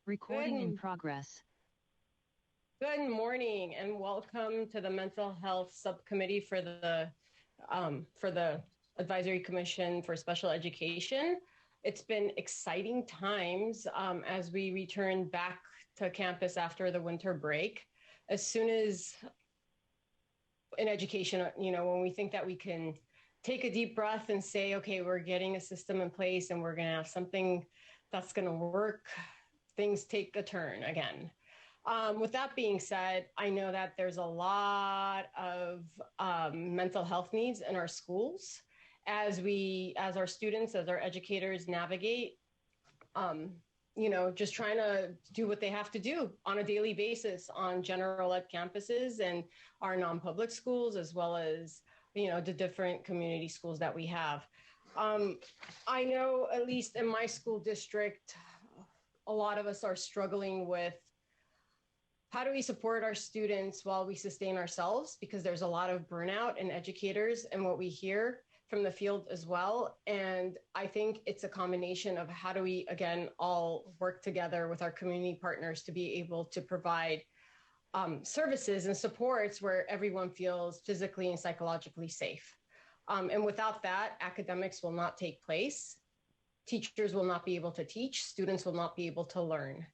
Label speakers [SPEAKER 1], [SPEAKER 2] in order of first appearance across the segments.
[SPEAKER 1] Recording in progress.
[SPEAKER 2] Good morning and welcome to the Mental Health Subcommittee for the Advisory Commission for Special Education. It's been exciting times as we return back to campus after the winter break. As soon as in education, when we think that we can take a deep breath and say, okay, we're getting a system in place and we're going to have something that's going to work, things take a turn again. With that being said, I know that there's a lot of mental health needs in our schools as our students, as our educators navigate, just trying to do what they have to do on a daily basis on general ed campuses and our non-public schools, as well as, the different community schools that we have. I know, at least in my school district, a lot of us are struggling with how do we support our students while we sustain ourselves, because there's a lot of burnout in educators and what we hear from the field as well. And I think it's a combination of how do we, again, all work together with our community partners to be able to provide services and supports where everyone feels physically and psychologically safe. And without that, academics will not take place. Teachers will not be able to teach. Students will not be able to learn.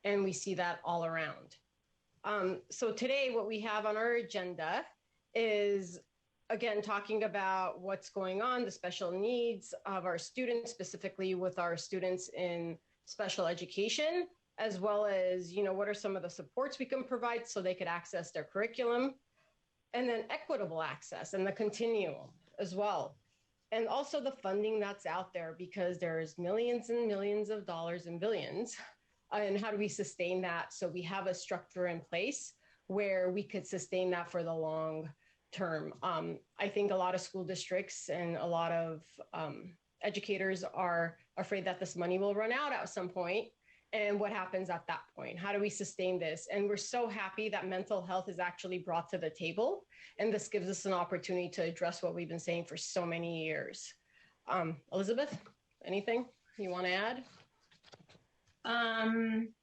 [SPEAKER 2] And we see that all around. So today, what we have on our agenda is, again, talking about what's going on, the special needs of our students, specifically with our students in special education, as well as, what are some of the supports we can provide so they could access their curriculum, and then equitable access and the continuum as well. And also the funding that's out there, because there's millions and millions of dollars and billions. And how do we sustain that so we have a structure in place where we could sustain that for the long term? I think a lot of school districts and a lot of educators are afraid that this money will run out at some point. And what happens at that point? How do we sustain this? And we're so happy that mental health is actually brought to the table. And this gives us an opportunity to address what we've been saying for so many years. Elizabeth, anything you want to add?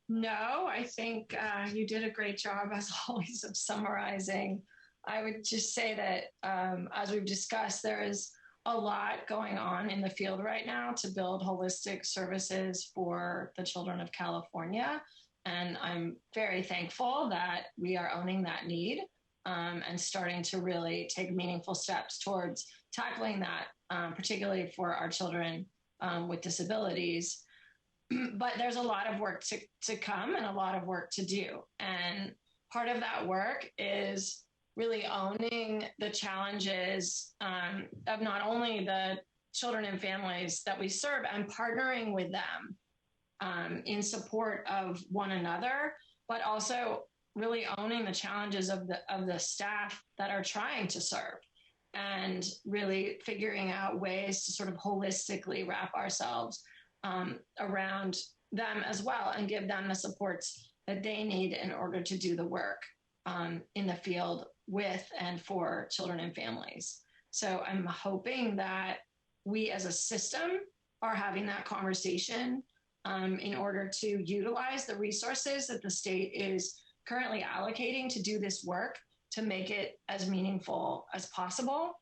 [SPEAKER 3] No, I think you did a great job, as always, of summarizing. I would just say that, as we've discussed, there is a lot going on in the field right now to build holistic services for the children of California. And I'm very thankful that we are owning that need and starting to really take meaningful steps towards tackling that, particularly for our children with disabilities. But there's a lot of work to come and a lot of work to do. And part of that work is really owning the challenges of not only the children and families that we serve and partnering with them in support of one another, but also really owning the challenges of the staff that are trying to serve, and really figuring out ways to sort of holistically wrap ourselves around them as well and give them the supports that they need in order to do the work in the field with and for children and families. So I'm hoping that we as a system are having that conversation in order to utilize the resources that the state is currently allocating to do this work to make it as meaningful as possible.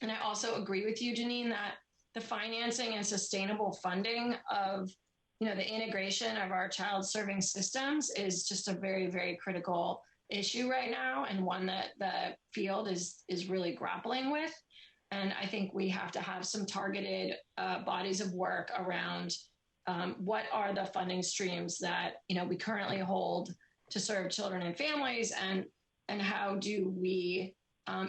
[SPEAKER 3] And I also agree with you, Janine, that the financing and sustainable funding of, the integration of our child serving systems is just a very, very critical issue right now, and one that the field is really grappling with. And I think we have to have some targeted bodies of work around what are the funding streams that, we currently hold to serve children and families, and how do we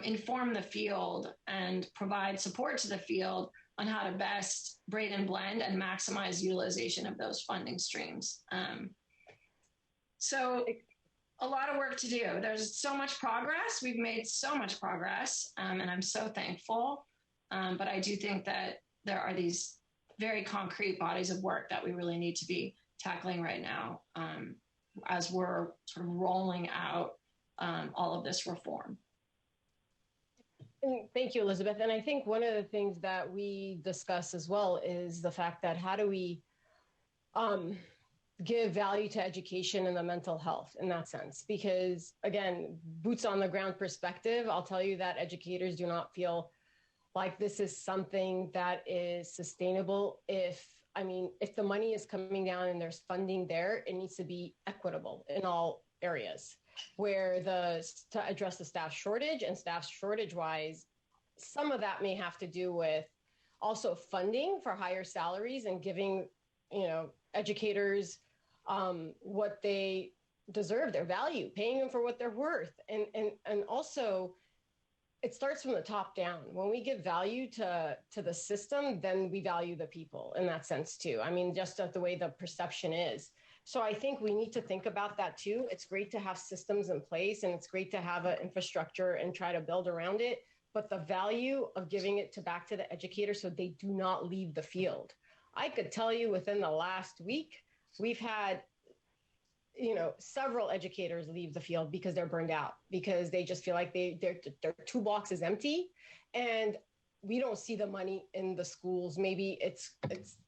[SPEAKER 3] inform the field and provide support to the field on how to best braid and blend and maximize utilization of those funding streams. So a lot of work to do. There's so much progress. We've made so much progress, and I'm so thankful. But I do think that there are these very concrete bodies of work that we really need to be tackling right now as we're sort of rolling out all of this reform.
[SPEAKER 2] Thank you, Elizabeth. And I think one of the things that we discuss as well is the fact that how do we give value to education and the mental health in that sense. Because again, boots on the ground perspective, I'll tell you that educators do not feel like this is something that is sustainable. If the money is coming down and there's funding there, it needs to be equitable in all areas. Where to address the staff shortage, and staff shortage wise, some of that may have to do with also funding for higher salaries and giving, educators what they deserve, their value, paying them for what they're worth. And also it starts from the top down. When we give value to the system, then we value the people in that sense too. Just the way the perception is. So I think we need to think about that too. It's great to have systems in place, and it's great to have an infrastructure and try to build around it. But the value of giving it back to the educator so they do not leave the field. I could tell you within the last week, we've had, several educators leave the field because they're burned out, because they just feel like their toolbox is empty, and we don't see the money in the schools. Maybe it's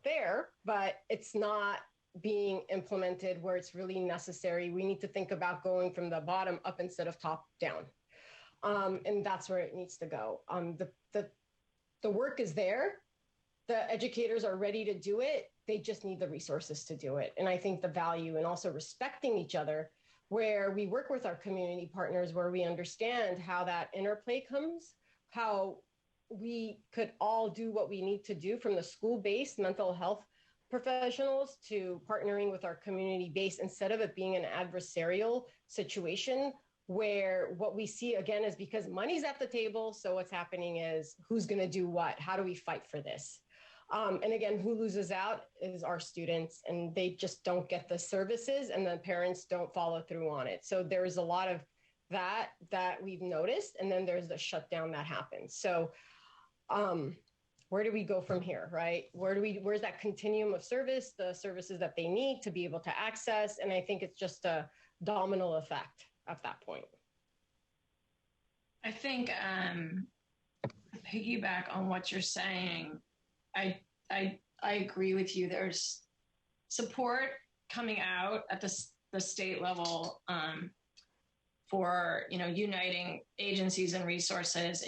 [SPEAKER 2] there, but it's not being implemented where it's really necessary. We need to think about going from the bottom up instead of top down. And that's where it needs to go. The work is there. The educators are ready to do it. They just need the resources to do it. And I think the value and also respecting each other, where we work with our community partners, where we understand how that interplay comes, how we could all do what we need to do, from the school-based mental health professionals to partnering with our community base, instead of it being an adversarial situation where what we see again is because money's at the table. So what's happening is, who's going to do what? How do we fight for this? And again, who loses out is our students, and they just don't get the services, and the parents don't follow through on it. So there's a lot of that we've noticed. And then there's the shutdown that happens. So where do we go from here, right? Where's that continuum of service, the services that they need to be able to access? And I think it's just a domino effect at that point.
[SPEAKER 3] I think piggyback on what you're saying, I agree with you. There's support coming out at the state level for uniting agencies and resources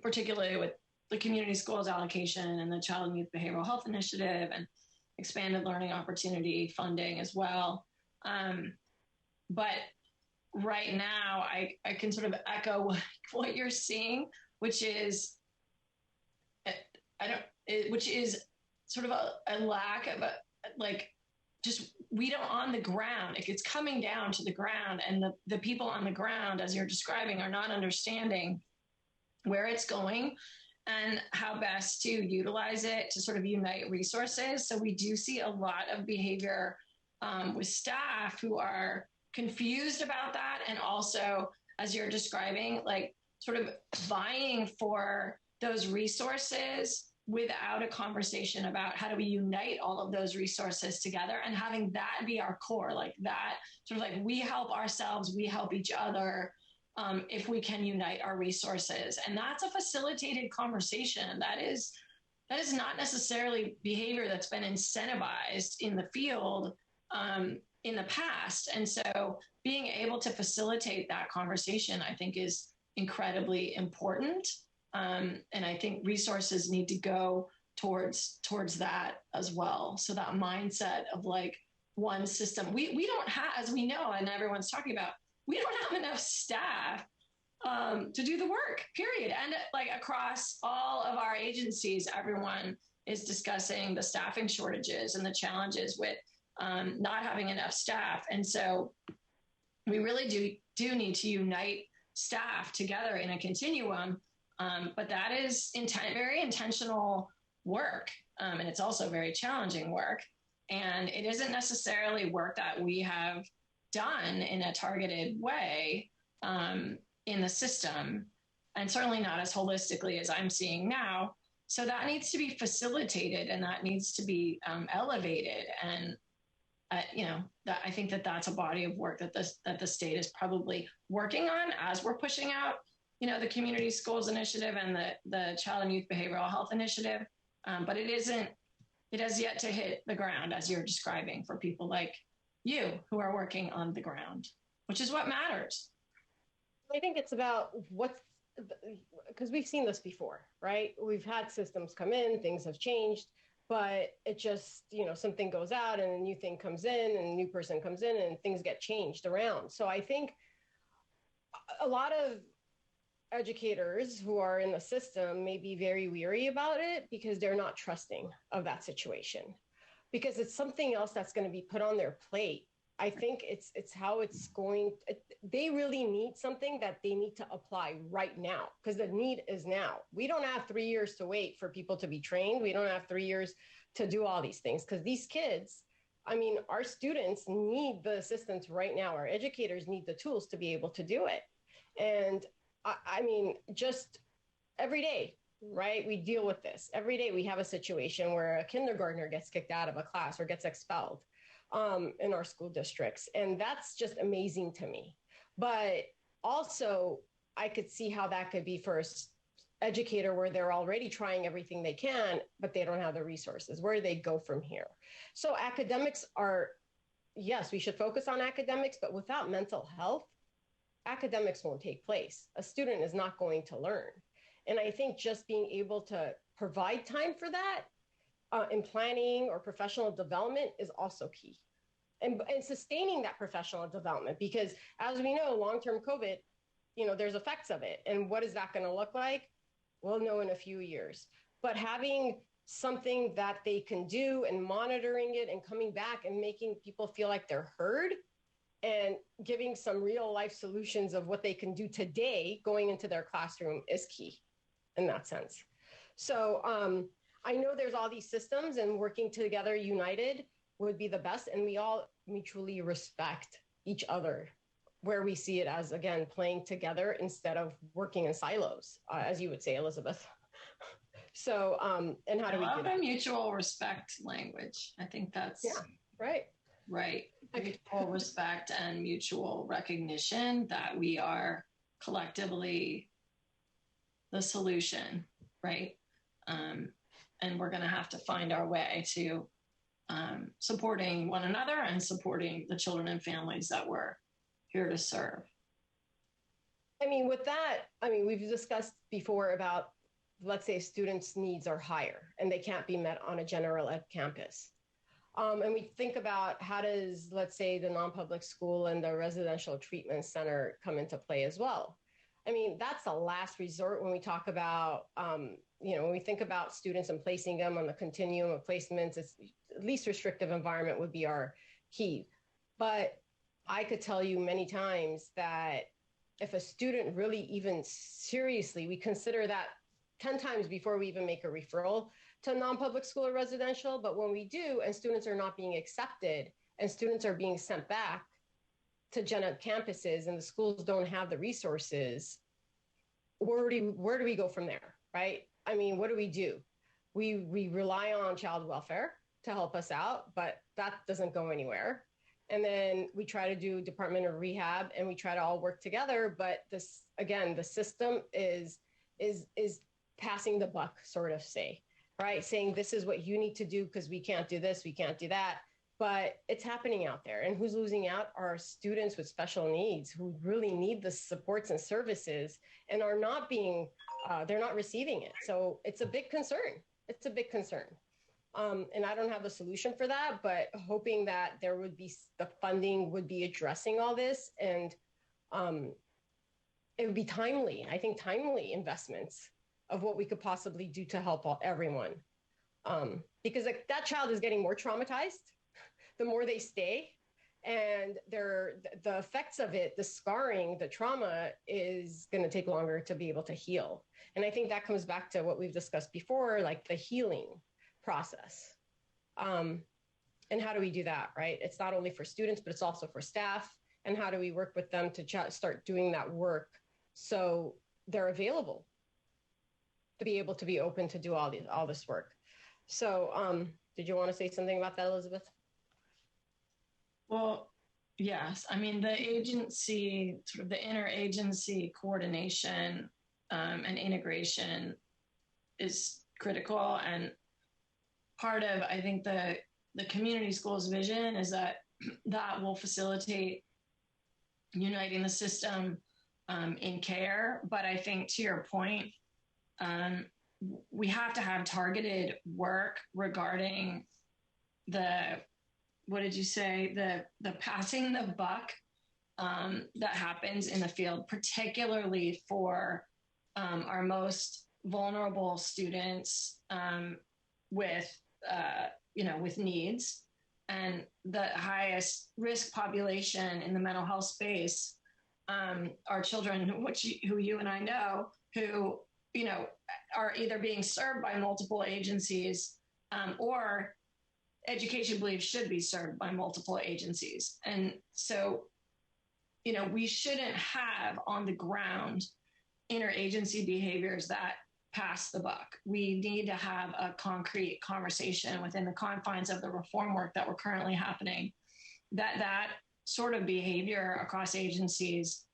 [SPEAKER 3] particularly with the community schools allocation and the Child and Youth Behavioral Health Initiative and expanded learning opportunity funding as well. But right now, I can sort of echo what you're seeing, which is sort of a lack of we don't on the ground. It's coming down to the ground, and the people on the ground, as you're describing, are not understanding where it's going and how best to utilize it to sort of unite resources. So we do see a lot of behavior with staff who are confused about that, and also, as you're describing, sort of vying for those resources without a conversation about how do we unite all of those resources together, and having that be our core, that sort of we help ourselves, we help each other if we can unite our resources. And that's a facilitated conversation. That is not necessarily behavior that's been incentivized in the field in the past. And so being able to facilitate that conversation, I think, is incredibly important. And I think resources need to go towards that as well. So that mindset of one system, we don't have, as we know, and everyone's talking about, we don't have enough staff to do the work, period. And across all of our agencies, everyone is discussing the staffing shortages and the challenges with not having enough staff. And so we really do need to unite staff together in a continuum. But that is very intentional work. And it's also very challenging work. And it isn't necessarily work that we have done in a targeted way in the system, and certainly not as holistically as I'm seeing now. So that needs to be facilitated, and that needs to be elevated. And I think that's a body of work that the state is probably working on as we're pushing out, the Community Schools Initiative and the Child and Youth Behavioral Health Initiative. But it isn't it has yet to hit the ground, as you're describing, for people like you who are working on the ground, which is what matters.
[SPEAKER 2] I think it's about because we've seen this before, right? We've had systems come in, things have changed, but it just, something goes out and a new thing comes in and a new person comes in and things get changed around. So I think a lot of educators who are in the system may be very weary about it because they're not trusting of that situation, because it's something else that's going to be put on their plate. I think it's how it's going. They really need something that they need to apply right now, because the need is now. We don't have 3 years to wait for people to be trained. We don't have 3 years to do all these things, because these kids, our students need the assistance right now. Our educators need the tools to be able to do it. And just every day, right? We deal with this. Every day we have a situation where a kindergartner gets kicked out of a class or gets expelled in our school districts. And that's just amazing to me. But also, I could see how that could be for an educator where they're already trying everything they can, but they don't have the resources. Where do they go from here? So academics yes, we should focus on academics, but without mental health, academics won't take place. A student is not going to learn. And I think just being able to provide time for that in planning or professional development is also key. And sustaining that professional development, because as we know, long-term COVID, there's effects of it. And what is that going to look like? We'll know in a few years. But having something that they can do and monitoring it and coming back and making people feel like they're heard and giving some real life solutions of what they can do today going into their classroom is key in that sense. So I know there's all these systems, and working together united would be the best. And we all mutually respect each other, where we see it as, again, playing together instead of working in silos, as you would say, Elizabeth. So, and how do we do that? I love the
[SPEAKER 3] mutual respect language. I think that's
[SPEAKER 2] right.
[SPEAKER 3] Right. Mutual respect and mutual recognition that we are collectively the solution, right? And we're going to have to find our way to supporting one another and supporting the children and families that we're here to serve.
[SPEAKER 2] With that, we've discussed before about, let's say, students' needs are higher and they can't be met on a general ed campus. And we think about how does, let's say, the non-public school and the residential treatment center come into play as well. That's the last resort when we talk about, when we think about students and placing them on the continuum of placements, it's least restrictive environment would be our key. But I could tell you many times that if a student really even seriously, we consider that 10 times before we even make a referral to non-public school or residential. But when we do, and students are not being accepted and students are being sent back to gen ed campuses and the schools don't have the resources, where do we go from there, right? What do we do? We rely on child welfare to help us out, but that doesn't go anywhere. And then we try to do Department of Rehab and we try to all work together. But this, again, the system is passing the buck, sort of say, right? Saying this is what you need to do because we can't do this, we can't do that. But it's happening out there. And who's losing out are students with special needs who really need the supports and services and are not being, they're not receiving it. So it's a big concern. It's a big concern. And I don't have a solution for that, but hoping that there would be, the funding would be addressing all this, and it would be timely, I think timely investments of what we could possibly do to help everyone. Because that child is getting more traumatized the more they stay, and the effects of it, the scarring, the trauma is going to take longer to be able to heal. And I think that comes back to what we've discussed before, like the healing process. And how do we do that, right? It's not only for students, but it's also for staff. And how do we work with them to start doing that work so they're available to be able to be open to do all this work? So did you want to say something about that, Elizabeth?
[SPEAKER 3] Well, yes. I mean, the agency, sort of the interagency coordination and integration is critical. And part of, I think, the community schools vision is that that will facilitate uniting the system in care. But I think, to your point, we have to have targeted work regarding what did you say, the passing the buck that happens in the field, particularly for our most vulnerable students with needs, and the highest risk population in the mental health space are children who you and I know who are either being served by multiple agencies or education believes should be served by multiple agencies. And so, we shouldn't have on the ground interagency behaviors that pass the buck. We need to have a concrete conversation within the confines of the reform work that we're currently happening, that sort of behavior across agencies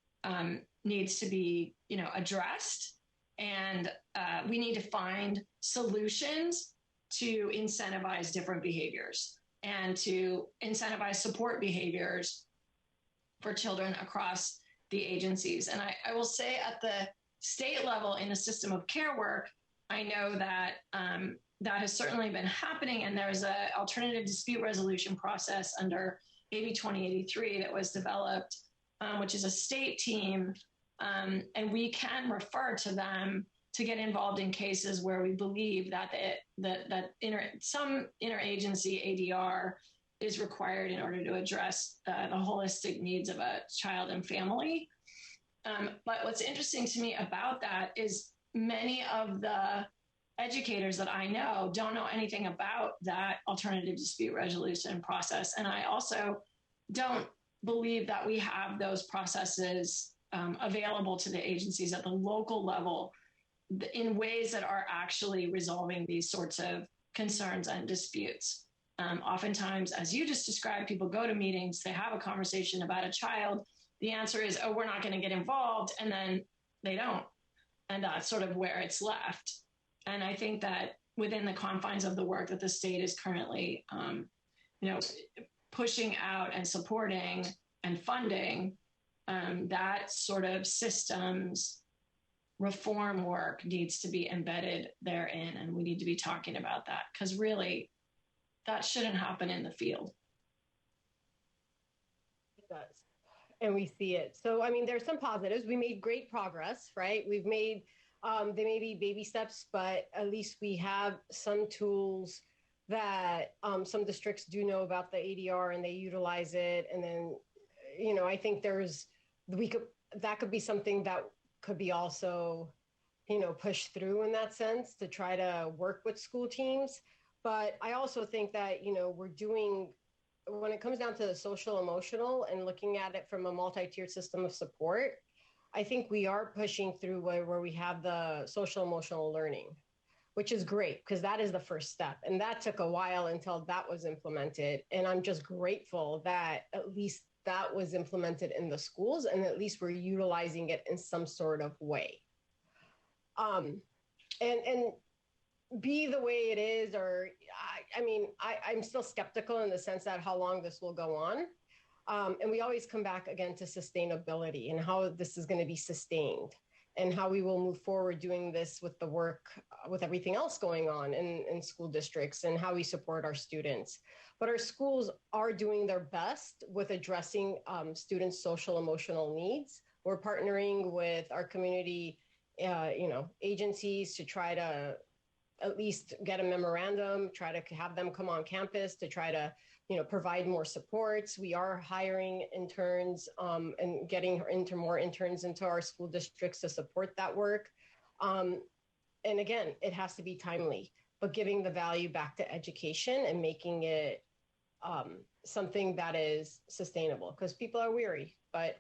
[SPEAKER 3] needs to be, addressed. And we need to find solutions to incentivize different behaviors and to incentivize support behaviors for children across the agencies. And I will say, at the state level in the system of care work, I know that that has certainly been happening. And there's an alternative dispute resolution process under AB 2083 that was developed, which is a state team. And we can refer to them to get involved in cases where we believe that some interagency ADR is required in order to address the holistic needs of a child and family. But what's interesting to me about that is many of the educators that I know don't know anything about that alternative dispute resolution process. And I also don't believe that we have those processes available to the agencies at the local level in ways that are actually resolving these sorts of concerns and disputes. Oftentimes, as you just described, people go to meetings, they have a conversation about a child. The answer is, oh, we're not going to get involved. And then they don't. And that's sort of where it's left. And I think that within the confines of the work that the state is currently, pushing out and supporting and funding, that sort of systems reform work needs to be embedded therein. And we need to be talking about that, because really that shouldn't happen in the field.
[SPEAKER 2] It does. And we see it. So, I mean, there's some positives. We made great progress, right? We've made, they may be baby steps, but at least we have some tools that some districts do know about the ADR and they utilize it. And then, I think that could be something that could be also, pushed through in that sense to try to work with school teams. But I also think that, we're doing, when it comes down to the social emotional and looking at it from a multi-tiered system of support, I think we are pushing through where we have the social emotional learning, which is great because that is the first step. And that took a while until that was implemented. And I'm just grateful that at least that was implemented in the schools and at least we're utilizing it in some sort of way. And be the way it is, or I'm still skeptical in the sense that how long this will go on. And we always come back again to sustainability and how this is going to be sustained and how we will move forward doing this with the work, with everything else going on in school districts and how we support our students. But our schools are doing their best with addressing students' social emotional needs. We're partnering with our community, agencies to try to at least get a memorandum, try to have them come on campus to try to, provide more supports. We are hiring interns and getting more interns into our school districts to support that work. And again, it has to be timely, but giving the value back to education and making it something that is sustainable because people are weary. But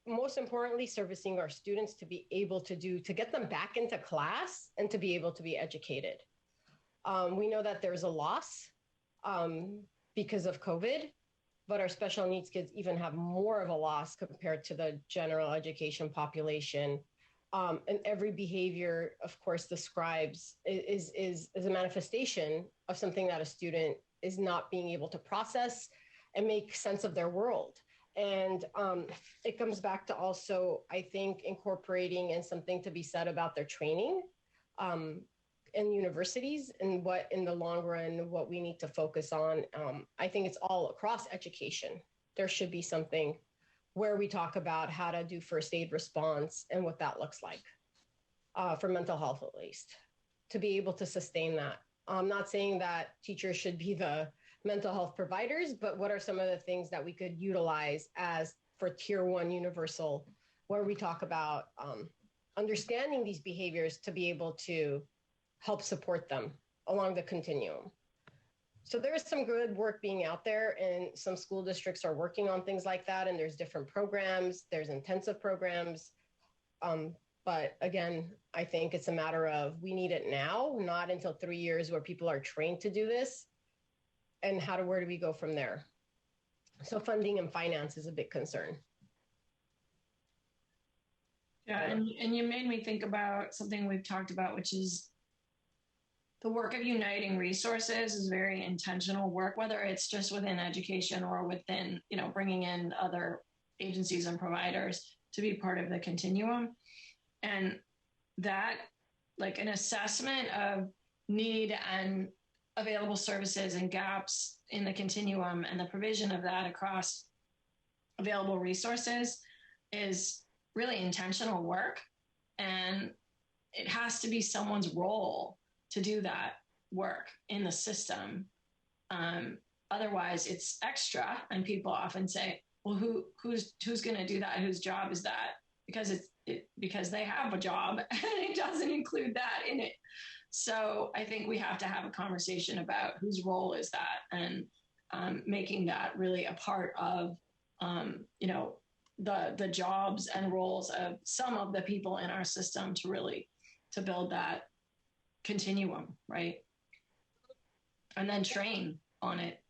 [SPEAKER 2] most importantly, servicing our students to be able to get them back into class and to be able to be educated. We know that there's a loss because of COVID, but our special needs kids even have more of a loss compared to the general education population And every behavior, of course, describes is a manifestation of something that a student is not being able to process and make sense of their world. And it comes back to also, I think, incorporating and something to be said about their training in universities and what, in the long run, what we need to focus on. I think it's all across education. There should be something where we talk about how to do first aid response and what that looks like for mental health, at least, to be able to sustain that. I'm not saying that teachers should be the mental health providers, but what are some of the things that we could utilize as for tier one universal, where we talk about understanding these behaviors to be able to help support them along the continuum. So there is some good work being out there, and some school districts are working on things like that. And there's different programs, there's intensive programs. But again, I think it's a matter of we need it now, not until 3 years where people are trained to do this. And where do we go from there? So funding and finance is a big concern.
[SPEAKER 3] Yeah, and you made me think about something we've talked about, which is the work of uniting resources is very intentional work, whether it's just within education or within, bringing in other agencies and providers to be part of the continuum. And that, like an assessment of need and available services and gaps in the continuum and the provision of that across available resources is really intentional work. And it has to be someone's role to do that work in the system. Otherwise, it's extra, and people often say, "Well, who's going to do that? Whose job is that?" Because they have a job, and it doesn't include that in it. So I think we have to have a conversation about whose role is that, and making that really a part of the jobs and roles of some of the people in our system to build that continuum, right? And then train on it.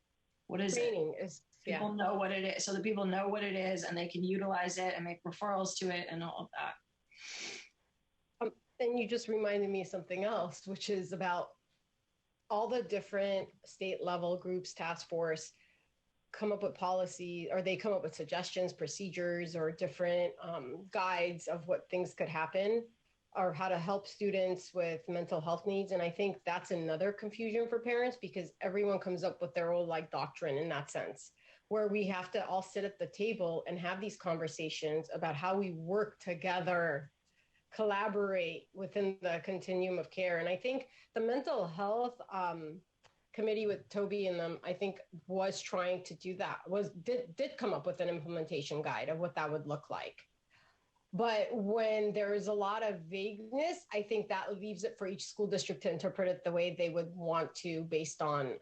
[SPEAKER 3] What is
[SPEAKER 2] Training
[SPEAKER 3] it?
[SPEAKER 2] is
[SPEAKER 3] People know what it is, so that people know what it is and they can utilize it and make referrals to it and all of that.
[SPEAKER 2] And you just reminded me of something else, which is about all the different state level groups, task force, come up with policy, or they come up with suggestions, procedures, or different guides of what things could happen, or how to help students with mental health needs. And I think that's another confusion for parents, because everyone comes up with their own doctrine in that sense, where we have to all sit at the table and have these conversations about how we work together, collaborate within the continuum of care. And I think the mental health committee with Toby and them, I think, was trying to do that, did come up with an implementation guide of what that would look like. But when there is a lot of vagueness, I think that leaves it for each school district to interpret it the way they would want to, based on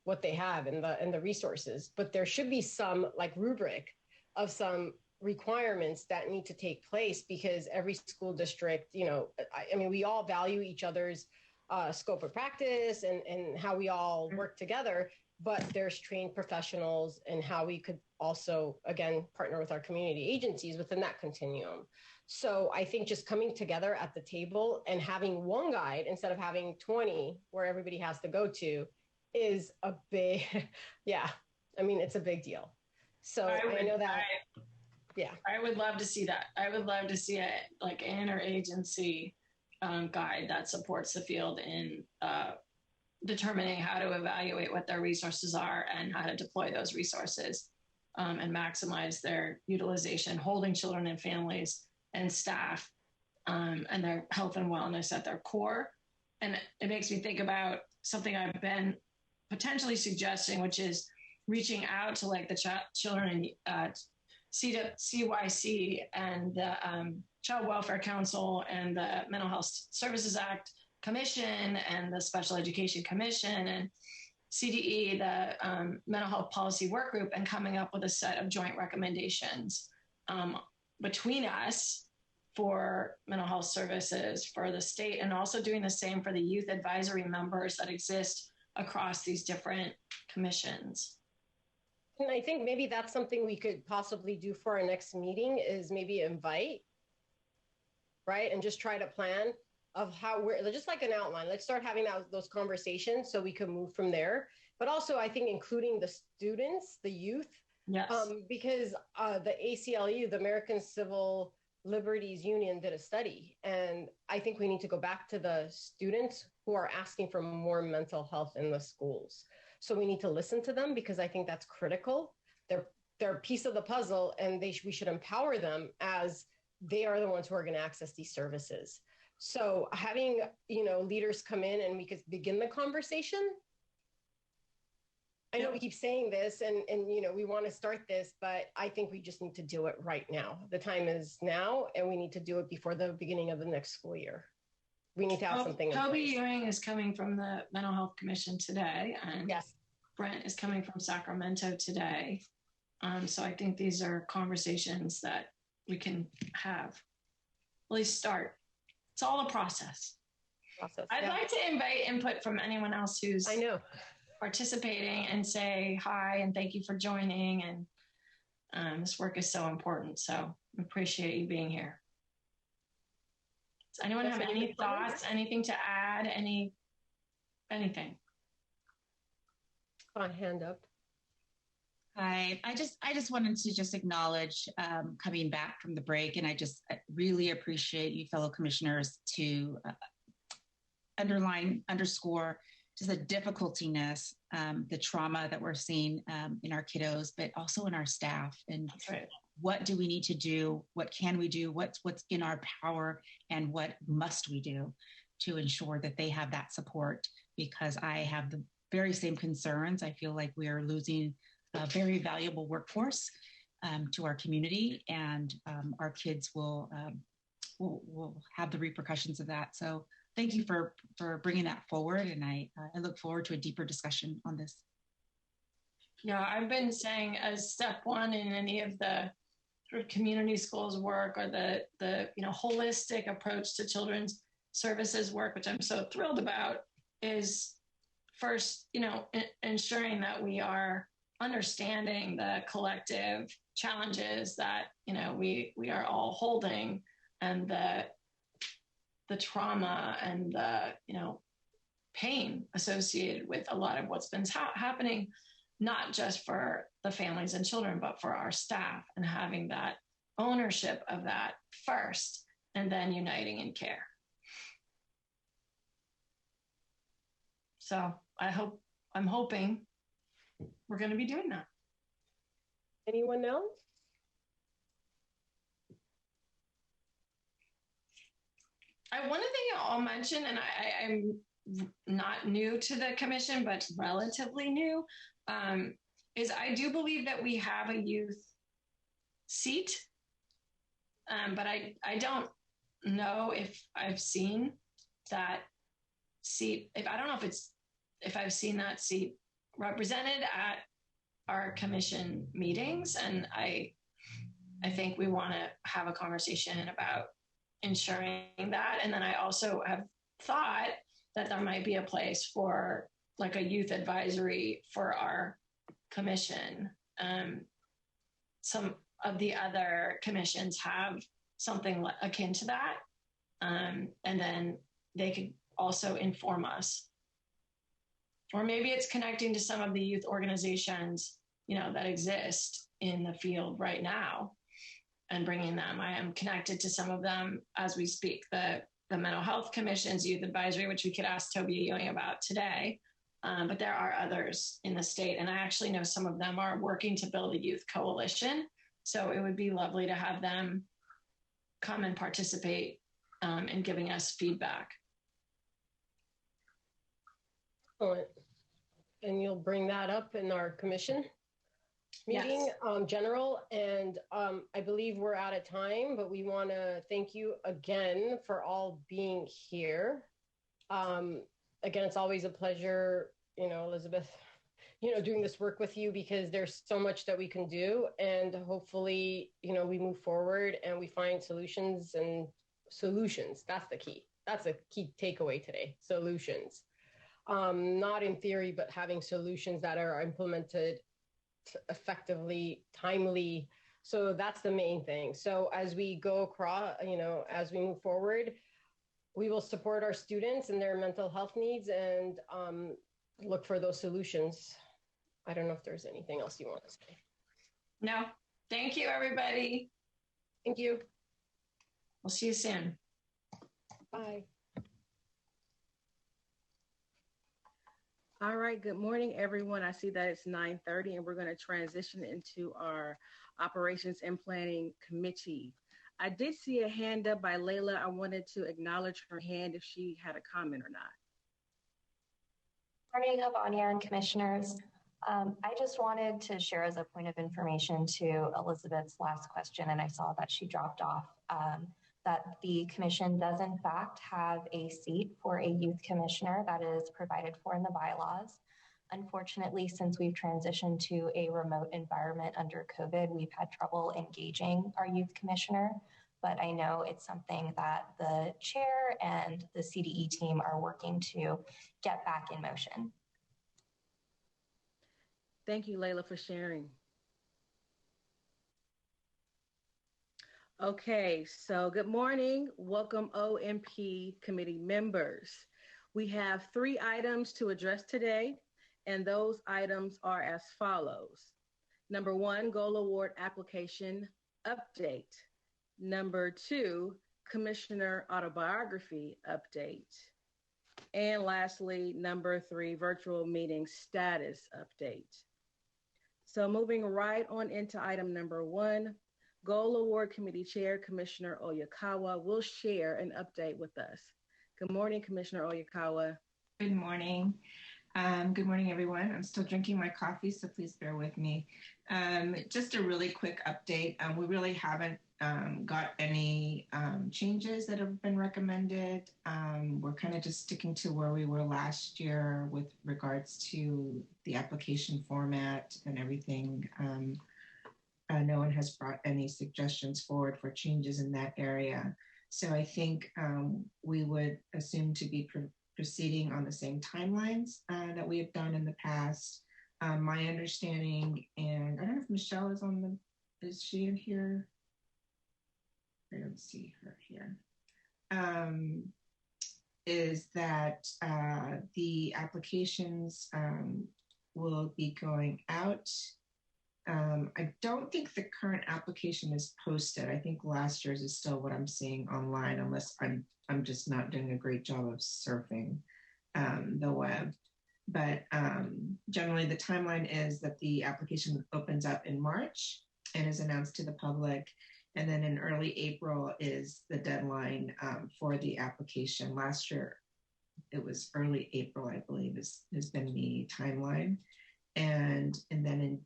[SPEAKER 2] what they have and the resources. But there should be some rubric of some requirements that need to take place, because every school district, we all value each other's scope of practice and how we all work together, but there's trained professionals and how we could also, again, partner with our community agencies within that continuum. So I think just coming together at the table and having one guide instead of having 20 where everybody has to go to is a big, it's a big deal. So I know that.
[SPEAKER 3] I would love to see that. I would love to see an interagency guide that supports the field in determining how to evaluate what their resources are and how to deploy those resources and maximize their utilization, holding children and families and staff and their health and wellness at their core. And it makes me think about something I've been potentially suggesting, which is reaching out to the children in CYC and the Child Welfare Council and the Mental Health Services Act Commission and the Special Education Commission and CDE, the Mental Health Policy Work Group, and coming up with a set of joint recommendations between us for mental health services for the state, and also doing the same for the youth advisory members that exist across these different commissions.
[SPEAKER 2] And I think maybe that's something we could possibly do for our next meeting, is maybe invite right? And just try to plan of how we're just like an outline. Let's start having those conversations so we can move from there. But also, I think including the students, the youth,
[SPEAKER 3] Yes.
[SPEAKER 2] Because the ACLU, the American Civil Liberties Union, did a study. And I think we need to go back to the students who are asking for more mental health in the schools. So we need to listen to them because I think that's critical. They're a piece of the puzzle, and we should empower them as they are the ones who are going to access these services. So having, leaders come in and we could begin the conversation. I know we keep saying this and we want to start this, but I think we just need to do it right now. The time is now, and we need to do it before the beginning of the next school year. We need to have something.
[SPEAKER 3] Toby Ewing is coming from the Mental Health Commission today, and
[SPEAKER 2] yes,
[SPEAKER 3] Brent is coming from Sacramento today. So I think these are conversations that we can have. At least start. It's all a process. I'd like to invite input from anyone else who's participating and say hi and thank you for joining. And this work is so important. So I appreciate you being here. Does anyone have any thoughts, anything to add, anything?
[SPEAKER 2] Hand up.
[SPEAKER 1] Hi, I just wanted to just acknowledge coming back from the break, and I really appreciate you fellow commissioners to underscore just the difficultiness, the trauma that we're seeing in our kiddos, but also in our staff. And what do we need to do? What can we do? What's in our power, and what must we do to ensure that they have that support? Because I have the very same concerns. I feel like we are losing a very valuable workforce to our community, and our kids will have the repercussions of that. So thank you for bringing that forward, and I look forward to a deeper discussion on this.
[SPEAKER 3] Yeah, I've been saying as step one in any of the sort of community schools work, or the holistic approach to children's services work, which I'm so thrilled about, is first, ensuring that we are understanding the collective challenges that, we are all holding, and the trauma and the, pain associated with a lot of what's been happening, not just for the families and children, but for our staff, and having that ownership of that first, and then uniting in care. So I'm hoping we're going to be doing that.
[SPEAKER 2] Anyone else?
[SPEAKER 3] One thing I'll mention, and I'm not new to the commission, but relatively new, is I do believe that we have a youth seat, but I don't know if I've seen that seat. I don't know if I've seen that seat represented at our commission meetings, and I think we want to have a conversation about ensuring that. And then I also have thought that there might be a place for like a youth advisory for our commission. Some of the other commissions have something akin to that, and then they could also inform us. Or maybe it's connecting to some of the youth organizations, that exist in the field right now, and bringing them. I am connected to some of them as we speak. The Mental Health Commission's Youth Advisory, which we could ask Toby Ewing about today. But there are others in the state, and I actually know some of them are working to build a youth coalition. So it would be lovely to have them come and participate in giving us feedback.
[SPEAKER 2] And you'll bring that up in our commission meeting,
[SPEAKER 3] yes.
[SPEAKER 2] General. And I believe we're out of time, but we want to thank you again for all being here. Again, it's always a pleasure, Elizabeth, doing this work with you, because there's so much that we can do. And hopefully, we move forward and we find solutions. That's the key. That's a key takeaway today, solutions. Not in theory, but having solutions that are implemented effectively, timely, So that's the main thing. So as we go across, as we move forward, we will support our students and their mental health needs and look for those solutions. I don't know if there's anything else you want to say.
[SPEAKER 3] No. Thank you, everybody.
[SPEAKER 2] Thank you.
[SPEAKER 3] We'll see you soon.
[SPEAKER 2] Bye.
[SPEAKER 4] All right, good morning, everyone. I see that it's 9:30 and we're going to transition into our Operations and Planning Committee. I did see a hand up by Layla. I wanted to acknowledge her hand if she had a comment or not.
[SPEAKER 5] Morning, Avanya and commissioners. I just wanted to share as a point of information to Elizabeth's last question, and I saw that she dropped off, that the commission does in fact have a seat for a youth commissioner that is provided for in the bylaws. Unfortunately, since we've transitioned to a remote environment under COVID, we've had trouble engaging our youth commissioner, but I know it's something that the chair and the CDE team are working to get back in motion.
[SPEAKER 4] Thank you, Layla, for sharing. Okay, so good morning. Welcome, OMP committee members. We have 3 items to address today, and those items are as follows. Number 1, goal award application update. Number 2, commissioner autobiography update. And lastly, number 3, virtual meeting status update. So moving right on into item number 1, Goal Award Committee Chair, Commissioner Oyakawa, will share an update with us. Good morning, Commissioner Oyakawa.
[SPEAKER 6] Good morning. Good morning, everyone. I'm still drinking my coffee, so please bear with me. Just a really quick update. We really haven't got any changes that have been recommended. We're kind of just sticking to where we were last year with regards to the application format and everything. No one has brought any suggestions forward for changes in that area. So I think we would assume to be proceeding on the same timelines that we have done in the past. My understanding, and I don't know if Michelle is she in here? I don't see her here. Is that the applications will be going out. I don't think the current application is posted. I think last year's is still what I'm seeing online, unless I'm just not doing a great job of surfing the web. But generally the timeline is that the application opens up in March and is announced to the public. And then in early April is the deadline for the application. Last year, it was early April, I believe, has been the timeline. And then in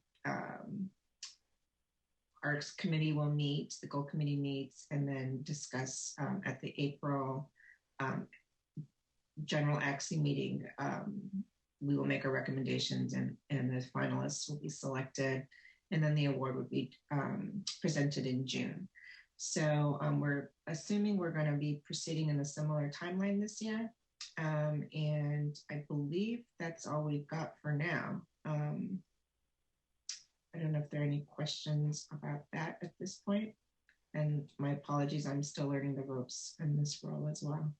[SPEAKER 6] our committee will meet, the goal committee meets, and then discuss at the April general ACSE meeting. We will make our recommendations and the finalists will be selected, and then the award would be presented in June. So we're assuming we're going to be proceeding in a similar timeline this year. And I believe that's all we've got for now. I don't know if there are any questions about that at this point. And my apologies, I'm still learning the ropes in this role as well.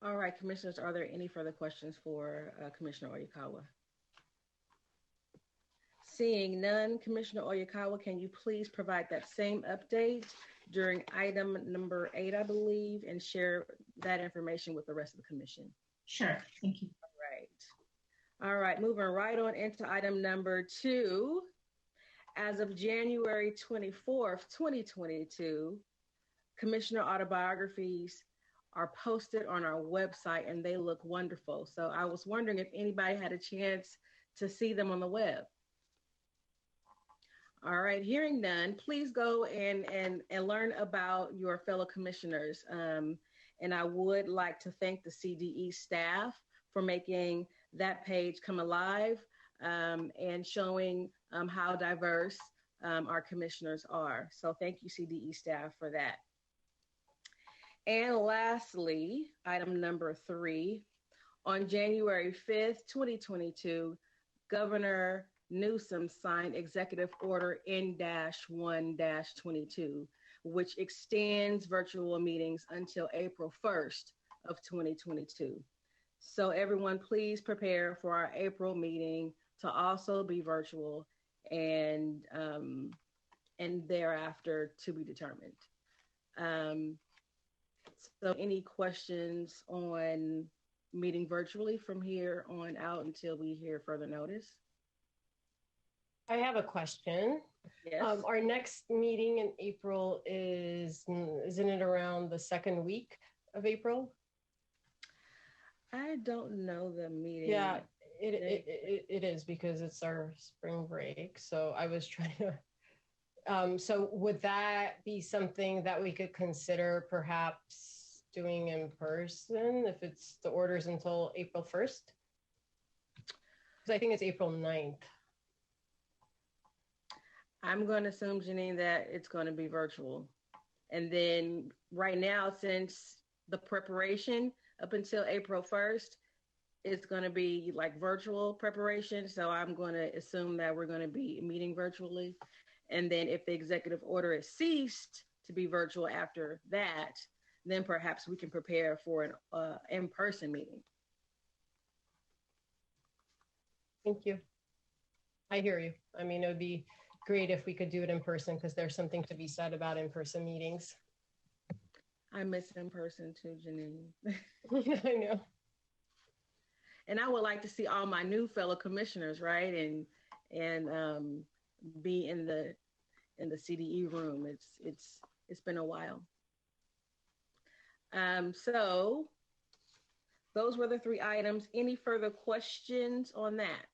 [SPEAKER 4] All right, commissioners, are there any further questions for Commissioner Oyakawa? Seeing none, Commissioner Oyakawa, can you please provide that same update during item number 8, I believe, and share that information with the rest of the commission?
[SPEAKER 6] Sure, thank you.
[SPEAKER 4] All right, moving right on into item number 2. As of January 24th, 2022, Commissioner autobiographies are posted on our website and they look wonderful. So I was wondering if anybody had a chance to see them on the web. All right, hearing none, please go and learn about your fellow commissioners. And I would like to thank the CDE staff for making that page come alive and showing how diverse our commissioners are. So thank you, CDE staff, for that. And lastly, item number 3, on January 5th, 2022, Governor Newsom signed Executive Order N-1-22, which extends virtual meetings until April 1st of 2022. So everyone, please prepare for our April meeting to also be virtual and thereafter to be determined. So any questions on meeting virtually from here on out until we hear further notice?
[SPEAKER 2] I have a question.
[SPEAKER 4] Yes.
[SPEAKER 2] Our next meeting in April isn't it around the second week of April?
[SPEAKER 4] I don't know the meeting.
[SPEAKER 2] Yeah, it is because it's our spring break. So I was trying to, so would that be something that we could consider perhaps doing in person if it's the orders until April 1st? Because I think it's April 9th.
[SPEAKER 4] I'm going to assume, Janine, that it's going to be virtual. And then right now, since the preparation up until April 1st, it's going to be like virtual preparation. So I'm going to assume that we're going to be meeting virtually. And then if the executive order is ceased to be virtual after that, then perhaps we can prepare for an in-person meeting.
[SPEAKER 2] Thank you. I hear you. I mean, it would be great if we could do it in person because there's something to be said about in-person meetings.
[SPEAKER 4] I miss in person too, Janine.
[SPEAKER 2] I know.
[SPEAKER 4] And I would like to see all my new fellow commissioners, right? And be in the CDE room. It's been a while. So those were the 3 items. Any further questions on that?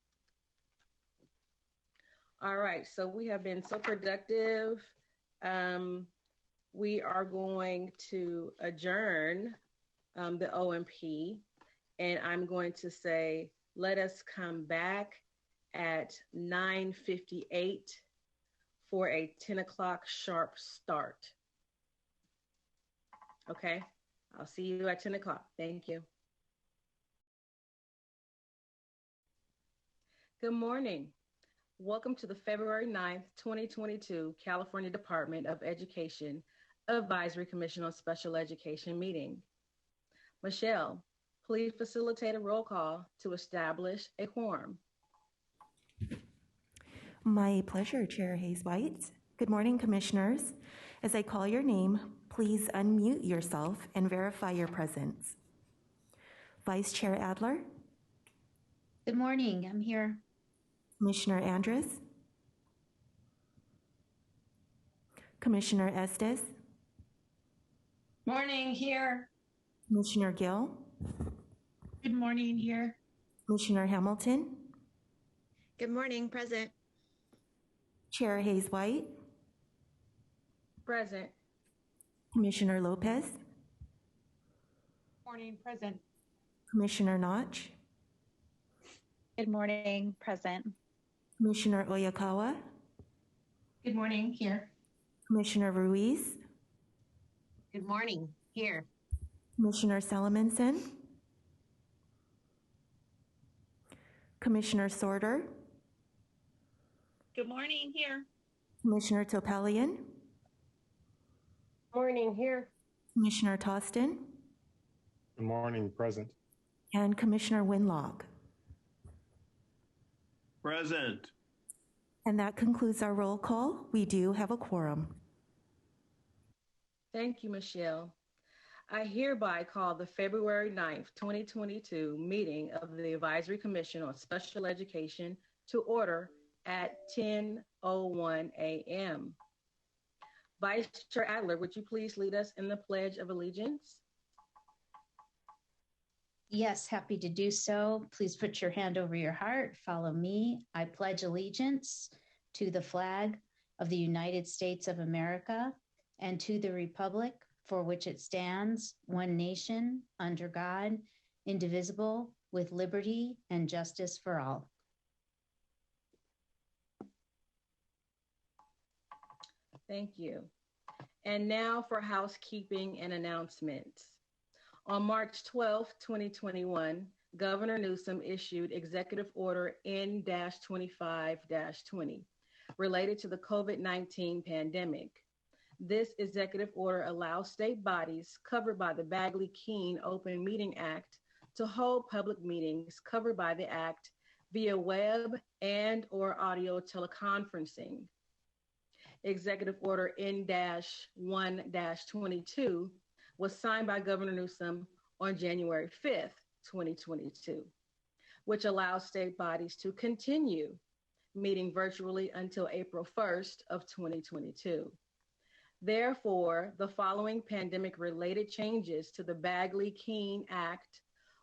[SPEAKER 4] All right, so we have been so productive. We are going to adjourn the OMP, and I'm going to say, let us come back at 9:58 for a 10 o'clock sharp start. Okay, I'll see you at 10 o'clock. Thank you. Good morning. Welcome to the February 9th, 2022 California Department of Education Advisory Commission on Special Education meeting. Michelle, please facilitate a roll call to establish a quorum.
[SPEAKER 7] My pleasure, Chair Hayes-White. Good morning, Commissioners. As I call your name, please unmute yourself and verify your presence. Vice Chair Adler.
[SPEAKER 8] Good morning, I'm here.
[SPEAKER 7] Commissioner Andrus. Commissioner Estes.
[SPEAKER 3] Morning, here.
[SPEAKER 7] Commissioner Gill.
[SPEAKER 1] Good morning, here.
[SPEAKER 7] Commissioner Hamilton.
[SPEAKER 8] Good morning, present.
[SPEAKER 7] Chair Hayes-White.
[SPEAKER 4] Present.
[SPEAKER 7] Commissioner Lopez.
[SPEAKER 9] Morning, present.
[SPEAKER 7] Commissioner Notch.
[SPEAKER 8] Good morning, present.
[SPEAKER 7] Commissioner Oyakawa.
[SPEAKER 6] Good morning, here.
[SPEAKER 7] Commissioner Ruiz.
[SPEAKER 9] Good morning, here.
[SPEAKER 7] Commissioner Salamanson. Commissioner Sorter.
[SPEAKER 9] Good morning, here.
[SPEAKER 7] Commissioner Topalian.
[SPEAKER 2] Morning, here.
[SPEAKER 7] Commissioner Tostin.
[SPEAKER 10] Good morning, present.
[SPEAKER 7] And Commissioner Winlock.
[SPEAKER 11] Present.
[SPEAKER 7] And that concludes our roll call. We do have a quorum.
[SPEAKER 4] Thank you, Michelle. I hereby call the February 9th, 2022 meeting of the Advisory Commission on Special Education to order at 10:01 a.m. Vice Chair Adler, would you please lead us in the Pledge of Allegiance?
[SPEAKER 8] Yes, happy to do so. Please put your hand over your heart. Follow me. I pledge allegiance to the flag of the United States of America and to the republic for which it stands, one nation, under God, indivisible, with liberty and justice for all.
[SPEAKER 4] Thank you. And now for housekeeping and announcements. On March 12th, 2021, Governor Newsom issued Executive Order N-25-20 related to the COVID-19 pandemic. This executive order allows state bodies covered by the Bagley-Keene Open Meeting Act to hold public meetings covered by the act via web and or audio teleconferencing. Executive Order N-1-22 was signed by Governor Newsom on January 5th, 2022, which allows state bodies to continue meeting virtually until April 1st of 2022. Therefore, the following pandemic-related changes to the Bagley-Keene Act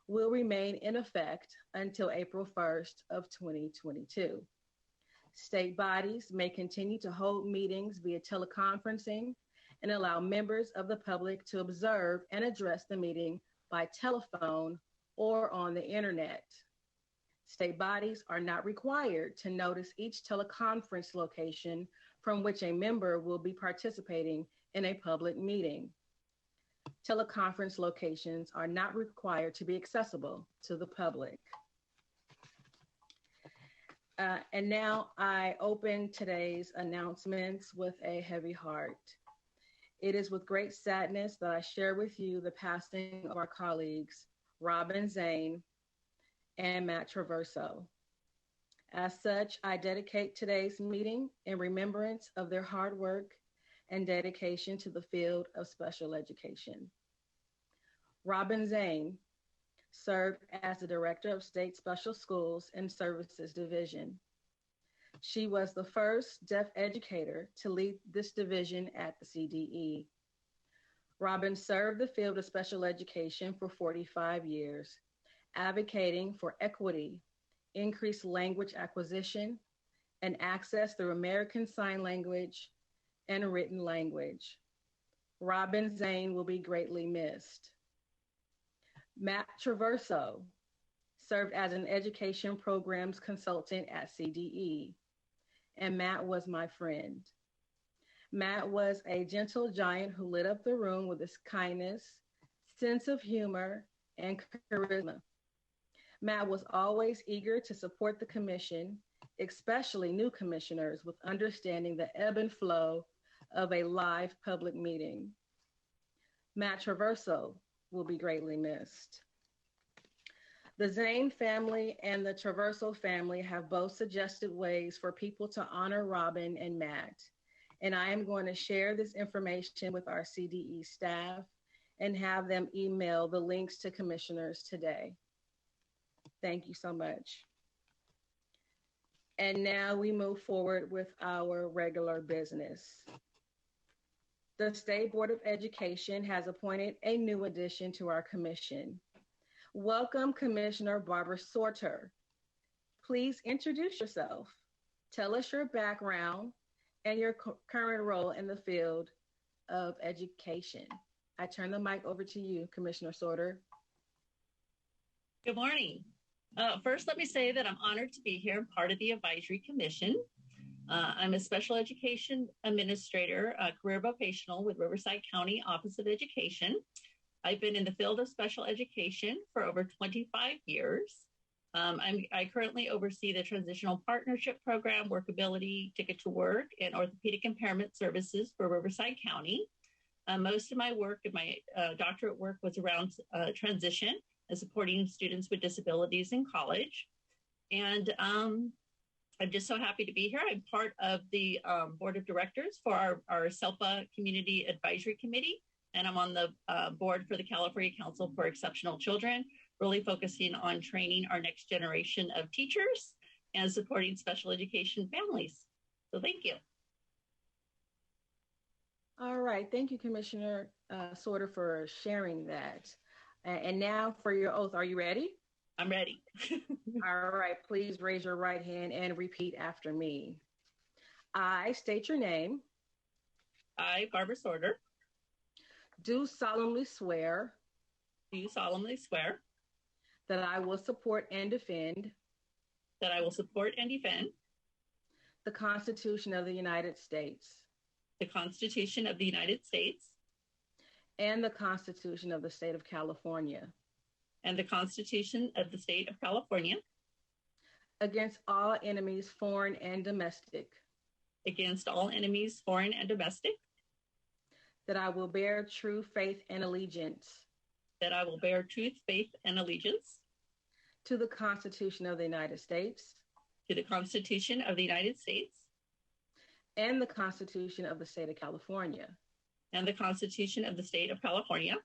[SPEAKER 4] will remain in effect until April 1st of 2022. State bodies may continue to hold meetings via teleconferencing and allow members of the public to observe and address the meeting by telephone or on the internet. State bodies are not required to notice each teleconference location from which a member will be participating in a public meeting. Teleconference locations are not required to be accessible to the public. And now I open today's announcements with a heavy heart. It is with great sadness that I share with you the passing of our colleagues, Robin Zane and Matt Traverso. As such, I dedicate today's meeting in remembrance of their hard work and dedication to the field of special education. Robin Zane served as the Director of State Special Schools and Services Division. She was the first deaf educator to lead this division at the CDE. Robin served the field of special education for 45 years, advocating for equity, increased language acquisition, and access through American Sign Language and written language. Robin Zane will be greatly missed. Matt Traverso served as an education programs consultant at CDE, and Matt was my friend. Matt was a gentle giant who lit up the room with his kindness, sense of humor, and charisma. Matt was always eager to support the commission, especially new commissioners, with understanding the ebb and flow of a live public meeting. Matt Traverso will be greatly missed. The Zane family and the Traverso family have both suggested ways for people to honor Robin and Matt, and I am going to share this information with our CDE staff and have them email the links to commissioners today. Thank you so much. And now we move forward with our regular business. The State Board of Education has appointed a new addition to our commission. Welcome, Commissioner Barbara Sorter. Please introduce yourself. Tell us your background and your current role in the field of education. I turn the mic over to you, Commissioner Sorter.
[SPEAKER 9] Good morning. First, let me say that I'm honored to be here, part of the Advisory Commission. I'm a special education administrator, career vocational with Riverside County Office of Education. I've been in the field of special education for over 25 years. I currently oversee the Transitional Partnership Program, Workability, Ticket to Work, and Orthopedic Impairment Services for Riverside County. Most of my work and my doctorate work was around transition and supporting students with disabilities in college. And I'm just so happy to be here. I'm part of the board of directors for our SELPA Community Advisory Committee, and I'm on the board for the California Council for Exceptional Children, really focusing on training our next generation of teachers and supporting special education families. So thank you.
[SPEAKER 4] All right, thank you, Commissioner Sorter, for sharing that. And now for your oath, are you ready?
[SPEAKER 9] I'm ready.
[SPEAKER 4] All right, please raise your right hand and repeat after me. I state your name.
[SPEAKER 9] I, Barbara Sorter.
[SPEAKER 4] Do solemnly swear.
[SPEAKER 9] Do solemnly swear.
[SPEAKER 4] That I will support and defend.
[SPEAKER 9] That I will support and defend.
[SPEAKER 4] The Constitution of the United States.
[SPEAKER 9] The Constitution of the United States.
[SPEAKER 4] And the Constitution of the State of California.
[SPEAKER 9] and the Constitution of the State of California
[SPEAKER 4] against all enemies, foreign and domestic,
[SPEAKER 9] against all enemies, foreign and domestic,
[SPEAKER 4] that I will bear true faith and allegiance
[SPEAKER 9] that I will bear truth, faith, and allegiance
[SPEAKER 4] to the Constitution of the United States,
[SPEAKER 9] to the Constitution of the United States,
[SPEAKER 4] and the Constitution of the State of California,
[SPEAKER 9] and the Constitution of the State of California,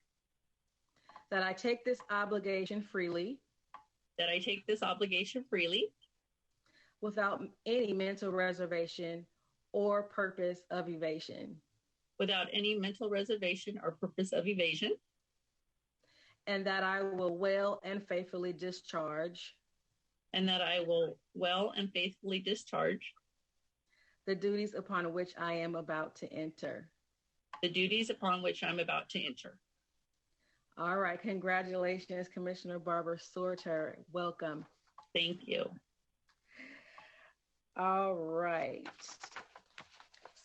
[SPEAKER 4] that I take this obligation freely,
[SPEAKER 9] that I take this obligation freely,
[SPEAKER 4] without any mental reservation or purpose of evasion,
[SPEAKER 9] without any mental reservation or purpose of evasion,
[SPEAKER 4] and that I will well and faithfully discharge
[SPEAKER 9] and that I will well and faithfully discharge
[SPEAKER 4] the duties upon which I am about to enter.
[SPEAKER 9] the duties upon which I'm about to enter.
[SPEAKER 4] All right, congratulations, Commissioner Barbara Sorter. Welcome.
[SPEAKER 9] Thank you.
[SPEAKER 4] All right.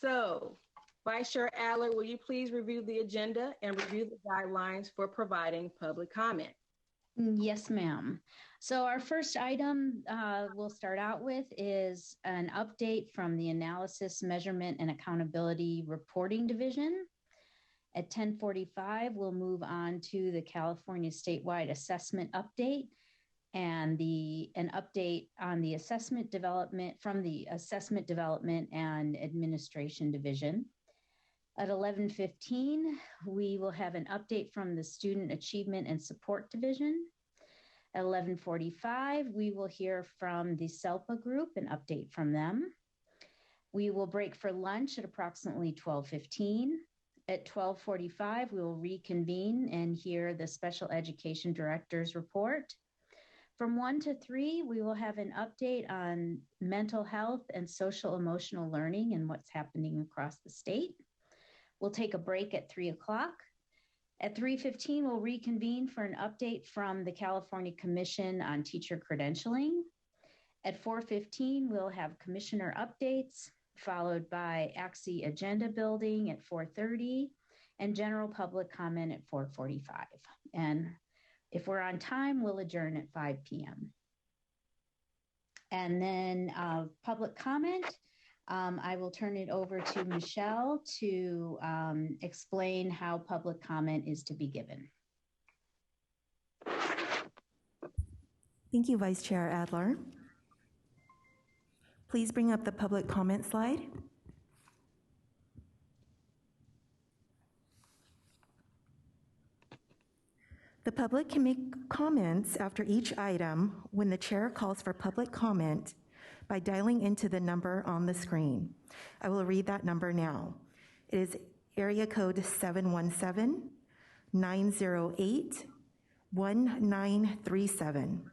[SPEAKER 4] So, Vice Chair Adler, will you please review the agenda and review the guidelines for providing public comment?
[SPEAKER 8] Yes, ma'am. So our first item we'll start out with is an update from the Analysis, Measurement, and Accountability Reporting Division. At 10:45, we'll move on to the California Statewide Assessment Update and an update on the assessment development from the Assessment Development and Administration Division. At 11:15, we will have an update from the Student Achievement and Support Division. At 11:45, we will hear from the SELPA group, an update from them. We will break for lunch at approximately 12:15. At 12:45, we will reconvene and hear the Special Education Director's report. From 1 to 3, we will have an update on mental health and social emotional learning and what's happening across the state. We'll take a break at 3 o'clock. At 3:15, we'll reconvene for an update from the California Commission on Teacher Credentialing. At 4:15, we'll have commissioner updates, followed by ACSE agenda building at 4:30, and general public comment at 4:45. And if we're on time, we'll adjourn at 5 p.m. And then public comment, I will turn it over to Michelle to explain how public comment is to be given.
[SPEAKER 7] Thank you, Vice Chair Adler. Please bring up the public comment slide. The public can make comments after each item when the chair calls for public comment by dialing into the number on the screen. I will read that number now. It is area code 717-908-1937.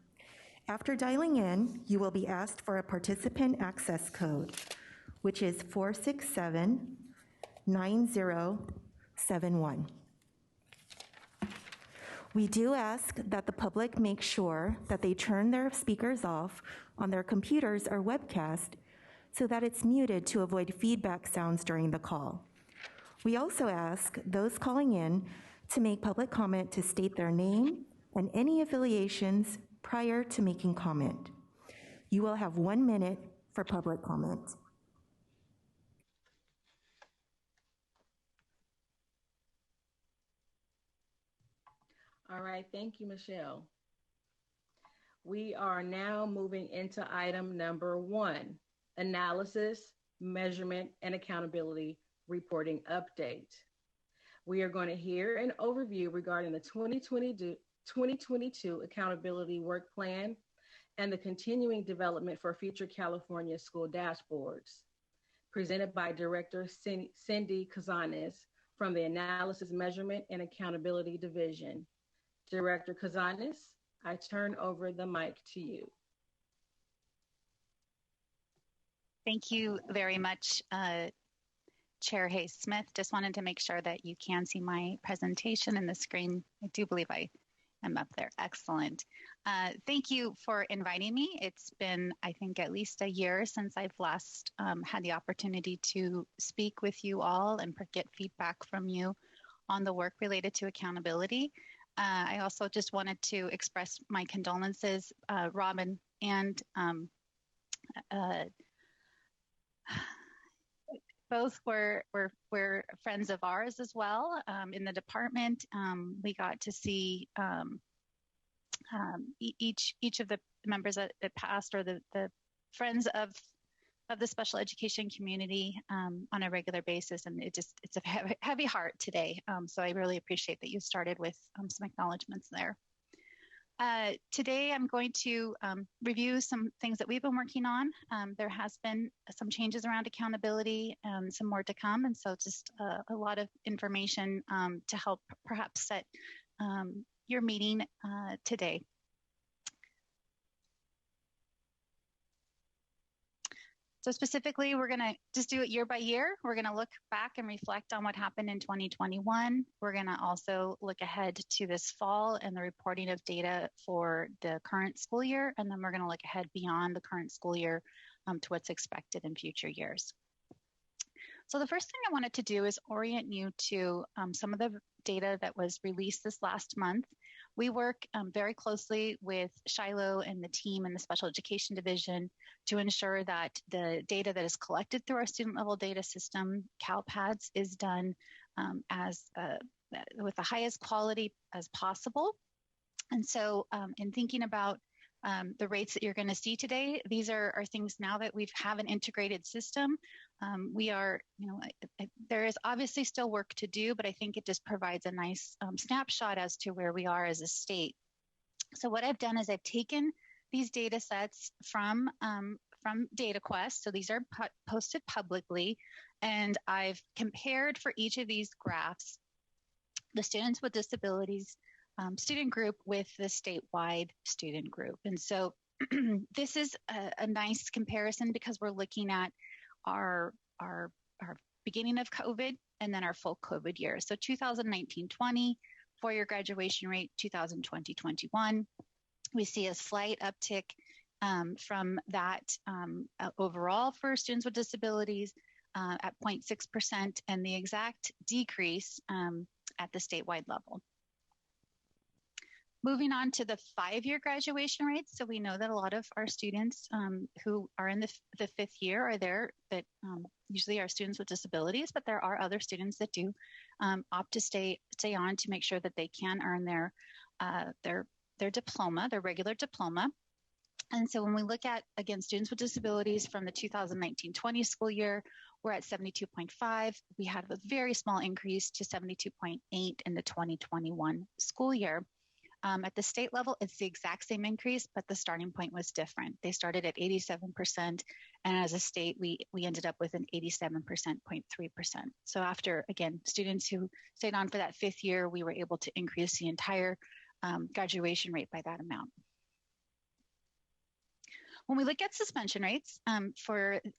[SPEAKER 7] After dialing in, you will be asked for a participant access code, which is 467-9071. We do ask that the public make sure that they turn their speakers off on their computers or webcast so that it's muted to avoid feedback sounds during the call. We also ask those calling in to make public comment to state their name and any affiliations prior to making comment. You will have 1 minute for public comment.
[SPEAKER 4] All right, thank you, Michelle. We are now moving into item number 1, Analysis, Measurement, and Accountability Reporting Update. We are going to hear an overview regarding the 2022 Accountability Work Plan and the continuing development for future California school dashboards, presented by Director Cindy Cazanes from the Analysis, Measurement, and Accountability Division. Director Cazanes, I turn over the mic to you.
[SPEAKER 11] Thank you very much, Chair Hayes-Smith. Just wanted to make sure that you can see my presentation in the screen. I do believe I am up there. Excellent. Thank you for inviting me. It's been, I think, at least a year since I've last had the opportunity to speak with you all and get feedback from you on the work related to accountability. I also just wanted to express my condolences, Robin and both were friends of ours as well in the department. We got to see each of the members that passed, or the friends of the special education community on a regular basis, and it's a heavy heart today. So I really appreciate that you started with some acknowledgments there. Today, I'm going to review some things that we've been working on. There has been some changes around accountability and some more to come. And so just a lot of information to help perhaps set your meeting today. So specifically, we're going to just do it year by year. We're going to look back and reflect on what happened in 2021. We're going to also look ahead to this fall and the reporting of data for the current school year. And then we're going to look ahead beyond the current school year to what's expected in future years. So the first thing I wanted to do is orient you to some of the data that was released this last month. We work very closely with Shiloh and the team in the Special Education Division to ensure that the data that is collected through our student level data system, CalPADS, is done with the highest quality as possible. And so in thinking about the rates that you're going to see today, these are things now that we have an integrated system. We are, there is obviously still work to do, but I think it just provides a nice snapshot as to where we are as a state. So what I've done is I've taken these data sets from DataQuest. So these are posted publicly, and I've compared for each of these graphs the students with disabilities student group with the statewide student group. And so this is a nice comparison because we're looking at our beginning of COVID and then our full COVID year. So 2019-20, four-year graduation rate, 2020-21. We see a slight uptick from that overall for students with disabilities at 0.6%, and the exact decrease at the statewide level. Moving on to the five-year graduation rates. So we know that a lot of our students who are in the fifth year are there that usually are students with disabilities, but there are other students that do opt to stay on to make sure that they can earn their diploma, their regular diploma. And so when we look at, again, students with disabilities from the 2019-20 school year, we're at 72.5. We had a very small increase to 72.8 in the 2021 school year. At the state level, it's the exact same increase, but the starting point was different. They started at 87%, and as a state, we ended up with an 87.3%. So after, again, students who stayed on for that fifth year, we were able to increase the entire graduation rate by that amount. When we look at suspension rates,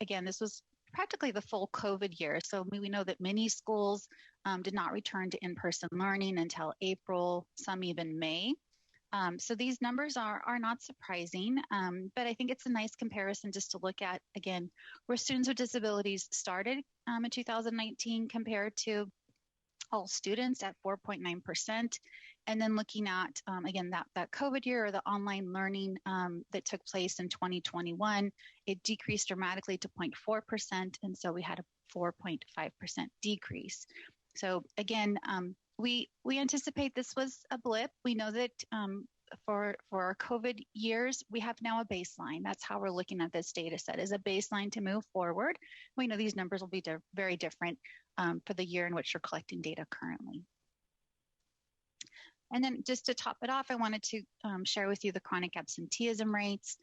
[SPEAKER 11] again, this was practically the full COVID year. So we know that many schools did not return to in-person learning until April, some even May. So these numbers are not surprising, but I think it's a nice comparison just to look at, again, where students with disabilities started in 2019 compared to all students at 4.9%. And then looking at, again, that COVID year or the online learning that took place in 2021, it decreased dramatically to 0.4%. And so we had a 4.5% decrease. So again, we anticipate this was a blip. We know that for our COVID years, we have now a baseline. That's how we're looking at this data set, as a baseline to move forward. We know these numbers will be very different for the year in which you're collecting data currently. And then just to top it off, I wanted to share with you the chronic absenteeism rates,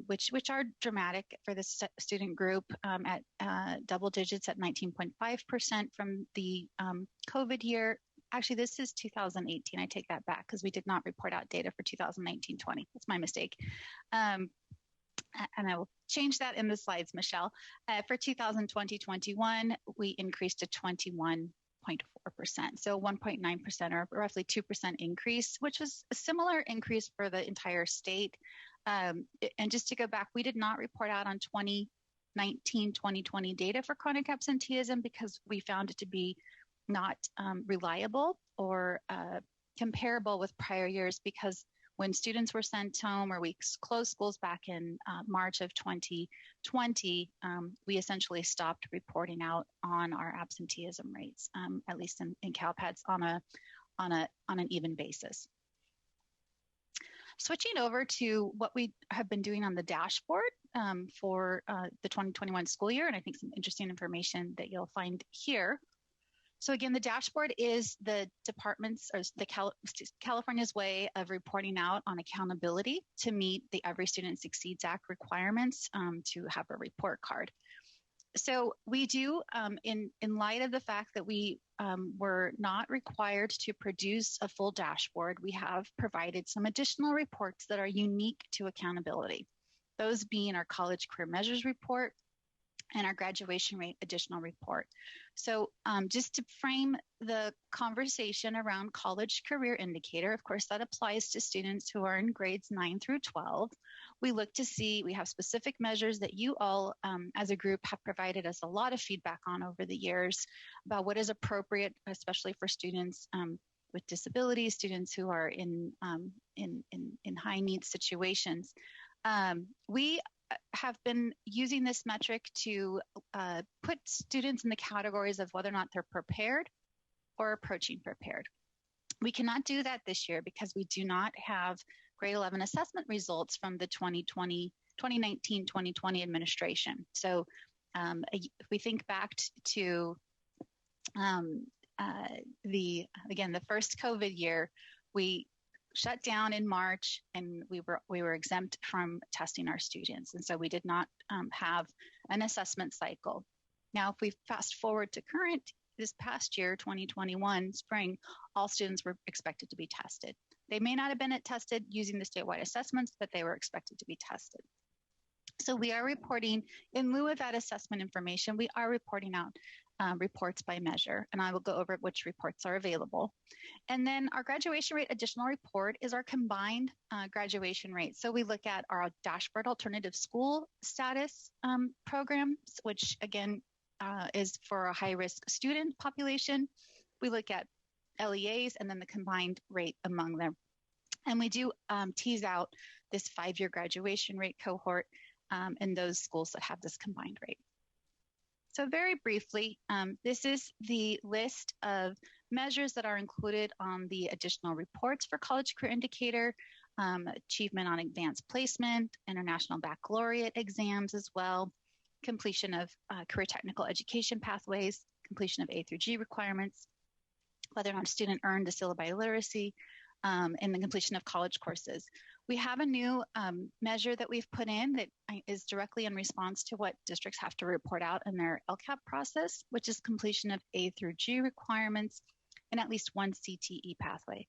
[SPEAKER 11] which are dramatic for this student group at double digits at 19.5% from the COVID year. Actually, this is 2018. I take that back because we did not report out data for 2019-20. That's my mistake. And I will change that in the slides, Michelle. For 2020-21, we increased to 21.4%. So 1.9% or roughly 2% increase, which was a similar increase for the entire state. And just to go back, we did not report out on 2019-2020 data for chronic absenteeism because we found it to be not reliable or comparable with prior years because when students were sent home or we closed schools back in March of 2020, we essentially stopped reporting out on our absenteeism rates, at least in CalPADS on an even basis. Switching over to what we have been doing on the dashboard for the 2021 school year, and I think some interesting information that you'll find here. So again, the dashboard is the department's or the California's way of reporting out on accountability to meet the Every Student Succeeds Act requirements to have a report card. So we do, in light of the fact that we were not required to produce a full dashboard, we have provided some additional reports that are unique to accountability. Those being our College Career Measures report and our graduation rate additional report. So just to frame the conversation around college career indicator, of course, that applies to students who are in grades 9 through 12. We look to see, we have specific measures that you all as a group have provided us a lot of feedback on over the years about what is appropriate, especially for students with disabilities, students who are in high needs situations. We have been using this metric to put students in the categories of whether or not they're prepared or approaching prepared. We cannot do that this year because we do not have grade 11 assessment results from the 2019-2020 administration. So if we think back to the first COVID year, we shut down in March, and we were exempt from testing our students, and so we did not have an assessment cycle. Now, if we fast forward to this past year, 2021 spring, all students were expected to be tested. They may not have been tested using the statewide assessments, but they were expected to be tested. So we are reporting, in lieu of that assessment information, we are reporting out reports by measure, and I will go over which reports are available. And then our graduation rate additional report is our combined graduation rate. So we look at our dashboard alternative school status programs, which again is for a high-risk student population. We look at LEAs and then the combined rate among them. And we do tease out this 5-year graduation rate cohort in those schools that have this combined rate. So very briefly, this is the list of measures that are included on the additional reports for College Career Indicator, achievement on advanced placement, international baccalaureate exams as well, completion of career technical education pathways, completion of A through G requirements, whether or not a student earned the syllabi literacy, and the completion of college courses. We have a new measure that we've put in that is directly in response to what districts have to report out in their LCAP process, which is completion of A through G requirements and at least one CTE pathway.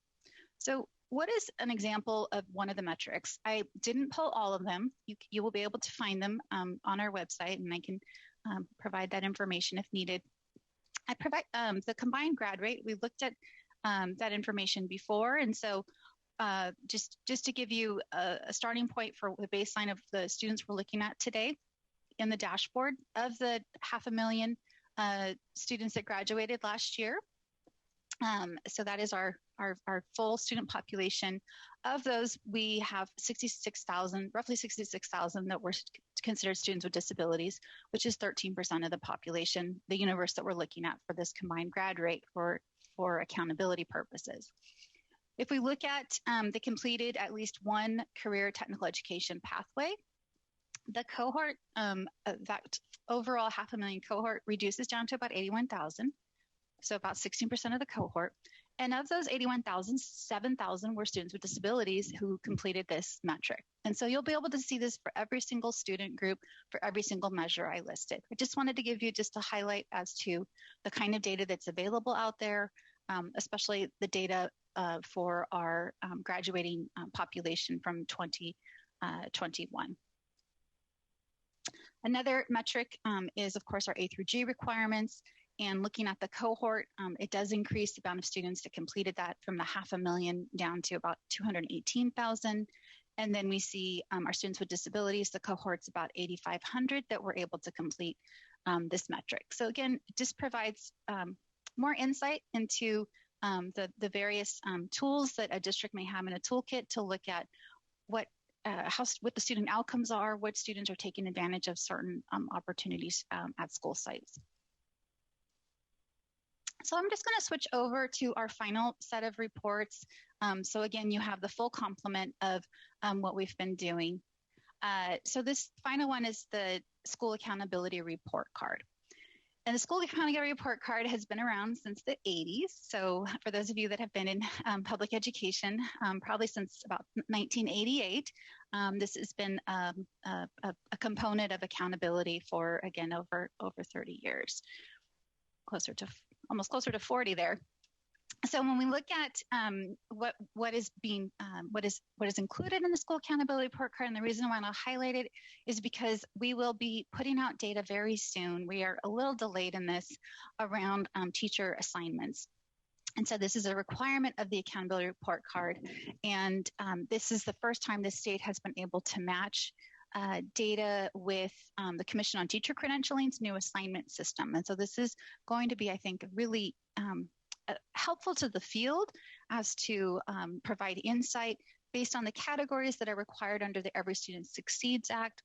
[SPEAKER 11] So what is an example of one of the metrics? I didn't pull all of them. You will be able to find them on our website, and I can provide that information if needed. I provide the combined grad rate. We looked at that information before, and so just to give you a starting point for the baseline of the students we're looking at today in the dashboard, of the 500,000 students that graduated last year. So that is our full student population. Of those, we have 66,000, roughly 66,000 that were considered students with disabilities, which is 13% of the population, the universe that we're looking at for this combined grad rate for accountability purposes. If we look at the completed at least one career technical education pathway, the cohort, that overall 500,000 cohort reduces down to about 81,000. So about 16% of the cohort. And of those 81,000, 7,000 were students with disabilities who completed this metric. And so you'll be able to see this for every single student group, for every single measure I listed. I just wanted to give you just a highlight as to the kind of data that's available out there, especially the data for our graduating population from 2021. Another metric is, of course, our A through G requirements. And looking at the cohort, it does increase the amount of students that completed that from the 500,000 down to about 218,000. And then we see our students with disabilities, the cohort's about 8,500 that were able to complete this metric. So again, it just provides more insight into the various tools that a district may have in a toolkit to look at what the student outcomes are, what students are taking advantage of certain opportunities at school sites. So I'm just going to switch over to our final set of reports. So again, you have the full complement of what we've been doing. So this final one is the School Accountability Report Card. And the School Accountability Report Card has been around since the 80s. So for those of you that have been in public education, probably since about 1988, this has been a component of accountability for, again, over 30 years, almost closer to 40 there. So when we look at what is included in the School Accountability Report Card, and the reason why I'll highlight it is because we will be putting out data very soon. We are a little delayed in this around teacher assignments. And so this is a requirement of the Accountability Report Card. And this is the first time the state has been able to match data with the Commission on Teacher Credentialing's new assignment system. And so this is going to be, I think, really helpful to the field as to provide insight based on the categories that are required under the Every Student Succeeds Act,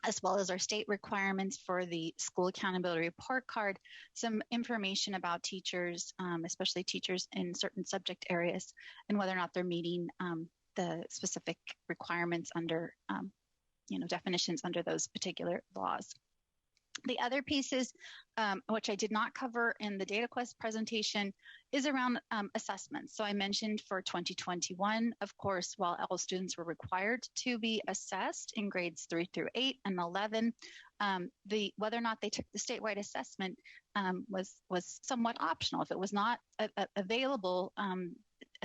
[SPEAKER 11] as well as our state requirements for the School Accountability Report Card, some information about teachers, especially teachers in certain subject areas, and whether or not they're meeting the specific requirements under, definitions under those particular laws. The other pieces, which I did not cover in the DataQuest presentation, is around assessments. So I mentioned for 2021, of course, while all students were required to be assessed in grades 3 through 8 and 11, whether or not they took the statewide assessment was somewhat optional. If it was not available,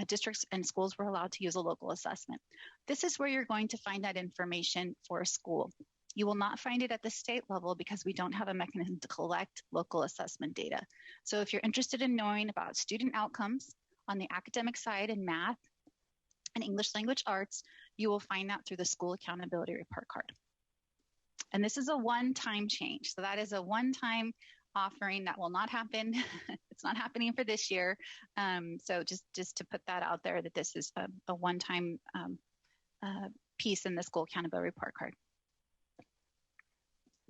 [SPEAKER 11] districts and schools were allowed to use a local assessment. This is where you're going to find that information for a school. You will not find it at the state level because we don't have a mechanism to collect local assessment data. So if you're interested in knowing about student outcomes on the academic side in math and English language arts, you will find that through the School Accountability Report Card. And this is a one-time change. So that is a one-time offering that will not happen. It's not happening for this year. So just to put that out there, that this is a one-time piece in the School Accountability Report Card.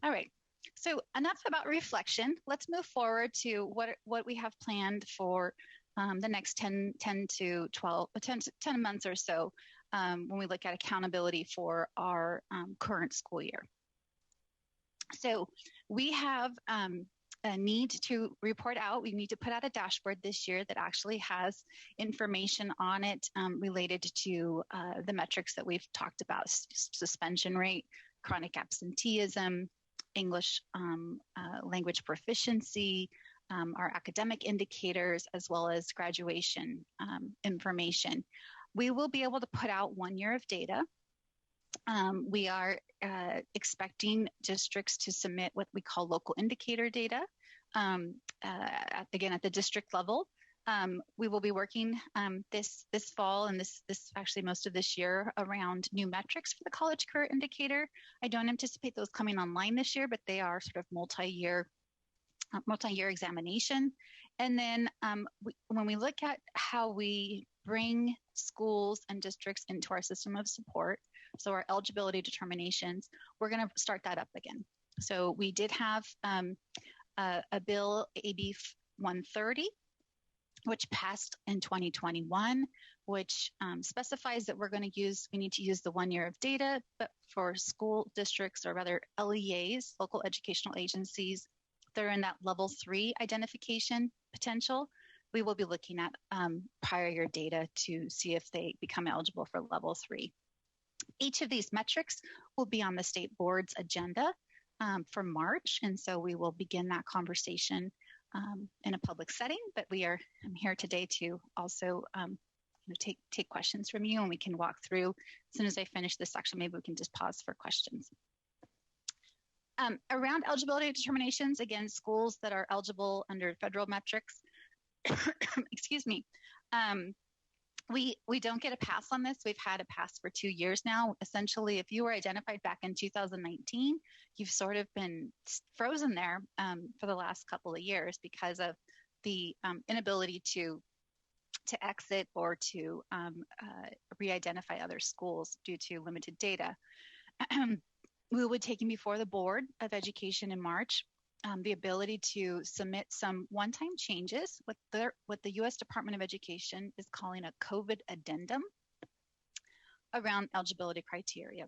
[SPEAKER 11] All right, so enough about reflection. Let's move forward to what we have planned for the next 10 months or so when we look at accountability for our current school year. So we have a need to report out. We need to put out a dashboard this year that actually has information on it related to the metrics that we've talked about: suspension rate, chronic absenteeism, English language proficiency, our academic indicators, as well as graduation information. We will be able to put out 1 year of data. We are expecting districts to submit what we call local indicator data, again, at the district level. We will be working this fall and this actually most of this year around new metrics for the College Career Indicator. I don't anticipate those coming online this year, but they are sort of multi-year examination. And then when we look at how we bring schools and districts into our system of support, so our eligibility determinations, we're going to start that up again. So we did have a bill, AB 130, which passed in 2021, which specifies that we need to use the 1 year of data, but for school districts, or rather LEAs, local educational agencies, they're in that level 3 identification potential. We will be looking at prior year data to see if they become eligible for level 3. Each of these metrics will be on the state board's agenda for March, and so we will begin that conversation in a public setting, but I'm here today to also take questions from you, and we can walk through. As soon as I finish this section, maybe we can just pause for questions. Around eligibility determinations, again, schools that are eligible under federal metrics, excuse me, we don't get a pass on this. We've had a pass for 2 years now. Essentially, if you were identified back in 2019, you've sort of been frozen there for the last couple of years because of the inability to to exit or to re-identify other schools due to limited data. We will be taking before the Board of Education in March the ability to submit some one-time changes, what the U.S. Department of Education is calling a COVID addendum around eligibility criteria.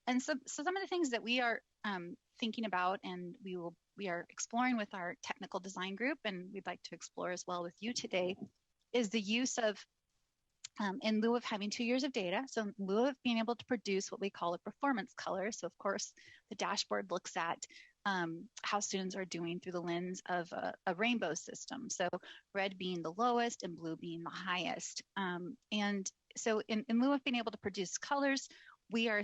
[SPEAKER 11] And so some of the things that we are thinking about and we are exploring with our technical design group, and we'd like to explore as well with you today, is the use of, in lieu of having 2 years of data, so in lieu of being able to produce what we call a performance color. So of course, the dashboard looks at how students are doing through the lens of a rainbow system. So red being the lowest and blue being the highest. And so in lieu of being able to produce colors, we are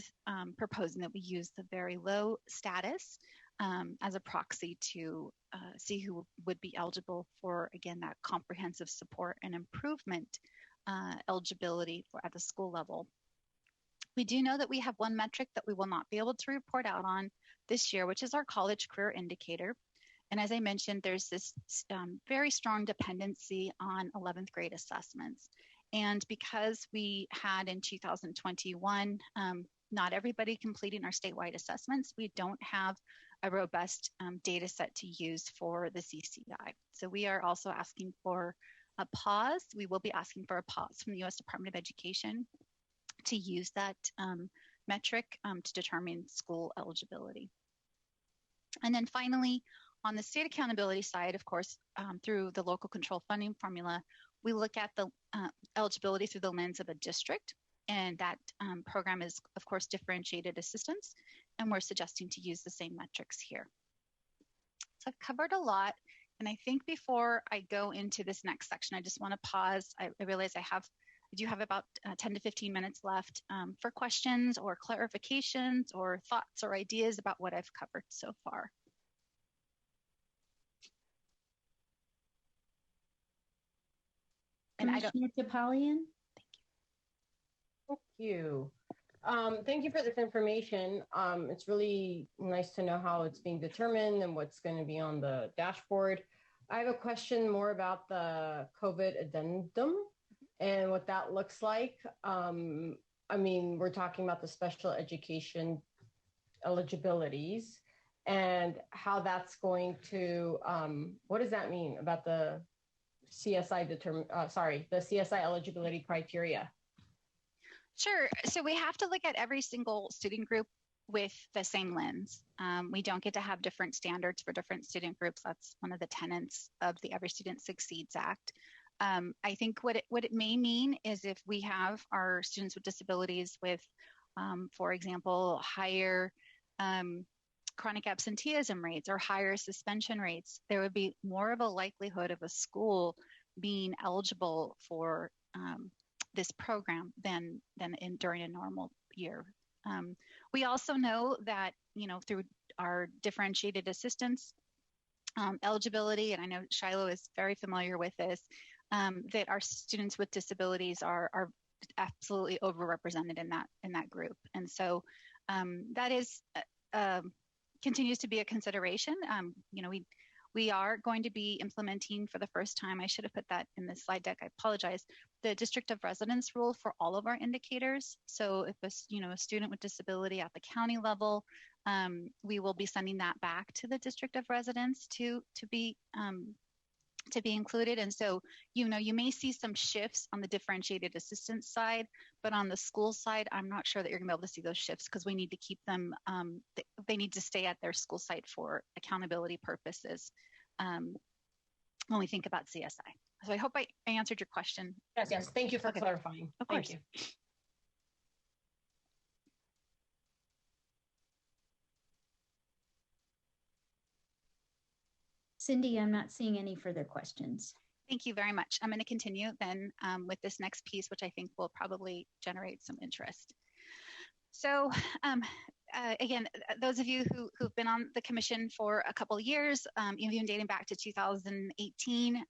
[SPEAKER 11] proposing that we use the very low status as a proxy to see who would be eligible for, again, that comprehensive support and improvement eligibility at the school level. We do know that we have one metric that we will not be able to report out on this year, which is our college career indicator. And as I mentioned, there's this very strong dependency on 11th grade assessments. And because we had in 2021, not everybody completing our statewide assessments, we don't have a robust data set to use for the CCI. So we are also asking for a pause. We will be asking for a pause from the U.S. Department of Education to use that metric to determine school eligibility. And then finally, on the state accountability side, of course, through the local control funding formula, we look at the eligibility through the lens of a district, and that program is, of course, differentiated assistance, and we're suggesting to use the same metrics here. So I've covered a lot, and I think before I go into this next section, I just want to pause. I realize I do have about 10 to 15 minutes left for questions or clarifications or thoughts or ideas about what I've covered so far.
[SPEAKER 8] Commissioner Topalian?
[SPEAKER 2] Thank you. Thank you for this information. It's really nice to know how it's being determined and what's going to be on the dashboard. I have a question more about the COVID addendum and what that looks like. I mean, we're talking about the special education eligibilities and how that's going to, what does that mean about the CSI the CSI eligibility criteria?
[SPEAKER 11] Sure. So we have to look at every single student group with the same lens. We don't get to have different standards for different student groups. That's one of the tenets of the Every Student Succeeds Act. I think what it may mean is if we have our students with disabilities with, for example, higher chronic absenteeism rates or higher suspension rates, there would be more of a likelihood of a school being eligible for this program than during a normal year. We also know that, through our differentiated assistance eligibility, and I know Shiloh is very familiar with this, that our students with disabilities are absolutely overrepresented in that group. And so that is continues to be a consideration. We are going to be implementing for the first time, I should have put that in the slide deck, I apologize, the district of residence rule for all of our indicators. So if a student with disability at the county level, we will be sending that back to the district of residence to be included. And so, you may see some shifts on the differentiated assistance side, but on the school side, I'm not sure that you're gonna be able to see those shifts because we need to keep them, they need to stay at their school site for accountability purposes when we think about CSI. So I hope I answered your question.
[SPEAKER 2] Yes. Thank you for clarifying.
[SPEAKER 11] Of course.
[SPEAKER 2] Thank you.
[SPEAKER 8] Cindy, I'm not seeing any further questions.
[SPEAKER 11] Thank you very much. I'm going to continue then with this next piece, which I think will probably generate some interest. So again, those of you who've been on the commission for a couple of years, even dating back to 2018,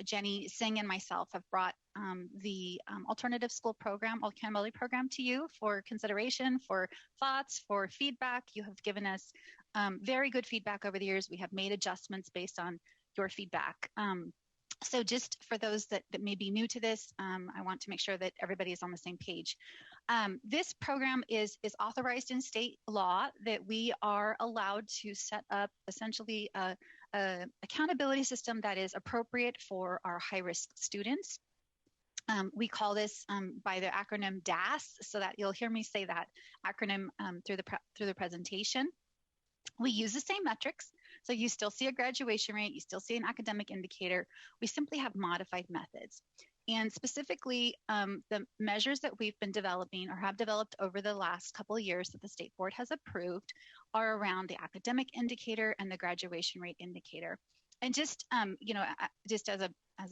[SPEAKER 11] Jenny Singh and myself have brought the alternative school program, accountability program to you for consideration, for thoughts, for feedback. You have given us very good feedback over the years. We have made adjustments based on your feedback. So just for those that may be new to this, I want to make sure that everybody is on the same page. This program is authorized in state law that we are allowed to set up essentially a accountability system that is appropriate for our high-risk students. We call this by the acronym DAS, so that you'll hear me say that acronym through the presentation. We use the same metrics. So you still see a graduation rate, you still see an academic indicator. We simply have modified methods. And specifically, the measures that we've been developing or have developed over the last couple of years that the state board has approved are around the academic indicator and the graduation rate indicator. And just, just as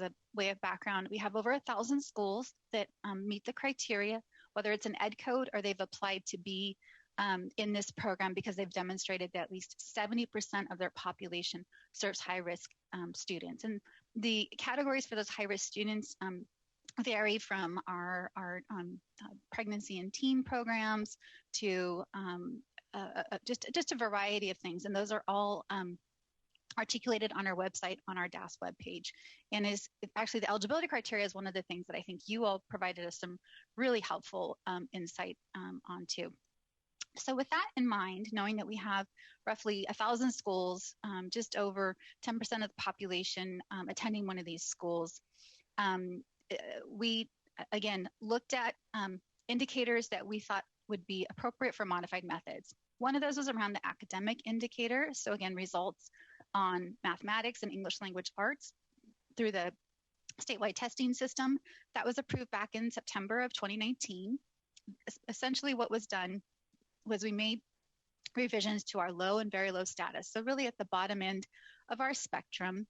[SPEAKER 11] a way of background, we have over 1,000 schools that meet the criteria, whether it's an ed code or they've applied to be in this program because they've demonstrated that at least 70% of their population serves high-risk students. And the categories for those high-risk students vary from our pregnancy and teen programs to just a variety of things. And those are all articulated on our website, on our DAS webpage. And is actually the eligibility criteria is one of the things that I think you all provided us some really helpful insight onto. So with that in mind, knowing that we have roughly 1,000 schools, just over 10% of the population attending one of these schools, we, again, looked at indicators that we thought would be appropriate for modified methods. One of those was around the academic indicator. So again, results on mathematics and English language arts through the statewide testing system that was approved back in September of 2019. Essentially what was done was we made revisions to our low and very low status. So really at the bottom end of our spectrum,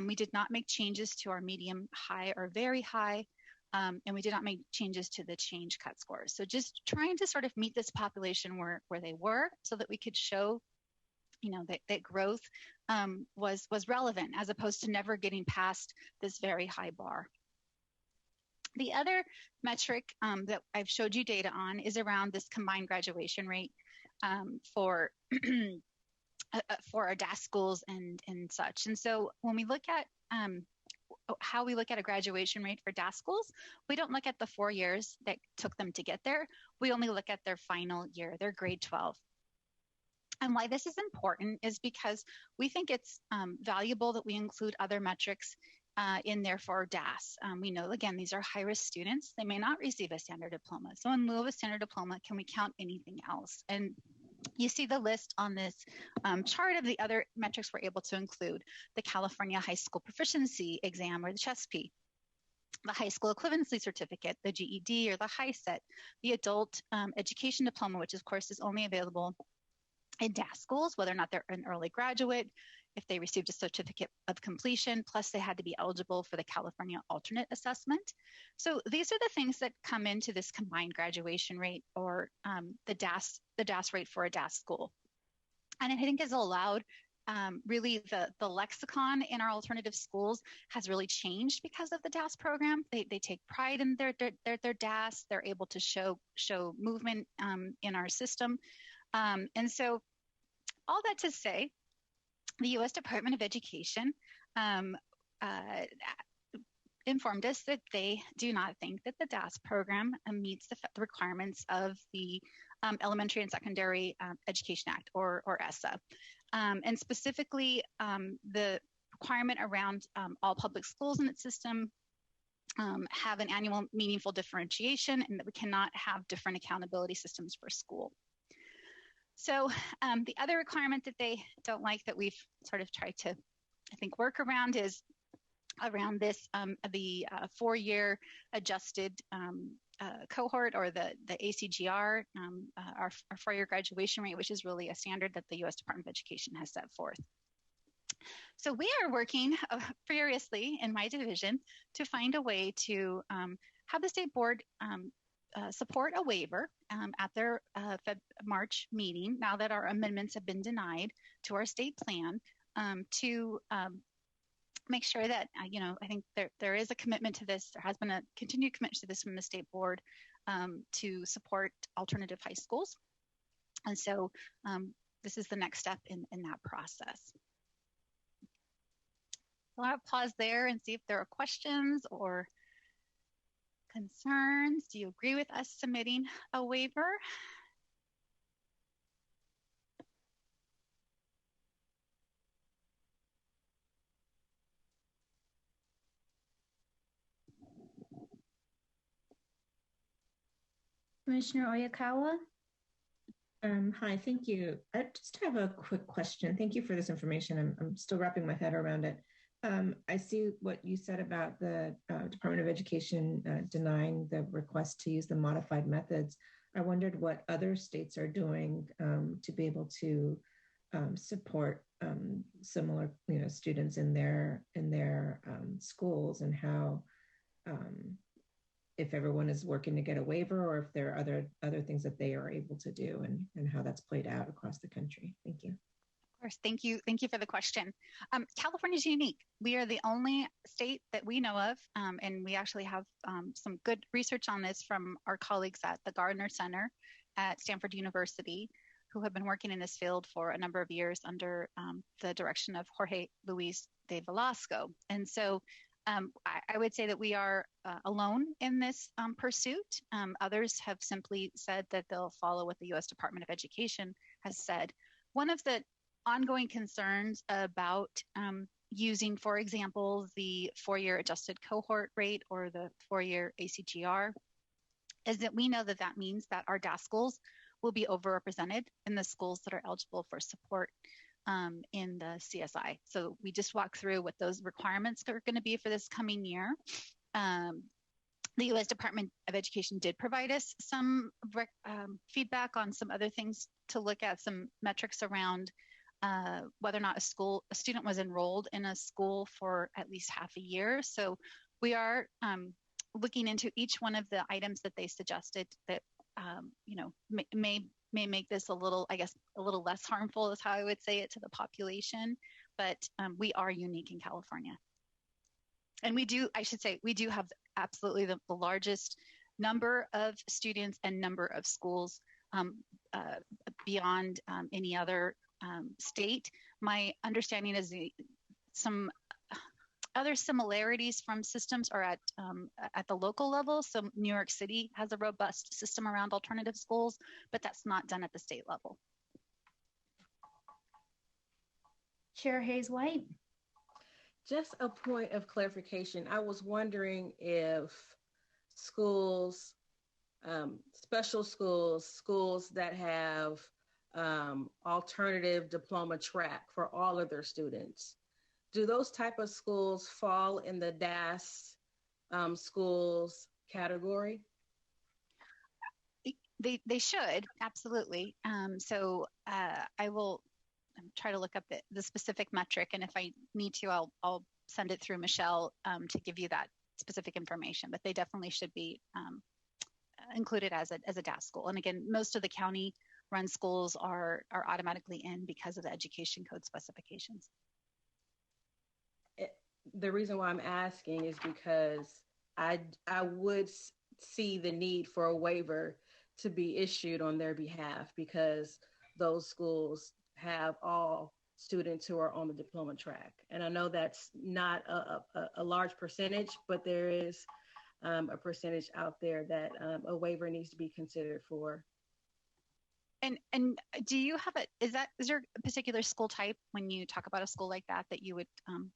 [SPEAKER 11] we did not make changes to our medium, high, or very high, and we did not make changes to the change cut scores. So just trying to sort of meet this population where they were so that we could show, that growth was relevant as opposed to never getting past this very high bar. The other metric that I've showed you data on is around this combined graduation rate for our DAS schools and such. And so when we look at how we look at a graduation rate for DAS schools, we don't look at the 4 years that took them to get there. We only look at their final year, their grade 12. And why this is important is because we think it's valuable that we include other metrics in there for DAS. We know, again, these are high-risk students. They may not receive a standard diploma. So in lieu of a standard diploma, can we count anything else? And you see the list on this chart of the other metrics we're able to include: the California High School Proficiency Exam, or the CHESP, the High School Equivalency Certificate, the GED, or the HiSET, the Adult Education Diploma, which of course is only available in DAS schools, whether or not they're an early graduate, if they received a certificate of completion, plus they had to be eligible for the California alternate assessment. So these are the things that come into this combined graduation rate, or the DAS rate for a DAS school. And I think has allowed really the lexicon in our alternative schools has really changed because of the DAS program. They take pride in their DAS. They're able to show movement in our system. And so all that to say, the U.S. Department of Education informed us that they do not think that the DAS program meets the requirements of the Elementary and Secondary Education Act, or ESSA. And specifically, the requirement around all public schools in its system have an annual meaningful differentiation, and that we cannot have different accountability systems per school. So the other requirement that they don't like that we've sort of tried to, I think, work around is around this, the 4-year adjusted cohort, or the ACGR, our 4-year graduation rate, which is really a standard that the U.S. Department of Education has set forth. So we are working furiously in my division to find a way to have the state board support a waiver at their March meeting, now that our amendments have been denied to our state plan, to make sure that, I think there is a commitment to this. There has been a continued commitment to this from the state board to support alternative high schools. And so this is the next step in that process. So I'll pause there and see if there are questions or concerns. Do you agree with us submitting a waiver?
[SPEAKER 8] Commissioner Oyakawa?
[SPEAKER 12] Hi, thank you. I just have a quick question. Thank you for this information. I'm still wrapping my head around it. I see what you said about the Department of Education denying the request to use the modified methods. I wondered what other states are doing to be able to support similar, students in their schools, and how if everyone is working to get a waiver, or if there are other things that they are able to do, and how that's played out across the country. Thank you.
[SPEAKER 11] Of course, thank you for the question. California is unique. We are the only state that we know of, and we actually have some good research on this from our colleagues at the Gardner Center at Stanford University, who have been working in this field for a number of years under the direction of Jorge Luis de Velasco. And so I would say that we are alone in this pursuit. Others have simply said that they'll follow what the U.S. Department of Education has said. One of the ongoing concerns about using, for example, the four-year adjusted cohort rate or the four-year ACGR is that we know that that means that our DAS schools will be overrepresented in the schools that are eligible for support in the CSI. So we just walked through what those requirements are going to be for this coming year. The U.S. Department of Education did provide us some feedback on some other things to look at, some metrics around whether or not a student was enrolled in a school for at least half a year. So we are looking into each one of the items that they suggested that may make this a little less harmful, is how I would say it, to the population. But we are unique in California. And we do have absolutely the largest number of students and number of schools beyond any other state. My understanding is some other similarities from systems are at the local level. So New York City has a robust system around alternative schools, but that's not done at the state level.
[SPEAKER 8] Chair Hayes-White.
[SPEAKER 4] Just a point of clarification. I was wondering if schools, special schools that have alternative diploma track for all of their students, do those type of schools fall in the DAS schools category?
[SPEAKER 11] They should, absolutely. So I will try to look up the specific metric, and if I need to, I'll send it through Michelle to give you that specific information. But they definitely should be included as a DAS school. And again, most of the county-run schools are automatically in because of the education code specifications.
[SPEAKER 4] The reason why I'm asking is because I would see the need for a waiver to be issued on their behalf, because those schools have all students who are on the diploma track. And I know that's not a large percentage, but there is a percentage out there that a waiver needs to be considered for.
[SPEAKER 11] And do you have is there a particular school type when you talk about a school like that you would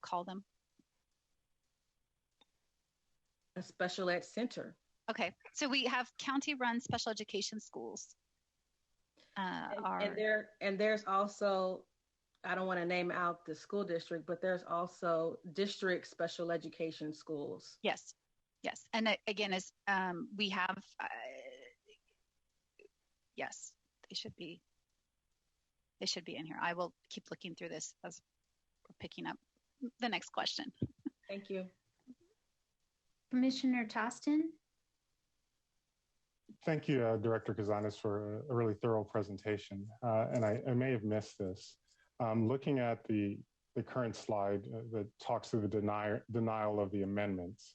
[SPEAKER 11] call them?
[SPEAKER 4] A special ed center.
[SPEAKER 11] Okay, so we have county-run special education schools.
[SPEAKER 4] And there's also, I don't want to name out the school district, but there's also district special education schools.
[SPEAKER 11] Yes. And again, as we have, yes, they should be in here. I will keep looking through this as we're picking up the next question.
[SPEAKER 4] Thank you.
[SPEAKER 8] Commissioner Tostin.
[SPEAKER 10] Thank you, Director Cazanes, for a really thorough presentation. And I may have missed this. Looking at the current slide that talks to the denial of the amendments,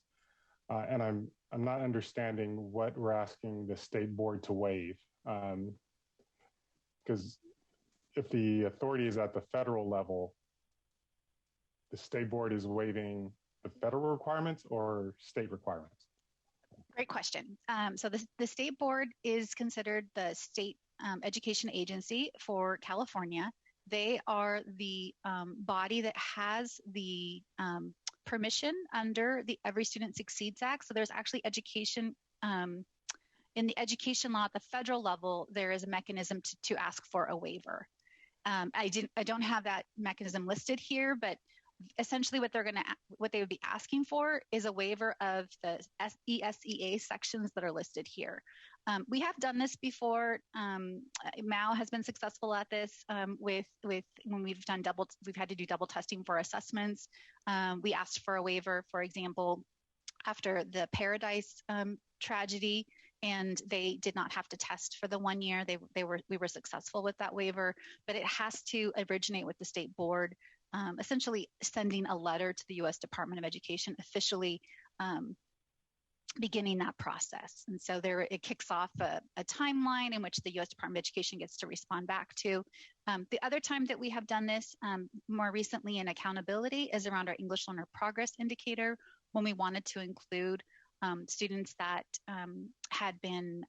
[SPEAKER 10] and I'm not understanding what we're asking the state board to waive, because if the authority is at the federal level, the state board is waiving the federal requirements or state requirements?
[SPEAKER 11] Great question. So the state board is considered the state education agency for California. They are the body that has the permission under the Every Student Succeeds Act. So there's actually education in the education law at the federal level. There is a mechanism to ask for a waiver. I don't have that mechanism listed here, but essentially what they would be asking for is a waiver of the ESEA sections that are listed here. We have done this before. Mao has been successful at this with when we've had to do double testing for assessments. We asked for a waiver, for example, after the Paradise tragedy, and they did not have to test for the 1 year. We were successful with that waiver, but it has to originate with the state board, essentially sending a letter to the U.S. Department of Education officially beginning that process. And so it kicks off a timeline in which the U.S. Department of Education gets to respond back to. The other time that we have done this more recently in accountability is around our English Learner Progress Indicator, when we wanted to include students that had been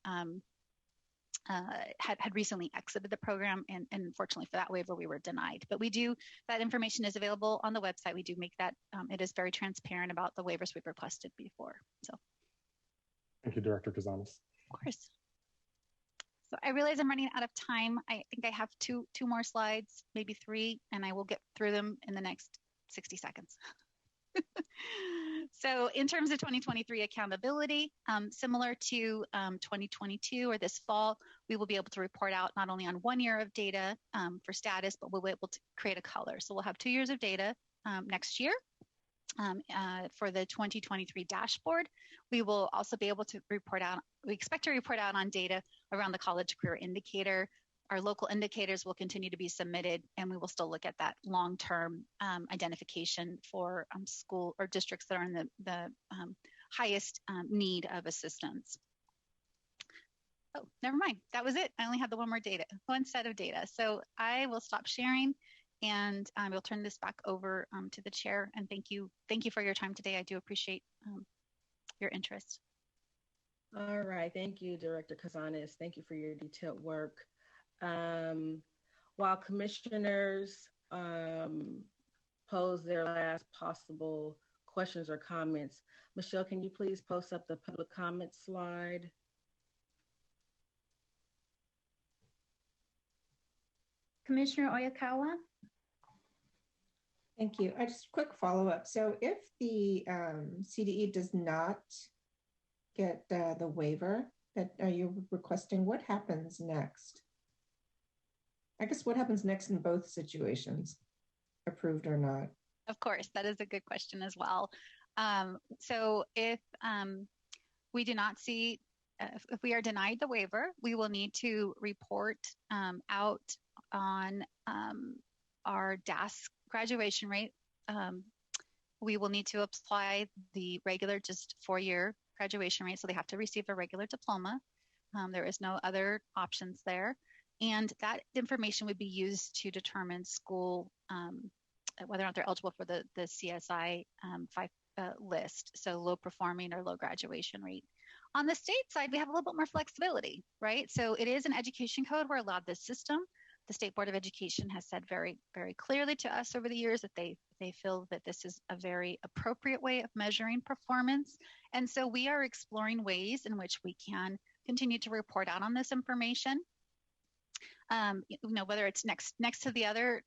[SPEAKER 11] had recently exited the program, and unfortunately for that waiver we were denied. But that information is available on the website. We do make that, it is very transparent about the waivers we've requested before. So
[SPEAKER 10] thank you, Director Kazanis.
[SPEAKER 11] Of course. So I realize I'm running out of time. I think I have two more slides, maybe 3, and I will get through them in the next 60 seconds. So in terms of 2023 accountability, similar to 2022 or this fall, we will be able to report out not only on 1 year of data for status, but we'll be able to create a color. So we'll have 2 years of data next year. For the 2023 dashboard, we will also be able to report out, we expect to report out on data around the college career indicator. Our local indicators will continue to be submitted, and we will still look at that long-term identification for school or districts that are in the highest need of assistance. Oh, never mind. That was it. I only had the one set of data. So I will stop sharing, and I will turn this back over to the chair. And thank you for your time today. I do appreciate your interest.
[SPEAKER 4] All right. Thank you, Director Kazanis. Thank you for your detailed work. While commissioners pose their last possible questions or comments, Michelle, can you please post up the public comment slide?
[SPEAKER 8] Commissioner Oyakawa?
[SPEAKER 12] Thank you. Just a quick follow-up. So if the CDE does not get the waiver that you're requesting, what happens next? I guess what happens next in both situations, approved or not?
[SPEAKER 11] Of course, that is a good question as well. So if we do not see, if we are denied the waiver, we will need to report out on our DAS graduation rate. We will need to apply the regular, just 4-year graduation rate. So they have to receive a regular diploma. There is no other options there. And that information would be used to determine school, whether or not they're eligible for the CSI 5 list, so low performing or low graduation rate. On the state side, we have a little bit more flexibility, right? So it is an education code. We're allowed this system. The State Board of Education has said very, very clearly to us over the years that they feel that this is a very appropriate way of measuring performance. And so we are exploring ways in which we can continue to report out on this information. Whether it's next to the other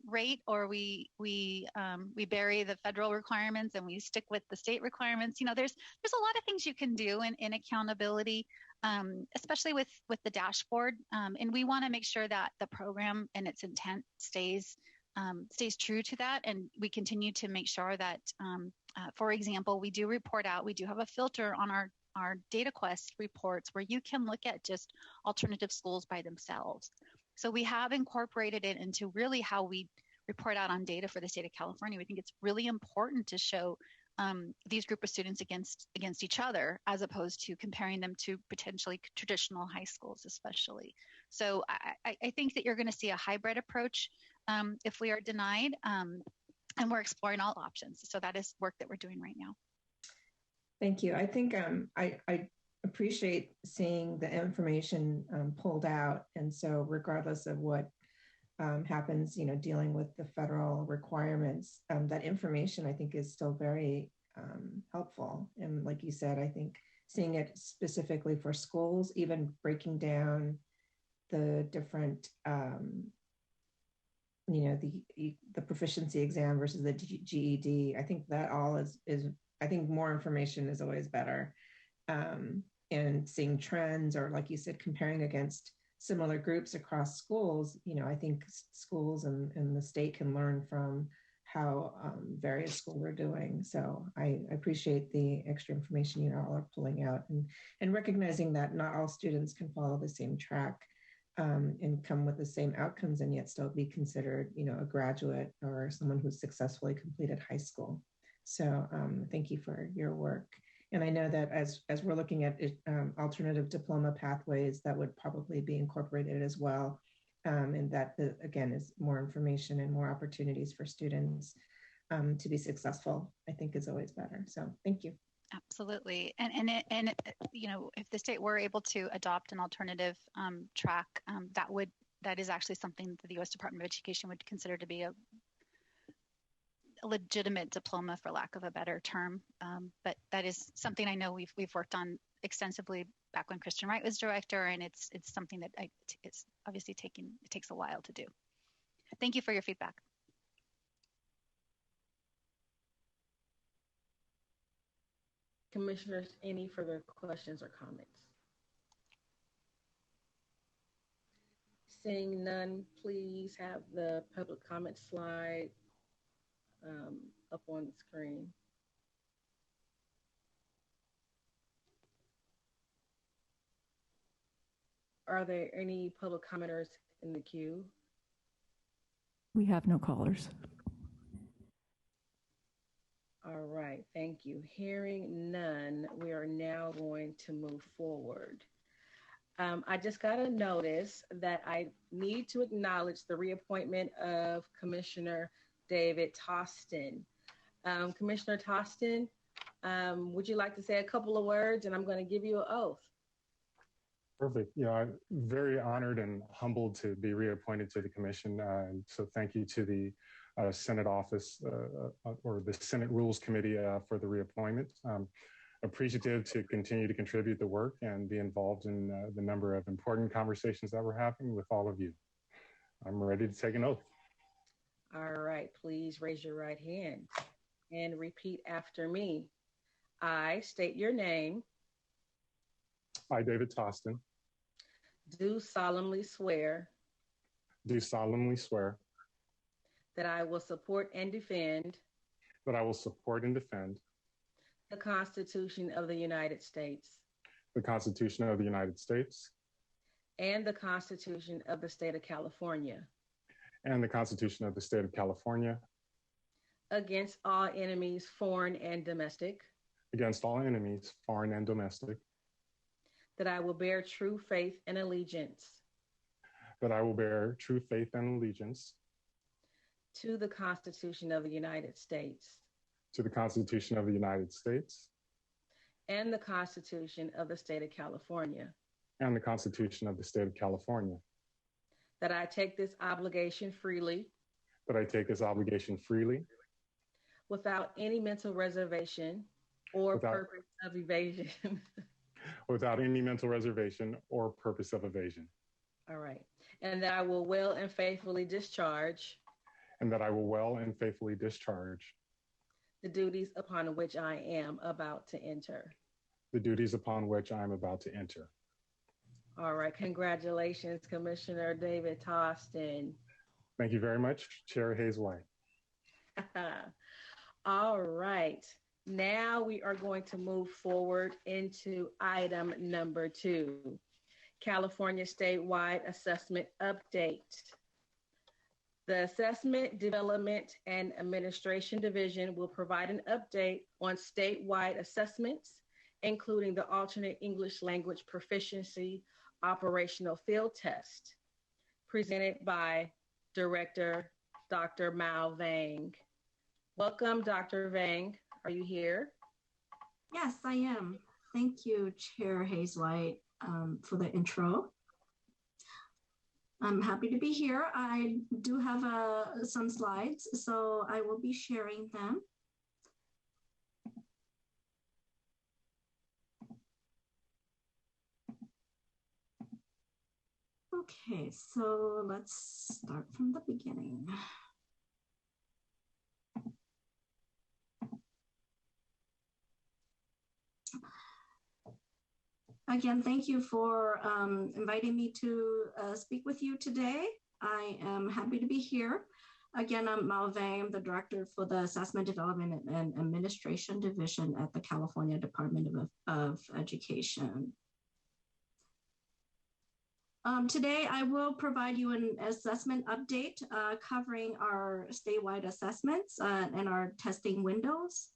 [SPEAKER 11] rate, or we bury the federal requirements and we stick with the state requirements. There's a lot of things you can do in accountability, especially with the dashboard. And we want to make sure that the program and its intent stays true to that, and we continue to make sure that, for example, we do report out. We do have a filter on our data quest reports where you can look at just alternative schools by themselves. So we have incorporated it into really how we report out on data for the state of California. We think it's really important to show these group of students against each other, as opposed to comparing them to potentially traditional high schools, especially. So I think that you're going to see a hybrid approach if we are denied. And we're exploring all options. So that is work that we're doing right now.
[SPEAKER 12] Thank you. I think I appreciate seeing the information pulled out. And so regardless of what happens, dealing with the federal requirements, that information I think is still very helpful. And like you said, I think seeing it specifically for schools, even breaking down the different, the proficiency exam versus the GED, I think that all is I think more information is always better. And seeing trends, or like you said, comparing against similar groups across schools, I think schools and the state can learn from how various schools are doing. So I appreciate the extra information you all are pulling out, and recognizing that not all students can follow the same track and come with the same outcomes and yet still be considered, a graduate or someone who's successfully completed high school. So thank you for your work. And I know that as we're looking at alternative diploma pathways, that would probably be incorporated as well. And that, again, is more information and more opportunities for students to be successful, I think is always better. So thank you.
[SPEAKER 11] Absolutely. And if the state were able to adopt an alternative track, that is actually something that the U.S. Department of Education would consider to be a legitimate diploma, for lack of a better term. But that is something I know we've worked on extensively back when Christian Wright was director, and it's something that it's obviously it takes a while to do. Thank you for your feedback.
[SPEAKER 4] Commissioners, any further questions or comments? Seeing none, please have the public comment slide up on the screen. Are there any public commenters in the queue?
[SPEAKER 13] We have no callers.
[SPEAKER 4] All right, thank you. Hearing none, we are now going to move forward. I just got a notice that I need to acknowledge the reappointment of Commissioner David Tostin. Commissioner Tostin, would you like to say a couple of words? And I'm going to give you an oath.
[SPEAKER 10] Perfect. I'm very honored and humbled to be reappointed to the commission. And so thank you to the Senate office or the Senate Rules Committee for the reappointment. Appreciative to continue to contribute the work and be involved in the number of important conversations that we're having with all of you. I'm ready to take an oath.
[SPEAKER 4] All right, please raise your right hand and repeat after me. I state your name.
[SPEAKER 10] I, David Tostin.
[SPEAKER 4] Do solemnly swear.
[SPEAKER 10] Do solemnly swear.
[SPEAKER 4] That I will support and defend.
[SPEAKER 10] That I will support and defend.
[SPEAKER 4] The Constitution of the United States.
[SPEAKER 10] The Constitution of the United States.
[SPEAKER 4] And the Constitution of the State of California.
[SPEAKER 10] And the Constitution of the State of California.
[SPEAKER 4] Against all enemies, foreign and domestic.
[SPEAKER 10] Against all enemies, foreign and domestic.
[SPEAKER 4] That I will bear true faith and allegiance.
[SPEAKER 10] That I will bear true faith and allegiance.
[SPEAKER 4] To the Constitution of the United States.
[SPEAKER 10] To the Constitution of the United States.
[SPEAKER 4] And the Constitution of the State of California.
[SPEAKER 10] And the Constitution of the State of California.
[SPEAKER 4] That I take this obligation freely.
[SPEAKER 10] That I take this obligation freely.
[SPEAKER 4] Without any mental reservation or purpose of evasion.
[SPEAKER 10] Without any mental reservation or purpose of evasion.
[SPEAKER 4] All right. And that I will well and faithfully discharge.
[SPEAKER 10] And that I will well and faithfully discharge.
[SPEAKER 4] The duties upon which I am about to enter.
[SPEAKER 10] The duties upon which I am about to enter.
[SPEAKER 4] All right. Congratulations, Commissioner David Tostin.
[SPEAKER 10] Thank you very much, Chair Hayes-White.
[SPEAKER 4] All right. Now we are going to move forward into item number 2, California Statewide Assessment Update. The Assessment, Development, and Administration Division will provide an update on statewide assessments, including the alternate English language proficiency operational field test, presented by Director Dr. Mao Vang. Welcome, Dr. Vang. Are you here?
[SPEAKER 14] Yes, I am. Thank you, Chair Hayes-White, for the intro. I'm happy to be here. I do have some slides, so I will be sharing them. Okay, so let's start from the beginning. Again, thank you for inviting me to speak with you today. I am happy to be here. Again, I'm Mao Vang. I'm the director for the Assessment Development and Administration Division at the California Department of Education. Today, I will provide you an assessment update covering our statewide assessments and our testing windows.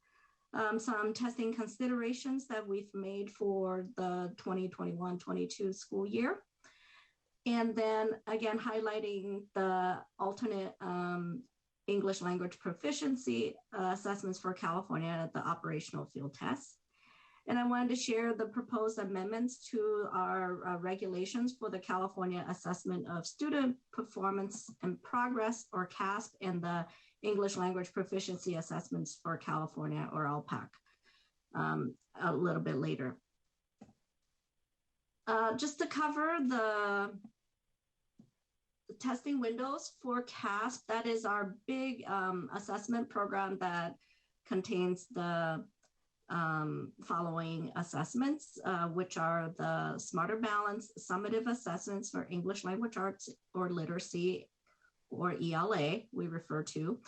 [SPEAKER 14] Some testing considerations that we've made for the 2021-22 school year. And then again, highlighting the alternate English language proficiency assessments for California, the operational field tests. And I wanted to share the proposed amendments to our regulations for the California Assessment of Student Performance and Progress, or CASP, and the English Language Proficiency Assessments for California, or LPAC, a little bit later. Just to cover the testing windows for CASP, that is our big assessment program that contains the following assessments, which are the Smarter Balance summative assessments for English language arts or literacy, or ELA, we refer to,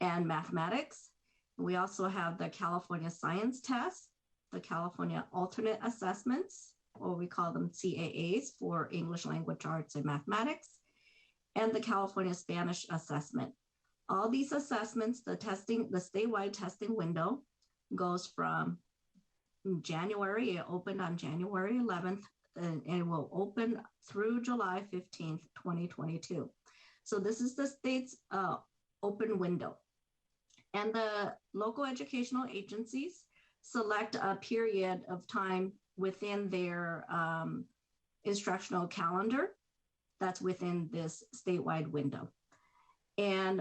[SPEAKER 14] and mathematics. We also have the California Science Test, the California Alternate Assessments, or we call them CAAs, for English language arts and mathematics, and the California Spanish Assessment. All these assessments, the statewide testing window goes from January, it opened on January 11th, and it will open through July 15th, 2022. So this is the state's open window. And the local educational agencies select a period of time within their instructional calendar that's within this statewide window. And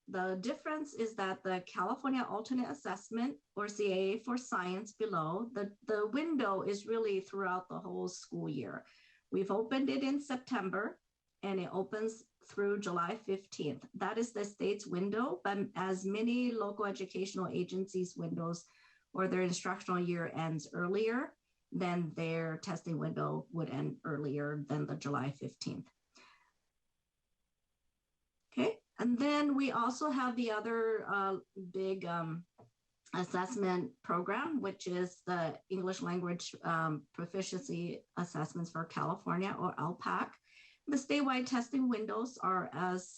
[SPEAKER 14] the difference is that the California Alternate Assessment, or CAA for science below, the window is really throughout the whole school year. We've opened it in September, and it opens through July 15th. That is the state's window, but as many local educational agencies' windows or their instructional year ends earlier, then their testing window would end earlier than the July 15th. Okay, and then we also have the other big assessment program, which is the English Language Proficiency Assessments for California, or LPAC. The statewide testing windows are as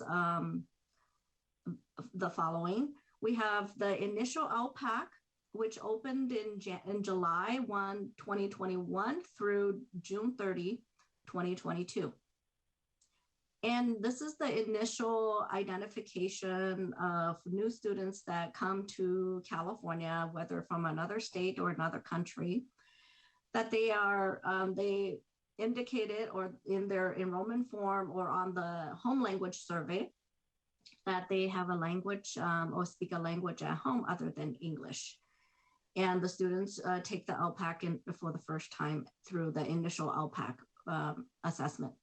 [SPEAKER 14] the following. We have the initial LPAC, which opened in July 1, 2021 through June 30, 2022. And this is the initial identification of new students that come to California, whether from another state or another country, that they are, they indicated, or in their enrollment form or on the home language survey, that they have a language or speak a language at home other than English. And the students take the LPAC for the first time through the initial LPAC assessment.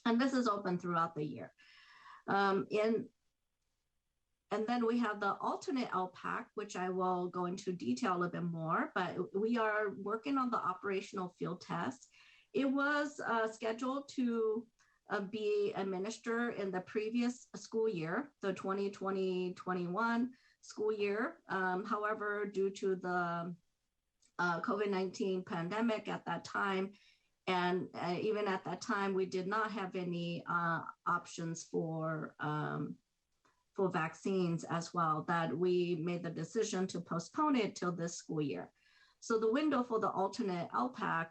[SPEAKER 14] And this is open throughout the year. And then we have the alternate LPAC, which I will go into detail a little bit more, but we are working on the operational field test. It was scheduled to be administered in the previous school year, the 2020-21 school year. However, due to the COVID-19 pandemic at that time, and even at that time, we did not have any options for vaccines as well, that we made the decision to postpone it till this school year. So the window for the alternate LPAC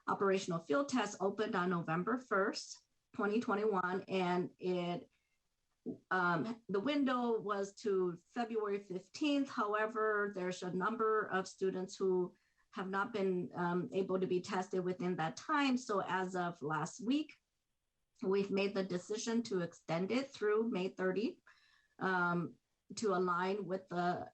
[SPEAKER 14] operational field test opened on November 1st, 2021, and it the window was to February 15th. However, there's a number of students who have not been able to be tested within that time. So as of last week, we've made the decision to extend it through May 30 to align with the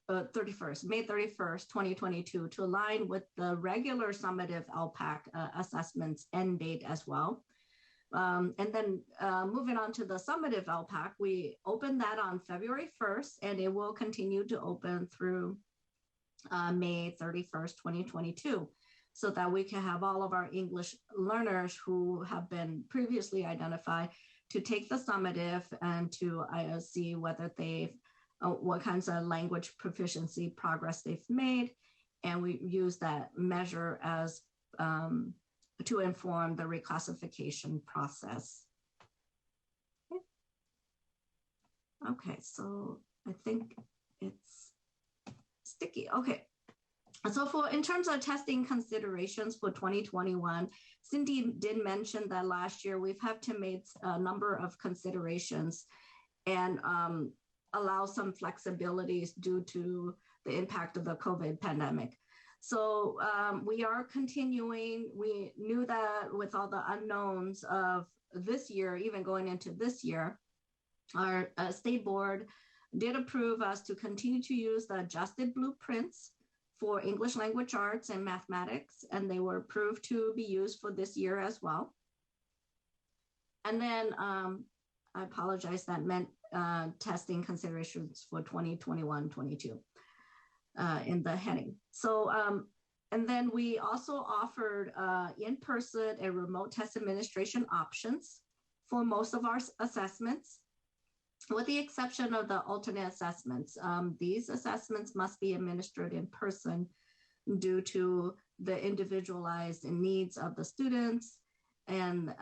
[SPEAKER 14] May 31st, 2022, to align with the regular summative LPAC assessments end date as well. And then moving on to the summative LPAC, we opened that on February 1st, and it will continue to open through May 31st, 2022, so that we can have all of our English learners who have been previously identified to take the summative and to see whether they've, what kinds of language proficiency progress they've made. And we use that measure as to inform the reclassification process. Okay, so I think it's sticky. Okay, so in terms of testing considerations for 2021, Cindy did mention that last year we've had to make a number of considerations and allow some flexibilities due to the impact of the COVID pandemic. So we are continuing. We knew that with all the unknowns of this year, even going into this year, our state board did approve us to continue to use the adjusted blueprints for English language arts and mathematics, and they were approved to be used for this year as well. And then I apologize, that meant testing considerations for 2021-22 in the heading. So, and then we also offered in-person and remote test administration options for most of our assessments, with the exception of the alternate assessments. These assessments must be administered in person due to the individualized needs of the students and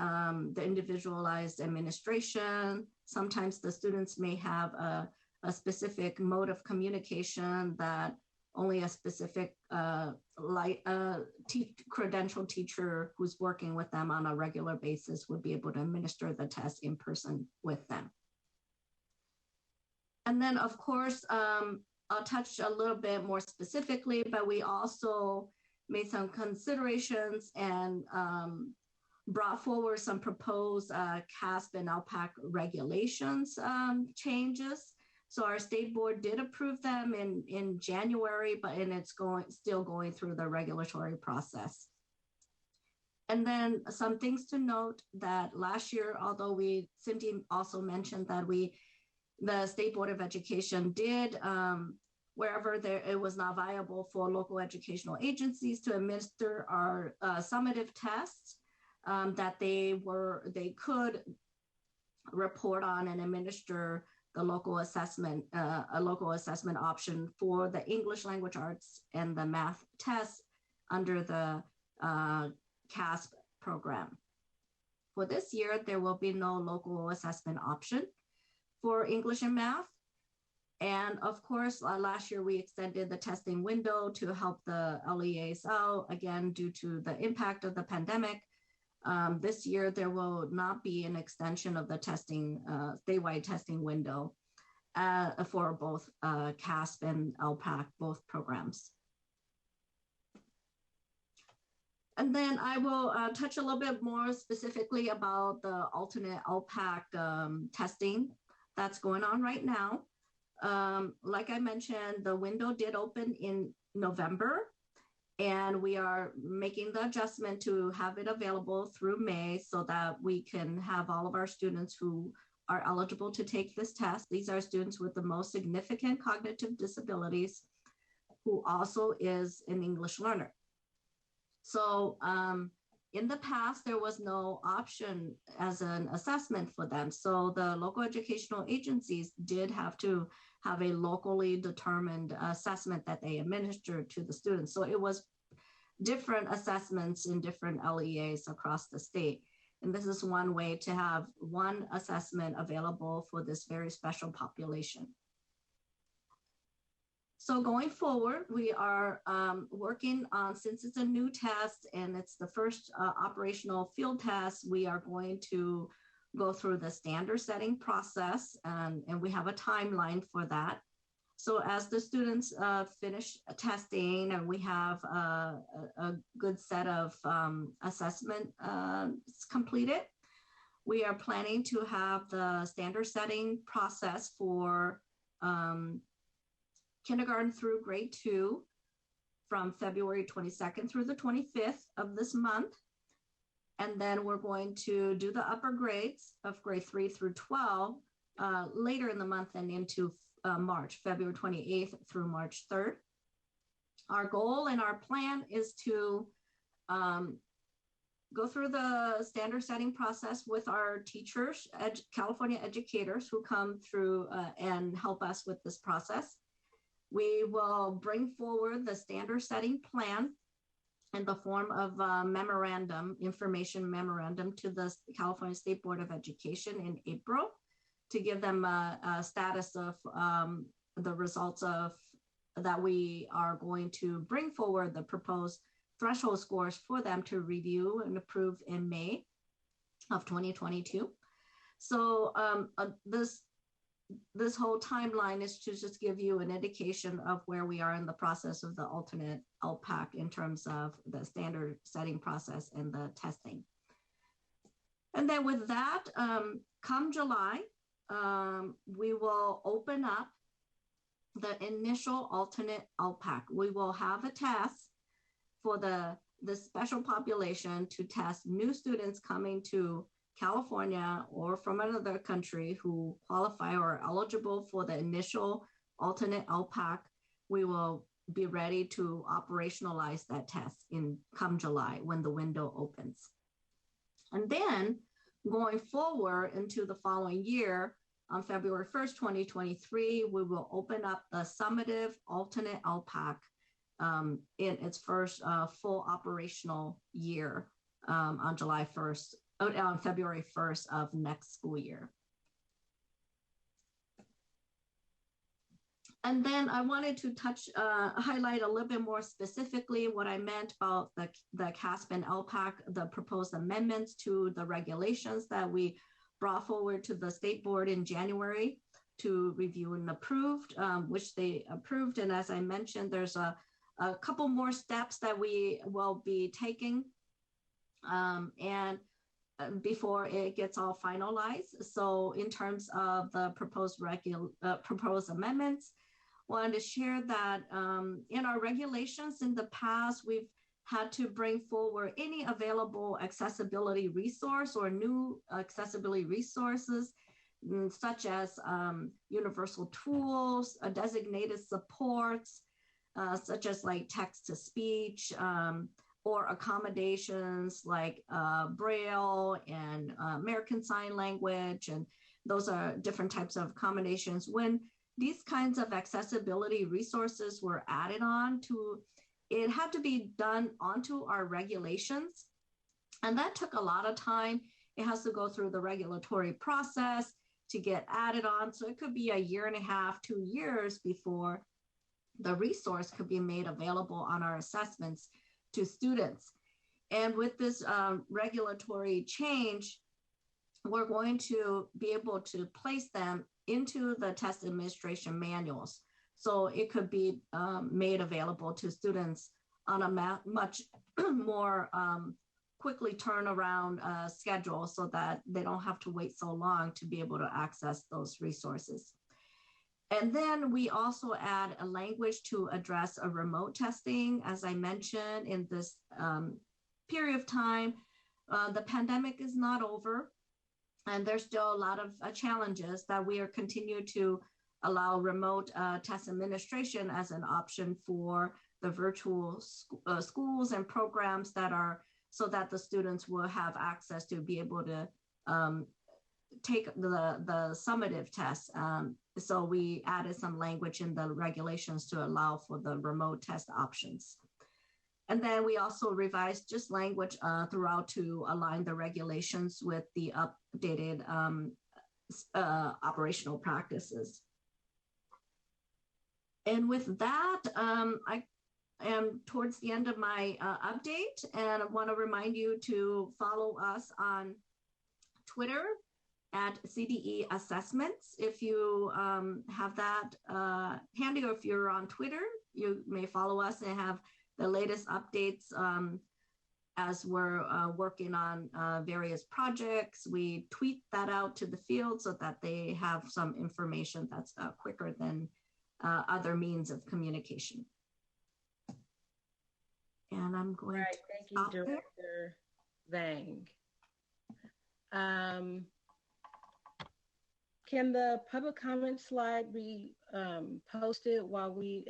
[SPEAKER 14] the individualized administration. Sometimes the students may have a specific mode of communication that only a specific credentialed teacher who's working with them on a regular basis would be able to administer the test in person with them. And then, of course, I'll touch a little bit more specifically, but we also made some considerations and brought forward some proposed CASP and LPAC regulations changes. So our state board did approve them in January, but it's still going through the regulatory process. And then some things to note that last year, although Cindy also mentioned that the State Board of Education did, wherever it was not viable for local educational agencies to administer our summative tests, that they could report on and administer the local assessment, a local assessment option for the English language arts and the math tests under the CASP program. For this year, there will be no local assessment option for English and math. And of course, last year we extended the testing window to help the LEAs out, again, due to the impact of the pandemic. This year, there will not be an extension of the testing, statewide testing window for both CASP and LPAC, both programs. And then I will touch a little bit more specifically about the alternate LPAC testing that's going on right now. Like I mentioned, the window did open in November, and we are making the adjustment to have it available through May so that we can have all of our students who are eligible to take this test. These are students with the most significant cognitive disabilities who also is an English learner. So in the past, there was no option as an assessment for them. So the local educational agencies did have to have a locally determined assessment that they administered to the students. So it was different assessments in different LEAs across the state. And this is one way to have one assessment available for this very special population. So going forward, we are working on, since it's a new test and it's the first operational field test, we are going to go through the standard setting process, and we have a timeline for that. So as the students finish testing and we have a good set of assessment completed, we are planning to have the standard setting process for kindergarten through grade 2 from February 22nd through the 25th of this month. And then we're going to do the upper grades of grade 3 through 12 later in the month and into March, February 28th through March 3rd. Our goal and our plan is to go through the standard setting process with our teachers, California educators who come through and help us with this process. We will bring forward the standard setting plan in the form of a memorandum, information memorandum to the California State Board of Education in April to give them a status of the results of that we are going to bring forward the proposed threshold scores for them to review and approve in May of 2022. So this whole timeline is to just give you an indication of where we are in the process of the alternate LPAC in terms of the standard setting process and the testing. And then with that, come July, we will open up the initial alternate LPAC. We will have a test for the special population to test new students coming to California or from another country who qualify or are eligible for the initial alternate LPAC. We will be ready to operationalize that test come July when the window opens. And then going forward into the following year, on February 1st, 2023, we will open up the summative alternate LPAC in its first full operational year on July 1st, on February 1st of next school year. And then I wanted to highlight a little bit more specifically what I meant about the CASP and LPAC, the proposed amendments to the regulations that we brought forward to the State Board in January to review and approved, which they approved. And as I mentioned, there's a couple more steps that we will be taking and before it gets all finalized. So in terms of the proposed amendments, wanted to share that in our regulations in the past, we've had to bring forward any available accessibility resource or new accessibility resources, such as universal tools, designated supports, such as like text-to-speech, or accommodations like Braille and American Sign Language, and those are different types of accommodations. When these kinds of accessibility resources were added on to, it had to be done onto our regulations, and that took a lot of time. It has to go through the regulatory process to get added on, so it could be 1.5 years, 2 years before the resource could be made available on our assessments to students. And with this regulatory change, we're going to be able to place them into the test administration manuals. So it could be made available to students on a much more quickly turnaround schedule so that they don't have to wait so long to be able to access those resources. And then we also add a language to address a remote testing. As I mentioned, in this period of time, the pandemic is not over, and there's still a lot of challenges that we are continue to allow remote test administration as an option for the virtual schools and programs that are, so that the students will have access to be able to take the summative tests. So we added some language in the regulations to allow for the remote test options. And then we also revised just language throughout to align the regulations with the updated operational practices. And with that, I am towards the end of my update, and I want to remind you to follow us on Twitter at CDE Assessments. If you have that handy, or if you're on Twitter, you may follow us and have the latest updates as we're working on various projects. We tweet that out to the field so that they have some information that's quicker than other means of communication. And I'm going to
[SPEAKER 4] thank you, Director Vang. Can the public comment slide be posted while we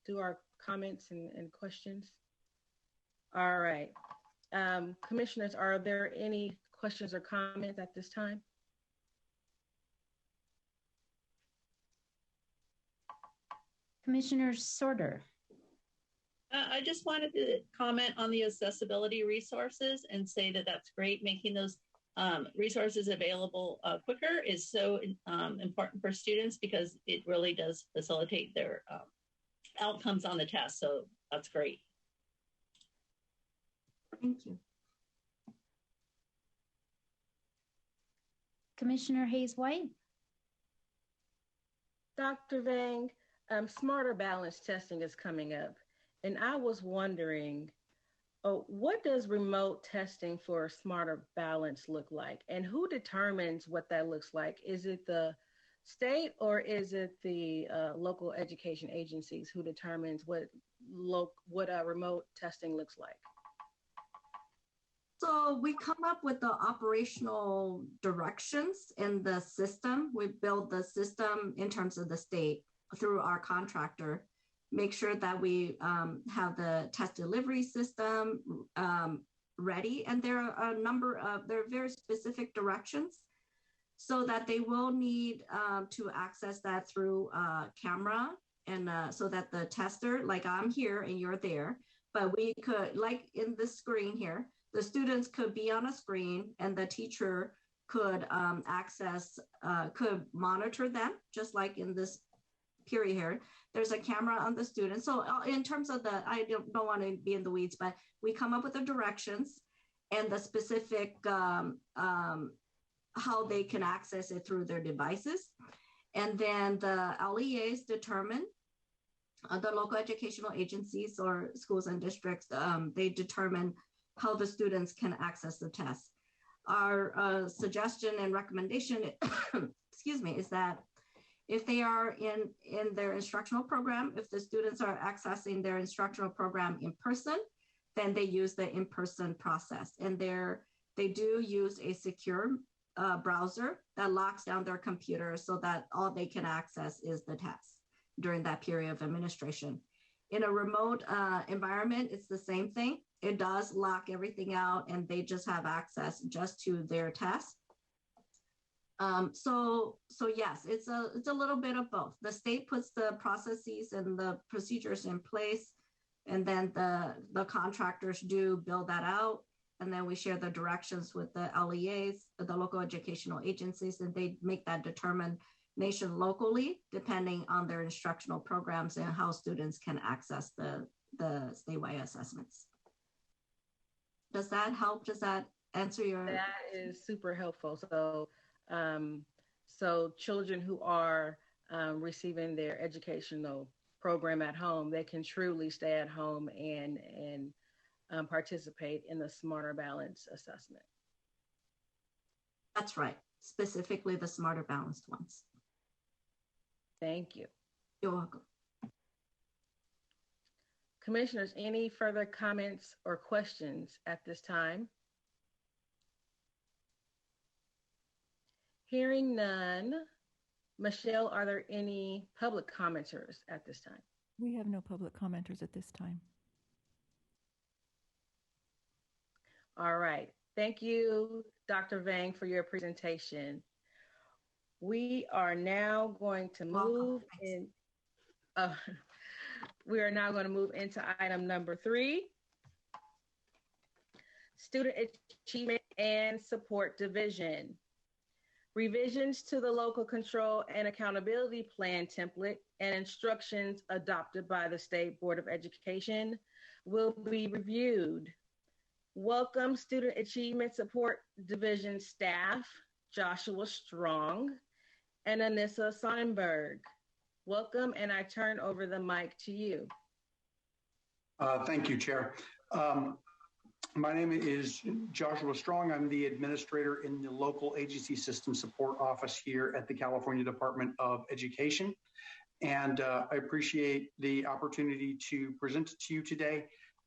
[SPEAKER 4] do our comments and questions? All right. Commissioners, are there any questions or comments at this time?
[SPEAKER 8] Commissioner Sorter.
[SPEAKER 9] I just wanted to comment on the accessibility resources and say that that's great. Making those resources available quicker is so important for students, because it really does facilitate their outcomes on the test. So that's great.
[SPEAKER 14] Thank you.
[SPEAKER 8] Commissioner Hayes-White.
[SPEAKER 4] Dr. Vang, Smarter Balance testing is coming up. And I was wondering, what does remote testing for Smarter Balance look like? And who determines what that looks like? Is it the state, or is it the local education agencies who determines what remote testing looks like?
[SPEAKER 14] So we come up with the operational directions in the system. We build the system in terms of the state through our contractor, make sure that we have the test delivery system ready. And there are there are very specific directions so that they will need to access that through camera, and so that the tester, like I'm here and you're there, but we could, like in this screen here, the students could be on a screen and the teacher could could monitor them, just like in this period here. There's a camera on the student. So in terms of I don't want to be in the weeds, but we come up with the directions and the specific how they can access it through their devices. And then the LEAs determine, the local educational agencies or schools and districts, they determine how the students can access the test. Our suggestion and recommendation, excuse me, is that if they are in their instructional program, if the students are accessing their instructional program in person, then they use the in-person process. And they do use a secure browser that locks down their computer so that all they can access is the test during that period of administration. In a remote environment, it's the same thing. It does lock everything out and they just have access just to their test. So yes, it's a little bit of both. The state puts the processes and the procedures in place, and then the contractors do build that out. And then we share the directions with the LEAs, the local educational agencies, and they make that determination locally, depending on their instructional programs and how students can access the statewide assessments. Does that help? Does that answer your?
[SPEAKER 4] That is super helpful. So children who are receiving their educational program at home, they can truly stay at home and participate in the Smarter Balance assessment.
[SPEAKER 14] That's right. Specifically the Smarter Balanced ones.
[SPEAKER 4] Thank you.
[SPEAKER 14] You're welcome.
[SPEAKER 4] Commissioners, any further comments or questions at this time? Hearing none. Michelle, are there any public commenters at this time?
[SPEAKER 13] We have no public commenters at this time.
[SPEAKER 4] All right. Thank you, Dr. Vang, for your presentation. We are now going to move in. We are now going to move into item number 3, Student Achievement and Support Division. Revisions to the Local Control and Accountability Plan template and instructions adopted by the State Board of Education will be reviewed. Welcome, Student Achievement Support Division staff, Joshua Strong, and Anissa Sonnenberg. Welcome, and I turn over the mic to you.
[SPEAKER 15] Thank you, Chair. My name is Joshua Strong. I'm the administrator in the local agency system support office here at the California Department of Education. And I appreciate the opportunity to present it to you today.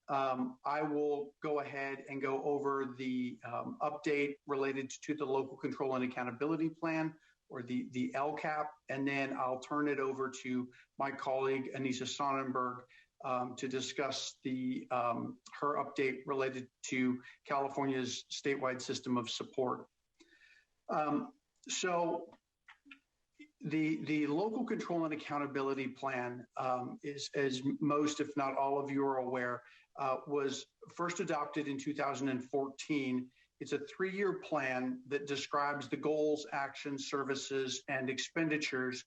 [SPEAKER 15] I will go ahead and go over the update related to the Local Control and Accountability Plan, or the LCAP, and then I'll turn it over to my colleague, Anissa Sonnenberg, to discuss her update related to California's statewide system of support. So the Local Control and Accountability Plan is, as most, if not all of you are aware, was first adopted in 2014. It's a 3-year plan that describes the goals, actions, services, and expenditures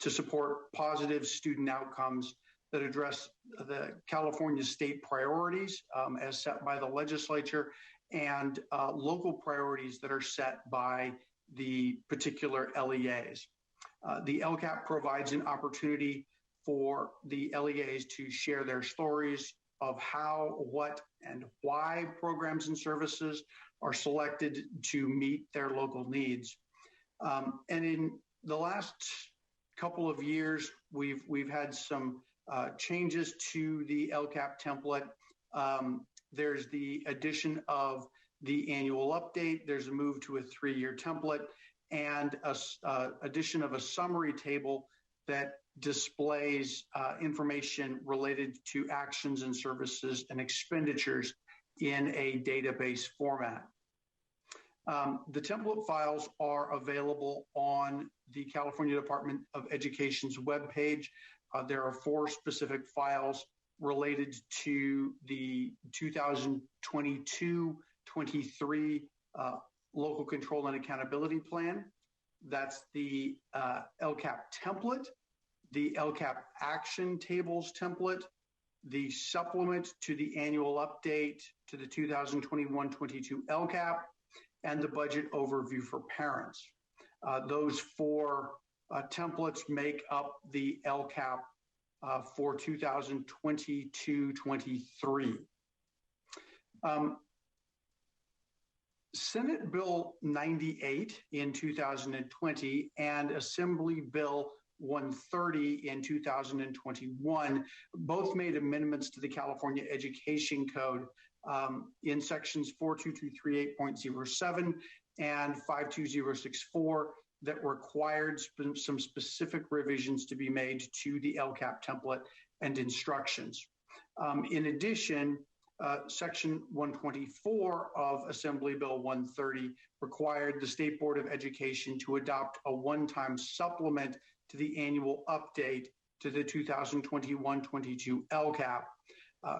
[SPEAKER 15] to support positive student outcomes that address the California state priorities as set by the legislature and local priorities that are set by the particular LEAs. The LCAP provides an opportunity for the LEAs to share their stories of how, what, and why programs and services are selected to meet their local needs. And in the last couple of years, we've had some changes to the LCAP template. There's the addition of the annual update. There's a move to a 3-year template and addition of a summary table that displays information related to actions and services and expenditures in a database format. The template files are available on the California Department of Education's webpage. There are 4 specific files related to the 2022-23 Local Control and Accountability Plan. That's the LCAP template, the LCAP action tables template, the supplement to the annual update to the 2021-22 LCAP, and the budget overview for parents. Those 4 templates make up the LCAP for 2022-23. Senate Bill 98 in 2020 and Assembly Bill 130 in 2021 both made amendments to the California Education Code in sections 42238.07 and 52064 that required some specific revisions to be made to the LCAP template and instructions. In addition, Section 124 of Assembly Bill 130 required the State Board of Education to adopt a one-time supplement to the annual update to the 2021-22 LCAP,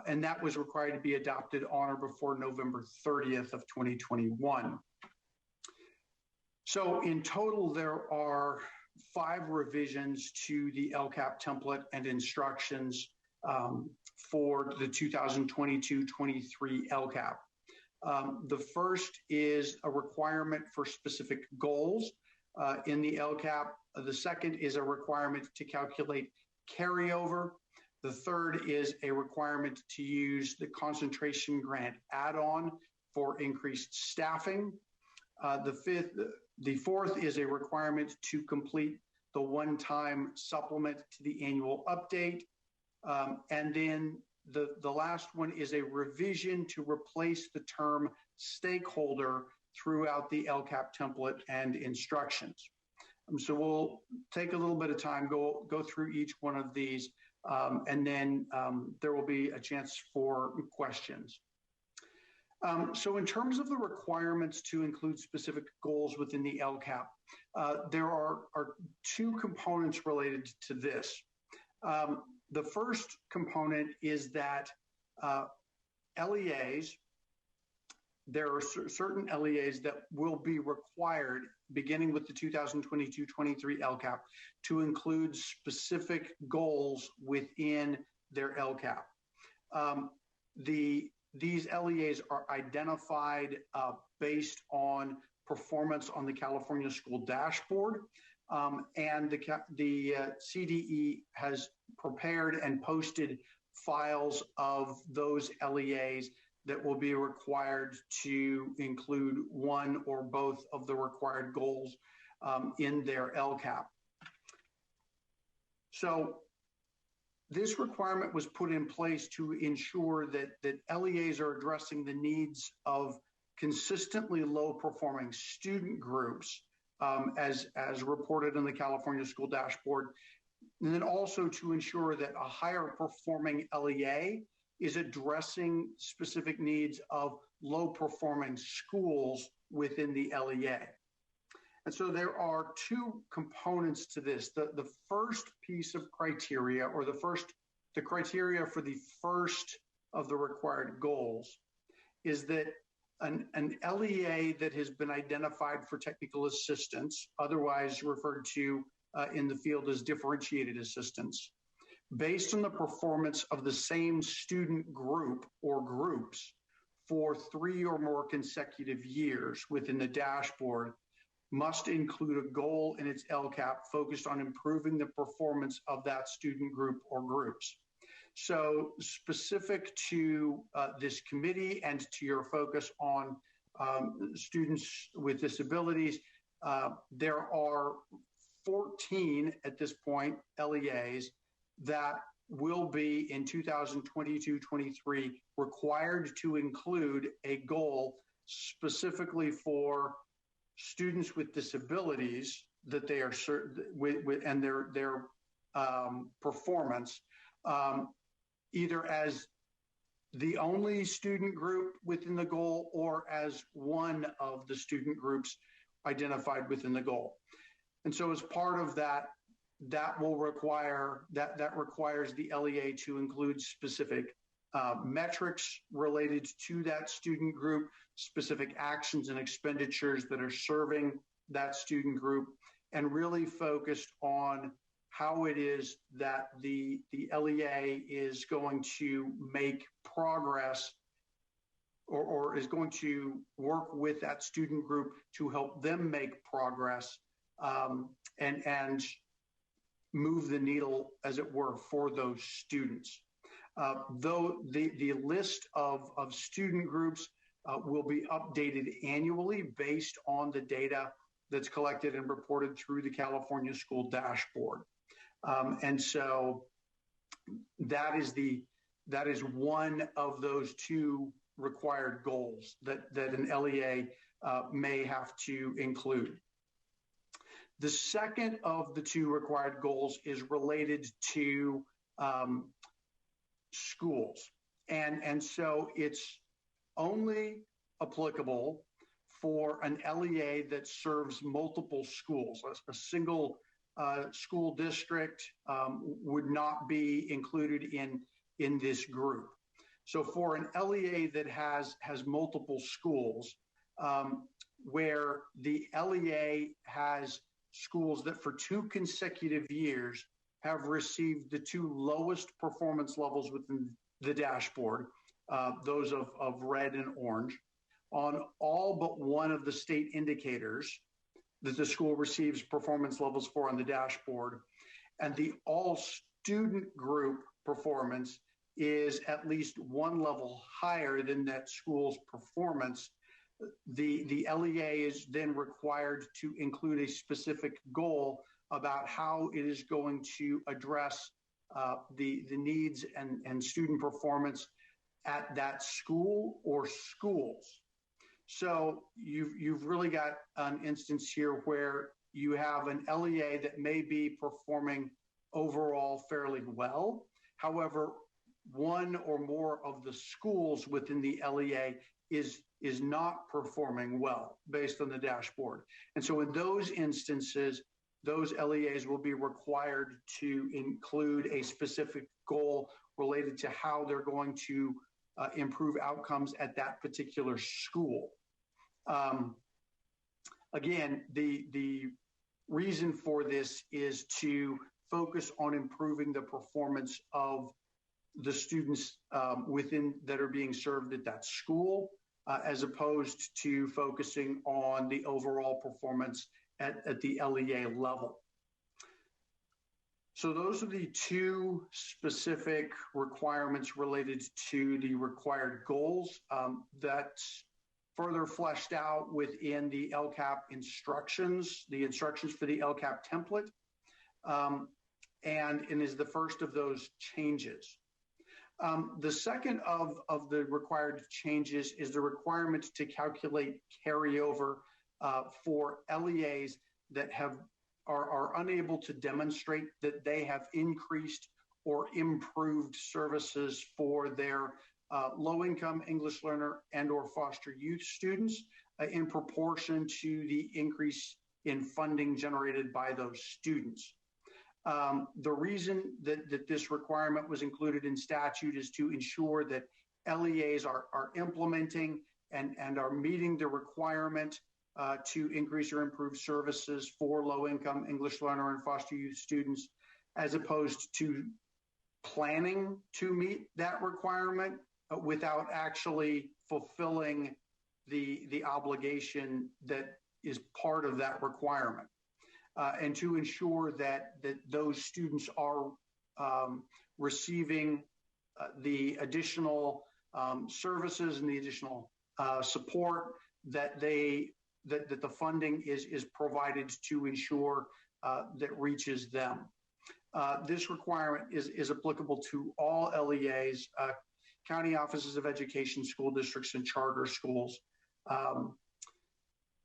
[SPEAKER 15] and that was required to be adopted on or before November 30th of 2021. So in total, there are 5 revisions to the LCAP template and instructions for the 2022-23 LCAP. The first is a requirement for specific goals in the LCAP. The second is a requirement to calculate carryover. The third is a requirement to use the concentration grant add-on for increased staffing. The fourth is a requirement to complete the one-time supplement to the annual update. And then the last one is a revision to replace the term stakeholder throughout the LCAP template and instructions. So we'll take a little bit of time, go through each one of these, and then there will be a chance for questions. So in terms of the requirements to include specific goals within the LCAP, there are 2 components related to this. The first component is that LEAs, there are certain LEAs that will be required beginning with the 2022-23 LCAP to include specific goals within their LCAP. These LEAs are identified based on performance on the California School Dashboard. And the CDE has prepared and posted files of those LEAs that will be required to include one or both of the required goals in their LCAP. So this requirement was put in place to ensure that LEAs are addressing the needs of consistently low performing student groups as reported in the California School Dashboard, and then also to ensure that a higher performing LEA is addressing specific needs of low performing schools within the LEA. And so there are two components to this. The first piece of criteria, or the criteria for the first of the required goals, is that an LEA that has been identified for technical assistance, otherwise referred to in the field as differentiated assistance, based on the performance of the same student group or groups for 3 or more consecutive years within the dashboard, must include a goal in its LCAP focused on improving the performance of that student group or groups. So specific to this committee and to your focus on students with disabilities, there are 14 at this point LEAs that will be in 2022-23 required to include a goal specifically for students with disabilities that they are and their performance, either as the only student group within the goal or as one of the student groups identified within the goal. And so as part of that, that requires the LEA to include specific metrics related to that student group, specific actions and expenditures that are serving that student group, and really focused on how it is that the LEA is going to make progress or is going to work with that student group to help them make progress and move the needle, as it were, for those students. Though the list of student groups will be updated annually based on the data that's collected and reported through the California School Dashboard. And so that is one of those two required goals that an LEA may have to include. The second of the two required goals is related to schools. And so it's only applicable for an LEA that serves multiple schools. A single school district would not be included in this group. So for an LEA that has multiple schools, where the LEA has schools that for 2 consecutive years have received the 2 lowest performance levels within the dashboard, those of red and orange, on all but one of the state indicators that the school receives performance levels for on the dashboard, and the all student group performance is at least 1 level higher than that school's performance, the LEA is then required to include a specific goal about how it is going to address the needs and student performance at that school or schools. So you've really got an instance here where you have an LEA that may be performing overall fairly well. However, one or more of the schools within the LEA is not performing well based on the dashboard. And so in those instances, those LEAs will be required to include a specific goal related to how they're going to improve outcomes at that particular school. Again, the reason for this is to focus on improving the performance of the students that are being served at that school, as opposed to focusing on the overall performance at the LEA level. So those are the two specific requirements related to the required goals. That's further fleshed out within the LCAP instructions, the instructions for the LCAP template, and is the first of those changes. The second of the required changes is the requirement to calculate carryover for LEAs that are unable to demonstrate that they have increased or improved services for their low-income English learner and or foster youth students in proportion to the increase in funding generated by those students. The reason that this requirement was included in statute is to ensure that LEAs are implementing and are meeting the requirement to increase or improve services for low-income English learner and foster youth students, as opposed to planning to meet that requirement without actually fulfilling the obligation that is part of that requirement. And to ensure that those students are receiving the additional services and the additional support that the funding is provided to ensure that reaches them. This requirement is applicable to all LEAs, county offices of education, school districts, and charter schools.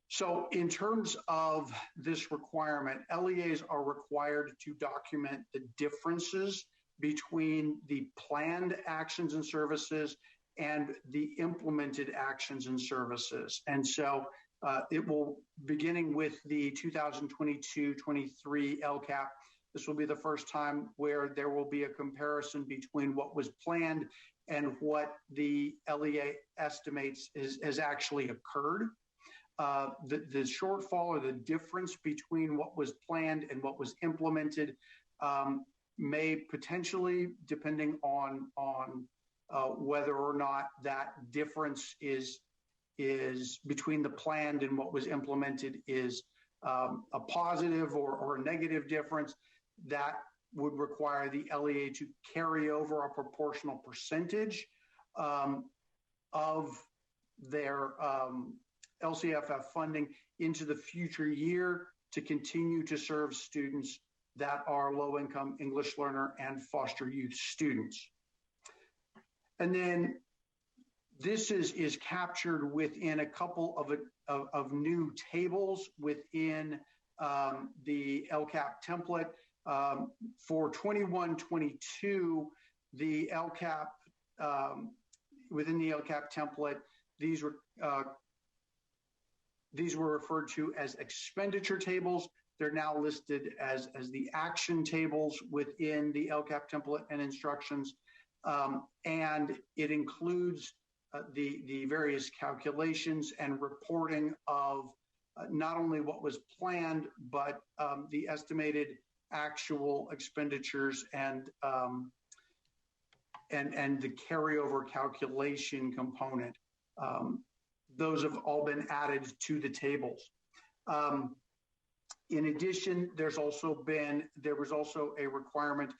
[SPEAKER 15] So in terms of this requirement, LEAs are required to document the differences between the planned actions and services and the implemented actions and services. And so it will, beginning with the 2022-23 LCAP, this will be the first time where there will be a comparison between what was planned and what the LEA estimates has actually occurred. The shortfall or the difference between what was planned and what was implemented may potentially, depending on whether or not that difference is between the planned and what was implemented is a positive or a negative difference, that would require the LEA to carry over a proportional percentage of their LCFF funding into the future year to continue to serve students that are low-income English learner and foster youth students. And then this is captured within a couple of new tables within the LCAP template. For 21-22, the LCAP, within the LCAP template, these were referred to as expenditure tables. They're now listed as the action tables within the LCAP template and instructions. And it includes the various calculations and reporting of not only what was planned, but the estimated actual expenditures and the carryover calculation component. Those have all been added to the tables. In addition, there was also a requirement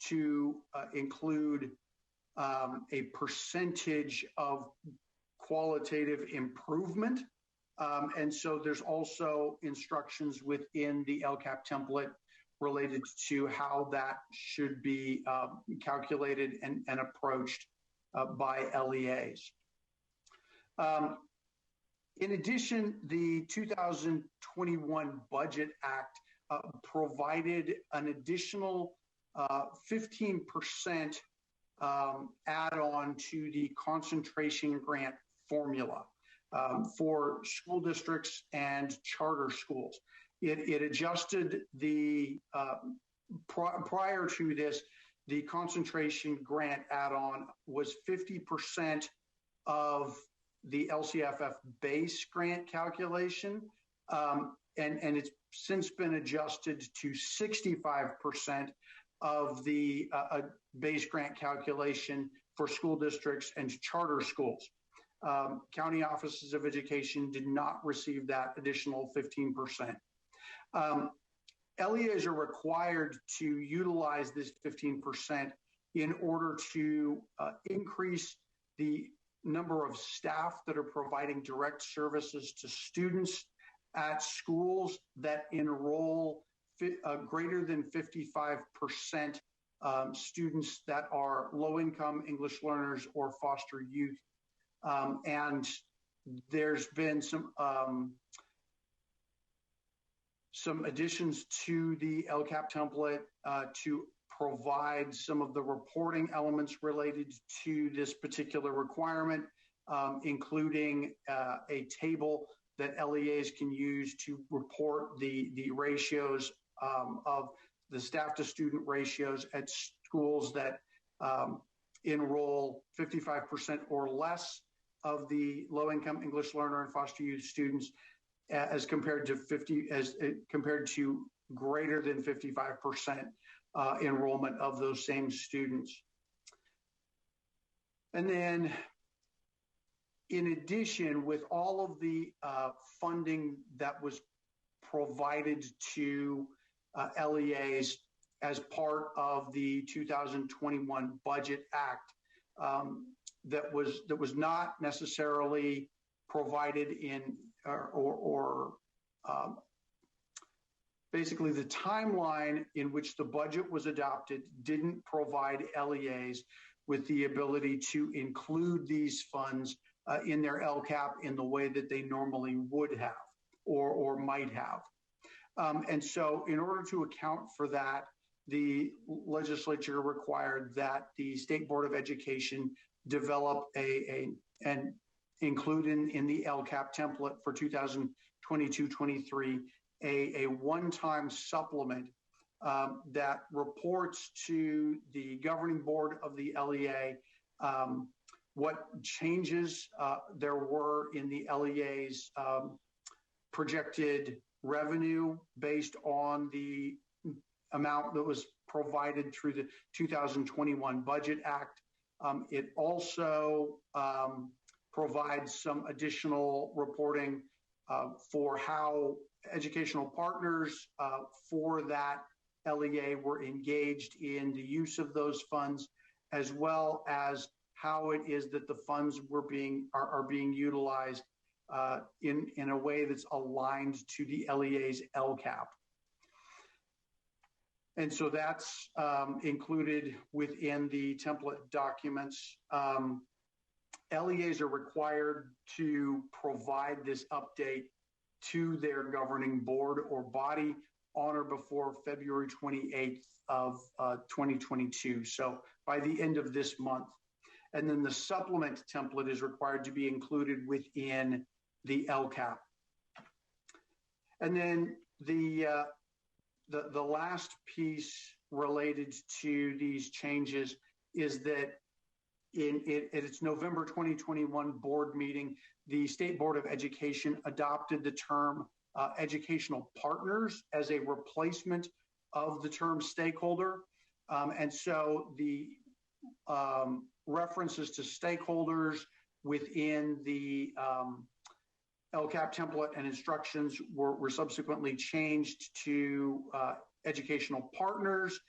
[SPEAKER 15] to include a percentage of qualitative improvement. And so there's also instructions within the LCAP template related to how that should be calculated and approached by LEAs. In addition, the 2021 Budget Act provided an additional 15% add-on to the concentration grant formula for school districts and charter schools. It adjusted the, prior to this, the concentration grant add-on was 50% of the LCFF base grant calculation, and it's since been adjusted to 65% of the base grant calculation for school districts and charter schools. county offices of education did not receive that additional 15%. LEAs are required to utilize this 15% in order to increase the number of staff that are providing direct services to students at schools that enroll greater than 55% students that are low-income English learners or foster youth. And there's been some additions to the LCAP template to provide some of the reporting elements related to this particular requirement, including a table that LEAs can use to report the ratios of the staff to student ratios at schools that enroll 55% or less of the low-income English learner and foster youth students, as compared to greater than 55% enrollment of those same students. And then, in addition, with all of the funding that was provided to LEAs as part of the 2021 Budget Act, that was not necessarily provided in basically the timeline in which the budget was adopted didn't provide LEAs with the ability to include these funds in their LCAP in the way that they normally would have or might have. And so in order to account for that, the legislature required that the State Board of Education develop and include in the LCAP template for 2022-23 a one-time supplement that reports to the governing board of the LEA what changes there were in the LEA's projected revenue based on the amount that was provided through the 2021 Budget Act. It also provides some additional reporting for how educational partners for that LEA were engaged in the use of those funds, as well as how it is that the funds are being utilized in a way that's aligned to the LEA's LCAP. And so that's included within the template documents. LEAs are required to provide this update to their governing board or body on or before February 28th of 2022. So by the end of this month. And then the supplement template is required to be included within the LCAP. And then the last piece related to these changes is that in its November 2021 board meeting, the State Board of Education adopted the term educational partners as a replacement of the term stakeholder. And so the references to stakeholders within the LCAP template and instructions were subsequently changed to educational partners.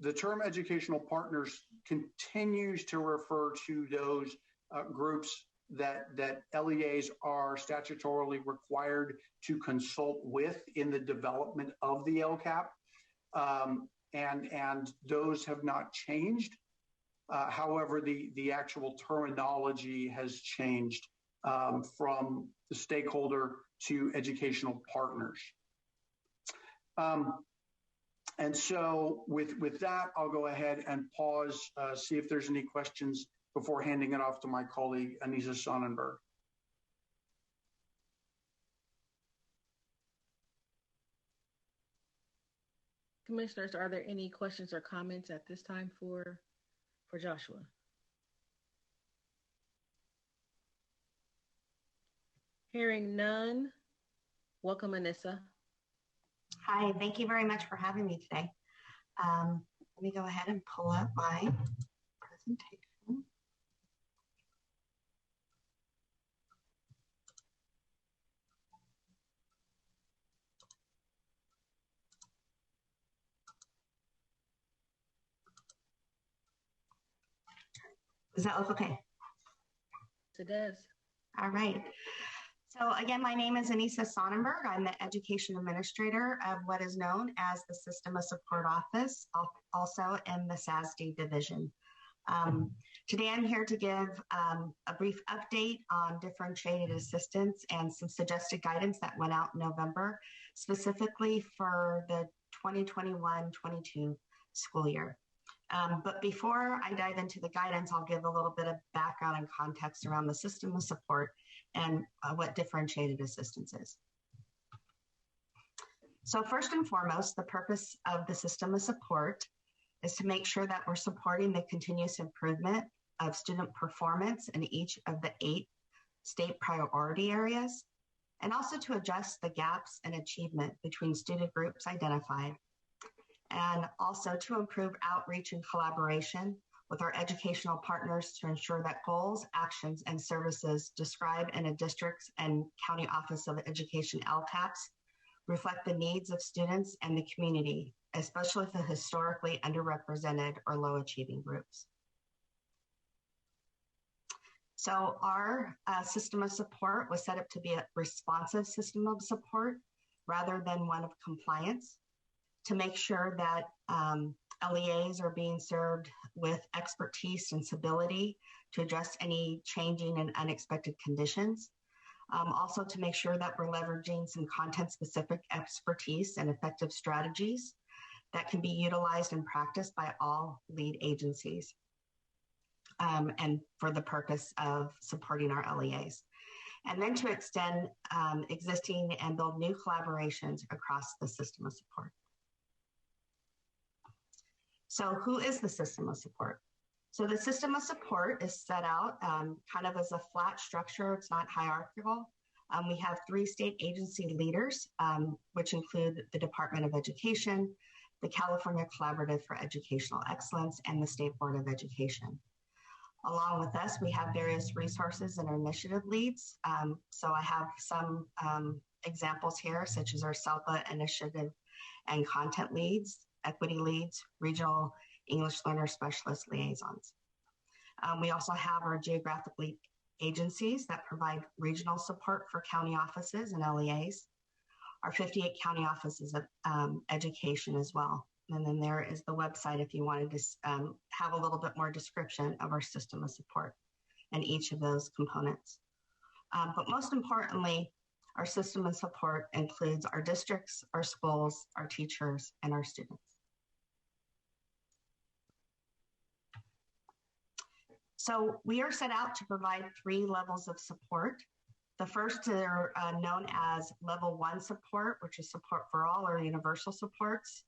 [SPEAKER 15] The term educational partners continues to refer to those groups that LEAs are statutorily required to consult with in the development of the LCAP, and those have not changed. However, the actual terminology has changed from the stakeholder to educational partners. And so with that, I'll go ahead and pause, see if there's any questions before handing it off to my colleague, Anissa Sonnenberg.
[SPEAKER 4] Commissioners, are there any questions or comments at this time for Joshua? Hearing none, welcome, Anissa.
[SPEAKER 16] Hi, thank you very much for having me today. Let me go ahead and pull up my presentation. Does that look okay?
[SPEAKER 4] It does.
[SPEAKER 16] All right. So again, my name is Anissa Sonnenberg. I'm the Education Administrator of what is known as the System of Support Office, also in the SASD division. Today I'm here to give a brief update on differentiated assistance and some suggested guidance that went out in November, specifically for the 2021-22 school year. But before I dive into the guidance, I'll give a little bit of background and context around the system of support and what differentiated assistance is. So first and foremost, the purpose of the system of support is to make sure that we're supporting the continuous improvement of student performance in each of the 8 state priority areas, and also to adjust the gaps in achievement between student groups identified, and also to improve outreach and collaboration with our educational partners to ensure that goals, actions, and services described in a district's and county office of education LCAPs reflect the needs of students and the community, especially for historically underrepresented or low achieving groups. So our system of support was set up to be a responsive system of support rather than one of compliance, to make sure that LEAs are being served with expertise and stability to address any changing and unexpected conditions. Also to make sure that we're leveraging some content-specific expertise and effective strategies that can be utilized and practiced by all lead agencies, and for the purpose of supporting our LEAs. And then to extend existing and build new collaborations across the system of support. So who is the system of support? So the system of support is set out kind of as a flat structure. It's not hierarchical. We have 3 state agency leaders, which include the Department of Education, the California Collaborative for Educational Excellence, and the State Board of Education. Along with us, we have various resources and initiative leads. So I have some examples here, such as our SELPA initiative and content leads, equity leads, regional English learner specialist liaisons. We also have our geographic lead agencies that provide regional support for county offices and LEAs, our 58 county offices of education as well. And then there is the website if you wanted to have a little bit more description of our system of support and each of those components. But most importantly, our system of support includes our districts, our schools, our teachers, and our students. So we are set out to provide 3 levels of support. The first are known as level 1 support, which is support for all, or universal supports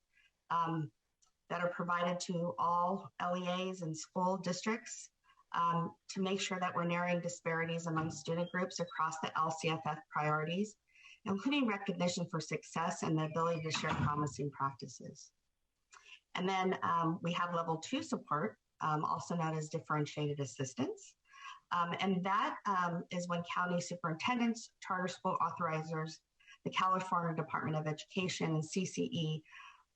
[SPEAKER 16] that are provided to all LEAs and school districts to make sure that we're narrowing disparities among student groups across the LCFF priorities, including recognition for success and the ability to share promising practices. And then we have level 2 support, also known as differentiated assistance. And that is when county superintendents, charter school authorizers, the California Department of Education, and CCE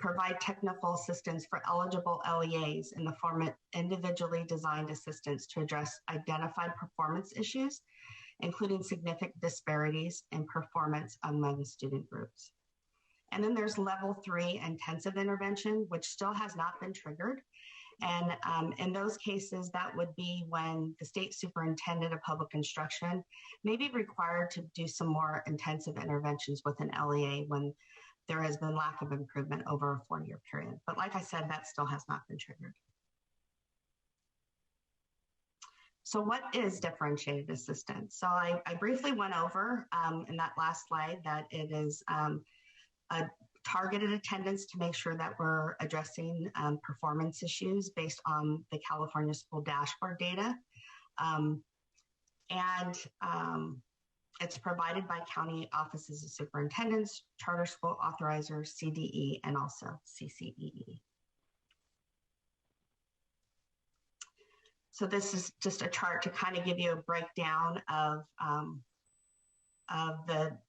[SPEAKER 16] provide technical assistance for eligible LEAs in the form of individually designed assistance to address identified performance issues, including significant disparities in performance among student groups. And then there's level 3 intensive intervention, which still has not been triggered. And in those cases, that would be when the state superintendent of public instruction may be required to do some more intensive interventions with an LEA when there has been lack of improvement over a 4-year period. But like I said, that still has not been triggered. So what is differentiated assistance? So I briefly went over in that last slide that it is a targeted attendance to make sure that we're addressing performance issues based on the California School Dashboard data. It's provided by county offices of superintendents, charter school authorizers, CDE, and also CCEE. So this is just a chart to kind of give you a breakdown of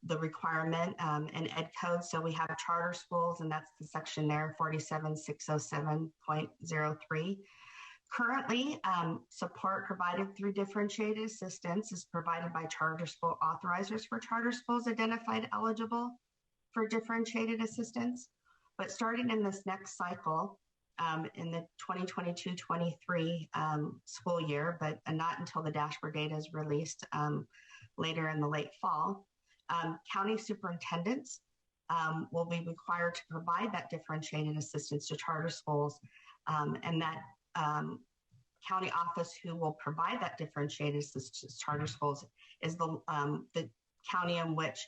[SPEAKER 16] the requirement in Ed Code. So we have charter schools, and that's the section there, 47607.03. Currently, support provided through differentiated assistance is provided by charter school authorizers for charter schools identified eligible for differentiated assistance. But starting in this next cycle, in the 2022-23 school year, but not until the dashboard data is released later in the late fall, county superintendents will be required to provide that differentiated assistance to charter schools, and that county office who will provide that differentiated assistance to charter schools is the county in which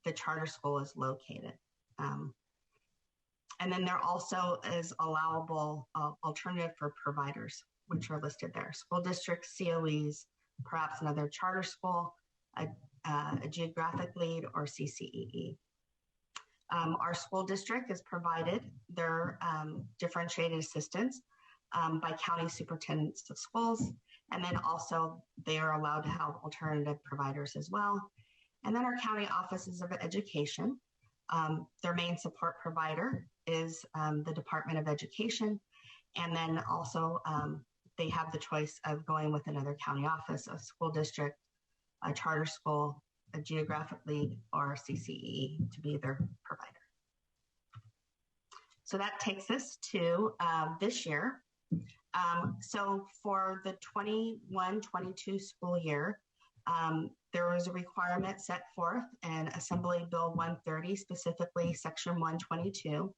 [SPEAKER 16] the charter school is located. And then there also is allowable alternative for providers, which are listed there. School districts, COEs, perhaps another charter school, a geographic lead, or CCEE. Our school district is provided their differentiated assistance by county superintendents of schools. And then also they are allowed to have alternative providers as well. And then our county offices of education, their main support provider is the Department of Education. And then also they have the choice of going with another county office, a school district, a charter school, a geographic lead, or CCE to be their provider. So that takes us to this year. So for the 21-22 school year, there was a requirement set forth in Assembly Bill 130, specifically Section 122,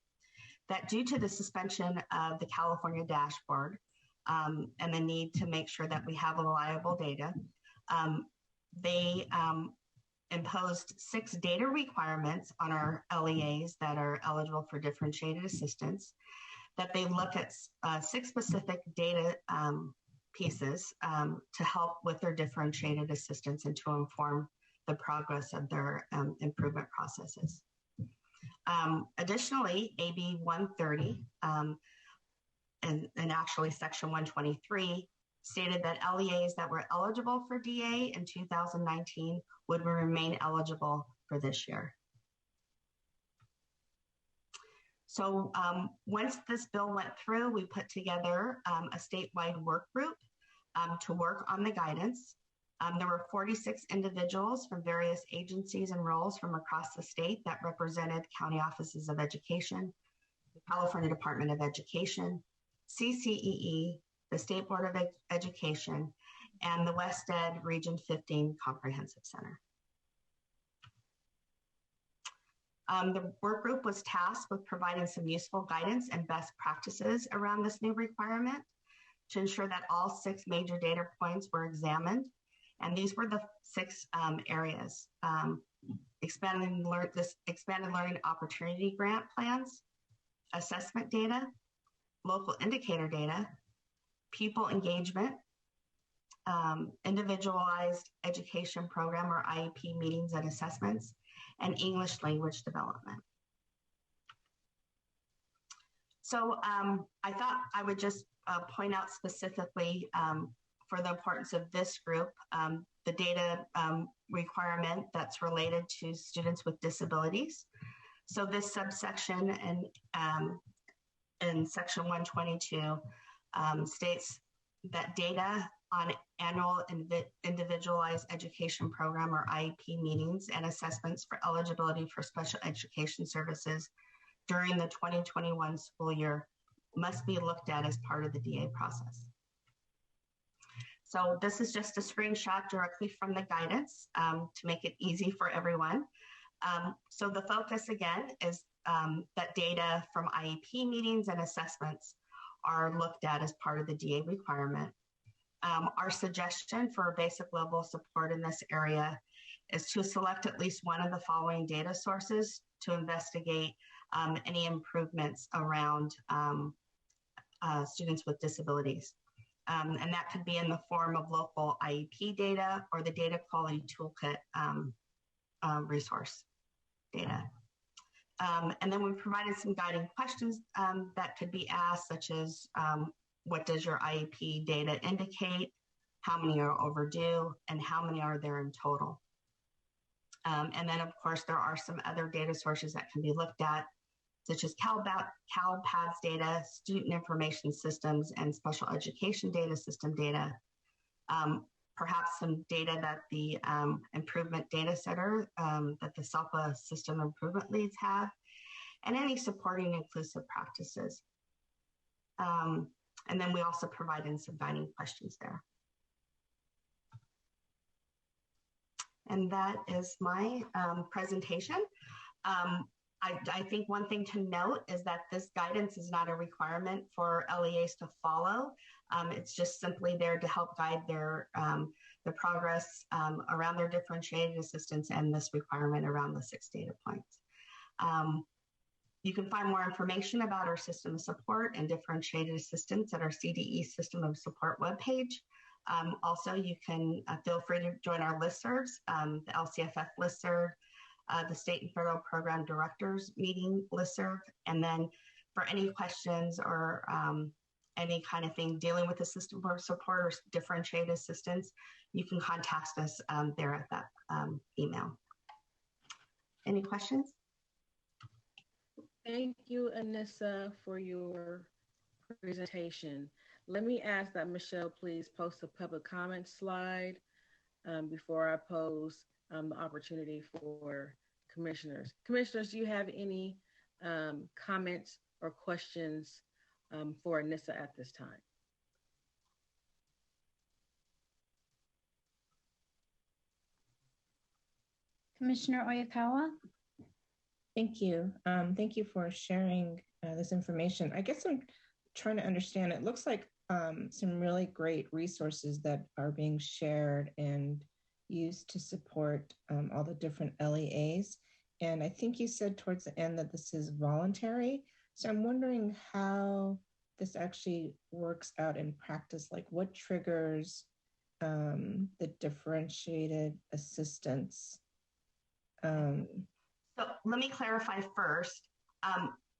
[SPEAKER 16] that due to the suspension of the California dashboard and the need to make sure that we have reliable data, they imposed 6 data requirements on our LEAs that are eligible for differentiated assistance, that they look at 6 specific data pieces to help with their differentiated assistance and to inform the progress of their improvement processes. Additionally, AB 130 and actually Section 123 stated that LEAs that were eligible for DA in 2019 would remain eligible for this year. So once this bill went through, we put together a statewide work group to work on the guidance. There were 46 individuals from various agencies and roles from across the state that represented county offices of education, the California Department of Education, CCEE, the State Board of Education, and the West Ed Region 15 Comprehensive Center. The work group was tasked with providing some useful guidance and best practices around this new requirement to ensure that all 6 major data points were examined. And these were the 6 areas: expanded learning opportunity grant plans, assessment data, local indicator data, pupil engagement, individualized education program or IEP meetings and assessments, and English language development. So I thought I would just point out specifically for the importance of this group, the data requirement that's related to students with disabilities. So this subsection in Section 122 states that data on annual individualized education program or IEP meetings and assessments for eligibility for special education services during the 2021 school year must be looked at as part of the DA process. So this is just a screenshot directly from the guidance to make it easy for everyone. So the focus again is that data from IEP meetings and assessments are looked at as part of the DA requirement. Our suggestion for basic level support in this area is to select at least one of the following data sources to investigate any improvements around students with disabilities. And that could be in the form of local IEP data or the data quality toolkit resource data. And then we provided some guiding questions that could be asked, such as what does your IEP data indicate? How many are overdue? And how many are there in total? And then, of course, there are some other data sources that can be looked at, such as CalPADS data, student information systems, and special education data system data. Perhaps some data that the improvement data center that the SELPA system improvement leads have, and any supporting inclusive practices. And then we also provide in some guiding questions there. And that is my presentation. I think one thing to note is that this guidance is not a requirement for LEAs to follow. It's just simply there to help guide their progress around their differentiated assistance and this requirement around the 6 data points. You can find more information about our system of support and differentiated assistance at our CDE System of Support webpage. Also, you can feel free to join our listservs, the LCFF listserv, the State and Federal Program Directors Meeting listserv, and then for any questions or any kind of thing dealing with the system of support or differentiated assistance, you can contact us there at that email. Any questions?
[SPEAKER 4] Thank you, Anissa, for your presentation. Let me ask that Michelle please post a public comment slide before I pose the opportunity for commissioners. Commissioners, do you have any comments or questions for Anissa at this time?
[SPEAKER 8] Commissioner Oyakawa?
[SPEAKER 12] Thank you. Thank you for sharing this information. I guess I'm trying to understand, it looks like some really great resources that are being shared and used to support all the different LEAs. And I think you said towards the end that this is voluntary. So I'm wondering how this actually works out in practice, like what triggers the differentiated assistance?
[SPEAKER 16] So let me clarify first.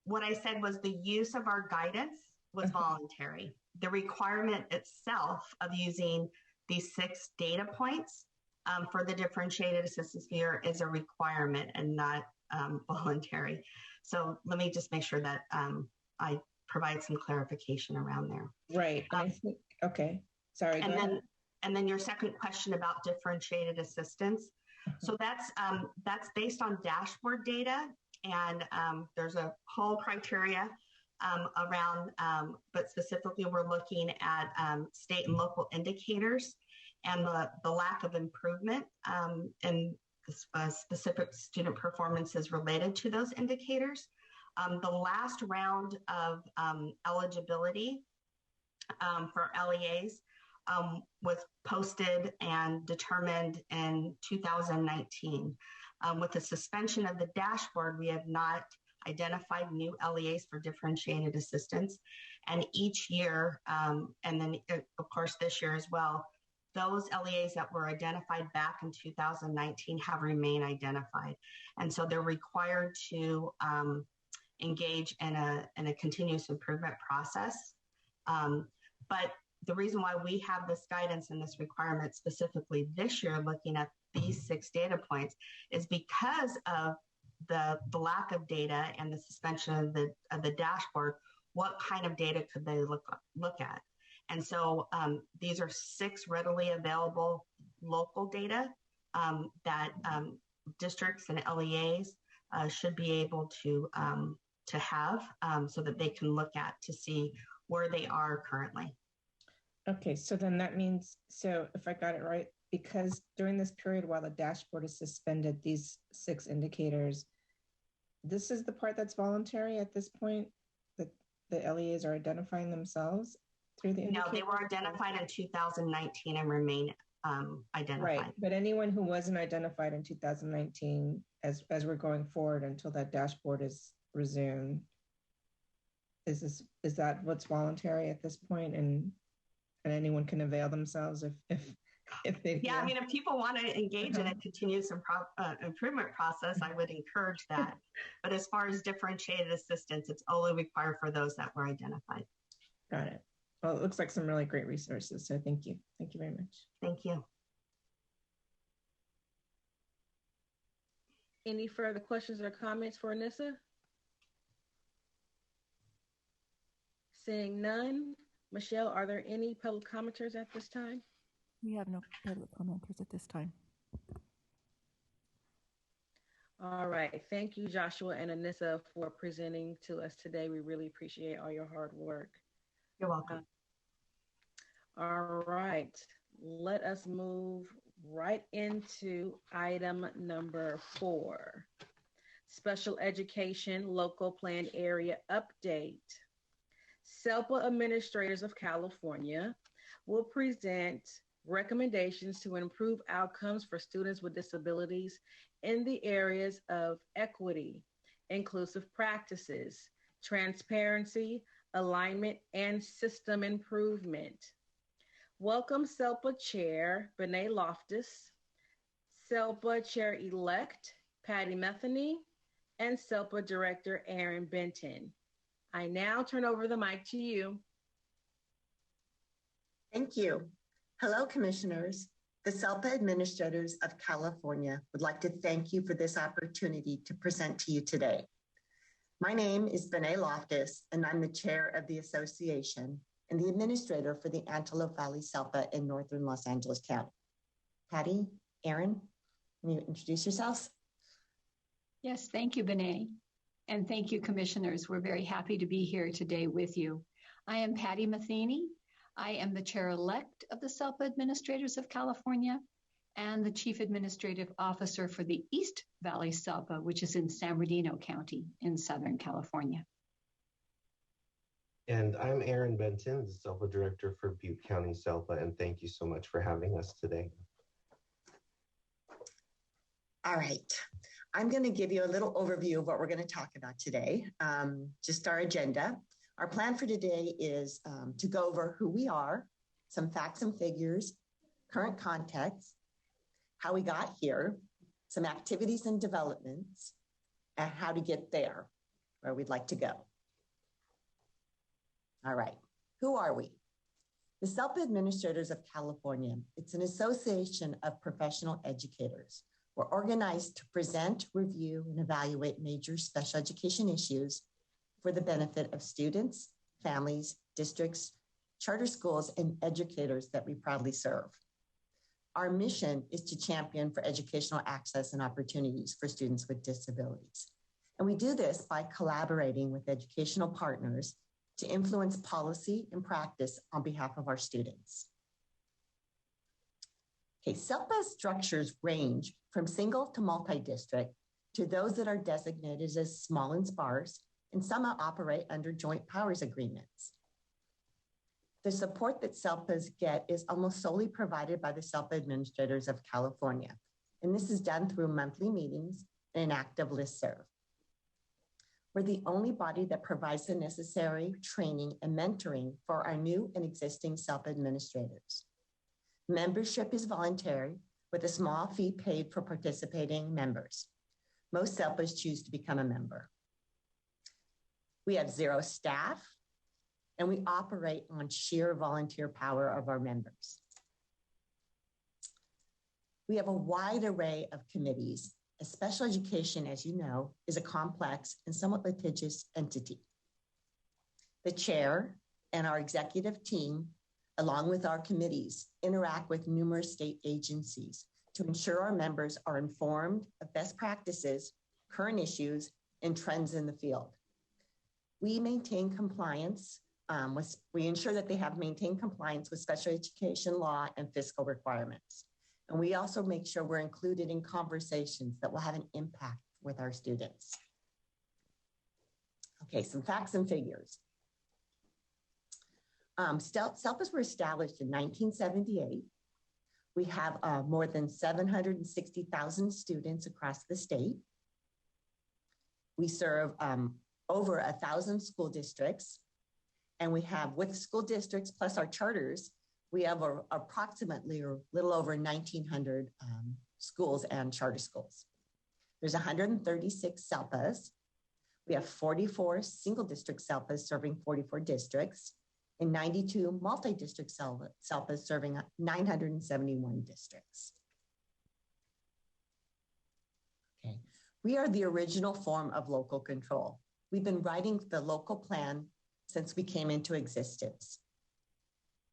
[SPEAKER 16] What I said was the use of our guidance was voluntary. The requirement itself of using these 6 data points for the differentiated assistance sphere is a requirement and not voluntary. So let me just make sure that I provide some clarification around there.
[SPEAKER 12] Right. Okay. Sorry.
[SPEAKER 16] And then your second question about differentiated assistance. So that's based on dashboard data, and there's a whole criteria around, but specifically we're looking at state and local indicators and the lack of improvement in specific student performances related to those indicators. The last round of eligibility for LEAs was posted and determined in 2019. With the suspension of the dashboard, we have not identified new LEAs for differentiated assistance. And each year, and then of course this year as well, those LEAs that were identified back in 2019 have remained identified. And so they're required to engage in a continuous improvement process. But the reason why we have this guidance and this requirement specifically this year, looking at these 6 data points, is because of the lack of data and the suspension of the dashboard. What kind of data could they look at? And so these are 6 readily available local data that districts and LEAs should be able to have so that they can look at to see where they are currently.
[SPEAKER 12] Okay, so then that means, so if I got it right, because during this period while the dashboard is suspended, these 6 indicators, this is the part that's voluntary at this point, that the LEAs are identifying themselves through the indicators?
[SPEAKER 16] No, they were identified in 2019 and remain identified.
[SPEAKER 12] Right, but anyone who wasn't identified in 2019, as we're going forward until that dashboard is resumed, is that what's voluntary at this point, and anyone can avail themselves if they
[SPEAKER 16] yeah, I mean, if people want to engage in a continuous improvement process, I would encourage that. But as far as differentiated assistance, it's only required for those that were identified.
[SPEAKER 12] Got it. Well, it looks like some really great resources. So thank you. Thank you very much.
[SPEAKER 16] Thank you.
[SPEAKER 4] Any further questions or comments for Anissa? Seeing none, Michelle, are there any public commenters at this time?
[SPEAKER 13] We have no public commenters at this time.
[SPEAKER 4] All right. Thank you, Joshua and Anissa, for presenting to us today. We really appreciate all your hard work.
[SPEAKER 16] You're welcome.
[SPEAKER 4] All right. Let us move right into item number 4. Special Education Local Plan Area Update. SELPA Administrators of California will present recommendations to improve outcomes for students with disabilities in the areas of equity, inclusive practices, transparency, alignment, and system improvement. Welcome SELPA Chair Benet Loftus, SELPA Chair-elect Patty Metheny, and SELPA Director Aaron Benton. I now turn over the mic to you.
[SPEAKER 17] Thank you. Hello, Commissioners. The SELPA Administrators of California would like to thank you for this opportunity to present to you today. My name is Benet Loftus, and I'm the Chair of the Association and the Administrator for the Antelope Valley SELPA in Northern Los Angeles County. Patty, Aaron, can you introduce yourselves?
[SPEAKER 18] Yes, thank you, Benet. And thank you, Commissioners. We're very happy to be here today with you. I am Patty Metheny. I am the Chair-elect of the SELPA Administrators of California and the Chief Administrative Officer for the East Valley SELPA, which is in San Bernardino County in Southern California.
[SPEAKER 19] And I'm Aaron Benton, the SELPA Director for Butte County SELPA, and thank you so much for having us today.
[SPEAKER 17] All right. I'm going to give you a little overview of what we're going to talk about today, just our agenda. Our plan for today is to go over who we are, some facts and figures, current context, how we got here, some activities and developments, and how to get there, where we'd like to go. All right, who are we? The SELPA Administrators of California, it's an association of professional educators. We're organized to present, review, and evaluate major special education issues for the benefit of students, families, districts, charter schools, and educators that we proudly serve. Our mission is to champion for educational access and opportunities for students with disabilities. And we do this by collaborating with educational partners to influence policy and practice on behalf of our students. Okay, SELPA structures range from single to multi-district to those that are designated as small and sparse, and some operate under joint powers agreements. The support that SELPAs get is almost solely provided by the SELPA Administrators of California, and this is done through monthly meetings and an active listserv. We're the only body that provides the necessary training and mentoring for our new and existing SELPA administrators. Membership is voluntary with a small fee paid for participating members. Most SELPAs choose to become a member. We have 0 staff, and we operate on sheer volunteer power of our members. We have a wide array of committees. As special education, as you know, is a complex and somewhat litigious entity. The chair and our executive team, along with our committees, interact with numerous state agencies to ensure our members are informed of best practices, current issues, and trends in the field. We maintain compliance, we ensure that they have maintained compliance with special education law and fiscal requirements. And we also make sure we're included in conversations that will have an impact with our students. Okay, some facts and figures. SELPAs were established in 1978. We have more than 760,000 students across the state. We serve over 1,000 school districts, and we have, with school districts plus our charters, we have approximately a little over 1,900 schools and charter schools. There's 136 SELPAs. We have 44 single district SELPAs serving 44 districts, and 92 multi-district SELPAs serving 971 districts. Okay, we are the original form of local control. We've been writing the local plan since we came into existence.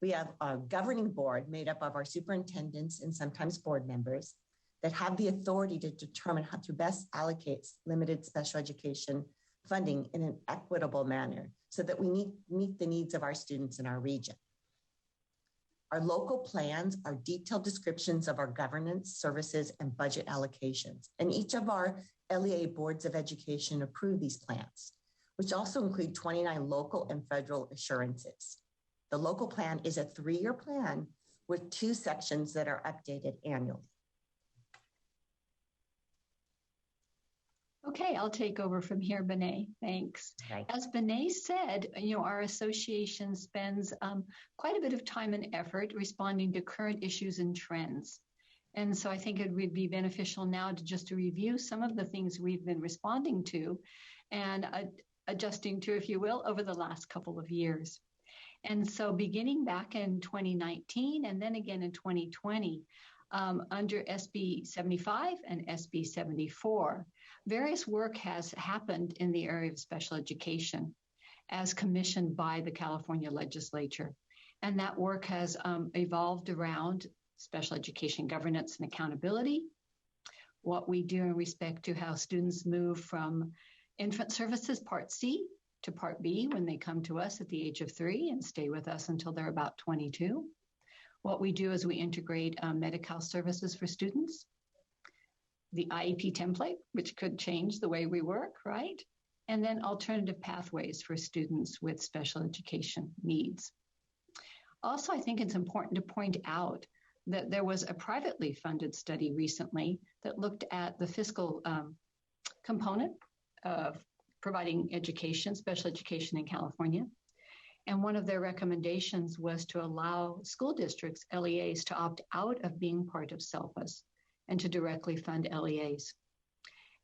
[SPEAKER 17] We have a governing board made up of our superintendents and sometimes board members that have the authority to determine how to best allocate limited special education funding in an equitable manner so that we meet the needs of our students in our region. Our local plans are detailed descriptions of our governance, services, and budget allocations. And each of our LEA boards of education approve these plans, which also include 29 local and federal assurances. The local plan is a 3-year plan with 2 sections that are updated annually.
[SPEAKER 18] Okay, I'll take over from here, Benet. Thanks.
[SPEAKER 17] Right.
[SPEAKER 18] As Benet said, our association spends quite a bit of time and effort responding to current issues and trends. And so I think it would be beneficial now to review some of the things we've been responding to and adjusting to, if you will, over the last couple of years. And so beginning back in 2019 and then again in 2020, under SB 75 and SB 74, various work has happened in the area of special education as commissioned by the California Legislature. And that work has evolved around special education governance and accountability, what we do in respect to how students move from infant services Part C to Part B when they come to us at the age of 3 and stay with us until they're about 22. What we do is we integrate Medi-Cal services for students, the IEP template, which could change the way we work, right? And then alternative pathways for students with special education needs. Also, I think it's important to point out that there was a privately funded study recently that looked at the fiscal component of providing education, special education in California. And one of their recommendations was to allow school districts, LEAs, to opt out of being part of SELPAs and to directly fund LEAs.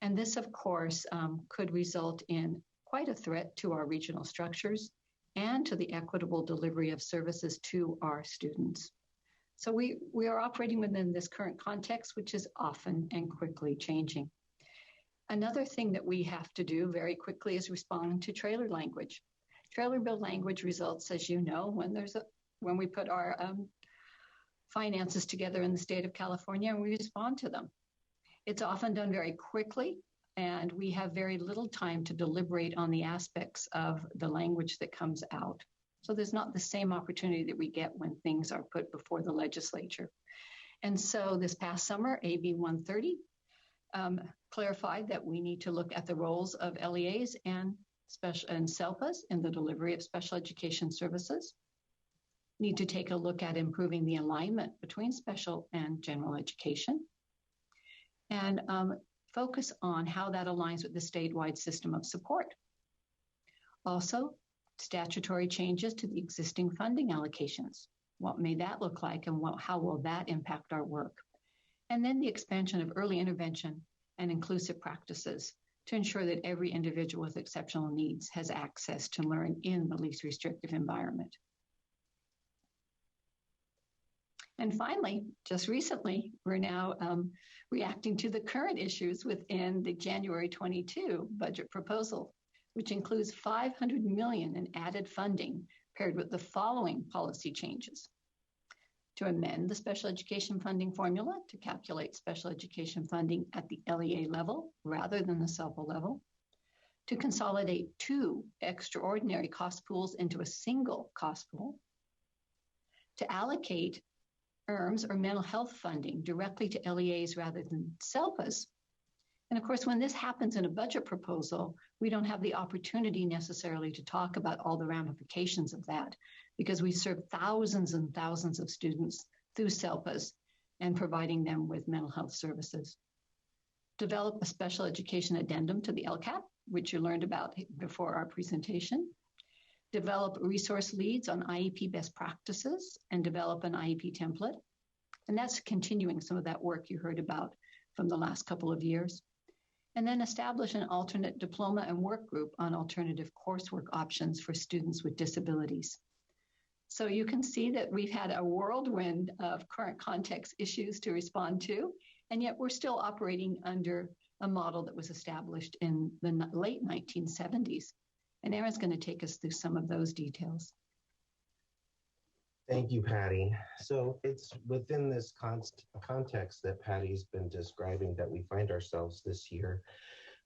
[SPEAKER 18] And this, of course, could result in quite a threat to our regional structures and to the equitable delivery of services to our students. So we are operating within this current context, which is often and quickly changing. Another thing that we have to do very quickly is respond to trailer language. Trailer bill language results, as you know, when we put our finances together in the state of California and we respond to them. It's often done very quickly, and we have very little time to deliberate on the aspects of the language that comes out. So there's not the same opportunity that we get when things are put before the legislature. And so this past summer, AB 130 clarified that we need to look at the roles of LEAs and SELPAs in the delivery of special education services. Need to take a look at improving the alignment between special and general education, and focus on how that aligns with the statewide system of support. Also, statutory changes to the existing funding allocations. What may that look like, and how will that impact our work? And then the expansion of early intervention and inclusive practices to ensure that every individual with exceptional needs has access to learn in the least restrictive environment. And finally, just recently, we're now reacting to the current issues within the January 22 budget proposal, which includes $500 million in added funding paired with the following policy changes: to amend the special education funding formula to calculate special education funding at the LEA level rather than the SELPA level, to consolidate 2 extraordinary cost pools into a single cost pool, to allocate ERMS or mental health funding directly to LEAs rather than SELPAs. And of course, when this happens in a budget proposal, we don't have the opportunity necessarily to talk about all the ramifications of that, because we serve thousands and thousands of students through SELPAs and providing them with mental health services. Develop a special education addendum to the LCAP, which you learned about before our presentation. Develop resource leads on IEP best practices and develop an IEP template. And that's continuing some of that work you heard about from the last couple of years. And then establish an alternate diploma and work group on alternative coursework options for students with disabilities. So you can see that we've had a whirlwind of current context issues to respond to, and yet we're still operating under a model that was established in the late 1970s And Aaron's going to take us through some of those details.
[SPEAKER 19] Thank you, Patty. So it's within this context that Patty's been describing that we find ourselves this year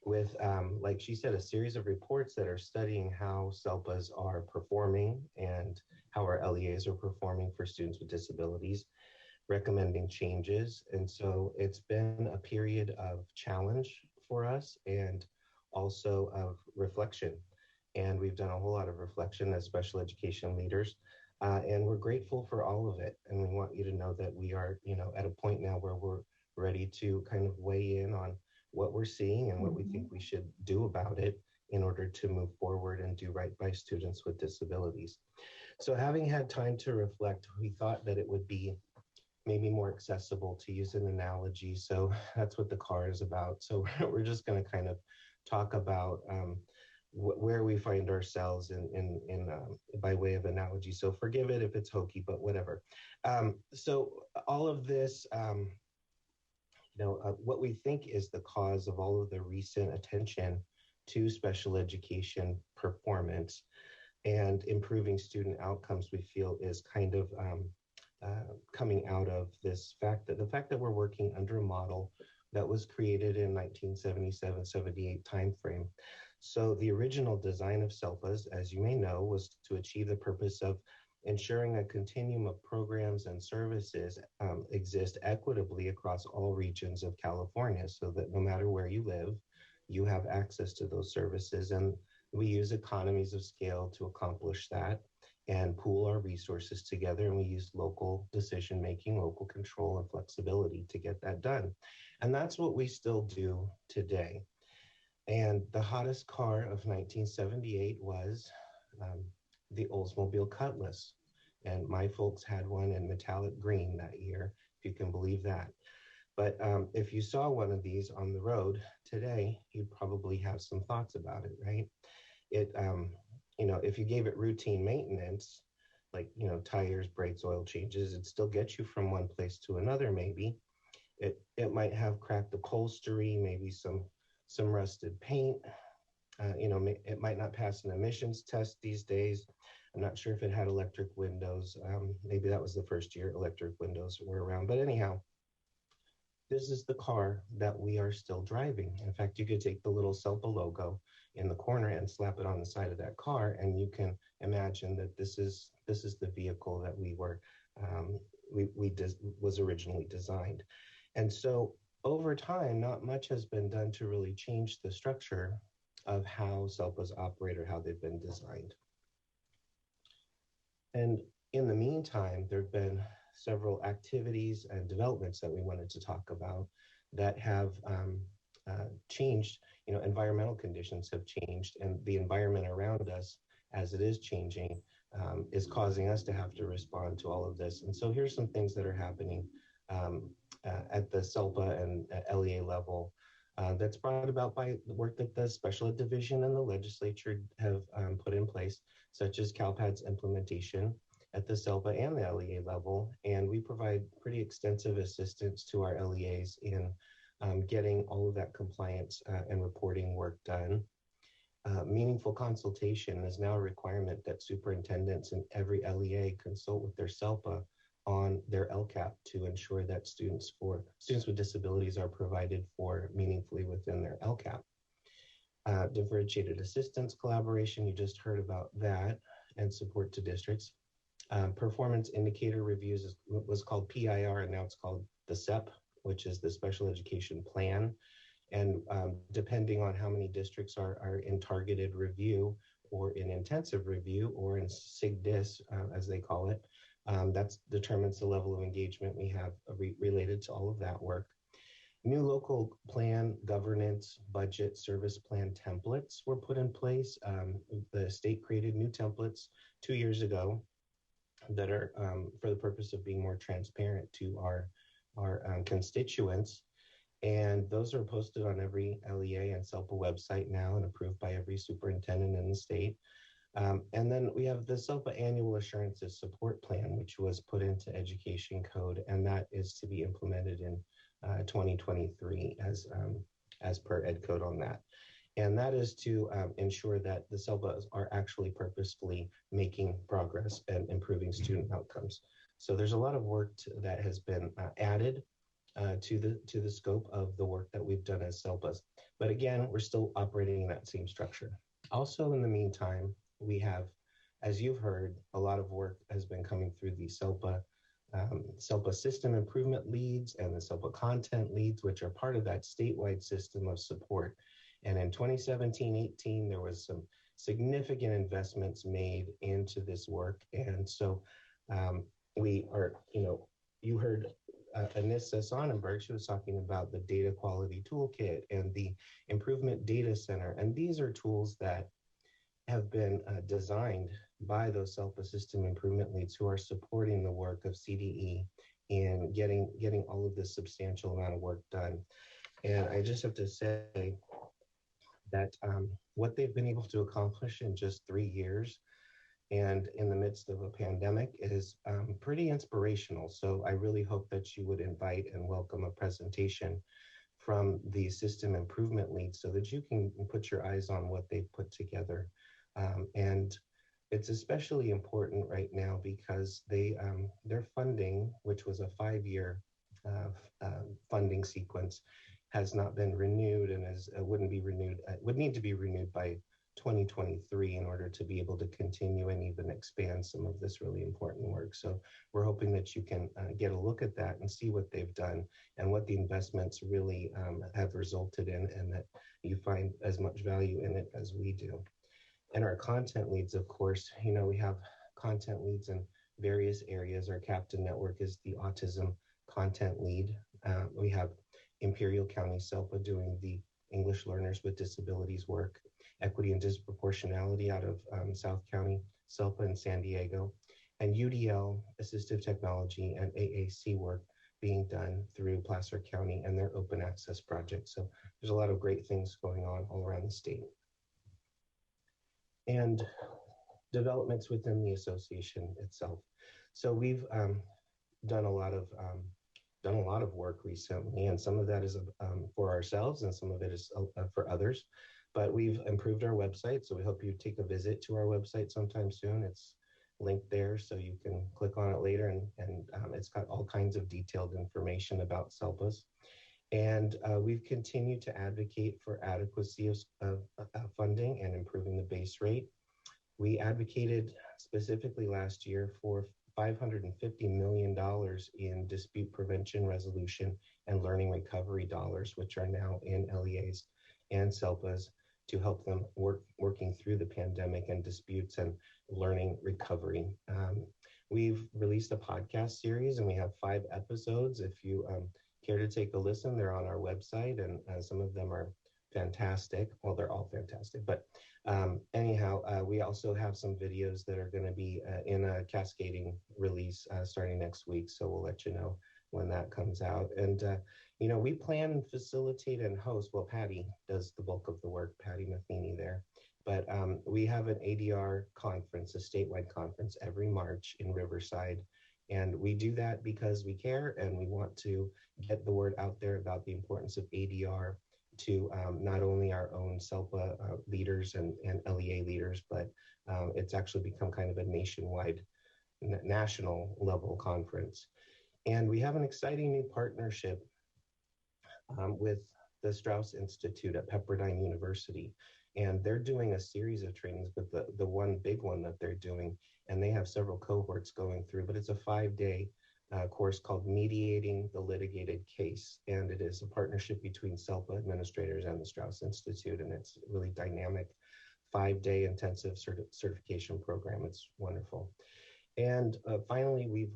[SPEAKER 19] with, like she said, a series of reports that are studying how SELPAs are performing and how our LEAs are performing for students with disabilities, recommending changes. And so it's been a period of challenge for us and also of reflection. And we've done a whole lot of reflection as special education leaders. And we're grateful for all of it. And we want you to know that we are, at a point now where we're ready to kind of weigh in on what we're seeing and what we think we should do about it in order to move forward and do right by students with disabilities. So having had time to reflect, we thought that it would be maybe more accessible to use an analogy. So that's what the car is about. So we're just going to kind of talk about where we find ourselves in by way of analogy. So forgive it if it's hokey, but whatever. So all of this, what we think is the cause of all of the recent attention to special education performance and improving student outcomes, we feel is kind of coming out of this fact that the fact that we're working under a model that was created in 1977-78 timeframe. So the original design of SELPAs, as you may know, was to achieve the purpose of ensuring a continuum of programs and services exist equitably across all regions of California so that no matter where you live, you have access to those services. And we use economies of scale to accomplish that and pool our resources together. And we use local decision-making, local control, and flexibility to get that done. And that's what we still do today. And the hottest car of 1978 was the Oldsmobile Cutlass. And my folks had one in metallic green that year, if you can believe that. But if you saw one of these on the road today, you'd probably have some thoughts about it, right? It, if you gave it routine maintenance, like, tires, brakes, oil changes, it'd still get you from one place to another, maybe. It might have cracked upholstery, maybe some rusted paint. It might not pass an emissions test these days. I'm not sure if it had electric windows. Maybe that was the first year electric windows were around. But anyhow, this is the car that we are still driving. In fact, you could take the little SELPA logo in the corner and slap it on the side of that car, and you can imagine that this is the vehicle that was originally designed. And so over time, not much has been done to really change the structure of how SELPAs operate or how they've been designed. And in the meantime, there have been several activities and developments that we wanted to talk about that have changed. Environmental conditions have changed, and the environment around us, as it is changing, is causing us to have to respond to all of this. And so here's some things that are happening at the SELPA and LEA level that's brought about by the work that the Special Ed Division and the Legislature have put in place, such as CalPAD's implementation at the SELPA and the LEA level. And we provide pretty extensive assistance to our LEAs in getting all of that compliance and reporting work done. Meaningful consultation is now a requirement that superintendents in every LEA consult with their SELPA on their LCAP to ensure that students with disabilities are provided for meaningfully within their LCAP. Differentiated assistance collaboration, you just heard about that, and support to districts. Performance indicator reviews was called PIR, and now it's called the SEP, which is the Special Education Plan. And depending on how many districts are in targeted review or in intensive review or in SIGDIS, as they call it, that determines the level of engagement we have related to all of that work. New local plan, governance, budget, service plan templates were put in place. The state created new templates 2 years ago that are for the purpose of being more transparent to our constituents. And those are posted on every LEA and SELPA website now and approved by every superintendent in the state. And then we have the SELPA Annual Assurances Support Plan, which was put into Education Code, and that is to be implemented in 2023 as per Ed Code on that. And that is to ensure that the SELPAs are actually purposefully making progress and improving student outcomes. So there's a lot of work that has been added to the scope of the work that we've done as SELPAs. But again, we're still operating in that same structure. Also, in the meantime, we have, as you've heard, a lot of work has been coming through the SELPA system improvement leads and the SELPA content leads, which are part of that statewide system of support. And in 2017-18, there was some significant investments made into this work. And so we are, you heard Anissa Sonnenberg, she was talking about the data quality toolkit and the improvement data center. And these are tools that have been designed by those SELPA system improvement leads who are supporting the work of CDE in getting all of this substantial amount of work done. And I just have to say that what they've been able to accomplish in just 3 years and in the midst of a pandemic is pretty inspirational. So I really hope that you would invite and welcome a presentation from the system improvement leads so that you can put your eyes on what they've put together. And it's especially important right now because their funding, which was a 5-year funding sequence, has not been renewed and would need to be renewed by 2023 in order to be able to continue and even expand some of this really important work. So we're hoping that you can get a look at that and see what they've done and what the investments really have resulted in, and that you find as much value in it as we do. And our content leads, of course, we have content leads in various areas. Our captain network is the autism content lead. We have Imperial County SELPA doing the English learners with disabilities work, equity and disproportionality out of South County SELPA in San Diego, and UDL assistive technology and AAC work being done through Placer County and their open access project. So there's a lot of great things going on all around the state. And developments within the association itself. So we've done a lot of work recently, and some of that is for ourselves, and some of it is for others. But we've improved our website, so we hope you take a visit to our website sometime soon. It's linked there, so you can click on it later, and it's got all kinds of detailed information about SELPAs. And we've continued to advocate for adequacy of funding and improving the base rate. We advocated specifically last year for $550 million in dispute prevention resolution and learning recovery dollars, which are now in LEAs and SELPAs to help them working through the pandemic and disputes and learning recovery. We've released a podcast series, and we have 5 episodes. If you care to take a listen, they're on our website, and some of them are fantastic. Well, they're all fantastic, but anyhow, we also have some videos that are going to be in a cascading release starting next week, so we'll let you know when that comes out. And we plan and facilitate and host, well, Patty does the bulk of the work, Patty Matheny there, but we have an ADR conference, a statewide conference every March in Riverside. And we do that because we care and we want to get the word out there about the importance of ADR to not only our own SELPA leaders and LEA leaders, but it's actually become kind of a nationwide, national level conference. And we have an exciting new partnership with the Strauss Institute at Pepperdine University. And they're doing a series of trainings, but the one big one that they're doing, and they have several cohorts going through, but it's a 5-day course called Mediating the Litigated Case. And it is a partnership between SELPA administrators and the Strauss Institute. And it's a really dynamic 5-day intensive certification program. It's wonderful. And finally, we've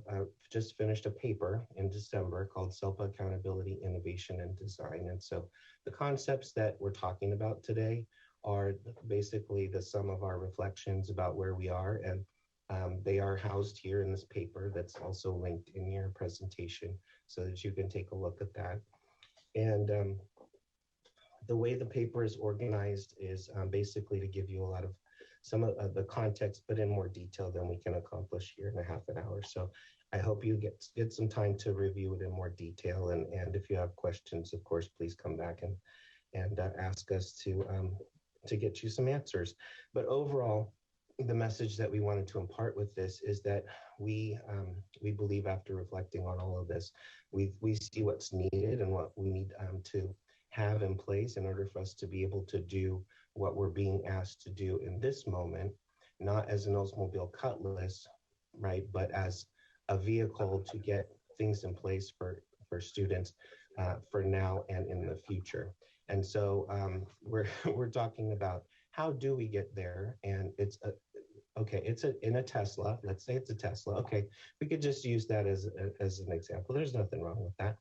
[SPEAKER 19] just finished a paper in December called SELPA Accountability, Innovation, and Design. And so the concepts that we're talking about today are basically the sum of our reflections about where we are, and they are housed here in this paper that's also linked in your presentation so that you can take a look at that. And the way the paper is organized is basically to give you a lot of some of the context, but in more detail than we can accomplish here in a half an hour. So I hope you get some time to review it in more detail. And if you have questions, of course, please come back and ask us to get you some answers. But overall, the message that we wanted to impart with this is that we believe, after reflecting on all of this, we see what's needed and what we need to have in place in order for us to be able to do what we're being asked to do in this moment, not as an Oldsmobile cutlass, right, but as a vehicle to get things in place for students for now and in the future. And so we're talking about how do we get there, and it's in a Tesla. Let's say it's a Tesla. Okay, we could just use that as an example. There's nothing wrong with that.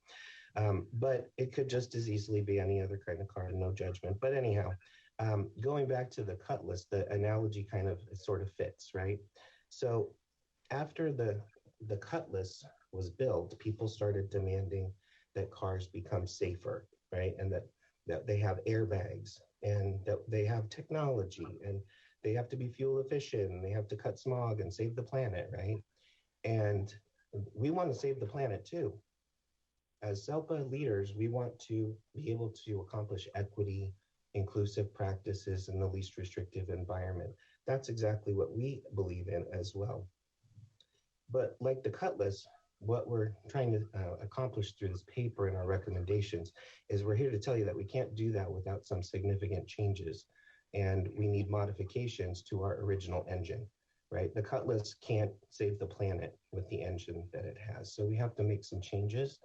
[SPEAKER 19] But it could just as easily be any other kind of car, no judgment. But anyhow, going back to the cutlass, the analogy kind of sort of fits, right? So after the cutlass was built, people started demanding that cars become safer, right? And that they have airbags and that they have technology and they have to be fuel efficient and they have to cut smog and save the planet, right? And we want to save the planet too. As SELPA leaders, we want to be able to accomplish equity, inclusive practices in the least restrictive environment. That's exactly what we believe in as well. But like the cutlass, what we're trying to accomplish through this paper and our recommendations is we're here to tell you that we can't do that without some significant changes. And we need modifications to our original engine, right? The cutlass can't save the planet with the engine that it has. So we have to make some changes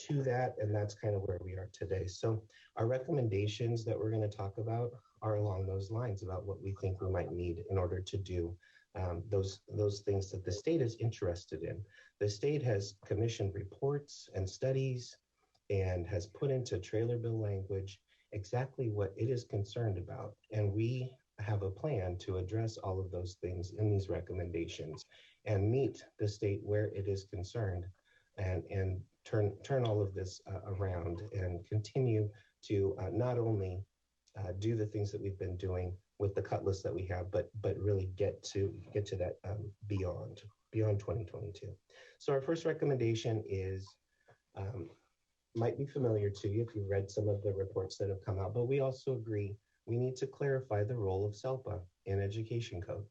[SPEAKER 19] to that, and that's kind of where we are today. So our recommendations that we're going to talk about are along those lines about what we think we might need in order to do those things that the state is interested in. The state has commissioned reports and studies and has put into trailer bill language exactly what it is concerned about. And we have a plan to address all of those things in these recommendations and meet the state where it is concerned and turn all of this around and continue to not only do the things that we've been doing with the cutlass that we have, but really get to that beyond 2022. So our first recommendation is, might be familiar to you if you've read some of the reports that have come out, but we also agree we need to clarify the role of SELPA in education code.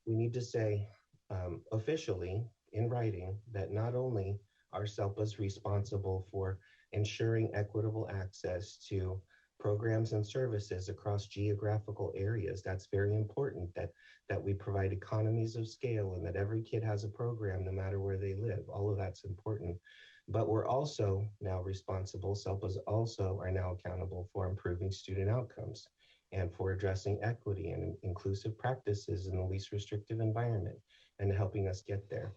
[SPEAKER 19] We need to say officially in writing that not only are SELPAs responsible for ensuring equitable access to programs and services across geographical areas. That's very important, that we provide economies of scale and that every kid has a program no matter where they live. All of that's important. But we're also now responsible, SELPAs also are now accountable for improving student outcomes and for addressing equity and inclusive practices in the least restrictive environment and helping us get there.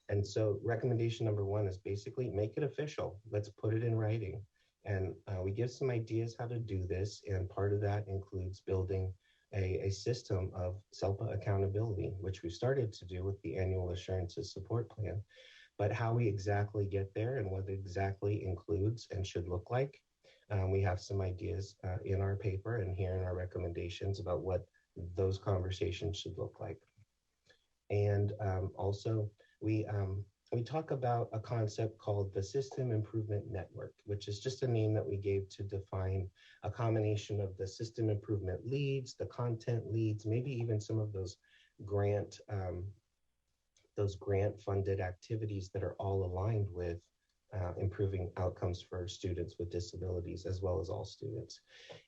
[SPEAKER 19] And so recommendation number one is basically make it official. Let's put it in writing. And we give some ideas how to do this. And part of that includes building a system of SELPA accountability, which we started to do with the annual assurances support plan. But how we exactly get there and what it exactly includes and should look like, we have some ideas in our paper and here in our recommendations about what those conversations should look like. And also, we talk about a concept called the System Improvement Network, which is just a name that we gave to define a combination of the system improvement leads, the content leads, maybe even some of those grant-funded activities that are all aligned with improving outcomes for students with disabilities as well as all students.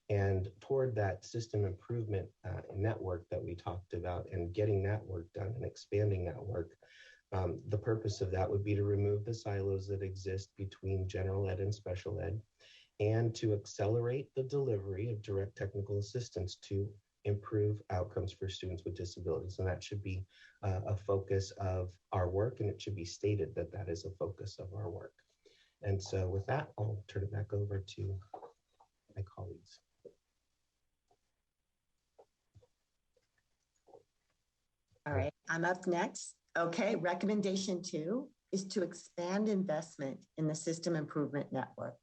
[SPEAKER 19] And toward that system improvement network that we talked about and getting that work done and expanding that work, the purpose of that would be to remove the silos that exist between general ed and special ed and to accelerate the delivery of direct technical assistance to improve outcomes for students with disabilities. And that should be a focus of our work, and it should be stated that that is a focus of our work. And so with that, I'll turn it back over to my colleagues.
[SPEAKER 17] All right, I'm up next. Okay, recommendation 2 is to expand investment in the System Improvement Network.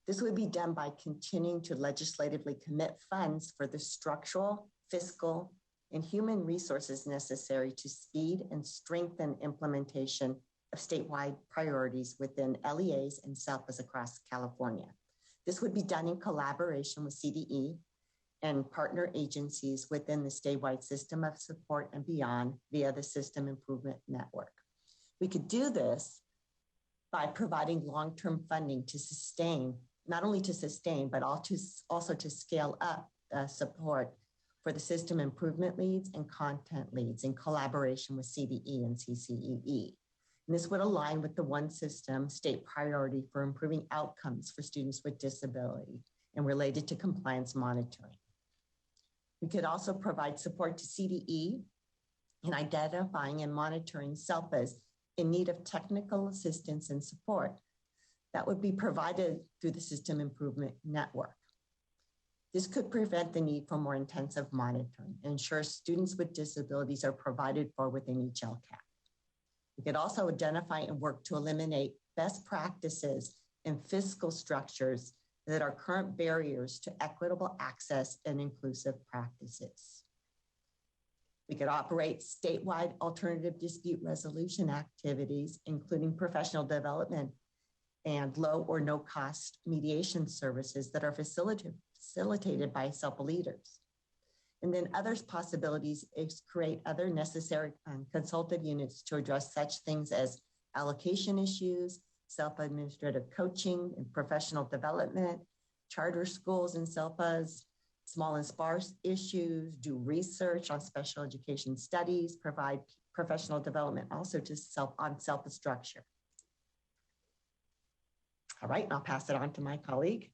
[SPEAKER 17] This would be done by continuing to legislatively commit funds for the structural, fiscal, and human resources necessary to speed and strengthen implementation of statewide priorities within LEAs and SELPAs across California. This would be done in collaboration with CDE and partner agencies within the statewide system of support and beyond via the System Improvement Network. We could do this by providing long-term funding to sustain, not only to sustain, but also to scale up support for the system improvement leads and content leads in collaboration with CDE and CCEE. And this would align with the One System state priority for improving outcomes for students with disability and related to compliance monitoring. We could also provide support to CDE in identifying and monitoring SELPAs in need of technical assistance and support that would be provided through the System Improvement Network. This could prevent the need for more intensive monitoring and ensure students with disabilities are provided for within each LCAP. We could also identify and work to eliminate best practices and fiscal structures that are current barriers to equitable access and inclusive practices. We could operate statewide alternative dispute resolution activities, including professional development and low or no cost mediation services that are facilitated by SELPA leaders. And then other possibilities is create other necessary consultative units to address such things as allocation issues, self-administrative coaching and professional development, charter schools and SELPAs, small and sparse issues, do research on special education studies, provide professional development also to SELPA structure. All right, I'll pass it on to my colleague.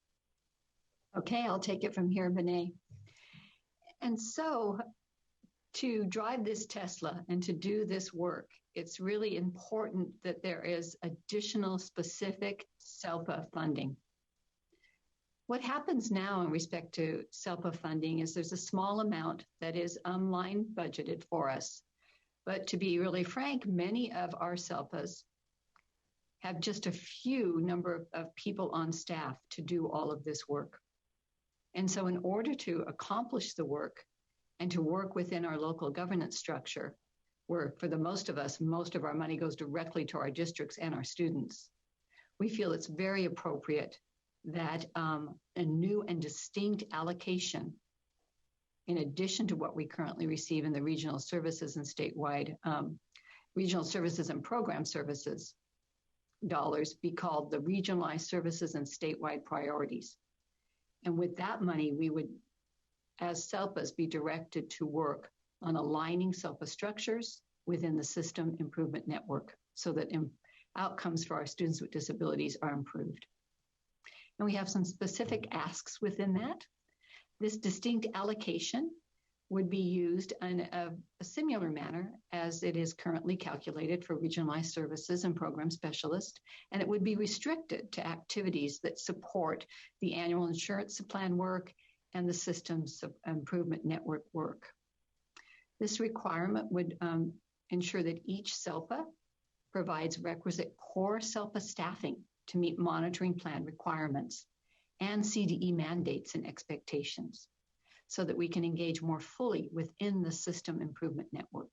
[SPEAKER 18] Okay, I'll take it from here, Benet. And so to drive this Tesla and to do this work, it's really important that there is additional specific SELPA funding. What happens now in respect to SELPA funding is there's a small amount that is line budgeted for us. But to be really frank, many of our SELPAs have just a few number of people on staff to do all of this work. And so in order to accomplish the work and to work within our local governance structure, where for the most of us, most of our money goes directly to our districts and our students, we feel it's very appropriate that a new and distinct allocation, in addition to what we currently receive in the regional services and statewide regional services and program services dollars, be called the regionalized services and statewide priorities. And with that money, we would, as SELPAs, be directed to work on aligning SELPA structures within the System Improvement Network so that outcomes for our students with disabilities are improved. And we have some specific asks within that. This distinct allocation would be used in a similar manner as it is currently calculated for regionalized services and program specialists, and it would be restricted to activities that support the annual insurance plan work and the Systems Improvement Network work. This requirement would ensure that each SELPA provides requisite core SELPA staffing to meet monitoring plan requirements and CDE mandates and expectations, so that we can engage more fully within the System Improvement Network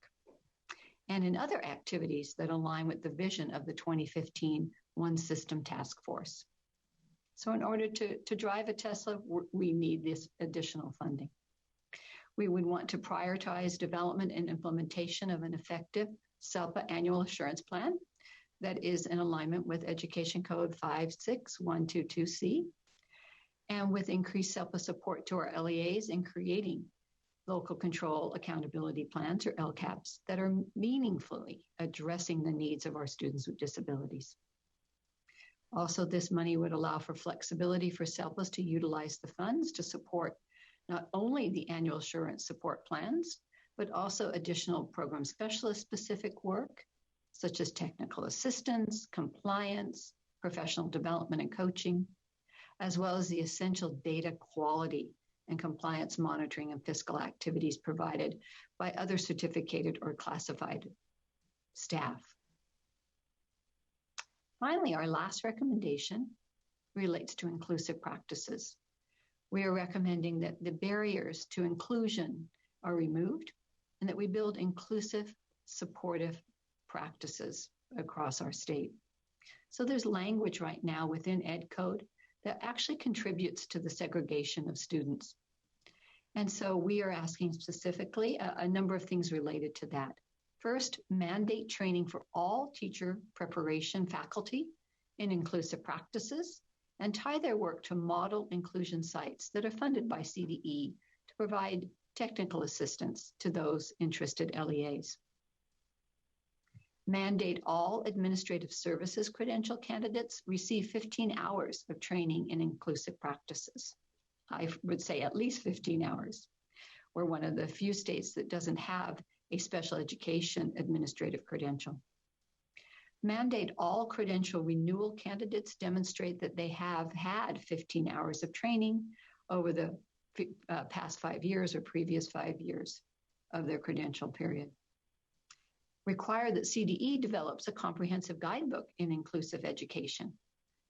[SPEAKER 18] and in other activities that align with the vision of the 2015 One System Task Force. So in order to drive a Tesla, we need this additional funding. We would want to prioritize development and implementation of an effective SELPA annual assurance plan that is in alignment with Education Code 56122C, and with increased SELPA support to our LEAs in creating local control accountability plans, or LCAPs, that are meaningfully addressing the needs of our students with disabilities. Also, this money would allow for flexibility for SELPAs to utilize the funds to support not only the annual assurance support plans, but also additional program specialist specific work, such as technical assistance, compliance, professional development and coaching, as well as the essential data quality and compliance monitoring and fiscal activities provided by other certificated or classified staff. Finally, our last recommendation relates to inclusive practices. We are recommending that the barriers to inclusion are removed and that we build inclusive, supportive practices across our state. So there's language right now within Ed Code that actually contributes to the segregation of students. And so we are asking specifically a number of things related to that. First, mandate training for all teacher preparation faculty in inclusive practices and tie their work to model inclusion sites that are funded by CDE to provide technical assistance to those interested LEAs. Mandate all administrative services credential candidates receive 15 hours of training in inclusive practices. I would say at least 15 hours. We're one of the few states that doesn't have a special education administrative credential. Mandate all credential renewal candidates demonstrate that they have had 15 hours of training over the past 5 years or previous 5 years of their credential period. Require that CDE develops a comprehensive guidebook in inclusive education.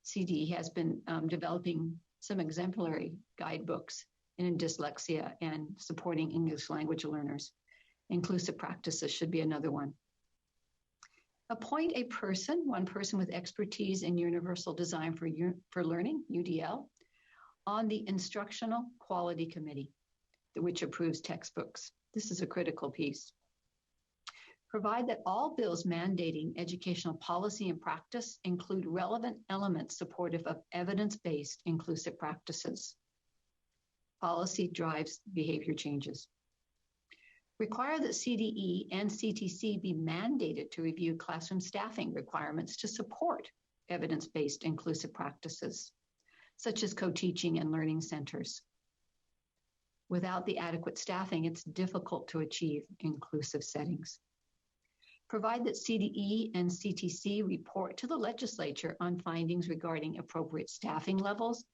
[SPEAKER 18] CDE has been developing some exemplary guidebooks in dyslexia and supporting English language learners. Inclusive practices should be another one. Appoint a person, one person with expertise in universal design for learning, UDL, on the Instructional Quality Committee, which approves textbooks. This is a critical piece. Provide that all bills mandating educational policy and practice include relevant elements supportive of evidence-based inclusive practices. Policy drives behavior changes. Require that CDE and CTC be mandated to review classroom staffing requirements to support evidence-based inclusive practices, such as co-teaching and learning centers. Without the adequate staffing, it's difficult to achieve inclusive settings. Provide that CDE and CTC report to the legislature on findings regarding appropriate staffing levels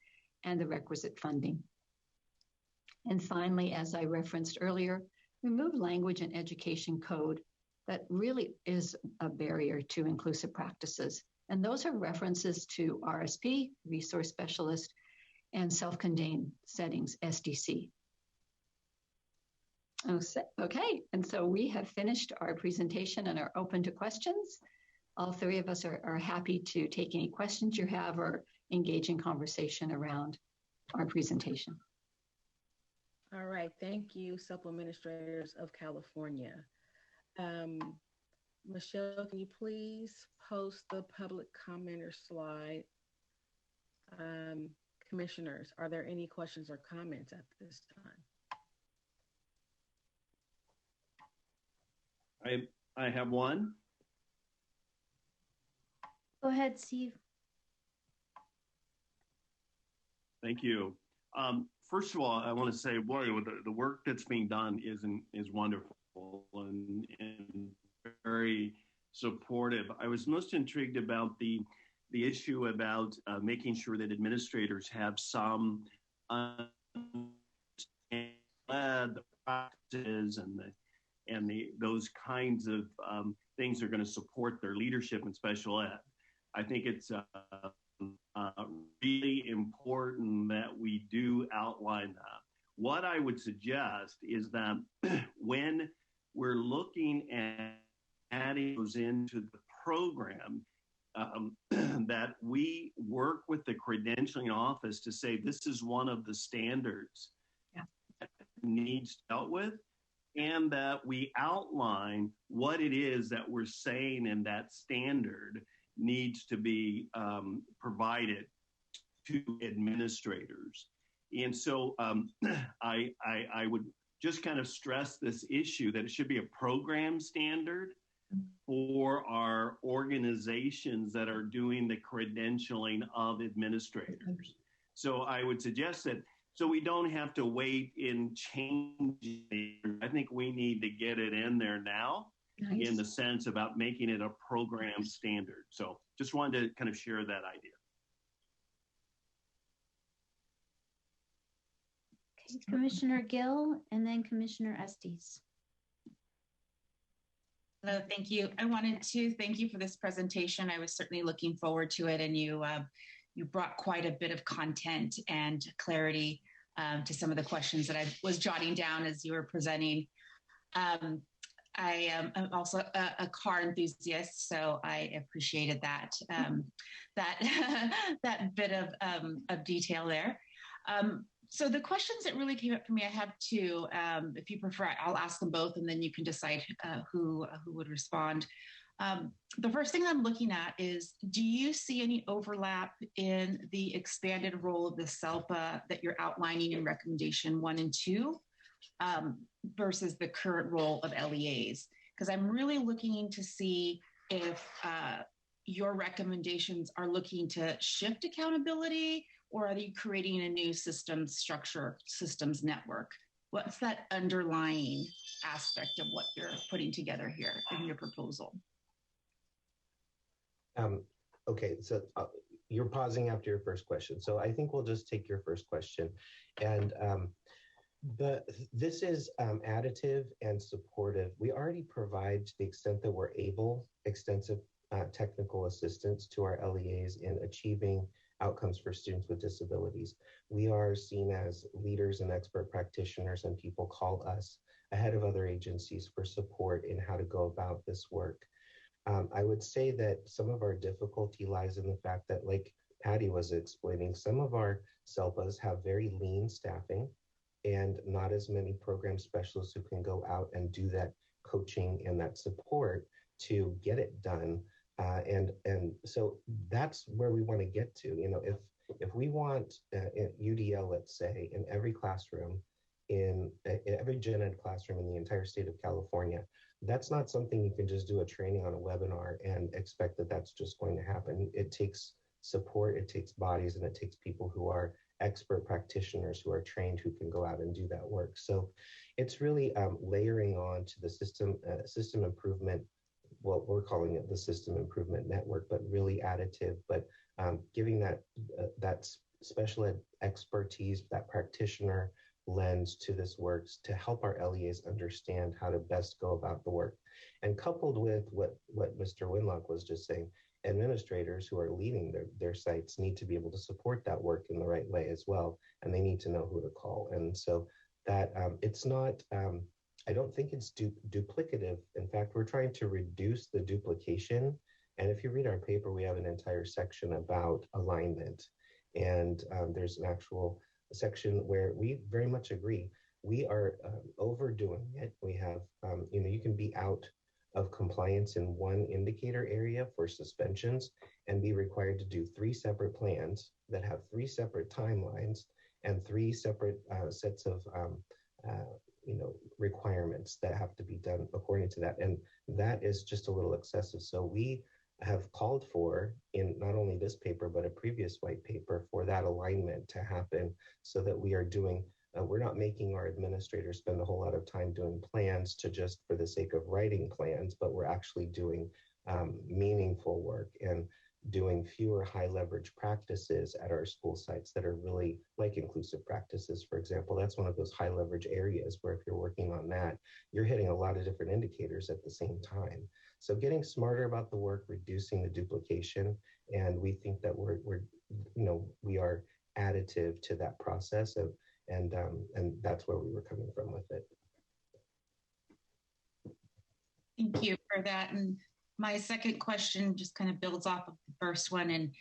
[SPEAKER 18] and the requisite funding. And finally, as I referenced earlier, remove language in education code that really is a barrier to inclusive practices. And those are references to RSP, resource specialist, and self-contained settings, SDC. Okay, and so we have finished our presentation and are open to questions. All three of us are happy to take any questions you have or engage in conversation around our presentation.
[SPEAKER 4] All right, thank you, SELPA administrators of California. Michelle, can you please post the public commenter slide? Commissioners, are there any questions or comments at this time?
[SPEAKER 20] I have one.
[SPEAKER 8] Go ahead, Steve.
[SPEAKER 20] Thank you. First of all, I want to say, boy, the work that's being done is wonderful and very supportive. I was most intrigued about the issue about making sure that administrators have some the practices and those kinds of things are going to support their leadership in special ed. I think it's really important that we do outline that. What I would suggest is that when we're looking at adding those into the program, that we work with the credentialing office to say this is one of the standards that needs dealt with, and that we outline what it is that we're saying in that standard needs to be provided to administrators. And so I would just kind of stress this issue that it should be a program standard for our organizations that are doing the credentialing of administrators. So I would suggest that so we don't have to wait in changing. I think we need to get it in there now. Nice. In the sense about making it a program standard. So just wanted to kind of share that idea.
[SPEAKER 8] Okay, Commissioner Gill and then Commissioner Estes.
[SPEAKER 1] Hello, thank you. I wanted to thank you for this presentation. I was certainly looking forward to it, and you brought quite a bit of content and clarity to some of the questions that I was jotting down as you were presenting. I am also a car enthusiast, so I appreciated that that bit of detail there. So the questions that really came up for me, I have two. If you prefer, I'll ask them both, and then you can decide who would respond. The first thing I'm looking at is, do you see any overlap in the expanded role of the SELPA that you're outlining in recommendation 1 and 2 versus the current role of LEAs? Because I'm really looking to see if your recommendations are looking to shift accountability, or are you creating a new systems structure, systems network? What's that underlying aspect of what you're putting together here in your proposal?
[SPEAKER 19] Okay, so you're pausing after your first question. So I think we'll just take your first question. And this is additive and supportive. We already provide, to the extent that we're able, extensive technical assistance to our LEAs in achieving outcomes for students with disabilities. We are seen as leaders and expert practitioners, and people call us ahead of other agencies for support in how to go about this work. I would say that some of our difficulty lies in the fact that, like Patty was explaining, some of our SELPAs have very lean staffing and not as many program specialists who can go out and do that coaching and that support to get it done. And so that's where we want to get to. You know, if we want UDL, let's say, in every classroom, in every gen ed classroom in the entire state of California, that's not something you can just do a training on a webinar and expect that that's just going to happen. It takes support, it takes bodies, and it takes people who are expert practitioners who are trained, who can go out and do that work. So it's really layering on to the system improvement. Well, we're calling it the system improvement network, but really additive, but giving that special ed expertise, that practitioner lens to this work to help our LEAs understand how to best go about the work. And coupled with what Mr. Winlock was just saying, administrators who are leading their sites need to be able to support that work in the right way as well, and they need to know who to call. And so that it's not, I don't think it's duplicative. In fact, we're trying to reduce the duplication. And if you read our paper, we have an entire section about alignment. And there's an actual section where we very much agree. We are overdoing it. We have, you can be out of compliance in one indicator area for suspensions and be required to do 3 separate plans that have 3 separate timelines and 3 separate sets of requirements that have to be done according to that. And that is just a little excessive. So we have called for, in not only this paper, but a previous white paper, for that alignment to happen so that we are doing, we're not making our administrators spend a whole lot of time doing plans to just for the sake of writing plans, but we're actually doing meaningful work and doing fewer high leverage practices at our school sites that are really like inclusive practices, for example. That's one of those high leverage areas where if you're working on that, you're hitting a lot of different indicators at the same time. So getting smarter about the work, reducing the duplication, and we think that we are additive to that process, and that's where we were coming from with it.
[SPEAKER 1] Thank you for that. And my second question just kind of builds off of the first one. And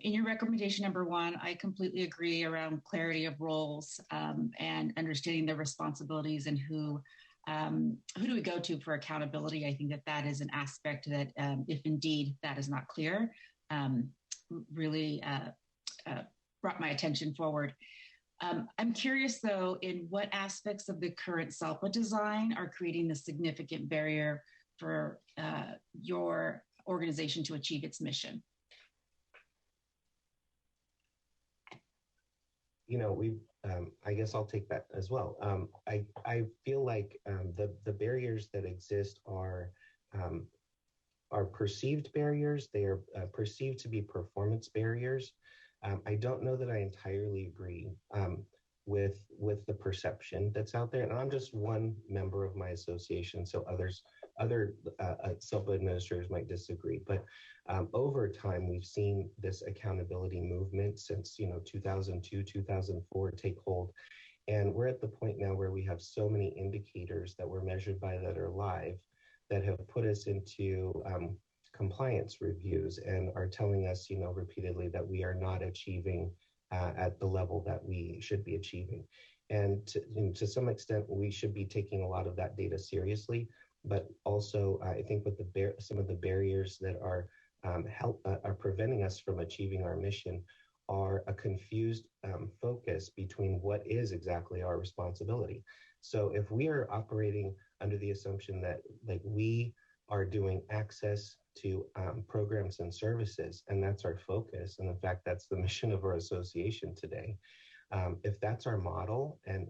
[SPEAKER 1] in your recommendation number 1, I completely agree around clarity of roles and understanding the responsibilities and who do we go to for accountability. I think that is an aspect that, if indeed that is not clear, really brought my attention forward. I'm curious, though, in what aspects of the current SELPA design are creating the significant barrier for your organization to achieve its mission?
[SPEAKER 19] I guess I'll take that as well. I feel like the barriers that exist are perceived barriers. They are perceived to be performance barriers. I don't know that I entirely agree with the perception that's out there. And I'm just one member of my association, so other SELPA administrators might disagree. But over time, we've seen this accountability movement since 2002, 2004 take hold. And we're at the point now where we have so many indicators that we're measured by that are live that have put us into compliance reviews and are telling us, repeatedly that we are not achieving at the level that we should be achieving. And to some extent, we should be taking a lot of that data seriously. But also, I think with some of the barriers that are preventing us from achieving our mission are a confused focus between what is exactly our responsibility. So if we are operating under the assumption that we are doing access to programs and services, and that's our focus, and in fact, that's the mission of our association today. If that's our model, and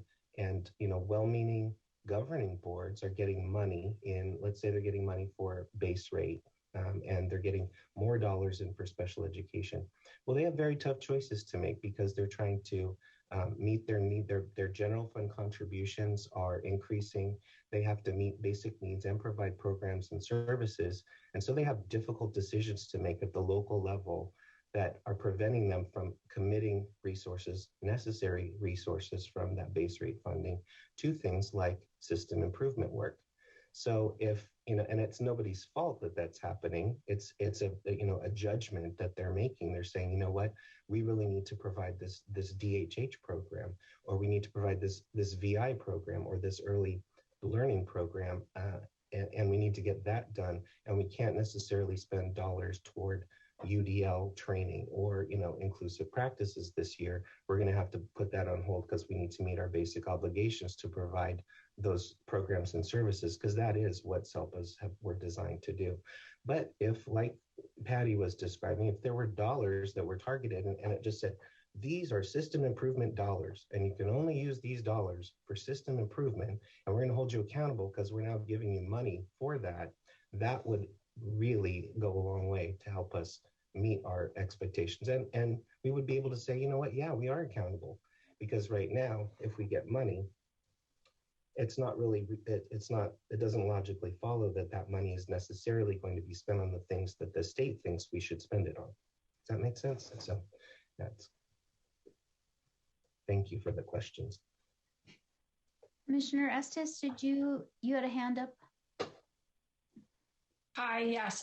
[SPEAKER 19] well-meaning governing boards are getting money in, let's say they're getting money for base rate, and they're getting more dollars in for special education. Well, they have very tough choices to make because they're trying to meet their need. Their general fund contributions are increasing. They have to meet basic needs and provide programs and services. And so they have difficult decisions to make at the local level that are preventing them from committing resources, necessary resources from that base rate funding to things like system improvement work. So if, and it's nobody's fault that that's happening. It's a judgment that they're making. They're saying, you know what, we really need to provide this DHH program, or we need to provide this VI program, or this early learning program, and we need to get that done. And we can't necessarily spend dollars toward UDL training or inclusive practices this year. We're going to have to put that on hold because we need to meet our basic obligations to provide those programs and services, because that is what SELPAs were designed to do. But if, like Patty was describing, if there were dollars that were targeted and it just said, these are system improvement dollars, and you can only use these dollars for system improvement, and we're going to hold you accountable because we're now giving you money for that, that would really go a long way to help us meet our expectations. And we would be able to say, you know what, yeah, we are accountable. Because right now, if we get money, it doesn't logically follow that money is necessarily going to be spent on the things that the state thinks we should spend it on. Does that make sense? So thank you for the questions.
[SPEAKER 8] Commissioner Estes, you had a hand up?
[SPEAKER 3] Hi, yes.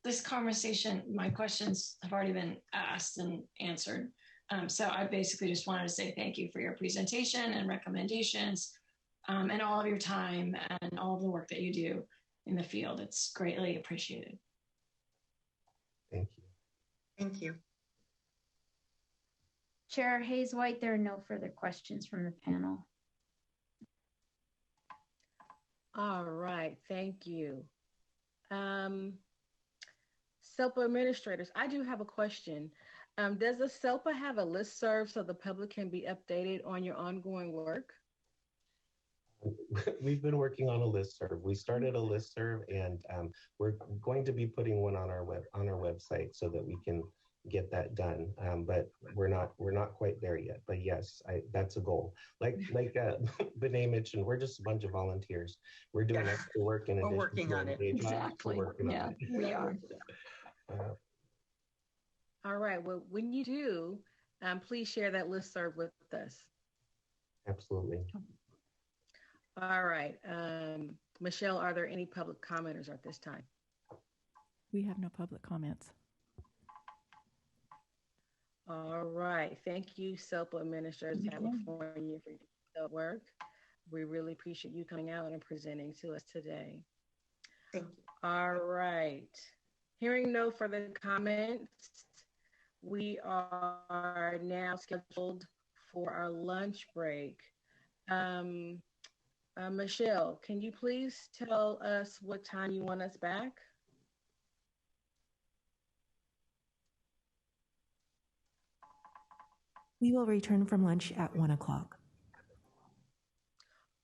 [SPEAKER 3] This conversation, my questions have already been asked and answered. So I basically just wanted to say thank you for your presentation and recommendations, and all of your time and all of the work that you do in the field. It's greatly appreciated.
[SPEAKER 19] Thank you.
[SPEAKER 16] Thank you.
[SPEAKER 8] Chair Hayes-White, there are no further questions from the panel.
[SPEAKER 4] All right, thank you. SELPA administrators, I do have a question. Does the SELPA have a listserv so the public can be updated on your ongoing work?
[SPEAKER 19] We've been working on a listserv. We started a listserv, and we're going to be putting one on our website so that we can get that done. But we're not quite there yet. But yes, that's a goal. Like Bené mentioned, we're just a bunch of volunteers. We're doing extra work in addition.
[SPEAKER 16] We're working on it.
[SPEAKER 18] Exactly. Yeah, we are.
[SPEAKER 4] All right. Well, when you do, please share that listserv with us.
[SPEAKER 19] Absolutely.
[SPEAKER 4] All right. Michelle, are there any public commenters at this time?
[SPEAKER 13] We have no public comments.
[SPEAKER 4] All right. Thank you, SELPA administrators of California, for your work. We really appreciate you coming out and presenting to us today.
[SPEAKER 16] Thank you.
[SPEAKER 4] All right. Hearing no further comments, we are now scheduled for our lunch break. Michelle, can you please tell us what time you want us back?
[SPEAKER 7] We will return from lunch at 1 o'clock.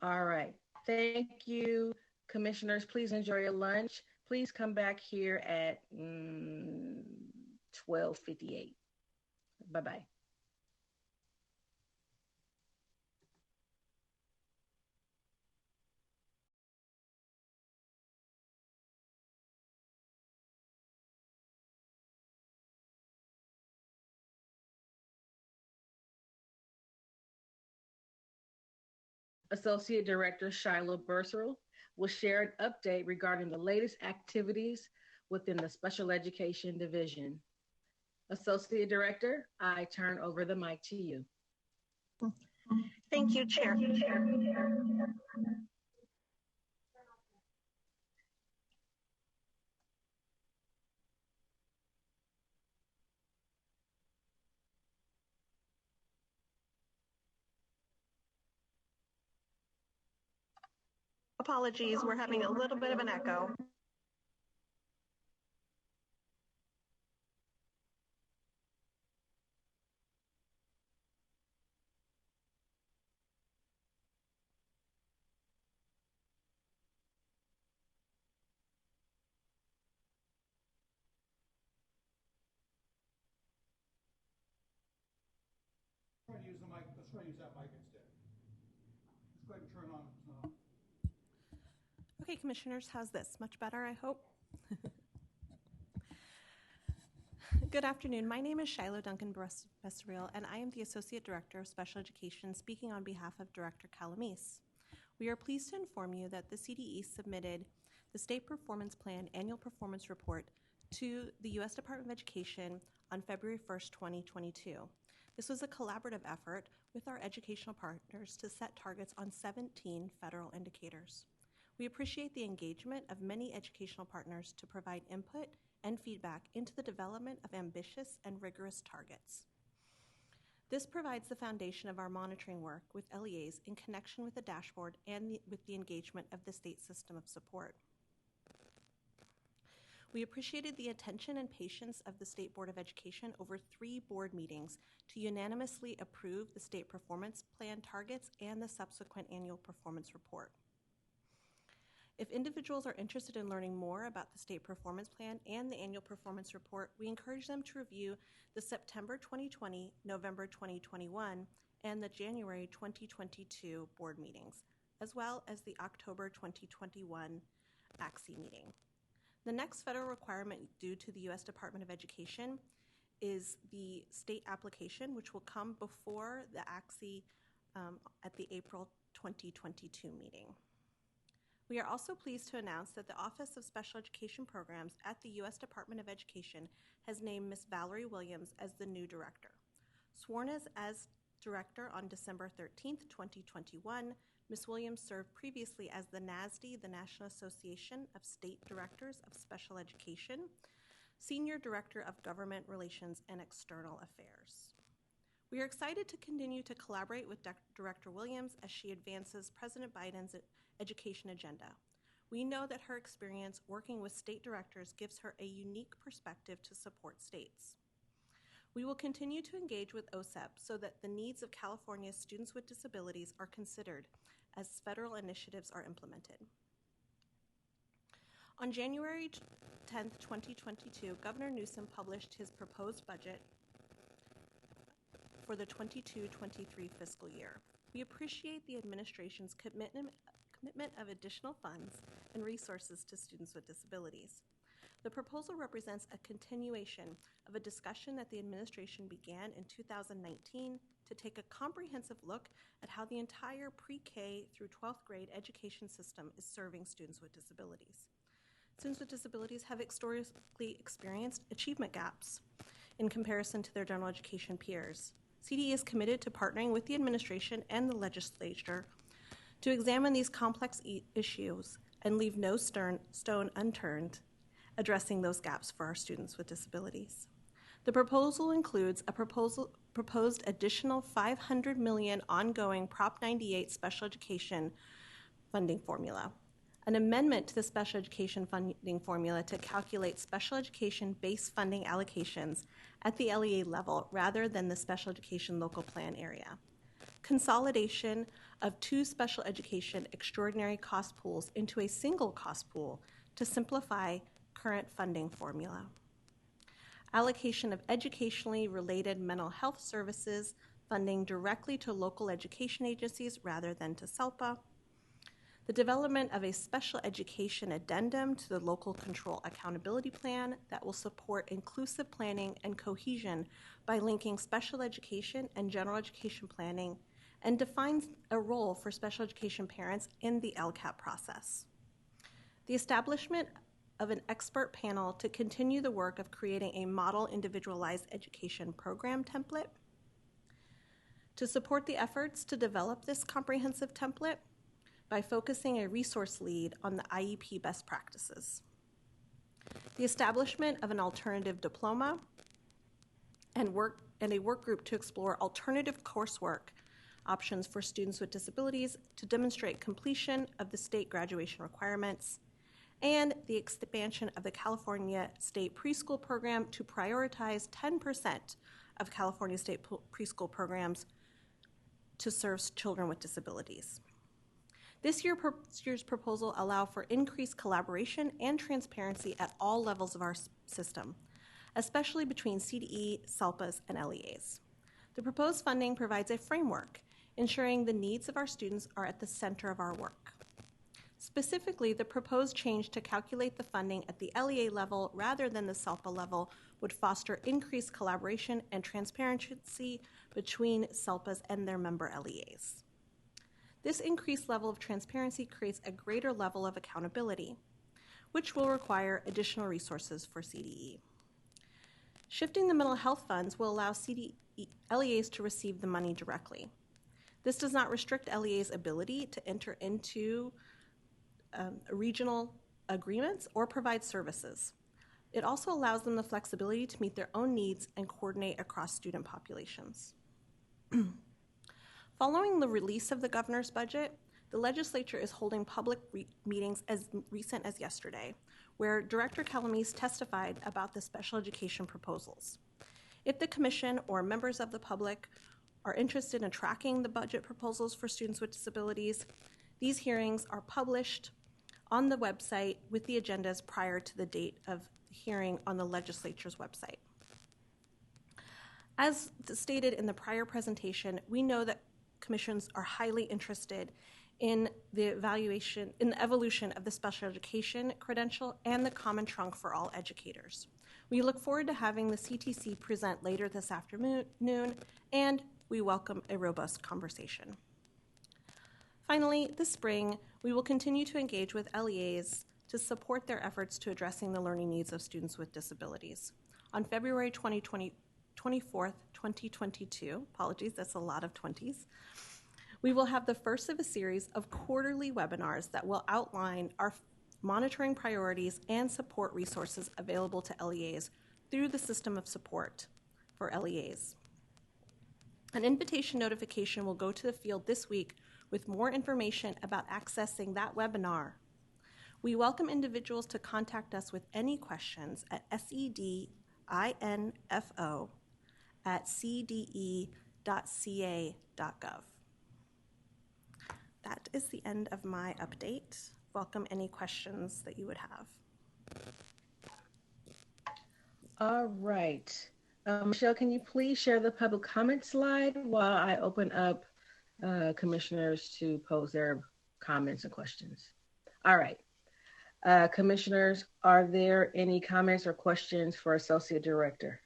[SPEAKER 4] All right. Thank you, commissioners. Please enjoy your lunch. Please come back here at 12:58. Bye-bye. Associate Director Shiloh Burserl will share an update regarding the latest activities within the Special Education Division. Associate Director, I turn over the mic to you.
[SPEAKER 16] Thank you, Chair. Apologies, we're having a little bit of an echo.
[SPEAKER 21] Let's try to use the mic. Let's try to use that mic instead. Let's go ahead and turn on.
[SPEAKER 22] Okay, Commissioners, how's this? Much better, I hope. Good afternoon. My name is Shiloh Duncan Burserl, and I am the Associate Director of Special Education, speaking on behalf of Director Calamise. We are pleased to inform you that the CDE submitted the State Performance Plan Annual Performance Report to the U.S. Department of Education on February 1st, 2022. This was a collaborative effort with our educational partners to set targets on 17 federal indicators. We appreciate the engagement of many educational partners to provide input and feedback into the development of ambitious and rigorous targets. This provides the foundation of our monitoring work with LEAs in connection with the dashboard and with the engagement of the state system of support. We appreciated the attention and patience of the State Board of Education over 3 board meetings to unanimously approve the State Performance Plan targets and the subsequent annual performance report. If individuals are interested in learning more about the State Performance Plan and the Annual Performance Report, we encourage them to review the September 2020, November 2021, and the January 2022 board meetings, as well as the October 2021 ACSE meeting. The next federal requirement due to the U.S. Department of Education is the state application, which will come before the ACSE at the April 2022 meeting. We are also pleased to announce that the Office of Special Education Programs at the U.S. Department of Education has named Ms. Valerie Williams as the new director. Sworn as director on December 13th, 2021, Ms. Williams served previously as the NASD, the National Association of State Directors of Special Education, Senior Director of Government Relations and External Affairs. We are excited to continue to collaborate with Director Williams as she advances President Biden's education agenda. We know that her experience working with state directors gives her a unique perspective to support states. We will continue to engage with OSEP so that the needs of California's students with disabilities are considered as federal initiatives are implemented. On January 10, 2022, Governor Newsom published his proposed budget for the 22-23 fiscal year. We appreciate the administration's commitment of additional funds and resources to students with disabilities. The proposal represents a continuation of a discussion that the administration began in 2019 to take a comprehensive look at how the entire pre-K through 12th grade education system is serving students with disabilities. Students with disabilities have historically experienced achievement gaps in comparison to their general education peers. CDE is committed to partnering with the administration and the legislature to examine these complex issues and leave no stone unturned addressing those gaps for our students with disabilities. The proposal includes a proposed additional $500 million ongoing Prop 98 special education funding formula, an amendment to the special education funding formula to calculate special education base funding allocations at the LEA level rather than the special education local plan area, consolidation of 2 special education extraordinary cost pools into a single cost pool to simplify current funding formula, allocation of educationally related mental health services funding directly to local education agencies rather than to SELPA, the development of a special education addendum to the local control accountability plan that will support inclusive planning and cohesion by linking special education and general education planning and defines a role for special education parents in the LCAP process. The establishment of an expert panel to continue the work of creating a model individualized education program template. To support the efforts to develop this comprehensive template by focusing a resource lead on the IEP best practices. The establishment of an alternative diploma and a work group to explore alternative coursework options for students with disabilities to demonstrate completion of the state graduation requirements, and the expansion of the California State Preschool Program to prioritize 10% of California State preschool programs to serve children with disabilities. This year's proposal allows for increased collaboration and transparency at all levels of our system, especially between CDE, SELPAs, and LEAs. The proposed funding provides a framework, ensuring the needs of our students are at the center of our work. Specifically, the proposed change to calculate the funding at the LEA level rather than the SELPA level would foster increased collaboration and transparency between SELPAs and their member LEAs. This increased level of transparency creates a greater level of accountability, which will require additional resources for CDE. Shifting the mental health funds will allow LEAs to receive the money directly. This does not restrict LEAs' ability to enter into regional agreements or provide services. It also allows them the flexibility to meet their own needs and coordinate across student populations. Following the release of the governor's budget, the legislature is holding public meetings as recent as yesterday, where Director Calamese testified about the special education proposals. If the commission or members of the public are interested in tracking the budget proposals for students with disabilities, these hearings are published on the website with the agendas prior to the date of the hearing on the legislature's website. As stated in the prior presentation, we know that commissions are highly interested in the evolution of the special education credential and the common trunk for all educators. We look forward to having the CTC present later this afternoon, and we welcome a robust conversation. Finally, this spring, we will continue to engage with LEAs to support their efforts to addressing the learning needs of students with disabilities. On February 24th, 2022, apologies, that's a lot of 20s, we will have the first of a series of quarterly webinars that will outline our monitoring priorities and support resources available to LEAs through the system of support for LEAs. An invitation notification will go to the field this week with more information about accessing that webinar. We welcome individuals to contact us with any questions at sedinfo@cde.ca.gov. That is the end of my update. Welcome any questions that you would have.
[SPEAKER 4] All right. Michelle, can you please share the public comment slide while I open up commissioners to pose their comments and questions? All right. Commissioners, are there any comments or questions for Associate Director?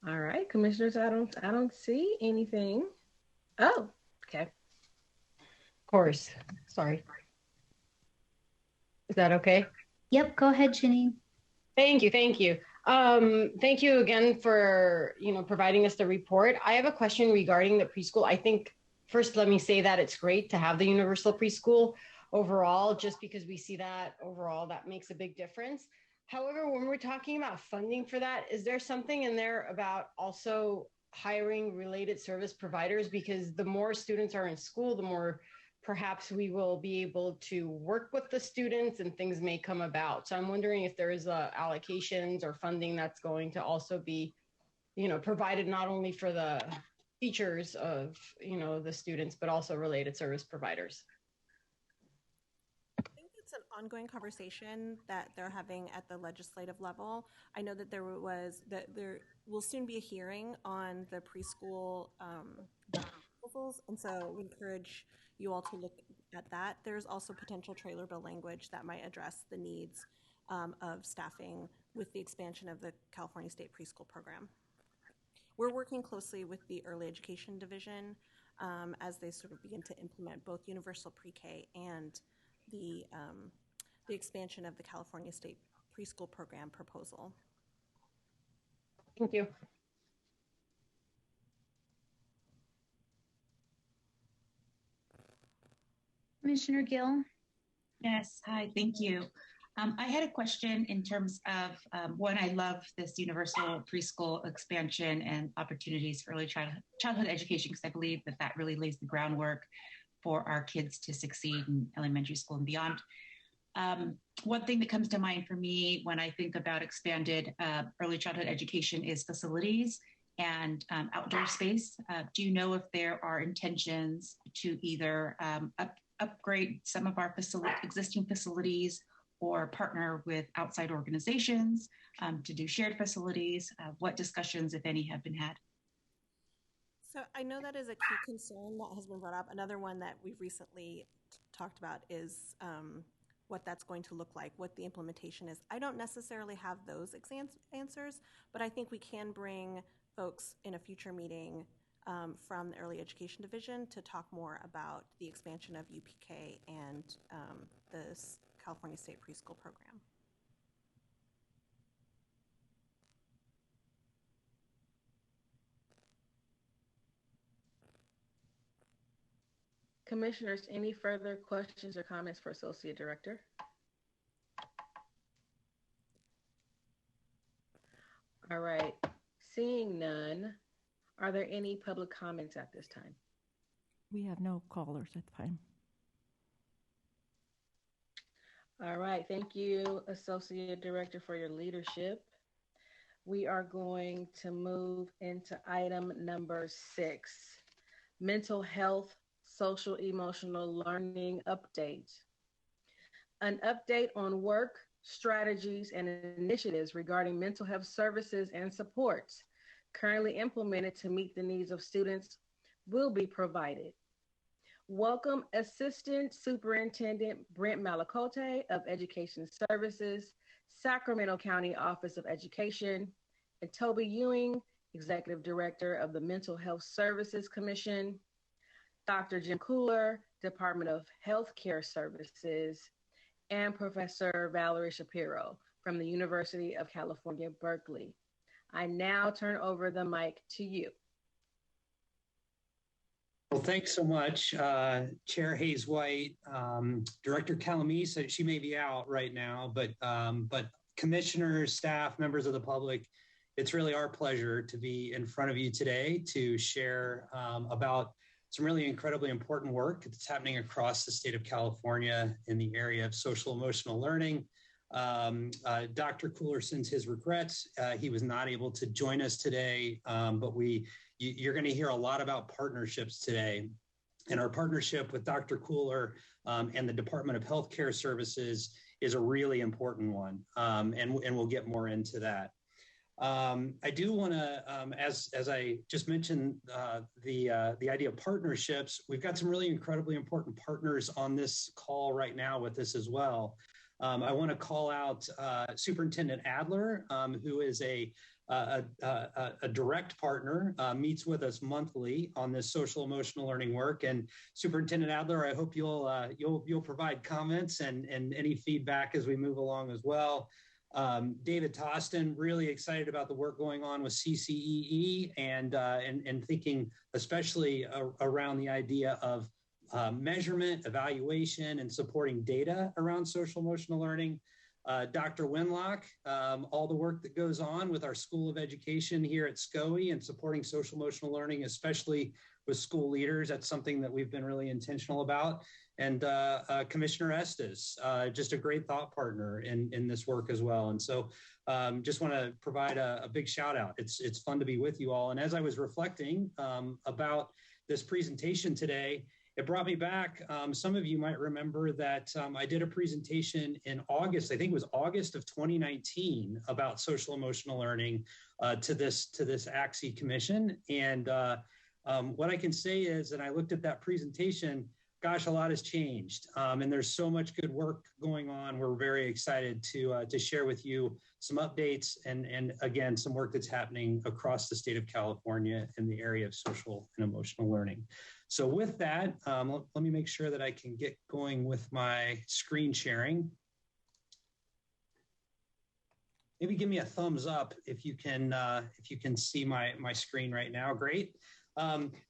[SPEAKER 4] All right, commissioners, I don't see anything. Oh, okay.
[SPEAKER 2] Of course. Sorry. Is that okay?
[SPEAKER 8] Yep, go ahead, Janine.
[SPEAKER 2] Thank you. Thank you again for providing us the report. I have a question regarding the preschool. I think first let me say that it's great to have the universal preschool overall, just because we see that overall that makes a big difference. However, when we're talking about funding for that, is there something in there about also hiring related service providers? Because the more students are in school, the more perhaps we will be able to work with the students and things may come about. So I'm wondering if there is allocations or funding that's going to also be, provided not only for the teachers of, the students, but also related service providers.
[SPEAKER 22] It's an ongoing conversation that they're having at the legislative level. I know that there will soon be a hearing on the preschool proposals, and so we encourage you all to look at that. There's also potential trailer bill language that might address the needs of staffing with the expansion of the California State Preschool Program. We're working closely with the Early Education Division as they sort of begin to implement both universal pre-K and the expansion of the California State Preschool Program proposal.
[SPEAKER 2] Thank you.
[SPEAKER 8] Commissioner Gill.
[SPEAKER 1] Yes, hi, thank you. I had a question in terms of, one, I love this universal preschool expansion and opportunities for early childhood education, because I believe that that really lays the groundwork for our kids to succeed in elementary school and beyond. One thing that comes to mind for me when I think about expanded early childhood education is facilities and outdoor space. Do you know if there are intentions to either upgrade some of our existing facilities or partner with outside organizations to do shared facilities? What discussions, if any, have been had?
[SPEAKER 22] So I know that is a key concern that has been brought up. Another one that we've recently talked about is what that's going to look like, what the implementation is. I don't necessarily have those answers, but I think we can bring folks in a future meeting from the Early Education Division to talk more about the expansion of UPK and the California State Preschool Program.
[SPEAKER 4] Commissioners, any further questions or comments for Associate Director? All right, seeing none, are there any public comments at this time?
[SPEAKER 13] We have no callers at the time.
[SPEAKER 4] All right, thank you, Associate Director, for your leadership. We are going to move into item number 6, mental health, social emotional learning update. An update on work, strategies, and initiatives regarding mental health services and supports currently implemented to meet the needs of students will be provided. Welcome Assistant Superintendent Brent Malacote of Education Services, Sacramento County Office of Education, and Toby Ewing, Executive Director of the Mental Health Services Commission, Dr. Jim Cooler, Department of Healthcare Services, and Professor Valerie Shapiro from the University of California, Berkeley. I now turn over the mic to you.
[SPEAKER 5] Well, thanks so much, Chair Hayes-White, Director Calamese. She may be out right now, but commissioners, staff, members of the public, it's really our pleasure to be in front of you today to share about some really incredibly important work that's happening across the state of California in the area of social emotional learning. Dr. Cooler sends his regrets. He was not able to join us today, but you're going to hear a lot about partnerships today. And our partnership with Dr. Cooler and the Department of Healthcare Services is a really important one, and we'll get more into that. I do want to, as I just mentioned, the idea of partnerships, we've got some really incredibly important partners on this call right now with us as well. I want to call out Superintendent Adler, who is a direct partner, meets with us monthly on this social emotional learning work. And Superintendent Adler, I hope you'll provide comments and any feedback as we move along as well. David Tostin, really excited about the work going on with CCEE and thinking especially around the idea of measurement, evaluation, and supporting data around social emotional learning. Dr. Winlock, all the work that goes on with our School of Education here at SCOE and supporting social emotional learning, especially with school leaders. That's something that we've been really intentional about. And Commissioner Estes, just a great thought partner in this work as well. And so just want to provide a big shout out. It's fun to be with you all. And as I was reflecting about this presentation today, it brought me back. Some of you might remember that I did a presentation in August, I think it was August of 2019, about social emotional learning to this ACSE commission. And what I can say is, and I looked at that presentation, gosh, a lot has changed, and there's so much good work going on. We're very excited to share with you some updates and again, some work that's happening across the state of California in the area of social and emotional learning. So with that, let me make sure that I can get going with my screen sharing. Maybe give me a thumbs up if you can see my screen right now. Great.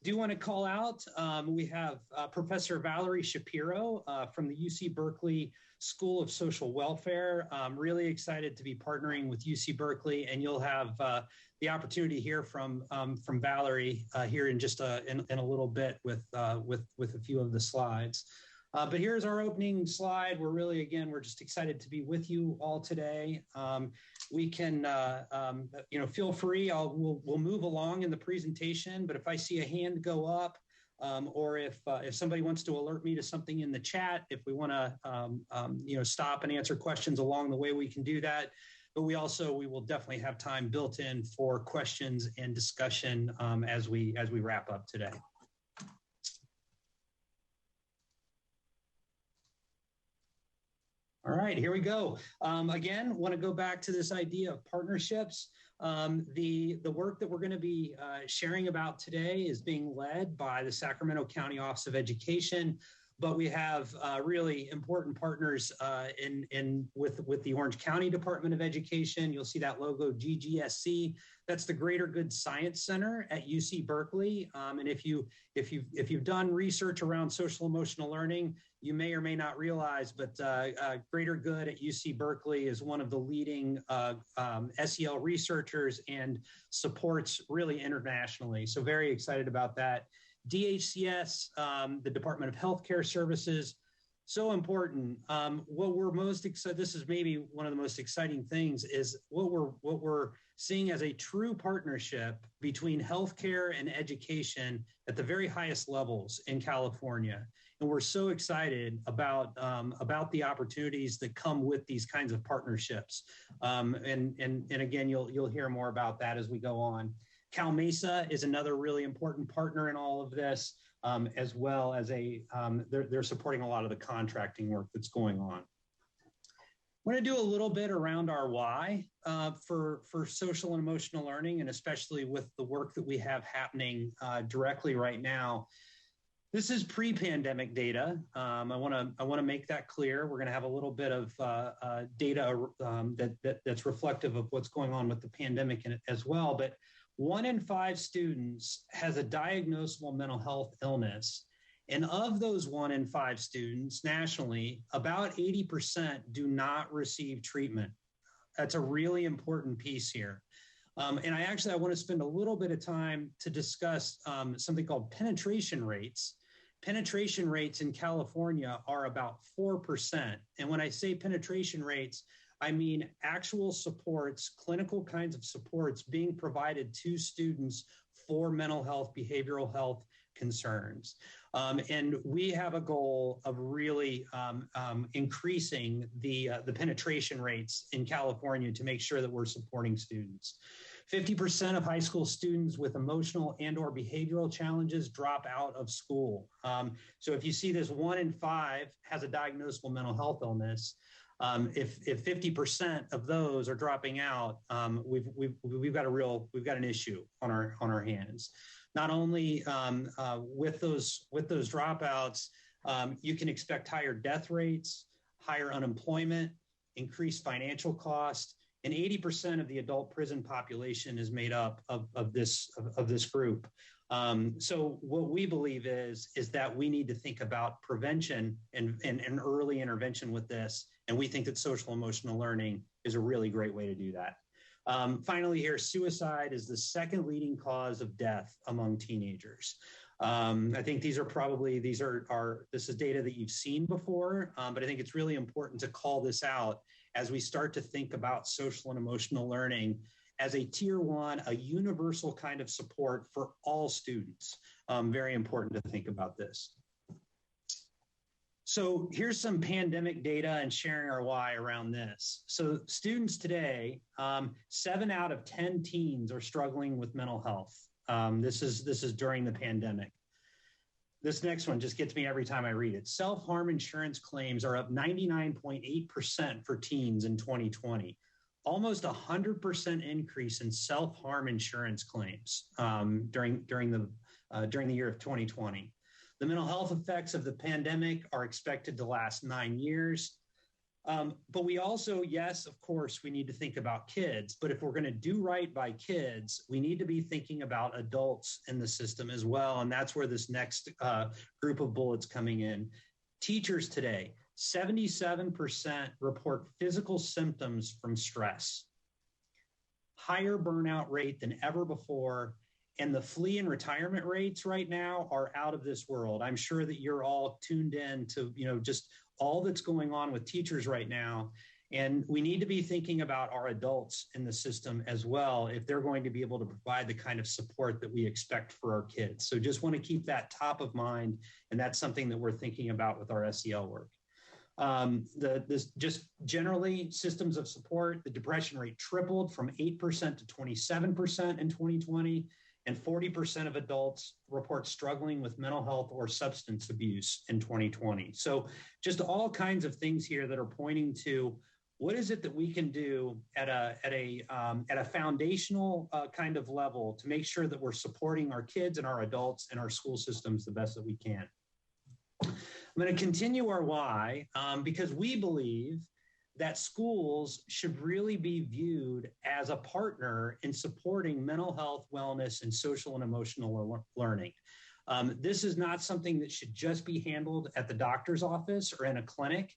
[SPEAKER 5] Do want to call out, we have Professor Valerie Shapiro from the UC Berkeley School of Social Welfare. I'm really excited to be partnering with UC Berkeley, and you'll have the opportunity to hear from Valerie here in just in a little bit with a few of the slides. But here's our opening slide. We're just excited to be with you all today. We can, feel free. We'll move along in the presentation. But if I see a hand go up, or if somebody wants to alert me to something in the chat, if we want to, stop and answer questions along the way, we can do that. But we will definitely have time built in for questions and discussion as we wrap up today. All right, here we go. Again, want to go back to this idea of partnerships. The work that we're going to be sharing about today is being led by the Sacramento County Office of Education, but we have really important partners with the Orange County Department of Education. You'll see that logo, GGSC. That's the Greater Good Science Center at UC Berkeley. And if you've done research around social emotional learning, you may or may not realize, but Greater Good at UC Berkeley is one of the leading SEL researchers and supports really internationally. So very excited about that. DHCS, the Department of Healthcare Services, so important. What we're most excited, this is maybe one of the most exciting things, is what we're seeing as a true partnership between healthcare and education at the very highest levels in California. And we're so excited about the opportunities that come with these kinds of partnerships. And again, you'll hear more about that as we go on. Cal Mesa is another really important partner in all of this, as well as they're supporting a lot of the contracting work that's going on. I want to do a little bit around our why for social and emotional learning, and especially with the work that we have happening directly right now. This is pre-pandemic data. I want to make that clear. We're going to have a little bit of data that's reflective of what's going on with the pandemic as well. But 1 in 5 students has a diagnosable mental health illness. And of those 1 in 5 students nationally, about 80% do not receive treatment. That's a really important piece here. And I want to spend a little bit of time to discuss something called penetration rates. Penetration rates in California are about 4%. And when I say penetration rates, I mean actual supports, clinical kinds of supports being provided to students for mental health, behavioral health concerns. And we have a goal of really increasing the penetration rates in California to make sure that we're supporting students. 50% of high school students with emotional and or behavioral challenges drop out of school. So if you see this 1 in 5 has a diagnosable mental health illness, if 50% of those are dropping out, we've got an issue on our hands. Not only with those dropouts, you can expect higher death rates, higher unemployment, increased financial cost, and 80% of the adult prison population is made up of this group. So what we believe is that we need to think about prevention and early intervention with this. And we think that social emotional learning is a really great way to do that. Finally here, suicide is the second leading cause of death among teenagers. I think this is data that you've seen before, but I think it's really important to call this out as we start to think about social and emotional learning as a tier 1, a universal kind of support for all students. Very important to think about this. So here's some pandemic data and sharing our why around this. So students today, 7 out of 10 teens are struggling with mental health. This is during the pandemic. This next one just gets me every time I read it. Self-harm insurance claims are up 99.8% for teens in 2020. Almost 100% increase in self-harm insurance claims during the year of 2020. The mental health effects of the pandemic are expected to last 9 years. But we also, yes, of course, we need to think about kids. But if we're going to do right by kids, we need to be thinking about adults in the system as well. And that's where this next group of bullets coming in. Teachers today, 77% report physical symptoms from stress. Higher burnout rate than ever before. And the flee and retirement rates right now are out of this world. I'm sure that you're all tuned in to, just all that's going on with teachers right now. And we need to be thinking about our adults in the system as well, if they're going to be able to provide the kind of support that we expect for our kids. So just want to keep that top of mind. And that's something that we're thinking about with our SEL work. Just generally systems of support, the depression rate tripled from 8% to 27% in 2020. And 40% of adults report struggling with mental health or substance abuse in 2020. So just all kinds of things here that are pointing to what is it that we can do at a foundational kind of level to make sure that we're supporting our kids and our adults and our school systems the best that we can. I'm going to continue our why because we believe that schools should really be viewed as a partner in supporting mental health, wellness, and social and emotional learning. This is not something that should just be handled at the doctor's office or in a clinic.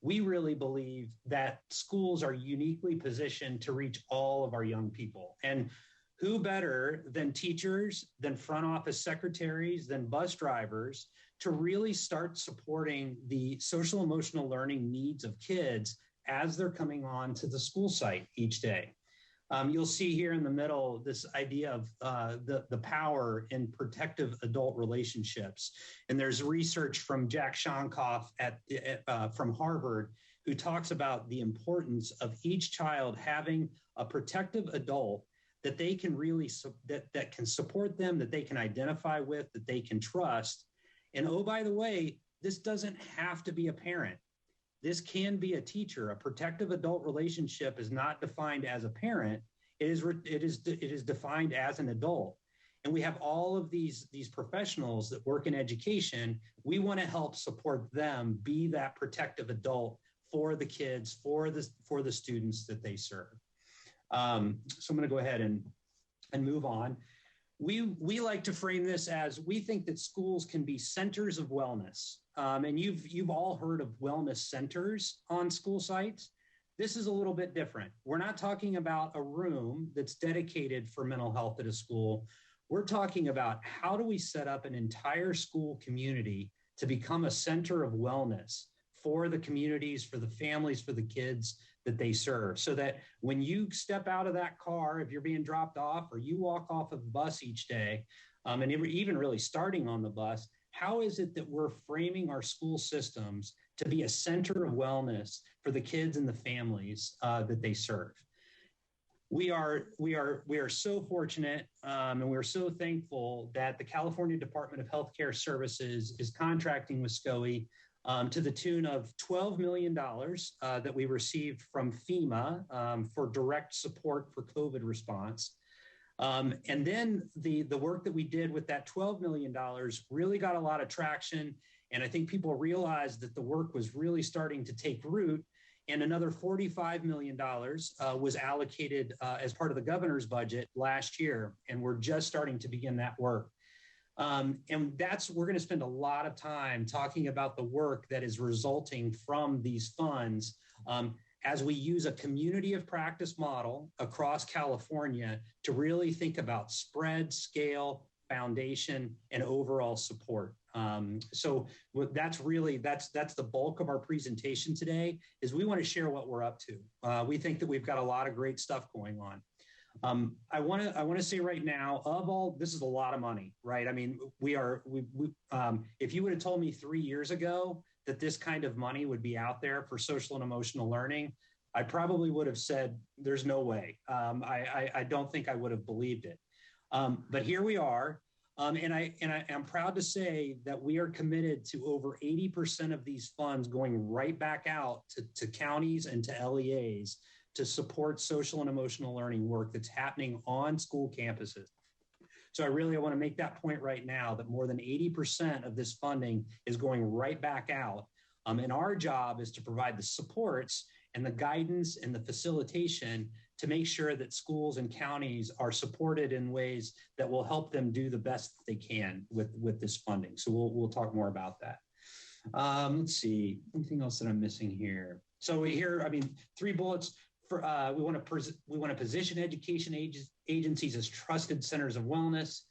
[SPEAKER 5] We really believe that schools are uniquely positioned to reach all of our young people. And who better than teachers, than front office secretaries, than bus drivers to really start supporting the social emotional learning needs of kids as they're coming on to the school site each day. You'll see here in the middle this idea of the power in protective adult relationships. And there's research from Jack Shonkoff from Harvard who talks about the importance of each child having a protective adult that they can really, that can support them, that they can identify with, that they can trust. And oh, by the way, this doesn't have to be a parent. This can be a teacher. A protective adult relationship is not defined as a parent. It is defined as an adult. And we have all of these professionals that work in education. We want to help support them be that protective adult for the kids, for the students that they serve. So I'm going to go ahead and move on. We like to frame this as we think that schools can be centers of wellness. And you've all heard of wellness centers on school sites. This is a little bit different. We're not talking about a room that's dedicated for mental health at a school. We're talking about how do we set up an entire school community to become a center of wellness for the communities, for the families, for the kids that they serve, so that when you step out of that car, if you're being dropped off or you walk off of the bus each day, and even really starting on the bus, how is it that we're framing our school systems to be a center of wellness for the kids and the families that they serve? We are so fortunate and we're so thankful that the California Department of Healthcare Services is contracting with SCOE to the tune of $12 million that we received from FEMA for direct support for COVID response. And then the work that we did with that $12 million really got a lot of traction. And I think people realized that the work was really starting to take root. And another $45 million was allocated as part of the governor's budget last year. And we're just starting to begin that work. And we're going to spend a lot of time talking about the work that is resulting from these funds as we use a community of practice model across California to really think about spread, scale, foundation, and overall support. So that's the bulk of our presentation today, is we want to share what we're up to. We think that we've got a lot of great stuff going on. I want to say right now, this is a lot of money, right? I mean, if you would have told me 3 years ago that this kind of money would be out there for social and emotional learning, I probably would have said, there's no way. I don't think I would have believed it. But here we are. And I'm proud to say that we are committed to over 80% of these funds going right back out to counties and to LEAs to support social and emotional learning work that's happening on school campuses. So I want to make that point right now that more than 80% of this funding is going right back out. And our job is to provide the supports and the guidance and the facilitation to make sure that schools and counties are supported in ways that will help them do the best they can with this funding. So we'll talk more about that. Let's see, anything else that I'm missing here? So here, 3 bullets. We want to position education agencies as trusted centers of wellness.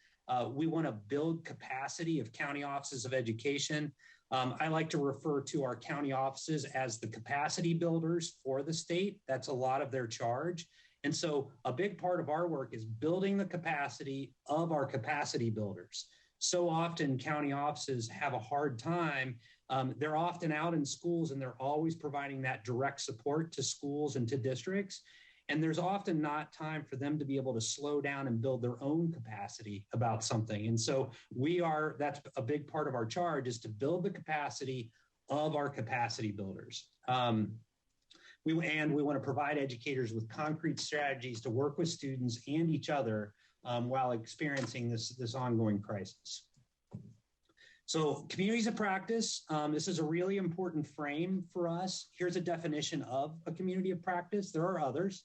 [SPEAKER 5] We want to build capacity of county offices of education. I like to refer to our county offices as the capacity builders for the state. That's a lot of their charge. And so a big part of our work is building the capacity of our capacity builders. So often county offices have a hard time. They're often out in schools and they're always providing that direct support to schools and to districts. And there's often not time for them to be able to slow down and build their own capacity about something. And so that's a big part of our charge, is to build the capacity of our capacity builders. We want to provide educators with concrete strategies to work with students and each other while experiencing this ongoing crisis. So communities of practice, this is a really important frame for us. Here's a definition of a community of practice. There are others,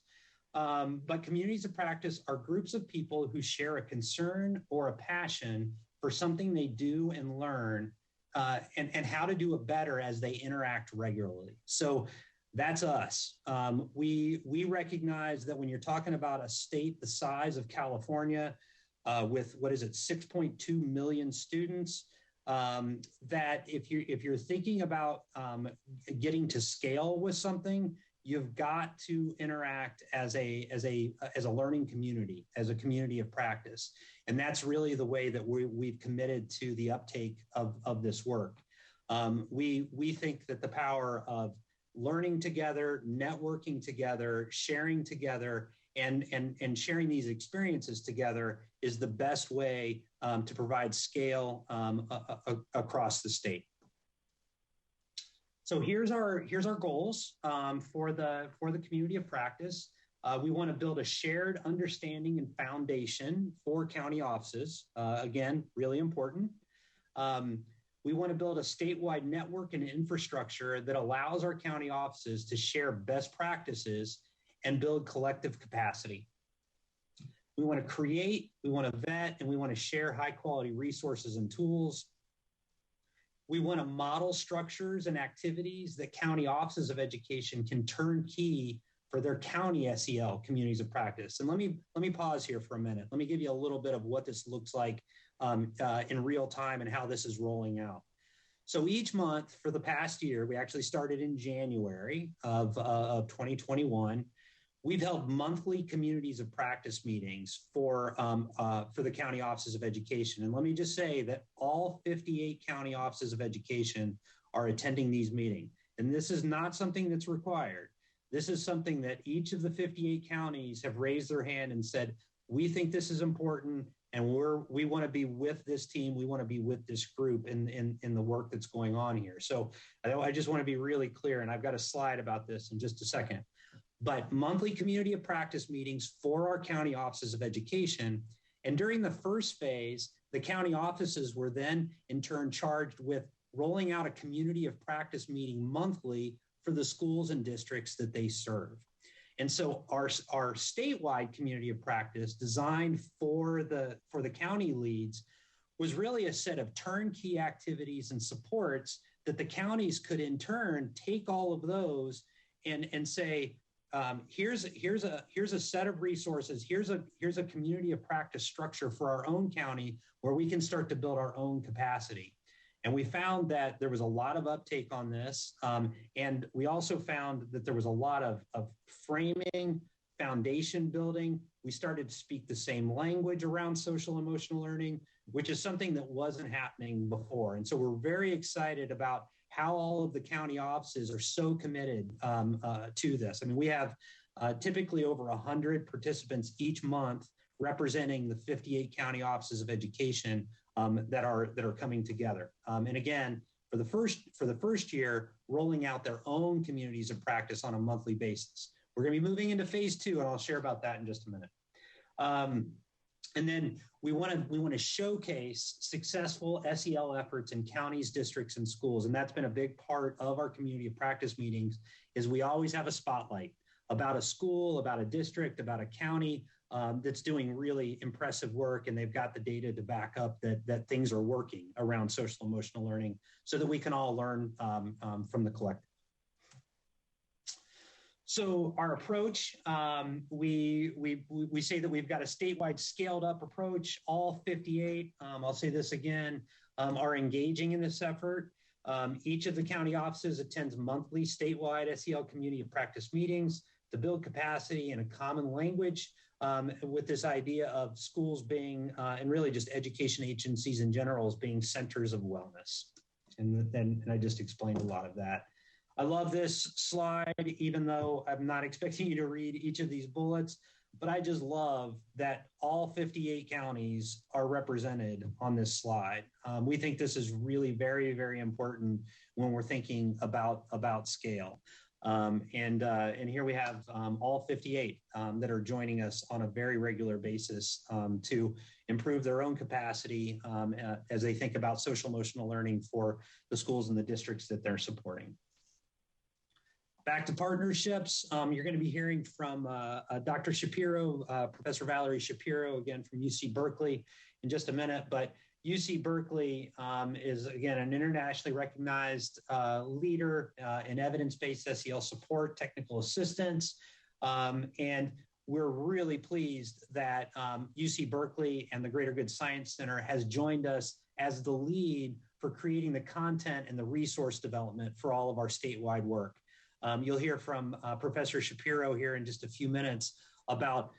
[SPEAKER 5] but communities of practice are groups of people who share a concern or a passion for something they do and learn and how to do it better as they interact regularly. So that's us. We recognize that when you're talking about a state the size of California with, 6.2 million students, that if you're thinking about getting to scale with something, you've got to interact as a learning community, as a community of practice. And that's really the way that we've committed to the uptake of this work. We think that the power of learning together, networking together, sharing together, and sharing these experiences together is the best way to provide scale across the state. So here's our goals for the community of practice. We want to build a shared understanding and foundation for county offices. Again, really important. We want to build a statewide network and infrastructure that allows our county offices to share best practices and build collective capacity. We want to create, we want to vet, and we want to share high quality resources and tools. We want to model structures and activities that county offices of education can turnkey for their county SEL communities of practice. And let me pause here for a minute. Let me give you a little bit of what this looks like in real time and how this is rolling out. So each month for the past year, we actually started in January of 2021. We've held monthly communities of practice meetings for the county offices of education. And let me just say that all 58 county offices of education are attending these meetings. And this is not something that's required. This is something that each of the 58 counties have raised their hand and said, we think this is important and we want to be with this team. We want to be with this group in the work that's going on here. So I just want to be really clear, and I've got a slide about this in just a second. But monthly community of practice meetings for our county offices of education. And during the first phase, the county offices were then in turn charged with rolling out a community of practice meeting monthly for the schools and districts that they serve. And so our statewide community of practice designed for the county leads was really a set of turnkey activities and supports that the counties could in turn take all of those and say, here's a set of resources. Here's a community of practice structure for our own county where we can start to build our own capacity. And we found that there was a lot of uptake on this. And we also found that there was a lot of framing, foundation building. We started to speak the same language around social emotional learning, which is something that wasn't happening before. And so we're very excited about how all of the county offices are so committed to this. I mean, we have typically over 100 participants each month representing the 58 county offices of education that are coming together. And again, for the first year, rolling out their own communities of practice on a monthly basis. We're going to be moving into phase 2, and I'll share about that in just a minute. And then we want to showcase successful SEL efforts in counties, districts, and schools. And that's been a big part of our community of practice meetings, is we always have a spotlight about a school, about a district, about a county that's doing really impressive work, and they've got the data to back up that things are working around social emotional learning, so that we can all learn from the collective. So our approach, we say that we've got a statewide scaled up approach. All 58, I'll say this again, are engaging in this effort. Each of the county offices attends monthly statewide SEL community of practice meetings to build capacity in a common language, with this idea of schools being, and really just education agencies in general, as being centers of wellness. And I just explained a lot of that. I love this slide, even though I'm not expecting you to read each of these bullets, but I just love that all 58 counties are represented on this slide. We think this is really very, very important when we're thinking about scale. And here we have all 58 that are joining us on a very regular basis to improve their own capacity as they think about social emotional learning for the schools and the districts that they're supporting. Back to partnerships, you're going to be hearing from Dr. Shapiro, Professor Valerie Shapiro, again from UC Berkeley in just a minute, but UC Berkeley is, again, an internationally recognized leader in evidence-based SEL support, technical assistance, and we're really pleased that UC Berkeley and the Greater Good Science Center has joined us as the lead for creating the content and the resource development for all of our statewide work. You'll hear from Professor Shapiro here in just a few minutes about,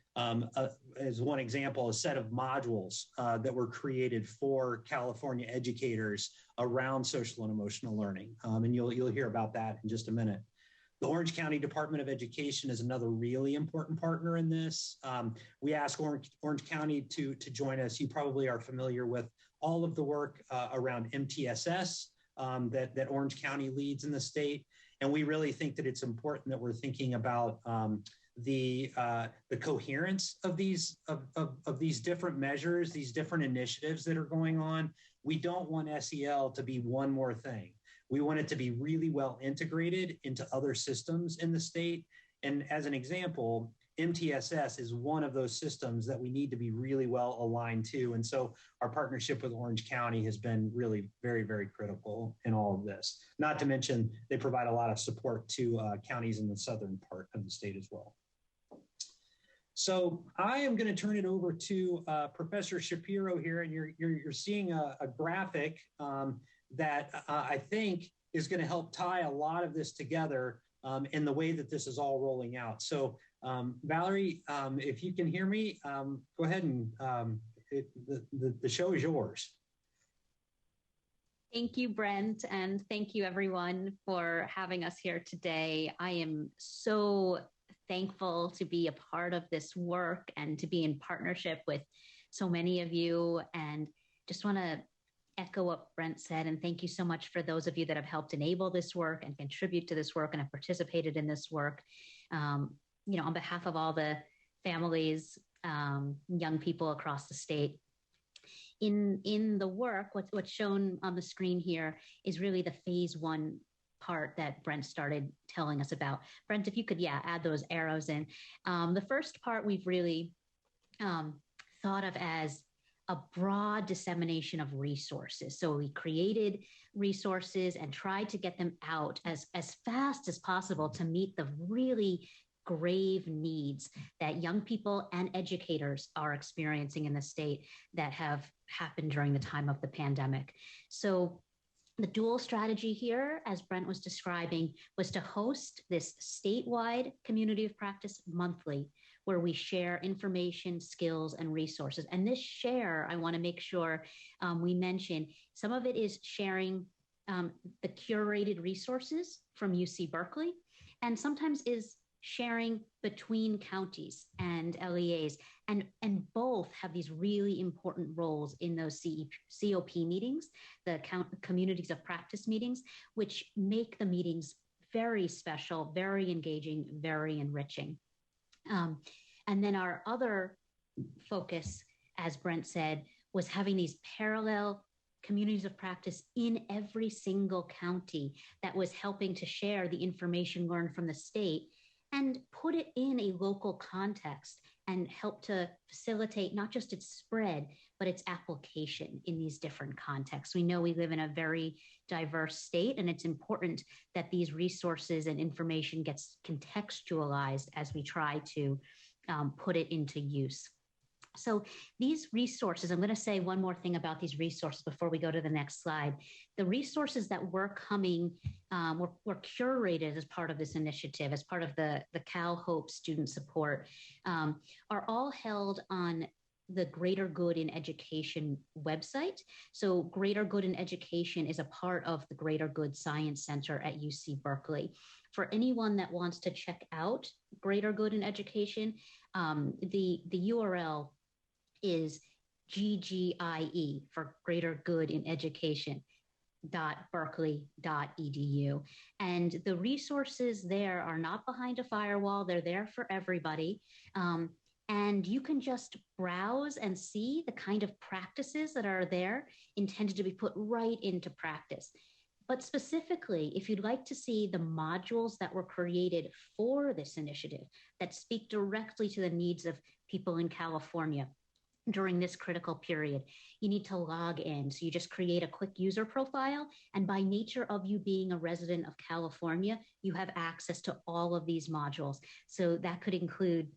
[SPEAKER 5] as one example, a set of modules that were created for California educators around social and emotional learning. And you'll hear about that in just a minute. The Orange County Department of Education is another really important partner in this. We asked Orange County to join us. You probably are familiar with all of the work around MTSS that Orange County leads in the state. And we really think that it's important that we're thinking about the coherence of these different measures, these different initiatives that are going on. We don't want SEL to be one more thing. We want it to be really well integrated into other systems in the state. And as an example, MTSS is one of those systems that we need to be really well aligned to. And so our partnership with Orange County has been really very, very critical in all of this. Not to mention, they provide a lot of support to counties in the southern part of the state as well. So I am going to turn it over to Professor Shapiro here, and you're seeing a graphic that I think is going to help tie a lot of this together in the way that this is all rolling out. So Valerie, if you can hear me, go ahead and the show is yours.
[SPEAKER 6] Thank you, Brent, and thank you everyone for having us here today. I am so thankful to be a part of this work and to be in partnership with so many of you, and just want to echo what Brent said, and thank you so much for those of you that have helped enable this work and contribute to this work and have participated in this work. You know, on behalf of all the families, young people across the state, in the work, what's shown on the screen here is really the phase 1 part that Brent started telling us about. Brent, if you could, add those arrows in. The first part we've really thought of as a broad dissemination of resources. So we created resources and tried to get them out as fast as possible to meet the really grave needs that young people and educators are experiencing in the state that have happened during the time of the pandemic. So the dual strategy here, as Brent was describing, was to host this statewide community of practice monthly, where we share information, skills, and resources. And this share, I want to make sure we mention, some of it is sharing the curated resources from UC Berkeley, and sometimes is sharing between counties and LEAs, and both have these really important roles in those COP meetings, the communities of practice meetings, which make the meetings very special, very engaging, very enriching. And then our other focus, as Brent said, was having these parallel communities of practice in every single county that was helping to share the information learned from the state and put it in a local context and help to facilitate not just its spread, but its application in these different contexts. We know we live in a very diverse state, and it's important that these resources and information gets contextualized as we try to put it into use. So these resources, I'm going to say one more thing about these resources before we go to the next slide. The resources that were coming, were curated as part of this initiative, as part of the Cal Hope student support, are all held on the Greater Good in Education website. So Greater Good in Education is a part of the Greater Good Science Center at UC Berkeley. For anyone that wants to check out Greater Good in Education, the URL is GGIE for Greater Good in Education .berkeley.edu. And the resources there are not behind a firewall. They're there for everybody. And you can just browse and see the kind of practices that are there intended to be put right into practice. But specifically, if you'd like to see the modules that were created for this initiative that speak directly to the needs of people in California during this critical period, you need to log in. So you just create a quick user profile. And by nature of you being a resident of California, you have access to all of these modules. So that could include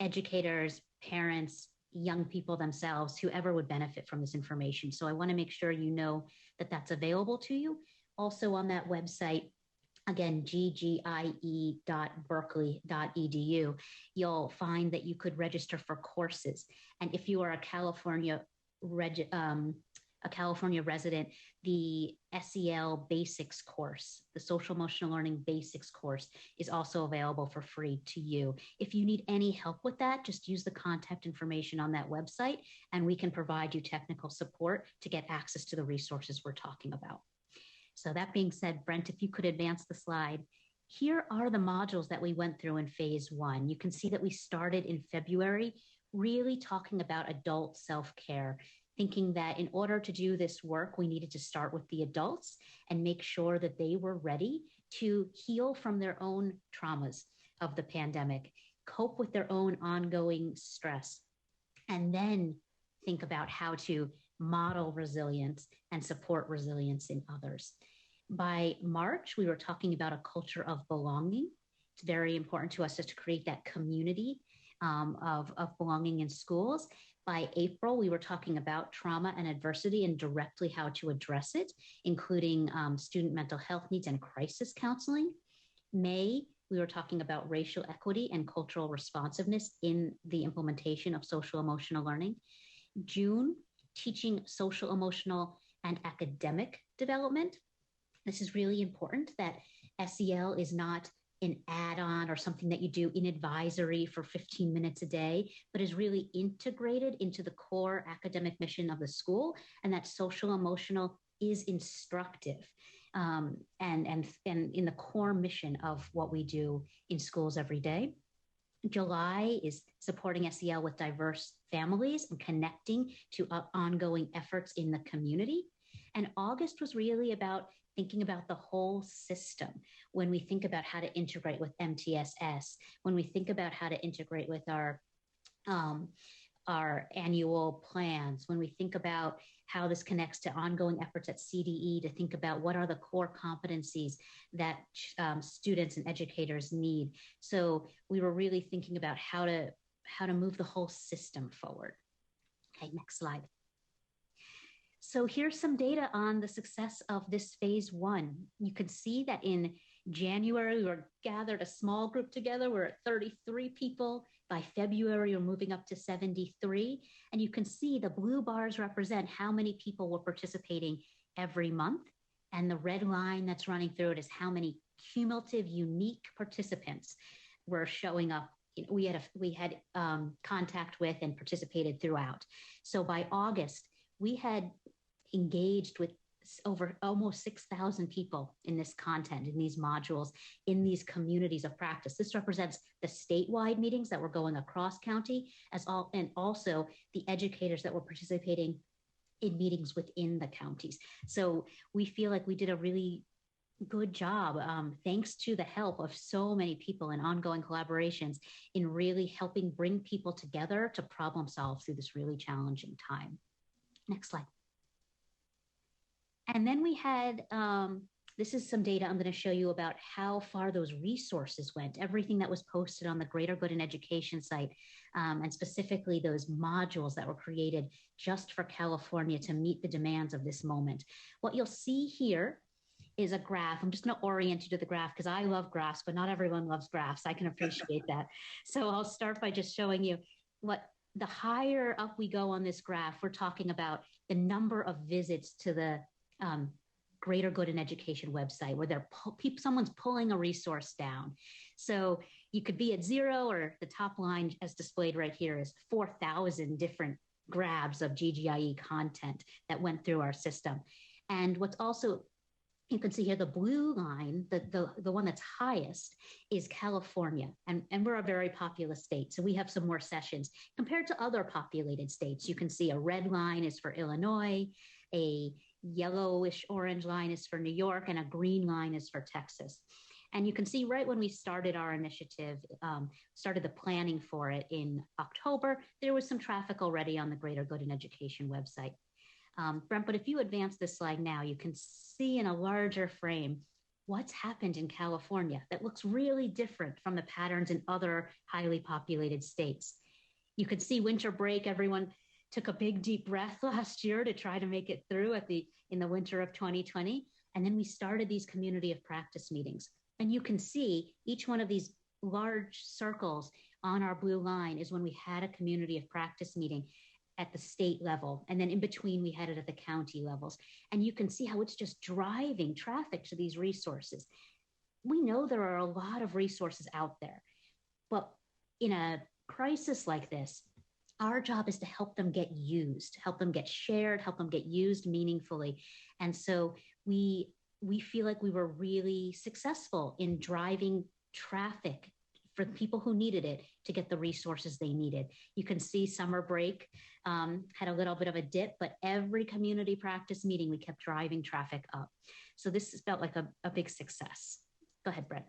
[SPEAKER 6] educators, parents, young people themselves, whoever would benefit from this information. So I want to make sure you know that that's available to you. Also on that website, again, ggie.berkeley.edu, you'll find that you could register for courses. And if you are a California resident, the SEL Basics course, the Social Emotional Learning Basics course, is also available for free to you. If you need any help with that, just use the contact information on that website, and we can provide you technical support to get access to the resources we're talking about. So that being said, Brent, if you could advance the slide. Here are the modules that we went through in phase one. You can see that we started in February, really talking about adult self-care, thinking that in order to do this work, we needed to start with the adults and make sure that they were ready to heal from their own traumas of the pandemic, cope with their own ongoing stress, and then think about how to model resilience and support resilience in others. By March, we were talking about a culture of belonging. It's very important to us just to create that community of belonging in schools. By April, we were talking about trauma and adversity and directly how to address it, including student mental health needs and crisis counseling. May, we were talking about racial equity and cultural responsiveness in the implementation of social emotional learning. June, teaching social emotional and academic development. This is really important that SEL is not an add-on or something that you do in advisory for 15 minutes a day, but is really integrated into the core academic mission of the school, and that social emotional is instructive and in the core mission of what we do in schools every day. July is supporting SEL with diverse families and connecting to ongoing efforts in the community. And August was really about thinking about the whole system. When we think about how to integrate with MTSS, when we think about how to integrate with our annual plans, when we think about how this connects to ongoing efforts at CDE to think about what are the core competencies that students and educators need. So we were really thinking about how to move the whole system forward. Okay, next slide. So here's some data on the success of this phase one. You can see that in January, we were gathered a small group together. We're at 33 people. By February, we're moving up to 73. And you can see the blue bars represent how many people were participating every month. And the red line that's running through it is how many cumulative unique participants were showing up. We had contact with and participated throughout. So by August, we had engaged with over almost 6,000 people in this content, in these modules, in these communities of practice. This represents the statewide meetings that were going across county, and also the educators that were participating in meetings within the counties. So we feel like we did a really good job, thanks to the help of so many people and ongoing collaborations in really helping bring people together to problem solve through this really challenging time. Next slide. And then we had, this is some data I'm going to show you about how far those resources went, everything that was posted on the Greater Good in Education site, and specifically those modules that were created just for California to meet the demands of this moment. What you'll see here is a graph. I'm just going to orient you to the graph because I love graphs, but not everyone loves graphs. I can appreciate that. So I'll start by just showing you what the higher up we go on this graph, we're talking about the number of visits to the Greater Good in Education website where someone's pulling a resource down. So you could be at 0, or the top line as displayed right here is 4,000 different grabs of GGIE content that went through our system. And what's also, you can see here, the blue line, the one that's highest is California. And we're a very populous state. So we have some more sessions compared to other populated states. You can see a red line is for Illinois, a yellowish orange line is for New York, and a green line is for Texas. And you can see right when we started our initiative, started the planning for it in October, there was some traffic already on the Greater Good in Education website. Brent, but if you advance this slide now, you can see in a larger frame what's happened in California that looks really different from the patterns in other highly populated states. You could see winter break, everyone took a big deep breath last year to try to make it through in the winter of 2020. And then we started these community of practice meetings. And you can see each one of these large circles on our blue line is when we had a community of practice meeting at the state level. And then in between, we had it at the county levels. And you can see how it's just driving traffic to these resources. We know there are a lot of resources out there, but in a crisis like this, our job is to help them get used, help them get shared, help them get used meaningfully. And so we feel like we were really successful in driving traffic for the people who needed it to get the resources they needed. You can see summer break had a little bit of a dip, but every community practice meeting, we kept driving traffic up. So this felt like a big success. Go ahead, Brett.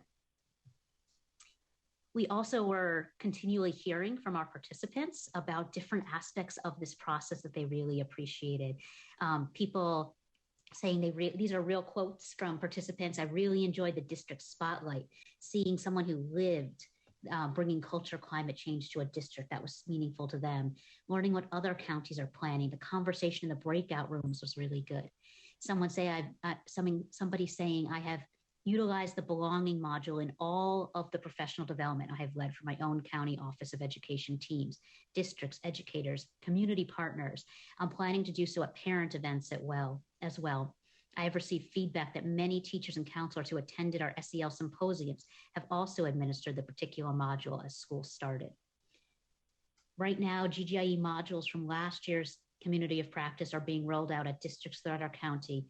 [SPEAKER 6] We also were continually hearing from our participants about different aspects of this process that they really appreciated. People saying these are real quotes from participants. I really enjoyed the district spotlight, seeing someone who lived bringing culture, climate change to a district that was meaningful to them, learning what other counties are planning. The conversation in the breakout rooms was really good. Somebody saying, I have utilized the belonging module in all of the professional development I have led for my own county office of education teams, districts, educators, community partners. I'm planning to do so at parent events as well. I have received feedback that many teachers and counselors who attended our SEL symposiums have also administered the particular module as school started. Right now, GGIE modules from last year's community of practice are being rolled out at districts throughout our county,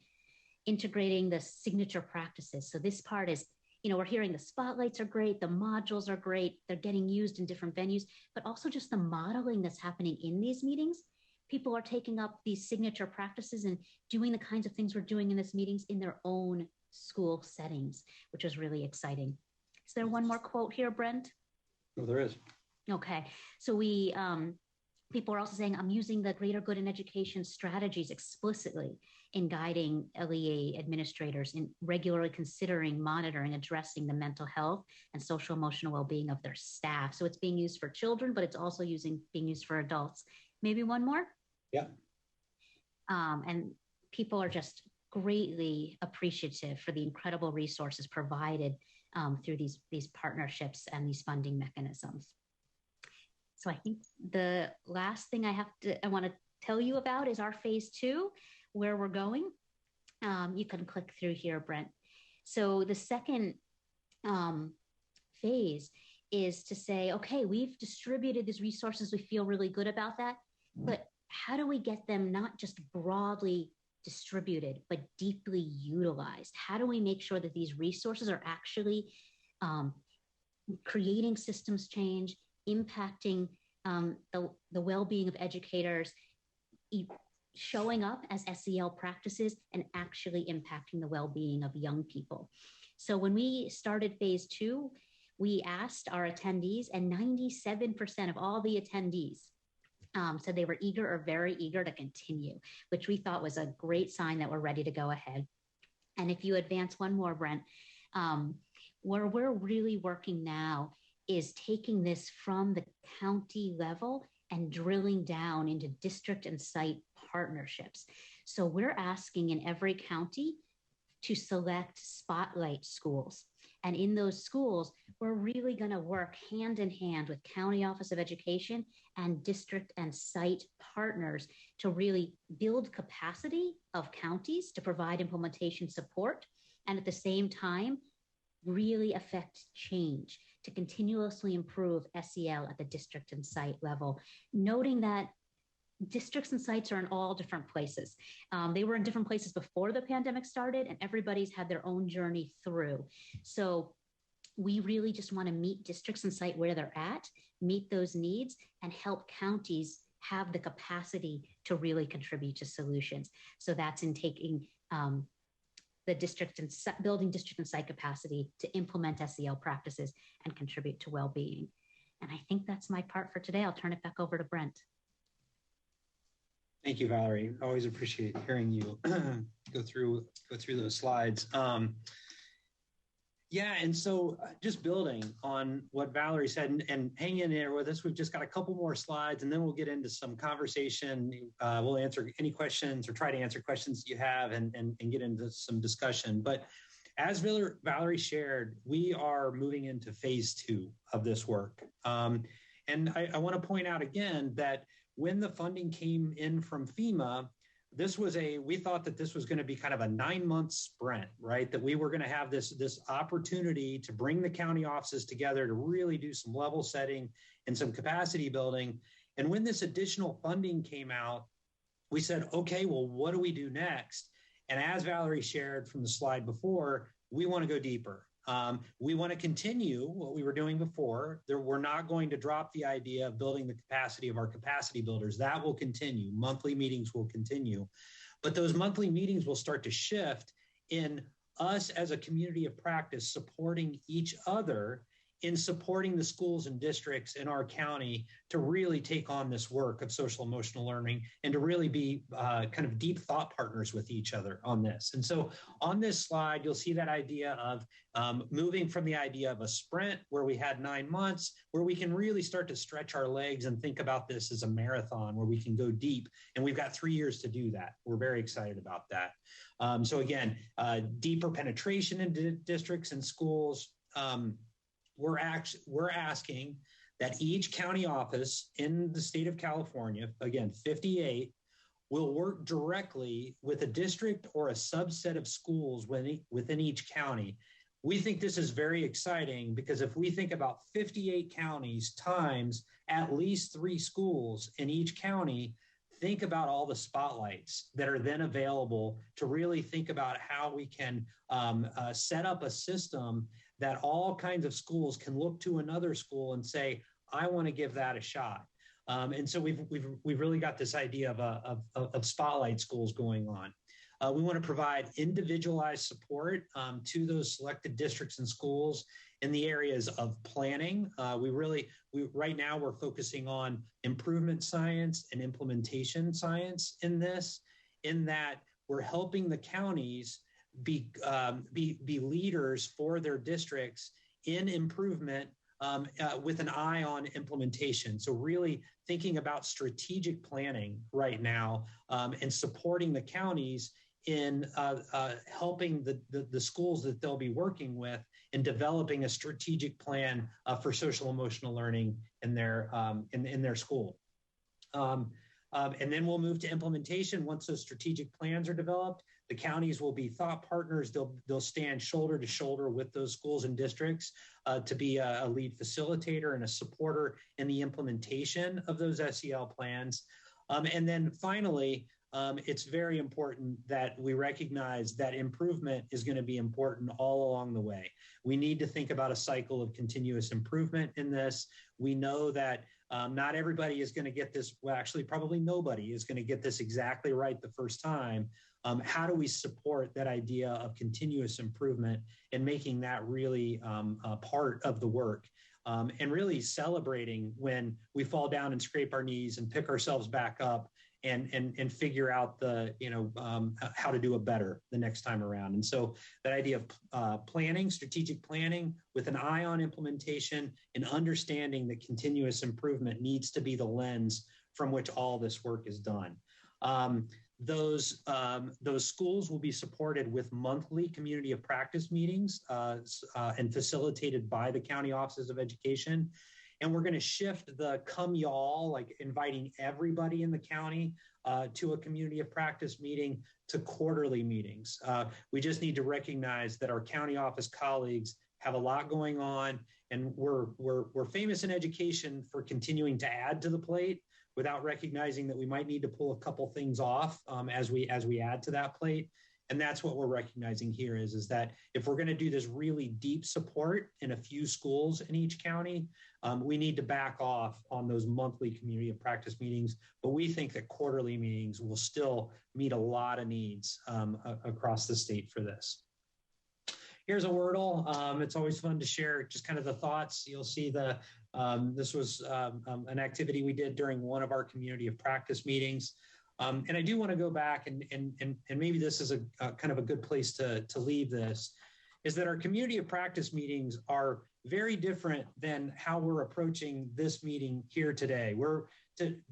[SPEAKER 6] integrating the signature practices. So this part is, we're hearing the spotlights are great, the modules are great, they're getting used in different venues, but also just the modeling that's happening in these meetings. People are taking up these signature practices and doing the kinds of things we're doing in these meetings in their own school settings, which is really exciting. Is there one more quote here, Brent?
[SPEAKER 5] No, there is.
[SPEAKER 6] Okay, so people are also saying, I'm using the Greater Good in Education strategies explicitly in guiding LEA administrators in regularly considering, monitoring, addressing the mental health and social emotional well-being of their staff. So it's being used for children, but it's also being used for adults. Maybe one more?
[SPEAKER 5] Yeah.
[SPEAKER 6] And people are just greatly appreciative for the incredible resources provided through these partnerships and these funding mechanisms. So I think the last thing I want to tell you about is our phase 2, where we're going. You can click through here, Brent. So the second phase is to say, okay, we've distributed these resources. We feel really good about that. But how do we get them not just broadly distributed, but deeply utilized? How do we make sure that these resources are actually creating systems change, impacting the well-being of educators, showing up as SEL practices, and actually impacting the well-being of young people? So when we started phase 2, we asked our attendees, and 97% of all the attendees said they were eager or very eager to continue, which we thought was a great sign that we're ready to go ahead. And if you advance one more, Brent, where we're really working now is taking this from the county level and drilling down into district and site partnerships. So we're asking in every county to select spotlight schools. And in those schools, we're really going to work hand in hand with County Office of Education and district and site partners to really build capacity of counties to provide implementation support, and at the same time, really affect change to continuously improve SEL at the district and site level, noting that districts and sites are in all different places. They were in different places before the pandemic started, and everybody's had their own journey through. So we really just want to meet districts and site where they're at, meet those needs, and help counties have the capacity to really contribute to solutions. So that's in taking the district and building district and site capacity to implement SEL practices and contribute to well-being. And I think that's my part for today. I'll turn it back over to Brent.
[SPEAKER 5] Thank you, Valerie. Always appreciate hearing you go through those slides. Yeah, and so just building on what Valerie said, and hang in there with us. We've just got a couple more slides, and then we'll get into some conversation. We'll answer any questions or try to answer questions you have and get into some discussion. But as Valerie shared, we are moving into phase 2 of this work. And I want to point out again that when the funding came in from FEMA, we thought that this was going to be kind of a 9-month sprint, right? That we were going to have this opportunity to bring the county offices together to really do some level setting and some capacity building. And when this additional funding came out, we said, okay, well, what do we do next? And as Valerie shared from the slide before, we want to go deeper. We want to continue what we were doing before. We're not going to drop the idea of building the capacity of our capacity builders. That will continue. Monthly meetings will continue. But those monthly meetings will start to shift in us as a community of practice supporting each other in supporting the schools and districts in our county to really take on this work of social emotional learning and to really be kind of deep thought partners with each other on this. And so on this slide, you'll see that idea of moving from the idea of a sprint where we had 9 months, where we can really start to stretch our legs and think about this as a marathon where we can go deep. And we've got 3 years to do that. We're very excited about that. So again, deeper penetration into districts and schools. We're asking that each county office in the state of California, again, 58, will work directly with a district or a subset of schools within each county. We think this is very exciting because if we think about 58 counties times at least 3 schools in each county, think about all the spotlights that are then available to really think about how we can set up a system that all kinds of schools can look to another school and say, I want to give that a shot. And so we've really got this idea of spotlight schools going on. We want to provide individualized support to those selected districts and schools in the areas of planning. Right now we're focusing on improvement science and implementation science in this, in that we're helping the counties be leaders for their districts in improvement with an eye on implementation. So really thinking about strategic planning right now and supporting the counties in helping the schools that they'll be working with in developing a strategic plan for social emotional learning in their school. And then we'll move to implementation. Once those strategic plans are developed, the counties will be thought partners. They'll stand shoulder to shoulder with those schools and districts to be a lead facilitator and a supporter in the implementation of those SEL plans. And then finally, it's very important that we recognize that improvement is going to be important all along the way. We need to think about a cycle of continuous improvement in this. We know that not everybody is going to get this. Well, actually, probably nobody is going to get this exactly right the first time. How do we support that idea of continuous improvement and making that really a part of the work? And really celebrating when we fall down and scrape our knees and pick ourselves back up and figure out how to do it better the next time around. And so that idea of planning, strategic planning with an eye on implementation and understanding that continuous improvement needs to be the lens from which all this work is done. Those schools will be supported with monthly community of practice meetings and facilitated by the county offices of education. And we're going to shift the come y'all, like inviting everybody in the county to a community of practice meeting to quarterly meetings. We just need to recognize that our county office colleagues have a lot going on, and we're famous in education for continuing to add to the plate without recognizing that we might need to pull a couple things off as we add to that plate. And that's what we're recognizing here is that if we're going to do this really deep support in a few schools in each county, we need to back off on those monthly community of practice meetings. But we think that quarterly meetings will still meet a lot of needs across the state for this. Here's a Wordle. It's always fun to share just kind of the thoughts. You'll see this was an activity we did during one of our community of practice meetings. And I do want to go back and maybe this is a kind of a good place to leave this, is that our community of practice meetings are very different than how we're approaching this meeting here today.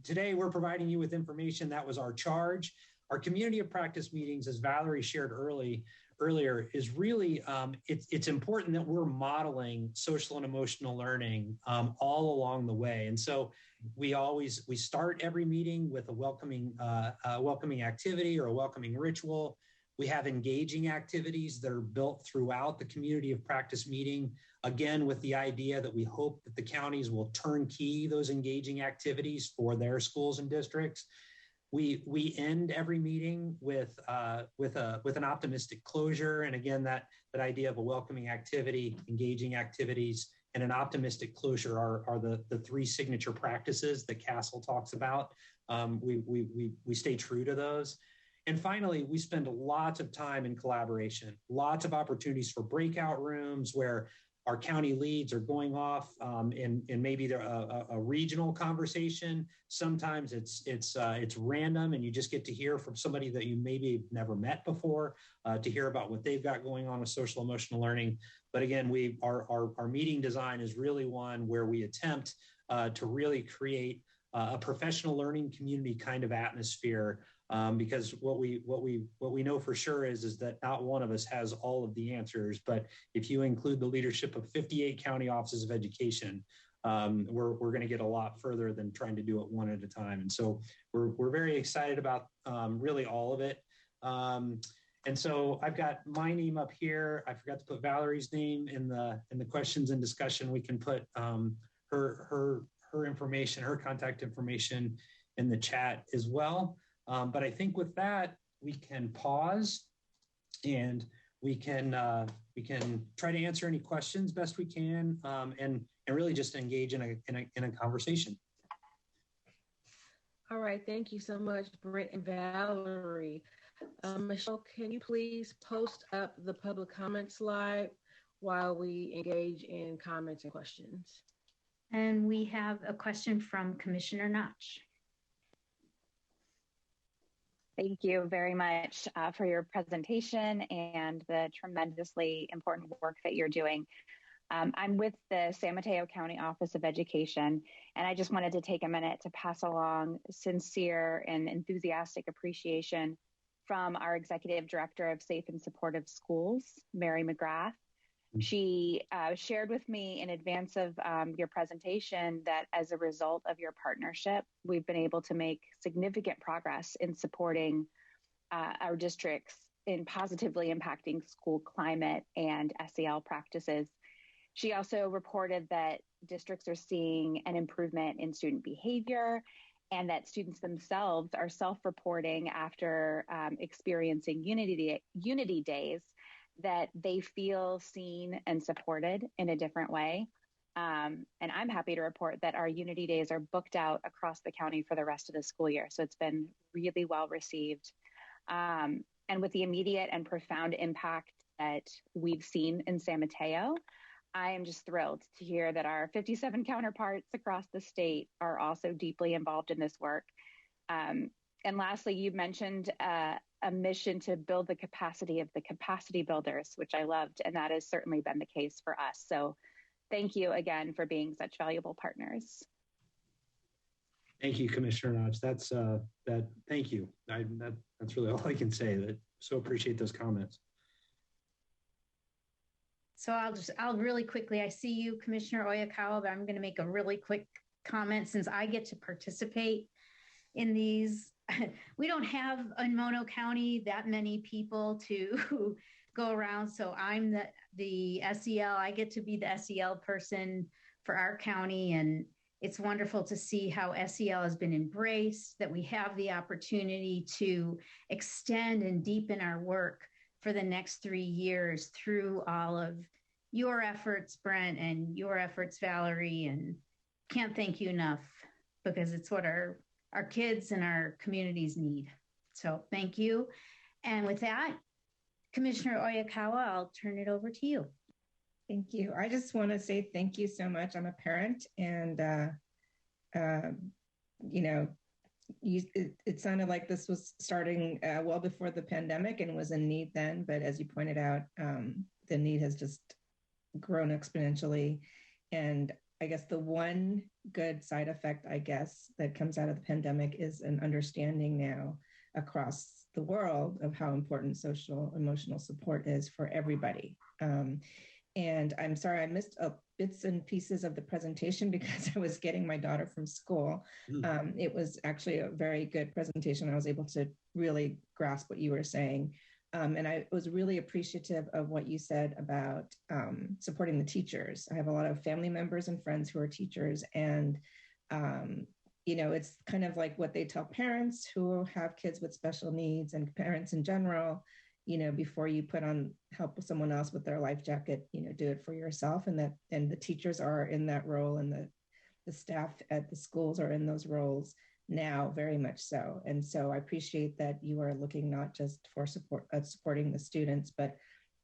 [SPEAKER 5] Today we're providing you with information that was our charge. Our community of practice meetings, as Valerie shared earlier, is really, it's important that we're modeling social and emotional learning all along the way. And so we start every meeting with a welcoming activity or a welcoming ritual. We have engaging activities that are built throughout the community of practice meeting, again, with the idea that we hope that the counties will turnkey those engaging activities for their schools and districts. We end every meeting with an optimistic closure. And again, that idea of a welcoming activity, engaging activities, and an optimistic closure are the three signature practices that Castle talks about. We stay true to those. And finally, we spend lots of time in collaboration, lots of opportunities for breakout rooms where our county leads are going off in maybe a regional conversation. Sometimes it's random and you just get to hear from somebody that you maybe never met before to hear about what they've got going on with social emotional learning. But again, our meeting design is really one where we attempt to really create a professional learning community kind of atmosphere. Because what we know for sure is that not one of us has all of the answers, but if you include the leadership of 58 county offices of education, we're going to get a lot further than trying to do it one at a time. And so we're very excited about really all of it. And so I've got my name up here. I forgot to put Valerie's name in the questions and discussion. We can put her information, her contact information in the chat as well. But I think with that, we can pause and we can try to answer any questions best we can and really just engage in a conversation.
[SPEAKER 4] All right, thank you so much, Brent and Valerie. Michelle, can you please post up the public comment slide while we engage in comments and questions?
[SPEAKER 6] And we have a question from Commissioner Notch.
[SPEAKER 10] Thank you very much for your presentation and the tremendously important work that you're doing. I'm with the San Mateo County Office of Education, and I just wanted to take a minute to pass along sincere and enthusiastic appreciation from our Executive Director of Safe and Supportive Schools, Mary McGrath, She shared with me in advance of your presentation that as a result of your partnership, we've been able to make significant progress in supporting our districts in positively impacting school climate and SEL practices. She also reported that districts are seeing an improvement in student behavior and that students themselves are self-reporting after experiencing Unity Days that they feel seen and supported in a different way. And I'm happy to report that our Unity Days are booked out across the county for the rest of the school year. So it's been really well received. And with the immediate and profound impact that we've seen in San Mateo, I am just thrilled to hear that our 57 counterparts across the state are also deeply involved in this work. And lastly, you mentioned a mission to build the capacity of the capacity builders, which I loved, and that has certainly been the case for us. So thank you again for being such valuable partners.
[SPEAKER 5] Thank you, Commissioner Notch. Thank you. That's really all I can say. So appreciate those comments.
[SPEAKER 8] So I'll really quickly, I see you, Commissioner Oyakawa, but I'm going to make a really quick comment since I get to participate in these. We don't have in Mono County that many people to go around. So I'm the SEL, I get to be the SEL person for our county. And it's wonderful to see how SEL has been embraced, that we have the opportunity to extend and deepen our work for the next 3 years through all of your efforts, Brent, and your efforts, Valerie, and can't thank you enough because it's what our kids and our communities need. So thank you. And with that, Commissioner Oyakawa, I'll turn it over to you.
[SPEAKER 12] Thank you. I just want to say thank you so much. I'm a parent and, it sounded like this was starting well before the pandemic and was a need then, but as you pointed out, the need has just grown exponentially. And I guess the one good side effect, that comes out of the pandemic is an understanding now across the world of how important social emotional support is for everybody. And I'm sorry, I missed bits and pieces of the presentation because I was getting my daughter from school. It was actually a very good presentation. I was able to really grasp what you were saying. And I was really appreciative of what you said about supporting the teachers. I have a lot of family members and friends who are teachers. And, it's kind of like what they tell parents who have kids with special needs and parents in general. Before you put on help with someone else with their life jacket, do it for yourself. And the teachers are in that role, and the staff at the schools are in those roles now, very much so. And so I appreciate that you are looking not just for supporting the students, but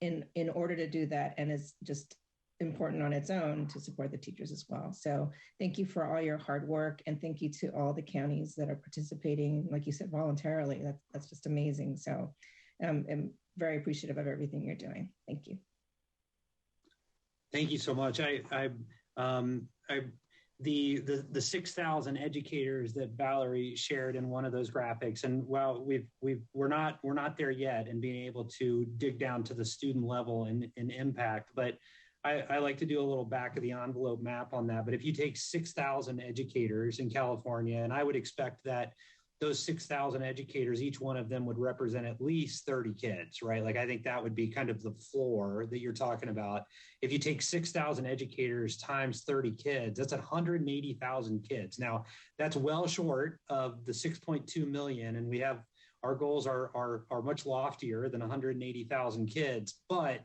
[SPEAKER 12] in order to do that, and it's just important on its own to support the teachers as well. So thank you for all your hard work, and thank you to all the counties that are participating, like you said, voluntarily. That's just amazing. So I'm very appreciative of everything you're doing. Thank you.
[SPEAKER 5] Thank you so much. The 6,000 educators that Valerie shared in one of those graphics, and while we're not there yet in being able to dig down to the student level and impact, but I like to do a little back of the envelope map on that. But if you take 6,000 educators in California, and I would expect that those 6,000 educators, each one of them would represent at least 30 kids, right? Like, I think that would be kind of the floor that you're talking about. If you take 6,000 educators times 30 kids, that's 180,000 kids. Now, that's well short of the 6.2 million, and our goals are much loftier than 180,000 kids, but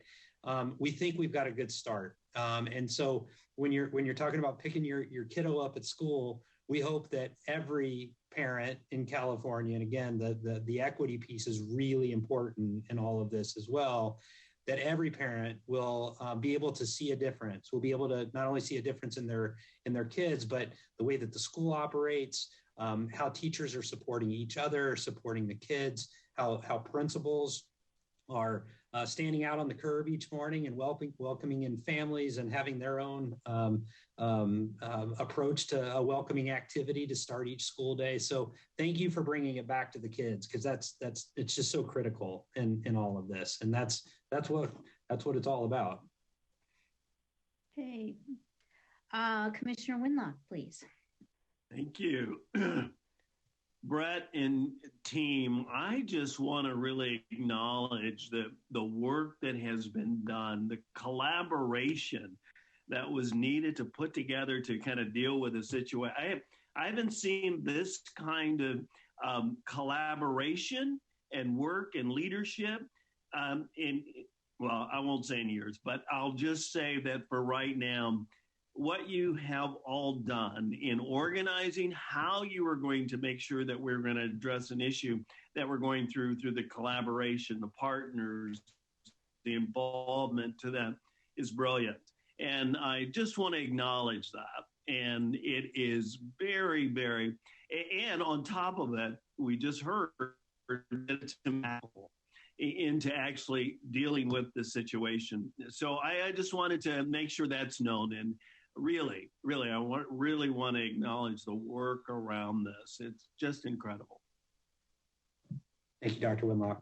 [SPEAKER 5] we think we've got a good start. And so when you're talking about picking your kiddo up at school, we hope that every parent in California, and again, the equity piece is really important in all of this as well, that every parent will be able to see a difference. We'll be able to not only see a difference in their kids, but the way that the school operates, how teachers are supporting each other, supporting the kids, how principals are standing out on the curb each morning and welcoming in families and having their own approach to a welcoming activity to start each school day. So thank you for bringing it back to the kids, because it's just so critical in all of this, and that's what it's all about.
[SPEAKER 8] Okay. Commissioner Winlock, please.
[SPEAKER 20] Thank you. Brett and team, I just want to really acknowledge the work that has been done, the collaboration that was needed to put together to kind of deal with the situation. I haven't seen this kind of collaboration and work and leadership well, I won't say in years, but I'll just say that for right now, what you have all done in organizing how you are going to make sure that we're going to address an issue that we're going through the collaboration, the partners, the involvement to that is brilliant. And I just want to acknowledge that. And it is very, very, and on top of it, we just heard that it's impactful into actually dealing with the situation. So I just wanted to make sure that's known. And really, I really want to acknowledge the work around this. It's just incredible.
[SPEAKER 5] Thank you, Dr. Winlock.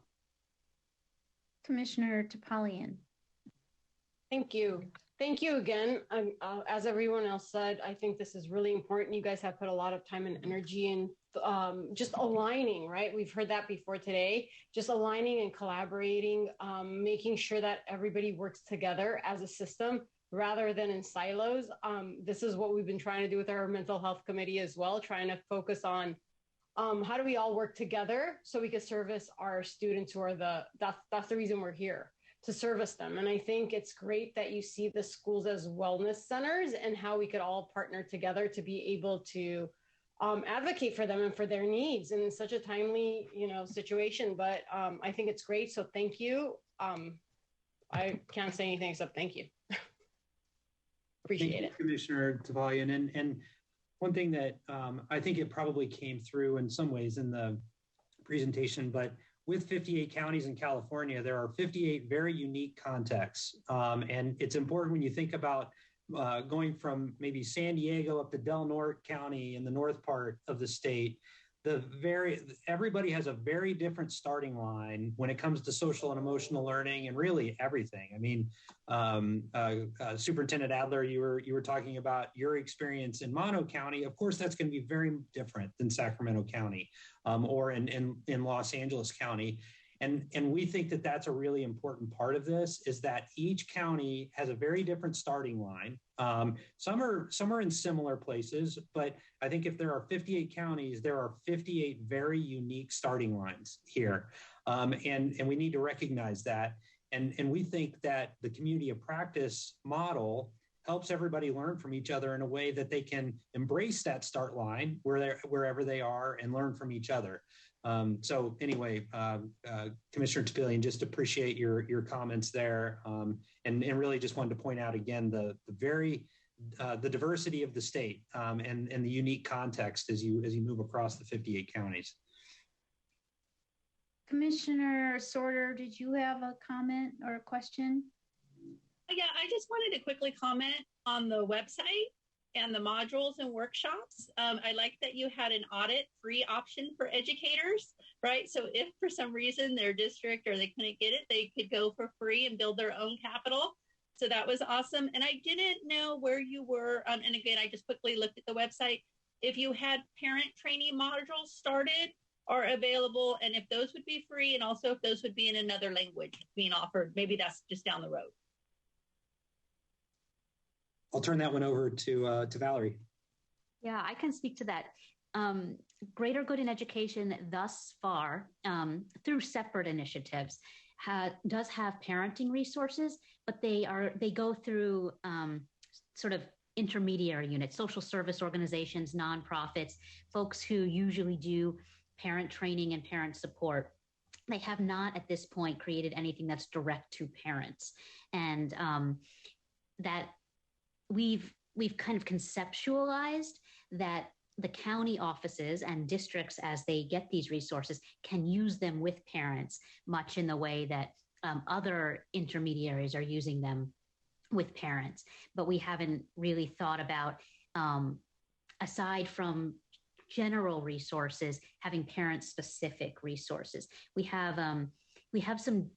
[SPEAKER 8] Commissioner Topalian.
[SPEAKER 2] Thank you. Thank you again. As everyone else said, I think this is really important. You guys have put a lot of time and energy in just aligning, right? We've heard that before today, just aligning and collaborating, making sure that everybody works together as a system rather than in silos. This is what we've been trying to do with our mental health committee as well, trying to focus on how do we all work together so we can service our students who are that's the reason we're here, to service them. And I think it's great that you see the schools as wellness centers and how we could all partner together to be able to advocate for them and for their needs in such a timely, situation. But I think it's great. So thank you. I can't say anything except thank you. Appreciate it.
[SPEAKER 5] Commissioner Topalian. And one thing that I think it probably came through in some ways in the presentation, but with 58 counties in California, there are 58 very unique contexts. And it's important when you think about going from maybe San Diego up to Del Norte County in the north part of the state, everybody has a very different starting line when it comes to social and emotional learning and really everything. I mean, Superintendent Adler, you were talking about your experience in Mono County. Of course, that's going to be very different than Sacramento County or in Los Angeles County. And we think that that's a really important part of this, is that each county has a very different starting line. Some are in similar places, but I think if there are 58 counties, there are 58 very unique starting lines here. And we need to recognize that. And we think that the community of practice model helps everybody learn from each other in a way that they can embrace that start line wherever they are and learn from each other. So anyway, Commissioner Topalian, just appreciate your comments there, and really just wanted to point out again the diversity of the state and the unique context as you move across the 58 counties.
[SPEAKER 8] Commissioner Sorter, did you have a comment or a question?
[SPEAKER 9] Yeah, I just wanted to quickly comment on the website and the modules and workshops. I like that you had an audit-free option for educators, right? So if for some reason their district or they couldn't get it, they could go for free and build their own capital. So that was awesome. And I didn't know where you were. And again, I just quickly looked at the website. If you had parent training modules started or available, and if those would be free, and also if those would be in another language being offered, maybe that's just down the road.
[SPEAKER 5] I'll turn that one over to Valerie.
[SPEAKER 6] Yeah, I can speak to that. Greater Good in Education thus far, through separate initiatives, does have parenting resources, but they go through sort of intermediary units, social service organizations, nonprofits, folks who usually do parent training and parent support. They have not at this point created anything that's direct to parents, and that we've kind of conceptualized that the county offices and districts, as they get these resources, can use them with parents, much in the way that other intermediaries are using them with parents. But we haven't really thought about, aside from general resources, having parent-specific resources. We have some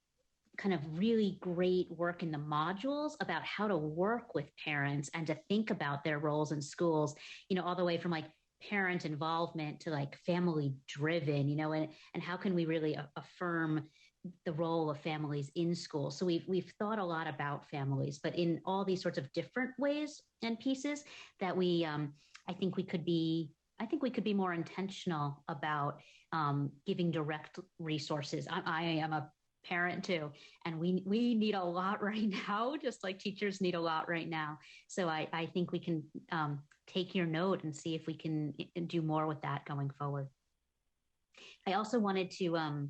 [SPEAKER 6] kind of really great work in the modules about how to work with parents and to think about their roles in schools, all the way from like parent involvement to like family driven, and how can we really affirm the role of families in school. So we've thought a lot about families, but in all these sorts of different ways and pieces that I think we could be more intentional about giving direct resources. I am a parent too, and we need a lot right now, just like teachers need a lot right now. So I think we can take your note and see if we can do more with that going forward. I also wanted to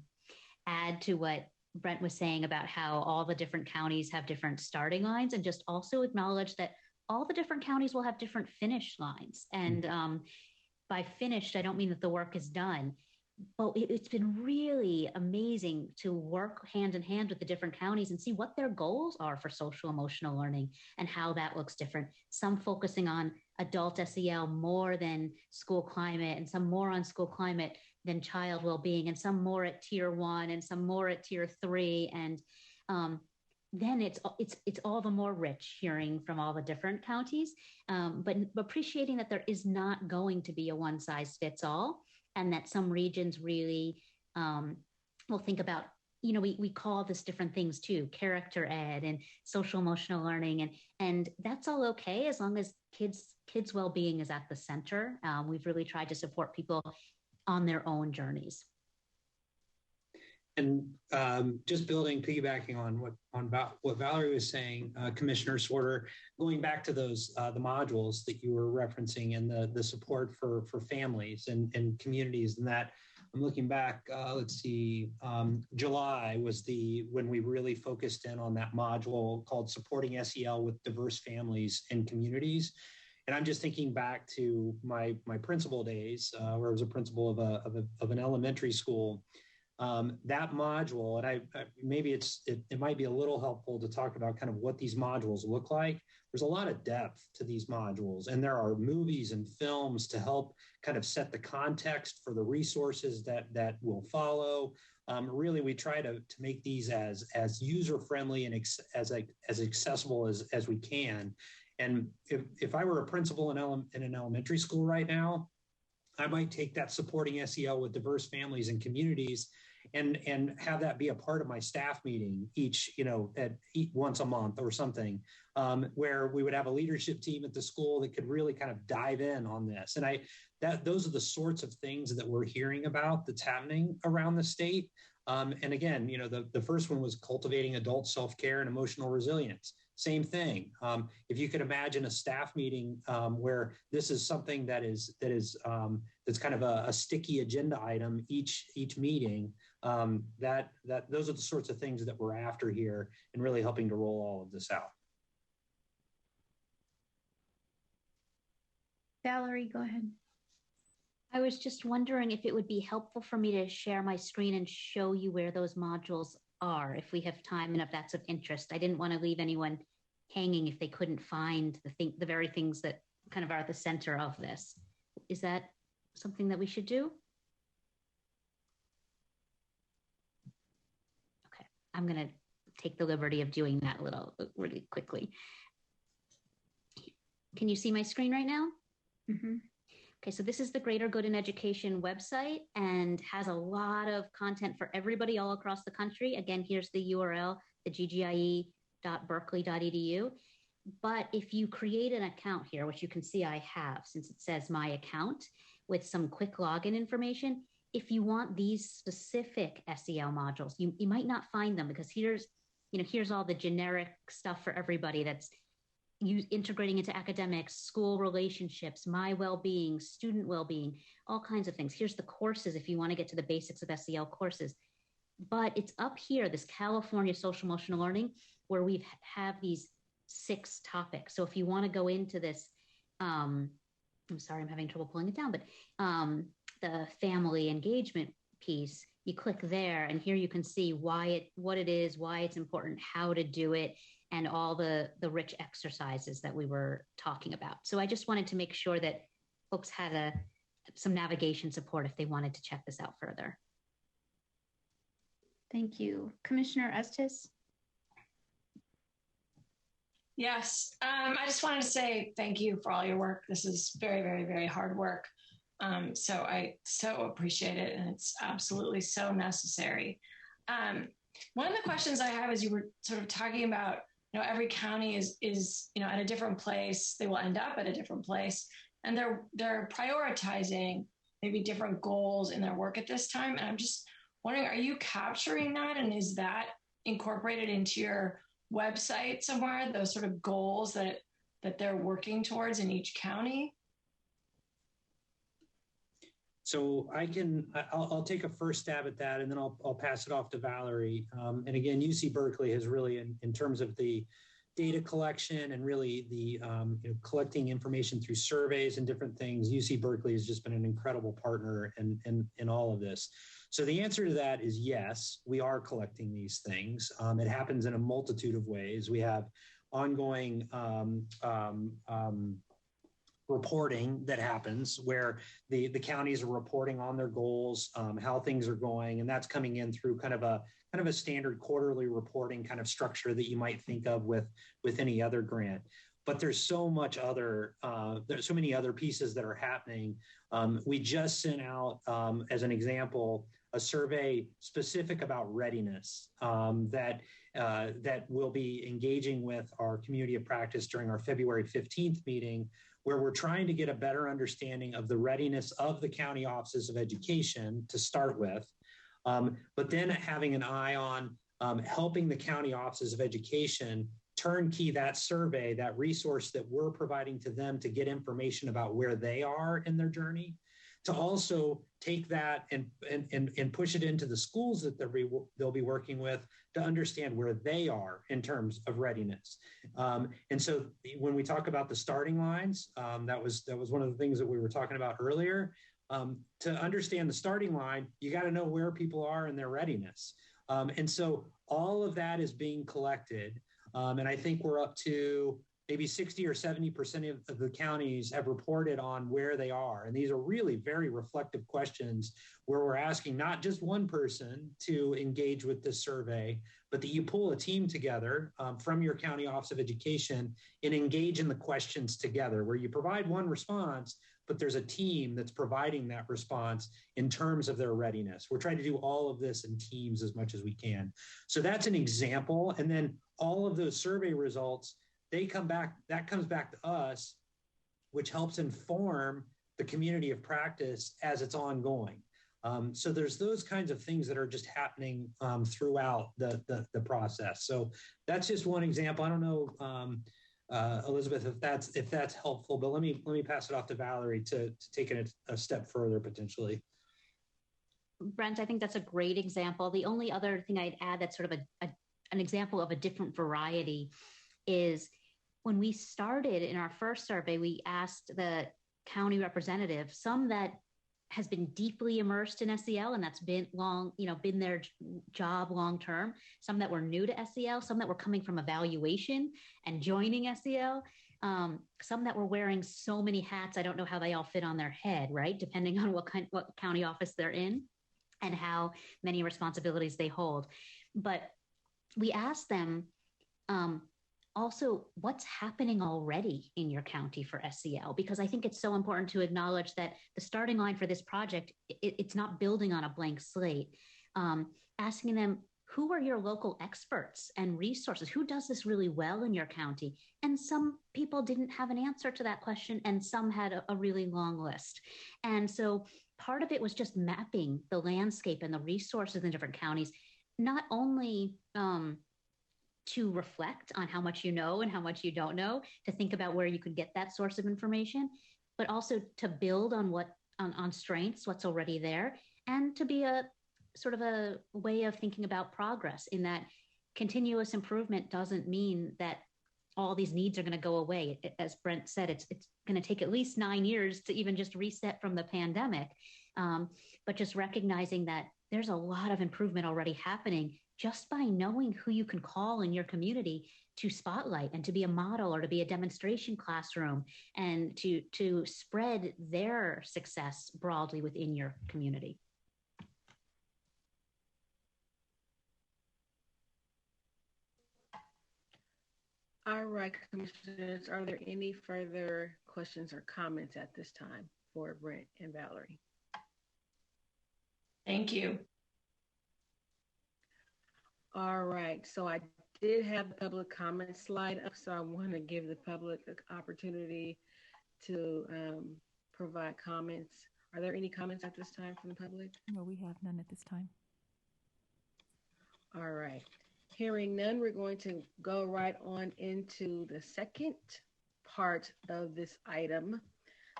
[SPEAKER 6] add to what Brent was saying about how all the different counties have different starting lines, and just also acknowledge that all the different counties will have different finish lines. And by finished, I don't mean that the work is done, but it's been really amazing to work hand in hand with the different counties and see what their goals are for social emotional learning and how that looks different. Some focusing on adult SEL more than school climate, and some more on school climate than child well-being, and some more at tier 1 and some more at tier 3. And then it's all the more rich hearing from all the different counties, but appreciating that there is not going to be a one size fits all, and that some regions really will think about, we call this different things too, character ed and social emotional learning, and that's all okay as long as kids well-being is at the center. We've really tried to support people on their own journeys.
[SPEAKER 5] And just piggybacking on what Valerie was saying, Commissioner Swarter, going back to those the modules that you were referencing and the support for families and communities, and that I'm looking back. Let's see, July was when we really focused in on that module called Supporting SEL with Diverse Families and Communities. And I'm just thinking back to my principal days, where I was a principal of an elementary school. That module, and maybe it might be a little helpful to talk about kind of what these modules look like. There's a lot of depth to these modules, and there are movies and films to help kind of set the context for the resources that will follow. Really, we try to make these as user-friendly and as accessible as we can. And if I were a principal in an elementary school right now, I might take that Supporting SEL with Diverse Families and Communities and have that be a part of my staff meeting once a month or something, where we would have a leadership team at the school that could really kind of dive in on this. And those are the sorts of things that we're hearing about that's happening around the state. And again, the first one was cultivating adult self-care and emotional resilience. Same thing. If you could imagine a staff meeting where this is something that's kind of a sticky agenda item each meeting, those are the sorts of things that we're after here and really helping to roll all of this out.
[SPEAKER 8] Valerie, go ahead.
[SPEAKER 6] I was just wondering if it would be helpful for me to share my screen and show you where those modules are, if we have time and if that's of interest. I didn't want to leave anyone hanging if they couldn't find the very things that kind of are at the center of this. Is that something that we should do? Okay, I'm going to take the liberty of doing that really quickly. Can you see my screen right now?
[SPEAKER 8] Mm-hmm.
[SPEAKER 6] Okay, so this is the Greater Good in Education website and has a lot of content for everybody all across the country. Again, here's the URL, the ggie.berkeley.edu. But if you create an account here, which you can see I have since it says my account with some quick login information, if you want these specific SEL modules, you might not find them because here's all the generic stuff for everybody that's integrating into academics, school relationships, my well-being, student well-being, all kinds of things. Here's the courses if you want to get to the basics of SEL courses. But it's up here, this California Social Emotional Learning, where we have these 6 topics. So if you want to go into this, I'm sorry, I'm having trouble pulling it down, but the family engagement piece, you click there, and here you can see what it is, why it's important, how to do it, and all the rich exercises that we were talking about. So I just wanted to make sure that folks had some navigation support if they wanted to check this out further.
[SPEAKER 8] Thank you. Commissioner Estes?
[SPEAKER 3] Yes, I just wanted to say thank you for all your work. This is very, very, very hard work. So I so appreciate it, and it's absolutely so necessary. One of the questions I have is you were sort of talking about, every county is at a different place. They will end up at a different place, and they're prioritizing maybe different goals in their work at this time. And I'm just wondering, are you capturing that, and is that incorporated into your website somewhere? Those sort of goals that they're working towards in each county.
[SPEAKER 5] So I'll take a first stab at that, and then I'll pass it off to Valerie. And again, UC Berkeley has really, in terms of the data collection and really the collecting information through surveys and different things, UC Berkeley has just been an incredible partner in all of this. So the answer to that is yes, we are collecting these things. It happens in a multitude of ways. We have ongoing reporting that happens where the counties are reporting on their goals, how things are going, and that's coming in through kind of a standard quarterly reporting kind of structure that you might think of with any other grant. But there's so many other pieces that are happening. We just sent out, as an example, a survey specific about readiness that we'll be engaging with our community of practice during our February 15th meeting, where we're trying to get a better understanding of the readiness of the county offices of education to start with, but then having an eye on helping the county offices of education turnkey that survey, that resource that we're providing to them to get information about where they are in their journey, to also take that and push it into the schools that they'll be working with to understand where they are in terms of readiness. And so when we talk about the starting lines, that was one of the things that we were talking about earlier. To understand the starting line, you got to know where people are in their readiness. And so all of that is being collected. And I think we're up to maybe 60 or 70% of the counties have reported on where they are. And these are really very reflective questions where we're asking not just one person to engage with this survey, but that you pull a team together from your county office of education and engage in the questions together, where you provide one response, but there's a team that's providing that response in terms of their readiness. We're trying to do all of this in teams as much as we can. So that's an example. And then all of those survey results, that comes back to us, which helps inform the community of practice as it's ongoing. So there's those kinds of things that are just happening throughout the process. So that's just one example. I don't know, Elizabeth, if that's helpful, but let me pass it off to Valerie to take it a step further potentially.
[SPEAKER 6] Brent, I think that's a great example. The only other thing I'd add that's sort of an example of a different variety is when we started in our first survey, we asked the county representative, some that has been deeply immersed in SEL, and that's been been their job long term, some that were new to SEL, some that were coming from evaluation and joining SEL, some that were wearing so many hats, I don't know how they all fit on their head, right? Depending on what county office they're in and how many responsibilities they hold. But we asked them, also, what's happening already in your county for SEL? Because I think it's so important to acknowledge that the starting line for this project, it's not building on a blank slate. Asking them, who are your local experts and resources? Who does this really well in your county? And some people didn't have an answer to that question, and some had a really long list. And so part of it was just mapping the landscape and the resources in different counties, not only to reflect on how much you know and how much you don't know, to think about where you could get that source of information, but also to build on on strengths, what's already there, and to be a sort of a way of thinking about progress, in that continuous improvement doesn't mean that all these needs are going to go away. As Brent said, it's going to take at least 9 years to even just reset from the pandemic. But just recognizing that there's a lot of improvement already happening just by knowing who you can call in your community to spotlight and to be a model or to be a demonstration classroom and to spread their success broadly within your community.
[SPEAKER 4] All right, Commissioners, are there any further questions or comments at this time for Brent and Valerie?
[SPEAKER 3] Thank you.
[SPEAKER 4] All right, so I did have the public comment slide up, so I want to give the public an opportunity to provide comments. Are there any comments at this time from the public?
[SPEAKER 13] No, we have none at this time.
[SPEAKER 4] All right. Hearing none, we're going to go right on into the second part of this item,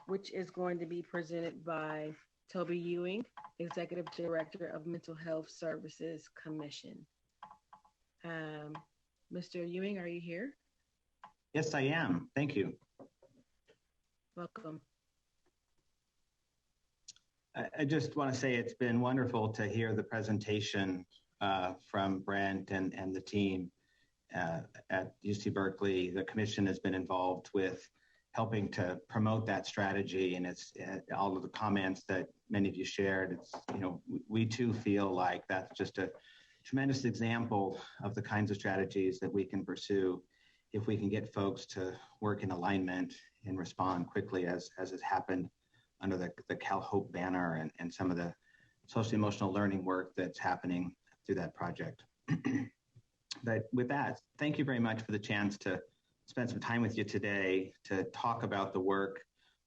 [SPEAKER 4] which is going to be presented by Toby Ewing, Executive Director of Mental Health Services Commission. Mr. Ewing, are you here?
[SPEAKER 11] Yes, I am. Thank you.
[SPEAKER 4] Welcome.
[SPEAKER 11] I just want to say it's been wonderful to hear the presentation from Brent and the team at UC Berkeley. The commission has been involved with helping to promote that strategy, and it's all of the comments that many of you shared. It's, you know, we too feel like that's just a tremendous example of the kinds of strategies that we can pursue if we can get folks to work in alignment and respond quickly, as has happened under the Cal Hope banner and some of the social emotional learning work that's happening through that project. But with that, thank you very much for the chance to spend some time with you today to talk about the work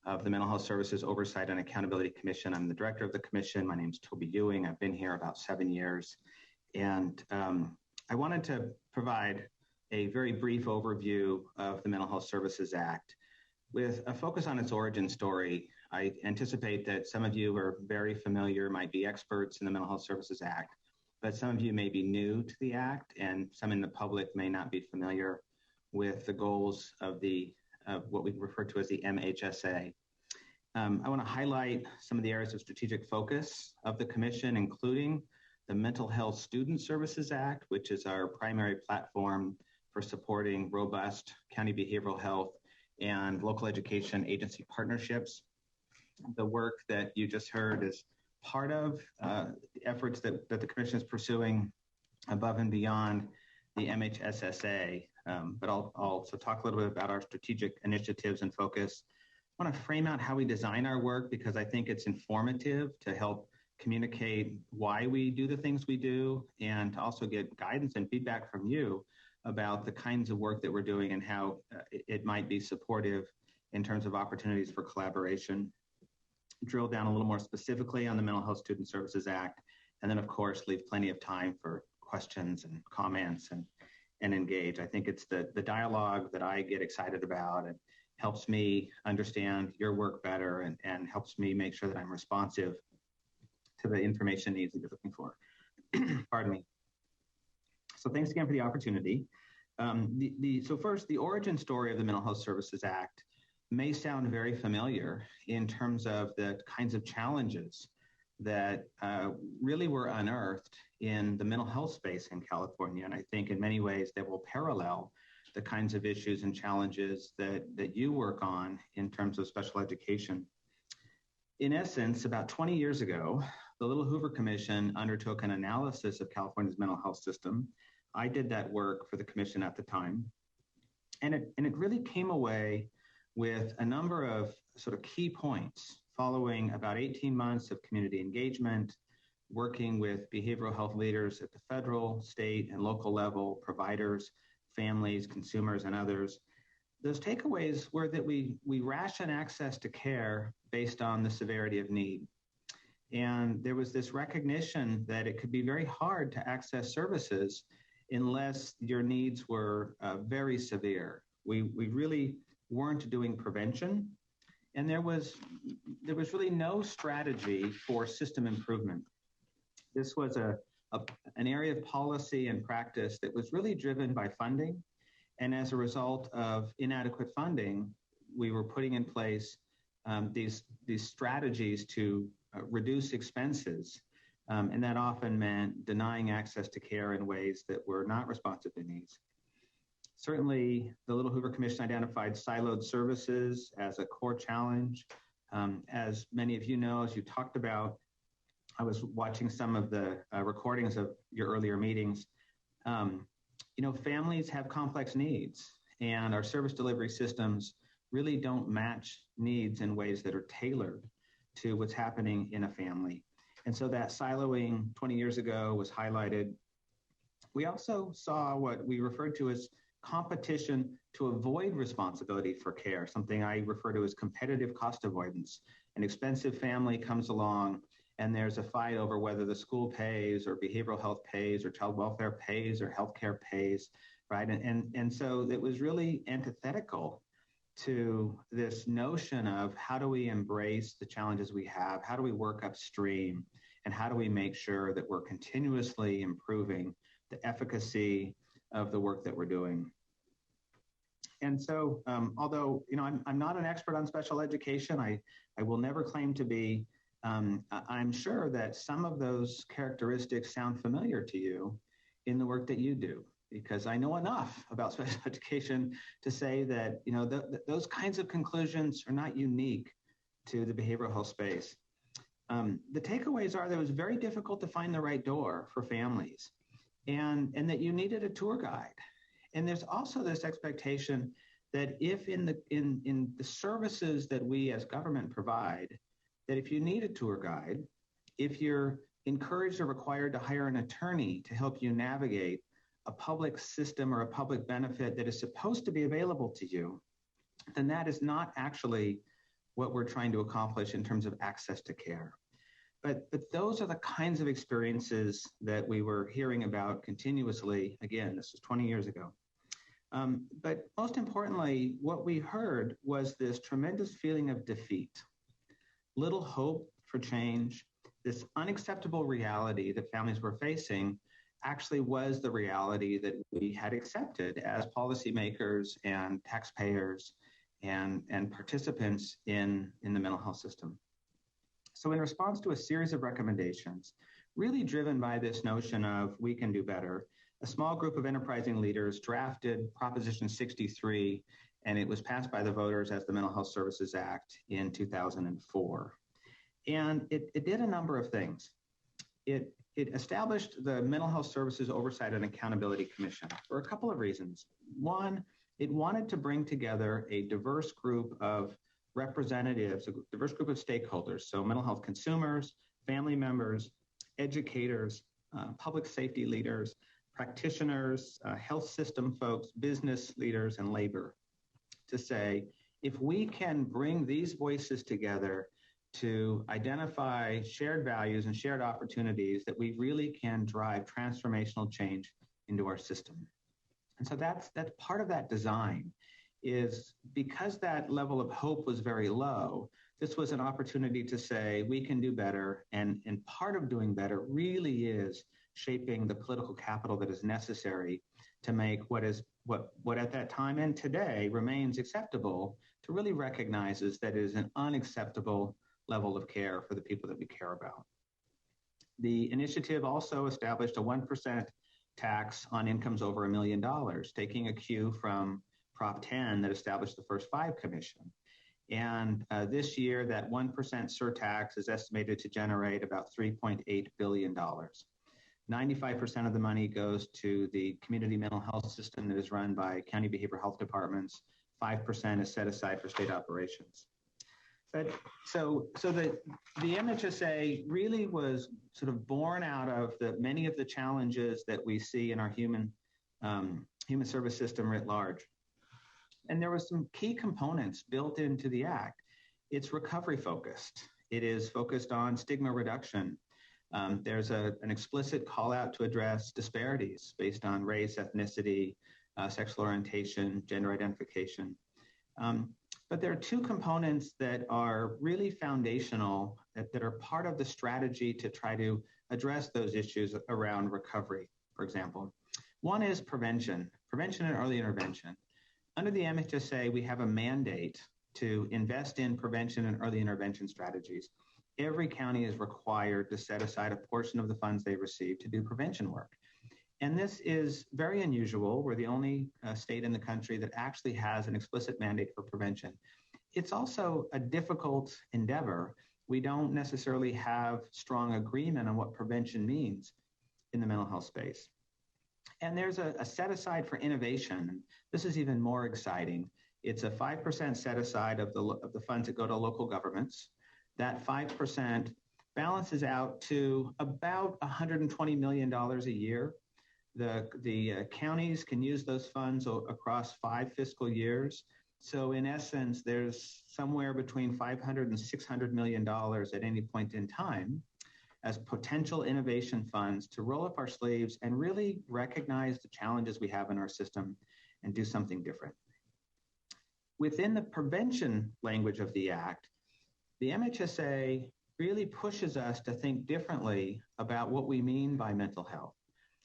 [SPEAKER 11] of the Mental Health Services Oversight and Accountability Commission. I'm the director of the commission. My name's Toby Ewing. I've been here about 7 years. And I wanted to provide a very brief overview of the Mental Health Services Act with a focus on its origin story. I anticipate that some of you are very familiar, might be experts in the Mental Health Services Act, but some of you may be new to the Act, and some in the public may not be familiar with the goals of what we refer to as the MHSA. I want to highlight some of the areas of strategic focus of the Commission, including the Mental Health Student Services Act, which is our primary platform for supporting robust county behavioral health and local education agency partnerships. The work that you just heard is part of efforts that the Commission is pursuing above and beyond the MHSSA. But I'll also talk a little bit about our strategic initiatives and focus. I want to frame out how we design our work because I think it's informative to help communicate why we do the things we do, and to also get guidance and feedback from you about the kinds of work that we're doing and how it might be supportive in terms of opportunities for collaboration. Drill down a little more specifically on the Mental Health Student Services Act, and then of course leave plenty of time for questions and comments and engage. I think it's the dialogue that I get excited about and helps me understand your work better and helps me make sure that I'm responsive to the information needs that you're looking for. Pardon me. So thanks again for the opportunity. So first, the origin story of the Mental Health Services Act may sound very familiar in terms of the kinds of challenges that really were unearthed in the mental health space in California. And I think in many ways they will parallel the kinds of issues and challenges that you work on in terms of special education. In essence, about 20 years ago, the Little Hoover Commission undertook an analysis of California's mental health system. I did that work for the commission at the time. And it really came away with a number of sort of key points following about 18 months of community engagement, working with behavioral health leaders at the federal, state, and local level, providers, families, consumers, and others. Those takeaways were that we ration access to care based on the severity of need. And there was this recognition that it could be very hard to access services unless your needs were very severe. We really weren't doing prevention, and there was really no strategy for system improvement. This was an area of policy and practice that was really driven by funding, and as a result of inadequate funding, we were putting in place these strategies to reduce expenses, and that often meant denying access to care in ways that were not responsive to needs. Certainly, the Little Hoover Commission identified siloed services as a core challenge. As many of you know, as you talked about, I was watching some of the recordings of your earlier meetings. Families have complex needs, and our service delivery systems really don't match needs in ways that are tailored to what's happening in a family. And so that siloing 20 years ago was highlighted. We also saw what we referred to as competition to avoid responsibility for care, something I refer to as competitive cost avoidance. An expensive family comes along and there's a fight over whether the school pays or behavioral health pays or child welfare pays or healthcare pays, right? And so it was really antithetical to this notion of how do we embrace the challenges we have, how do we work upstream, and how do we make sure that we're continuously improving the efficacy of the work that we're doing. And so, although I'm not an expert on special education, I will never claim to be. I'm sure that some of those characteristics sound familiar to you in the work that you do, because I know enough about special education to say that those kinds of conclusions are not unique to the behavioral health space. The takeaways are that it was very difficult to find the right door for families, and that you needed a tour guide. And there's also this expectation that if in the services that we as government provide, that if you need a tour guide, if you're encouraged or required to hire an attorney to help you navigate a public system or a public benefit that is supposed to be available to you, then that is not actually what we're trying to accomplish in terms of access to care. But those are the kinds of experiences that we were hearing about continuously. Again, this was 20 years ago. But most importantly, what we heard was this tremendous feeling of defeat, little hope for change. This unacceptable reality that families were facing actually was the reality that we had accepted as policymakers and taxpayers and participants in the mental health system. So in response to a series of recommendations, really driven by this notion of we can do better, a small group of enterprising leaders drafted Proposition 63, and it was passed by the voters as the Mental Health Services Act in 2004. And it did a number of things. It established the Mental Health Services Oversight and Accountability Commission for a couple of reasons. One, it wanted to bring together a diverse group of representatives, a diverse group of stakeholders, so mental health consumers, family members, educators, public safety leaders, practitioners, health system folks, business leaders, and labor, to say, if we can bring these voices together to identify shared values and shared opportunities, that we really can drive transformational change into our system. And so that's part of that design, is because that level of hope was very low, this was an opportunity to say we can do better, and part of doing better really is shaping the political capital that is necessary to make what at that time and today remains acceptable, to really recognizes that it is an unacceptable level of care for the people that we care about. The initiative also established a 1% tax on incomes over $1 million, taking a cue from Prop 10 that established the first 5 commission. And this year, that 1% surtax is estimated to generate about $3.8 billion. 95% of the money goes to the community mental health system that is run by county behavioral health departments. 5% is set aside for state operations. But so the MHSA really was sort of born out of many of the challenges that we see in our human service system writ large. And there were some key components built into the Act. It's recovery focused. It is focused on stigma reduction. There's an explicit call out to address disparities based on race, ethnicity, sexual orientation, gender identification. But there are 2 components that are really foundational, that are part of the strategy to try to address those issues around recovery, for example. One is prevention and early intervention. Under the MHSA, we have a mandate to invest in prevention and early intervention strategies. Every county is required to set aside a portion of the funds they receive to do prevention work. And this is very unusual. We're the only state in the country that actually has an explicit mandate for prevention. It's also a difficult endeavor. We don't necessarily have strong agreement on what prevention means in the mental health space. And there's a set aside for innovation. This is even more exciting. It's a 5% set aside of the funds that go to local governments. That 5% balances out to about $120 million a year. The counties can use those funds across 5 fiscal years. So in essence, there's somewhere between $500 and $600 million at any point in time as potential innovation funds to roll up our sleeves and really recognize the challenges we have in our system and do something different. Within the prevention language of the Act, the MHSA really pushes us to think differently about what we mean by mental health.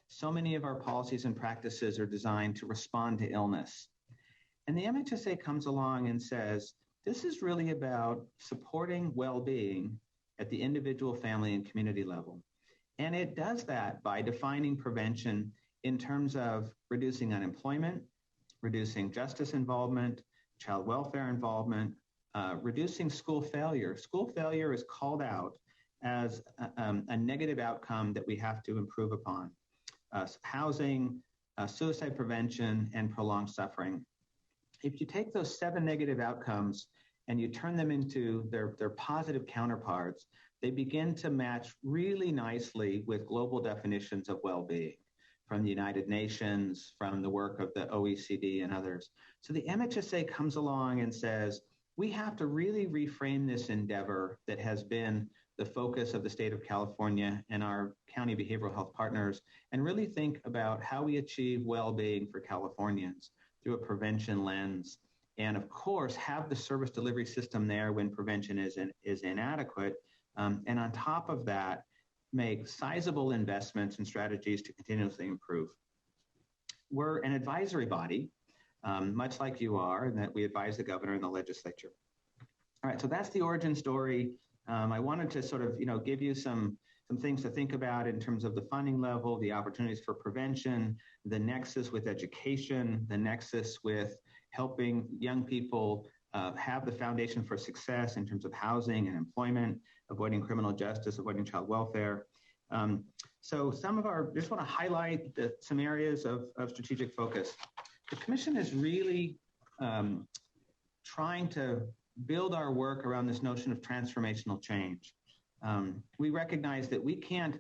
[SPEAKER 11] So many of our policies and practices are designed to respond to illness. And the MHSA comes along and says, this is really about supporting well-being at the individual, family, and community level. And it does that by defining prevention in terms of reducing unemployment, reducing justice involvement, child welfare involvement, reducing school failure. School failure is called out as a negative outcome that we have to improve upon. Housing, suicide prevention, and prolonged suffering. If you take those 7 negative outcomes and you turn them into their positive counterparts, they begin to match really nicely with global definitions of well-being from the United Nations, from the work of the OECD and others. So the MHSA comes along and says, we have to really reframe this endeavor that has been the focus of the state of California and our county behavioral health partners, and really think about how we achieve well-being for Californians through a prevention lens. And of course, have the service delivery system there when prevention is inadequate. And on top of that, make sizable investments and strategies to continuously improve. We're an advisory body, much like you are, in that we advise the governor and the legislature. All right, so that's the origin story. I wanted to sort of, give you some things to think about in terms of the funding level, the opportunities for prevention, the nexus with education, the nexus with helping young people have the foundation for success in terms of housing and employment, avoiding criminal justice, avoiding child welfare. So just want to highlight some areas of strategic focus. The commission is really trying to build our work around this notion of transformational change. We recognize that we can't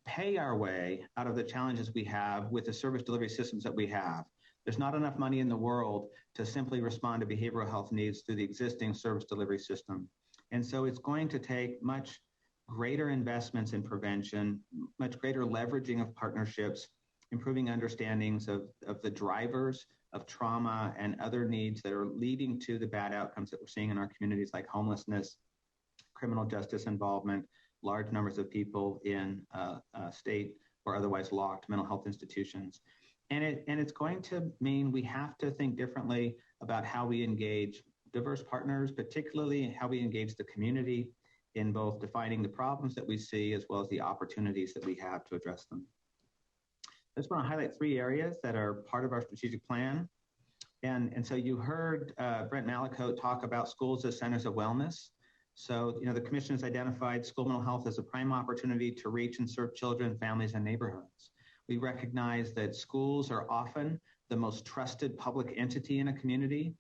[SPEAKER 11] pay our way out of the challenges we have with the service delivery systems that we have. There's not enough money in the world to simply respond to behavioral health needs through the existing service delivery system. And so it's going to take much greater investments in prevention, much greater leveraging of partnerships, improving understandings of the drivers of trauma and other needs that are leading to the bad outcomes that we're seeing in our communities, like homelessness, criminal justice involvement, large numbers of people in state or otherwise locked mental health institutions. And it's going to mean we have to think differently about how we engage diverse partners, particularly how we engage the community in both defining the problems that we see as well as the opportunities that we have to address them. I just want to highlight 3 areas that are part of our strategic plan. And so you heard Brent Malicote talk about schools as centers of wellness. So, the commission has identified school mental health as a prime opportunity to reach and serve children, families, and neighborhoods. We recognize that schools are often the most trusted public entity in a community,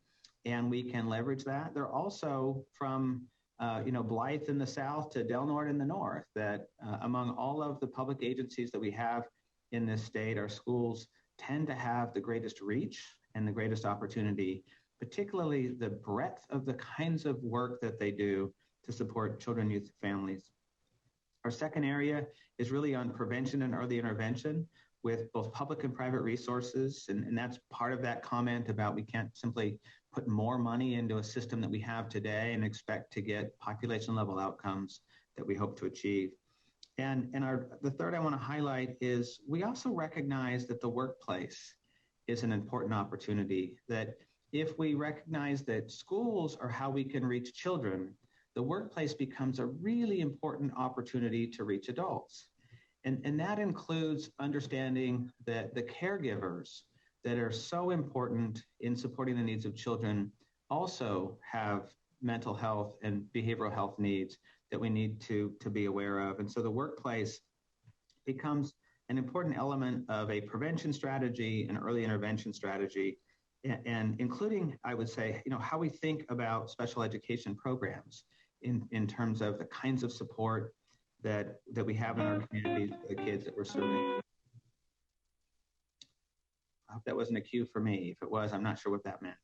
[SPEAKER 11] and we can leverage that. They're also from, Blythe in the south to Del Norte in the north, that among all of the public agencies that we have in this state, our schools tend to have the greatest reach and the greatest opportunity, particularly the breadth of the kinds of work that they do to support children, youth, and families. Our second area is really on prevention and early intervention with both public and private resources. And that's part of that comment about we can't simply put more money into a system that we have today and expect to get population level outcomes that we hope to achieve. And the third I want to highlight is we also recognize that the workplace is an important opportunity, that if we recognize that schools are how we can reach children, the workplace becomes a really important opportunity to reach adults. And that includes understanding that the caregivers that are so important in supporting the needs of children also have mental health and behavioral health needs that we need to be aware of. And so the workplace becomes an important element of a prevention strategy, an early intervention strategy, and including, I would say, how we think about special education programs in terms of the kinds of support that we have in our communities for the kids that we're serving. I hope that wasn't a cue for me. If it was, I'm not sure what that meant.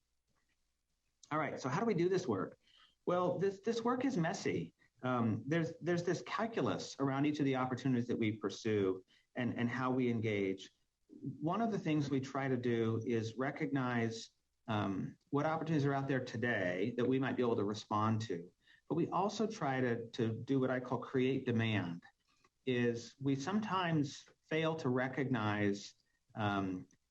[SPEAKER 11] All right, so how do we do this work? Well, this work is messy. There's this calculus around each of the opportunities that we pursue and how we engage. One of the things we try to do is recognize what opportunities are out there today that we might be able to respond to. But we also try to do what I call create demand, is we sometimes fail to recognize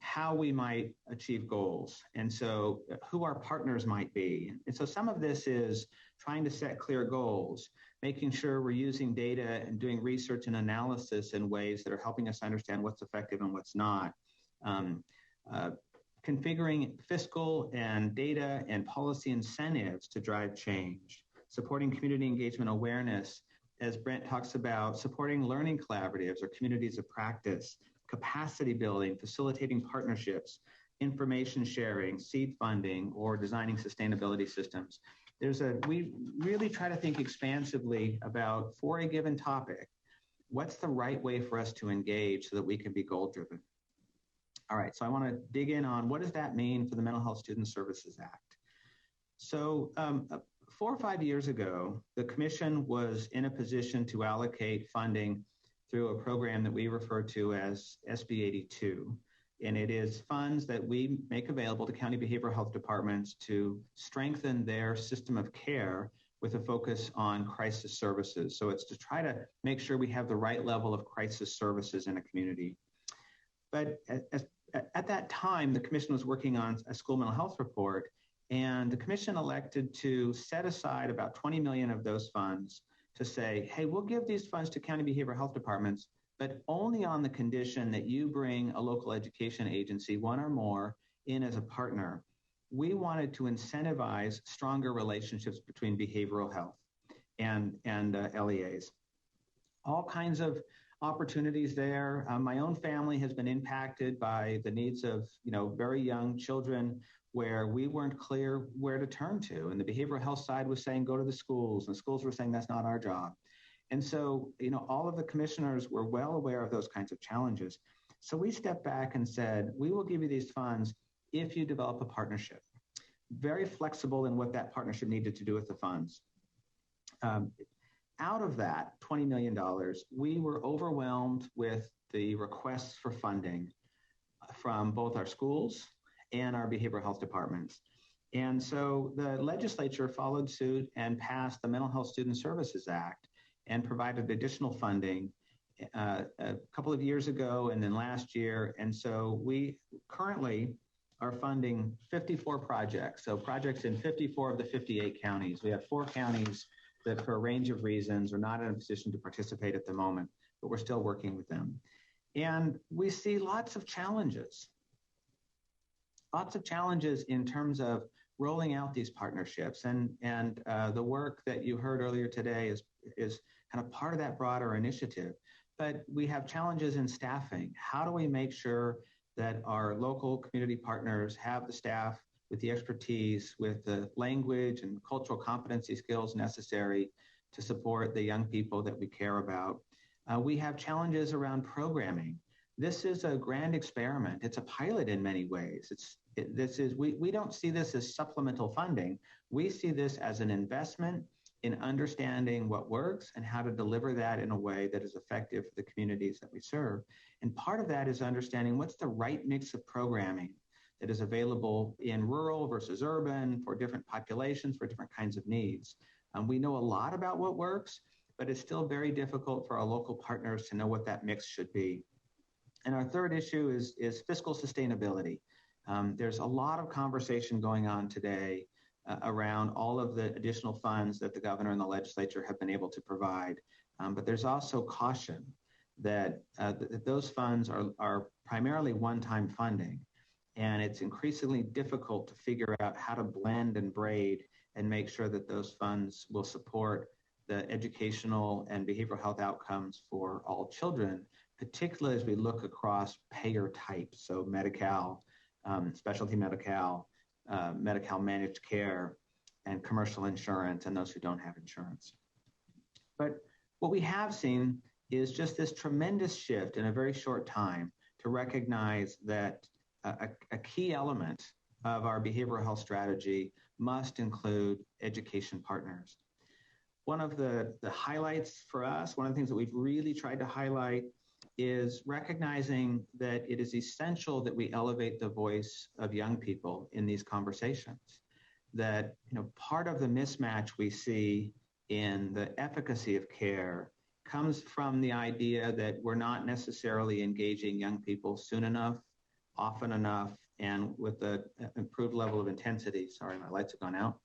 [SPEAKER 11] how we might achieve goals, and so who our partners might be. And so some of this is trying to set clear goals, making sure we're using data and doing research and analysis in ways that are helping us understand what's effective and what's not. Configuring fiscal and data and policy incentives to drive change, supporting community engagement awareness, as Brent talks about, supporting learning collaboratives or communities of practice, capacity building, facilitating partnerships, information sharing, seed funding, or designing sustainability systems. We really try to think expansively about, for a given topic, what's the right way for us to engage so that we can be goal-driven. All right, so I want to dig in on what does that mean for the Mental Health Student Services Act. So 4 or 5 years ago, the Commission was in a position to allocate funding through a program that we refer to as SB 82. And it is funds that we make available to county behavioral health departments to strengthen their system of care with a focus on crisis services. So it's to try to make sure we have the right level of crisis services in a community. But at that time, the Commission was working on a school mental health report, and the Commission elected to set aside about $20 million of those funds to say, hey, we'll give these funds to county behavioral health departments, but only on the condition that you bring a local education agency, one or more, in as a partner. We wanted to incentivize stronger relationships between behavioral health and LEAs. All kinds of opportunities there. My own family has been impacted by the needs of very young children where we weren't clear where to turn to. And the behavioral health side was saying, go to the schools. And the schools were saying, that's not our job. And so, all of the commissioners were well aware of those kinds of challenges. So we stepped back and said, we will give you these funds if you develop a partnership. Very flexible in what that partnership needed to do with the funds. Out of that $20 million, we were overwhelmed with the requests for funding from both our schools and our behavioral health departments. And so the legislature followed suit and passed the Mental Health Student Services Act and provided additional funding a couple of years ago and then last year. And so we currently are funding 54 projects. So projects in 54 of the 58 counties. We have 4 counties that for a range of reasons are not in a position to participate at the moment, but we're still working with them. And we see lots of challenges in terms of rolling out these partnerships. And the work that you heard earlier today is kind of part of that broader initiative. But we have challenges in staffing. How do we make sure that our local community partners have the staff with the expertise, with the language and cultural competency skills necessary to support the young people that we care about? We have challenges around programming. This is a grand experiment. It's a pilot in many ways. We don't see this as supplemental funding. We see this as an investment in understanding what works and how to deliver that in a way that is effective for the communities that we serve. And part of that is understanding what's the right mix of programming that is available in rural versus urban for different populations, for different kinds of needs. We know a lot about what works, but it's still very difficult for our local partners to know what that mix should be. And our third issue is fiscal sustainability. There's a lot of conversation going on today around all of the additional funds that the governor and the legislature have been able to provide. But there's also caution that those funds are primarily one-time funding. And it's increasingly difficult to figure out how to blend and braid and make sure that those funds will support the educational and behavioral health outcomes for all children, particularly as we look across payer types, so Medi-Cal, specialty Medi-Cal, Medi-Cal managed care, and commercial insurance, and those who don't have insurance. But what we have seen is just this tremendous shift in a very short time to recognize that a key element of our behavioral health strategy must include education partners. One of the highlights for us, one of the things that we've really tried to highlight is recognizing that it is essential that we elevate the voice of young people in these conversations. That, you know, part of the mismatch we see in the efficacy of care comes from the idea that we're not necessarily engaging young people soon enough, often enough, and with the improved level of intensity. Sorry, my lights have gone out.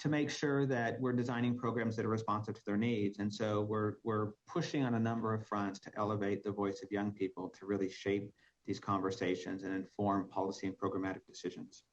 [SPEAKER 11] To make sure that we're designing programs that are responsive to their needs. And so we're pushing on a number of fronts to elevate the voice of young people to really shape these conversations and inform policy and programmatic decisions.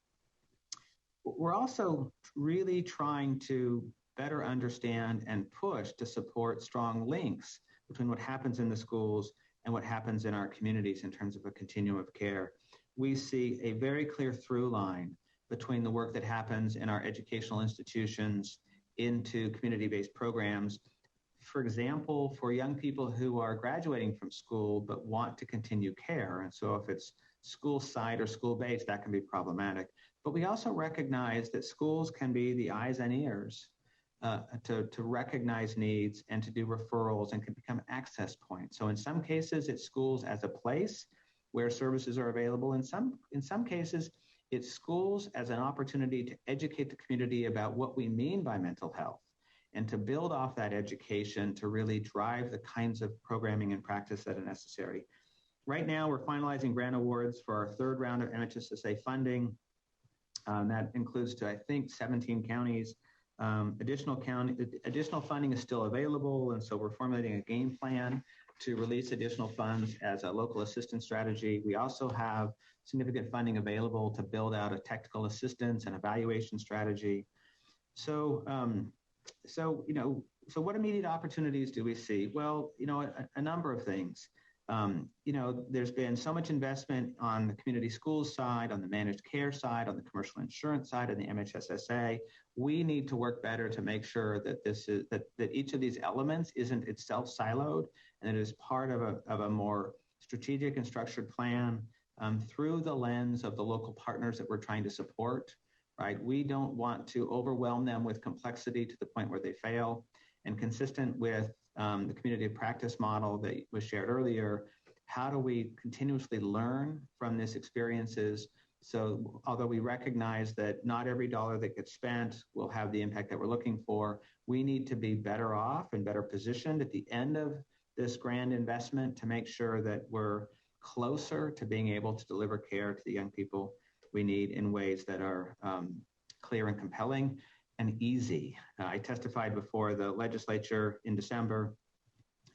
[SPEAKER 11] We're also really trying to better understand and push to support strong links between what happens in the schools and what happens in our communities in terms of a continuum of care. We see a very clear through line between the work that happens in our educational institutions into community-based programs. For example, for young people who are graduating from school but want to continue care. And so if it's school site or school-based, that can be problematic. But we also recognize that schools can be the eyes and ears to recognize needs and to do referrals and can become access points. So in some cases, it's schools as a place where services are available. In some cases, it's schools as an opportunity to educate the community about what we mean by mental health and to build off that education to really drive the kinds of programming and practice that are necessary. Right now, we're finalizing grant awards for our third round of MHSSA funding. That includes to, I think, 17 counties. Additional funding is still available, and so we're formulating a game plan to release additional funds as a local assistance strategy. We also have significant funding available to build out a technical assistance and evaluation strategy. So what immediate opportunities do we see? Well, a number of things. There's been so much investment on the community schools side, on the managed care side, on the commercial insurance side, and the MHSSA. We need to work better to make sure that that each of these elements isn't itself siloed and it is part of a more strategic and structured plan through the lens of the local partners that we're trying to support. Right? We don't want to overwhelm them with complexity to the point where they fail. And consistent with the community of practice model that was shared earlier, how do we continuously learn from these experiences? So although we recognize that not every dollar that gets spent will have the impact that we're looking for, we need to be better off and better positioned at the end of this grand investment to make sure that we're closer to being able to deliver care to the young people we need in ways that are clear and compelling and easy. I testified before the legislature in December,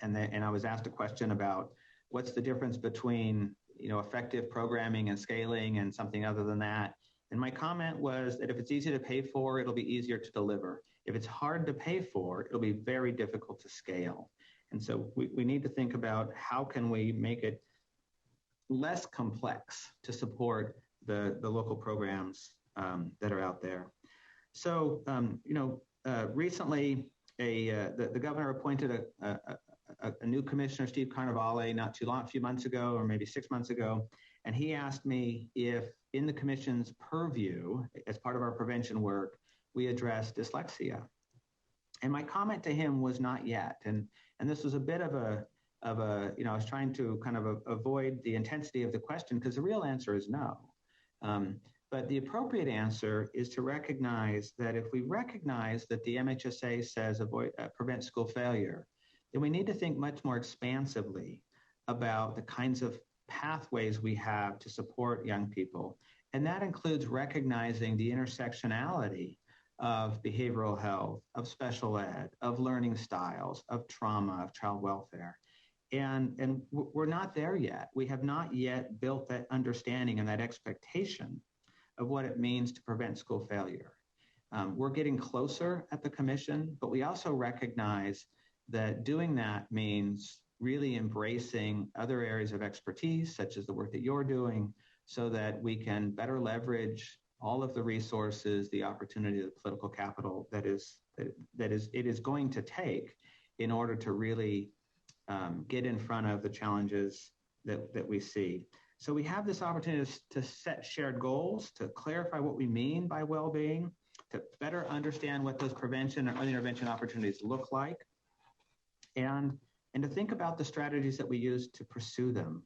[SPEAKER 11] and I was asked a question about what's the difference between effective programming and scaling and something other than that. And my comment was that if it's easy to pay for, it'll be easier to deliver. If it's hard to pay for, it'll be very difficult to scale. And so we need to think about how can we make it less complex to support the local programs that are out there. So, recently, the governor appointed a new commissioner, Steve Carnevale, a few months ago, or maybe 6 months ago, and he asked me if in the commission's purview, as part of our prevention work, we address dyslexia. And my comment to him was not yet. And this was a bit of a I was trying to kind of avoid the intensity of the question because the real answer is no. But the appropriate answer is to recognize that if we recognize that the MHSA says prevent school failure, then we need to think much more expansively about the kinds of pathways we have to support young people. And that includes recognizing the intersectionality of behavioral health, of special ed, of learning styles, of trauma, of child welfare. And we're not there yet. We have not yet built that understanding and that expectation of what it means to prevent school failure. We're getting closer at the commission, but we also recognize that doing that means really embracing other areas of expertise, such as the work that you're doing, so that we can better leverage all of the resources, the opportunity, the political capital that it is going to take in order to really get in front of the challenges that we see. So we have this opportunity to set shared goals, to clarify what we mean by well-being, to better understand what those prevention and early intervention opportunities look like, and to think about the strategies that we use to pursue them.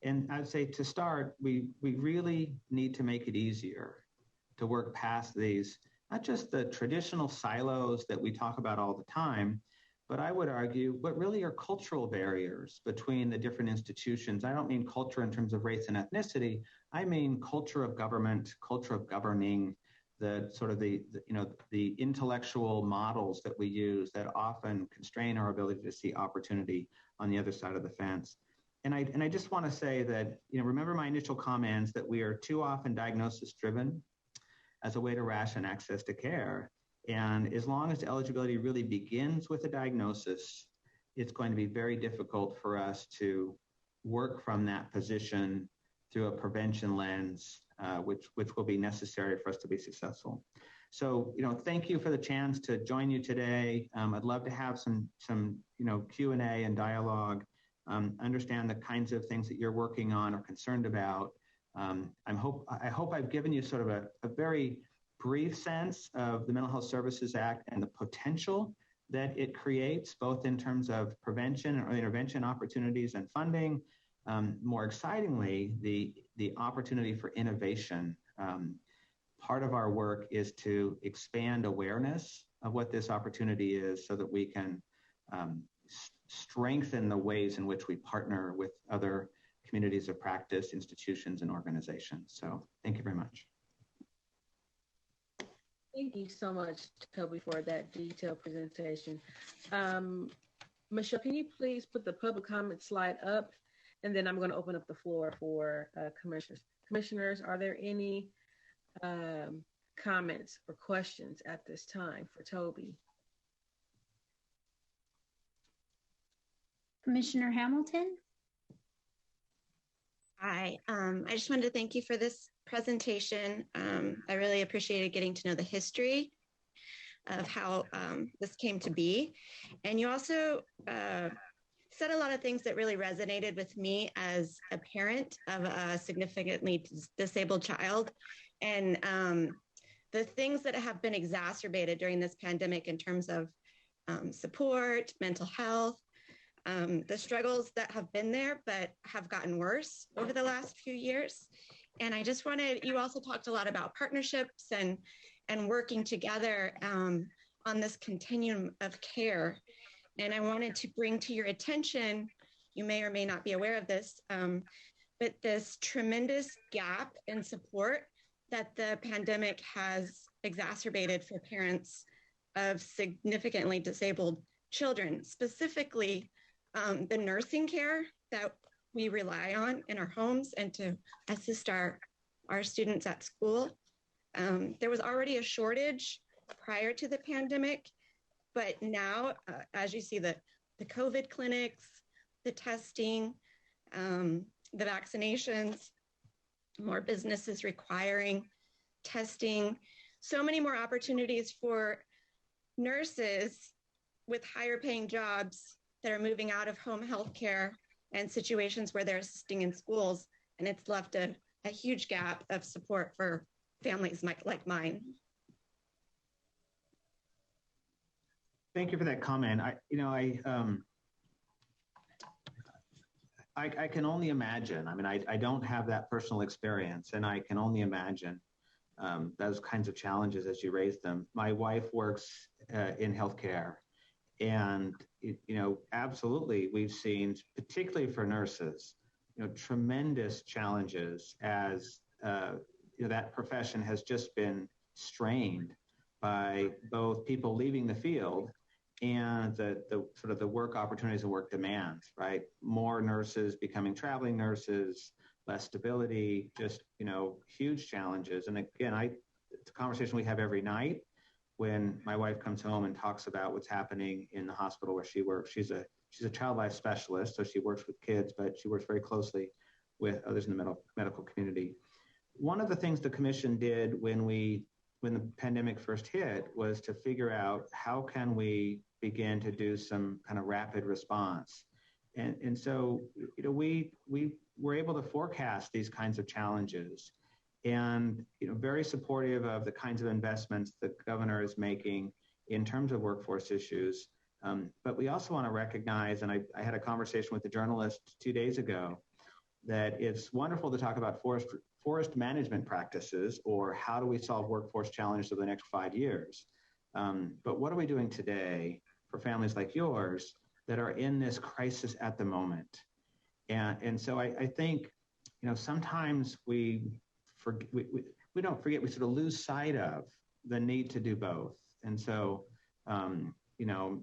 [SPEAKER 11] And I'd say to start, we really need to make it easier to work past these, not just the traditional silos that we talk about all the time, but I would argue what really are cultural barriers between the different institutions. I don't mean culture in terms of race and ethnicity. I mean culture of government, culture of governing, the sort of the intellectual models that we use that often constrain our ability to see opportunity on the other side of the fence. And I just want to say that, remember my initial comments that we are too often diagnosis driven as a way to ration access to care. And as long as eligibility really begins with a diagnosis, it's going to be very difficult for us to work from that position through a prevention lens, which will be necessary for us to be successful. So, thank you for the chance to join you today. I'd love to have some Q&A and dialogue, understand the kinds of things that you're working on or concerned about. I hope I've given you sort of a very brief sense of the Mental Health Services Act and the potential that it creates, both in terms of prevention and early intervention opportunities and funding. More excitingly, the opportunity for innovation. Part of our work is to expand awareness of what this opportunity is so that we can strengthen the ways in which we partner with other communities of practice, institutions, and organizations. So thank you very much.
[SPEAKER 4] Thank you so much, Toby, for that detailed presentation. Michelle, can you please put the public comment slide up? And then I'm going to open up the floor for commissioners. Commissioners, are there any comments or questions at this time for Toby?
[SPEAKER 6] Commissioner Hamilton?
[SPEAKER 14] Hi, I just wanted to thank you for this presentation. I really appreciated getting to know the history of how this came to be. And you also said a lot of things that really resonated with me as a parent of a significantly disabled child. And the things that have been exacerbated during this pandemic in terms of support, mental health, the struggles that have been there but have gotten worse over the last few years. And I just wanted, you also talked a lot about partnerships and working together on this continuum of care. And I wanted to bring to your attention, you may or may not be aware of this, but this tremendous gap in support that the pandemic has exacerbated for parents of significantly disabled children, specifically the nursing care that we rely on in our homes and to assist our students at school. There was already a shortage prior to the pandemic, but now, as you see, the COVID clinics, the testing, the vaccinations, more businesses requiring testing, so many more opportunities for nurses with higher paying jobs that are moving out of home health care and situations where they're assisting in schools. And it's left a huge gap of support for families like mine.
[SPEAKER 11] Thank you for that comment. I can only imagine. I mean, I don't have that personal experience, and I can only imagine those kinds of challenges as you raise them. My wife works in healthcare, and absolutely, we've seen, particularly for nurses, tremendous challenges as that profession has just been strained by both people leaving the field and the sort of the work opportunities and work demands, right? More nurses becoming traveling nurses, less stability, just, huge challenges. And again, it's a conversation we have every night when my wife comes home and talks about what's happening in the hospital where she works. She's she's a child life specialist, so she works with kids, but she works very closely with others in the medical community. One of the things the commission did when the pandemic first hit was to figure out how can we begin to do some kind of rapid response. And so, we were able to forecast these kinds of challenges, and, very supportive of the kinds of investments the governor is making in terms of workforce issues. But we also want to recognize, and I had a conversation with a journalist 2 days ago, that it's wonderful to talk about forest management practices, or how do we solve workforce challenges over the next 5 years. But what are we doing today for families like yours that are in this crisis at the moment? And so I think, sometimes we don't forget, we sort of lose sight of the need to do both. And so,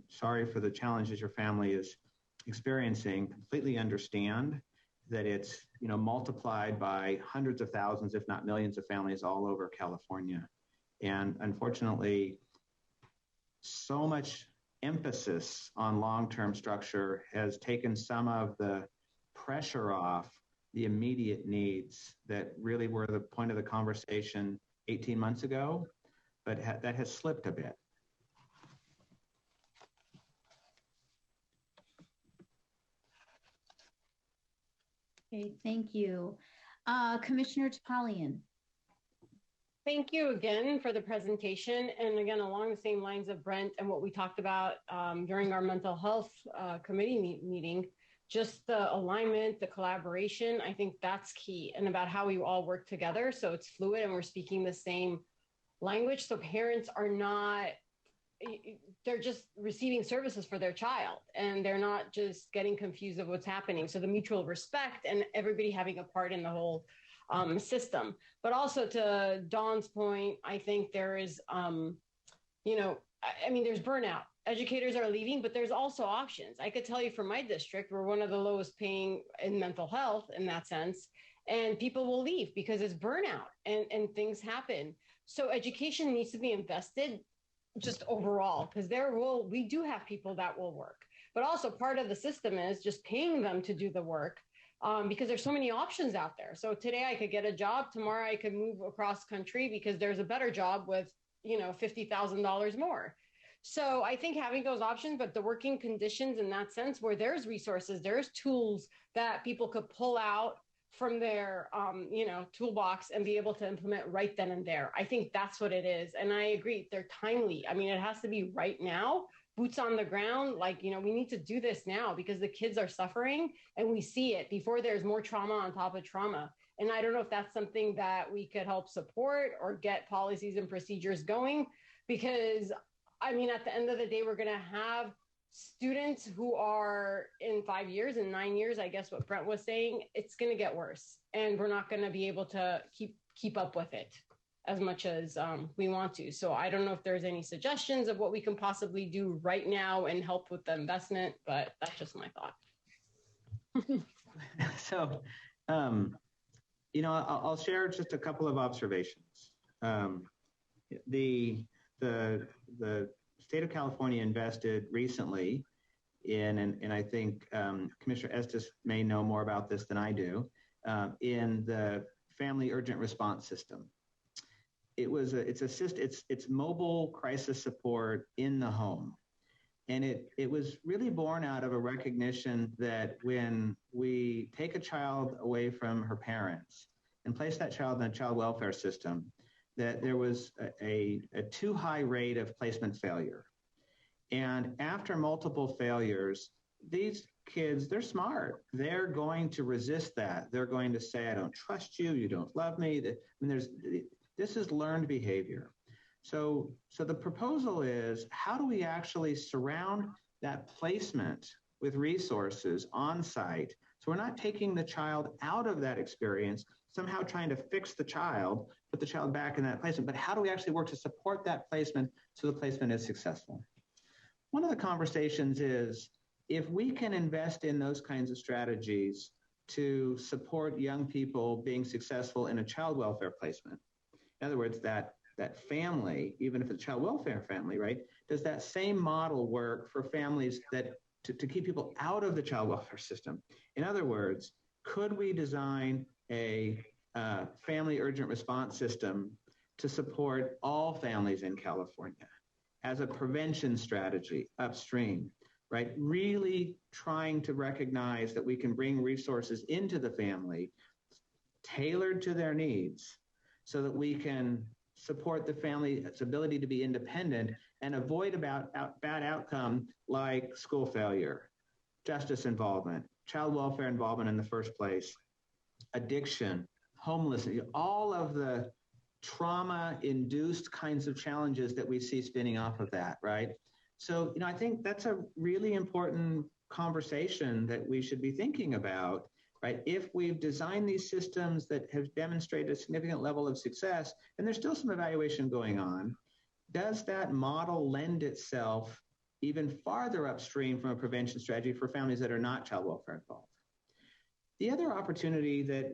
[SPEAKER 11] sorry for the challenges your family is experiencing, completely understand that it's, multiplied by hundreds of thousands, if not millions of families all over California. And unfortunately, so much emphasis on long-term structure has taken some of the pressure off the immediate needs that really were the point of the conversation 18 months ago, but that has slipped a bit.
[SPEAKER 8] Okay, thank you. Commissioner Topalian.
[SPEAKER 2] Thank you again for the presentation. And again, along the same lines of Brent and what we talked about during our mental health committee meeting, just the alignment, the collaboration, I think that's key, and about how we all work together. So it's fluid and we're speaking the same language. So parents are not, they're just receiving services for their child, and they're not just getting confused of what's happening. So the mutual respect and everybody having a part in the whole system. But also, to Dawn's point, I think there is, there's burnout. Educators are leaving, but there's also options. I could tell you from my district, we're one of the lowest paying in mental health in that sense. And people will leave because it's burnout and things happen. So education needs to be invested just overall, because we do have people that will work. But also part of the system is just paying them to do the work. Because there's so many options out there. So today I could get a job, tomorrow I could move across country because there's a better job with, $50,000 more. So I think having those options, but the working conditions in that sense, where there's resources, there's tools that people could pull out from their, toolbox and be able to implement right then and there. I think that's what it is. And I agree, they're timely. I mean, it has to be right now. Boots on the ground, we need to do this now because the kids are suffering and we see it before there's more trauma on top of trauma. And I don't know if that's something that we could help support or get policies and procedures going, because at the end of the day, we're going to have students who are in 5 years and 9 years, I guess what Brent was saying, it's going to get worse, and we're not going to be able to keep up with it as much as we want to. So I don't know if there's any suggestions of what we can possibly do right now and help with the investment, but that's just my thought.
[SPEAKER 11] So, I'll share just a couple of observations. The state of California invested recently in, and I think Commissioner Estes may know more about this than I do, in the Family Urgent Response System. It's mobile crisis support in the home. And it was really born out of a recognition that when we take a child away from her parents and place that child in a child welfare system, that there was a too high rate of placement failure. And after multiple failures, these kids, they're smart. They're going to resist that. They're going to say, I don't trust you. You don't love me. This is learned behavior. So the proposal is, how do we actually surround that placement with resources on site? So we're not taking the child out of that experience, somehow trying to fix the child, put the child back in that placement, but how do we actually work to support that placement so the placement is successful? One of the conversations is, if we can invest in those kinds of strategies to support young people being successful in a child welfare placement, in other words, that family, even if it's a child welfare family, right, does that same model work for families that to keep people out of the child welfare system. In other words, could we design a family urgent response system to support all families in California as a prevention strategy upstream, right? Really trying to recognize that we can bring resources into the family tailored to their needs so that we can support the family's ability to be independent and avoid bad outcome like school failure, justice involvement, child welfare involvement in the first place, addiction, homelessness, all of the trauma-induced kinds of challenges that we see spinning off of that, right? So, I think that's a really important conversation that we should be thinking about, right? If we've designed these systems that have demonstrated a significant level of success, and there's still some evaluation going on, does that model lend itself even farther upstream from a prevention strategy for families that are not child welfare involved? The other opportunity that,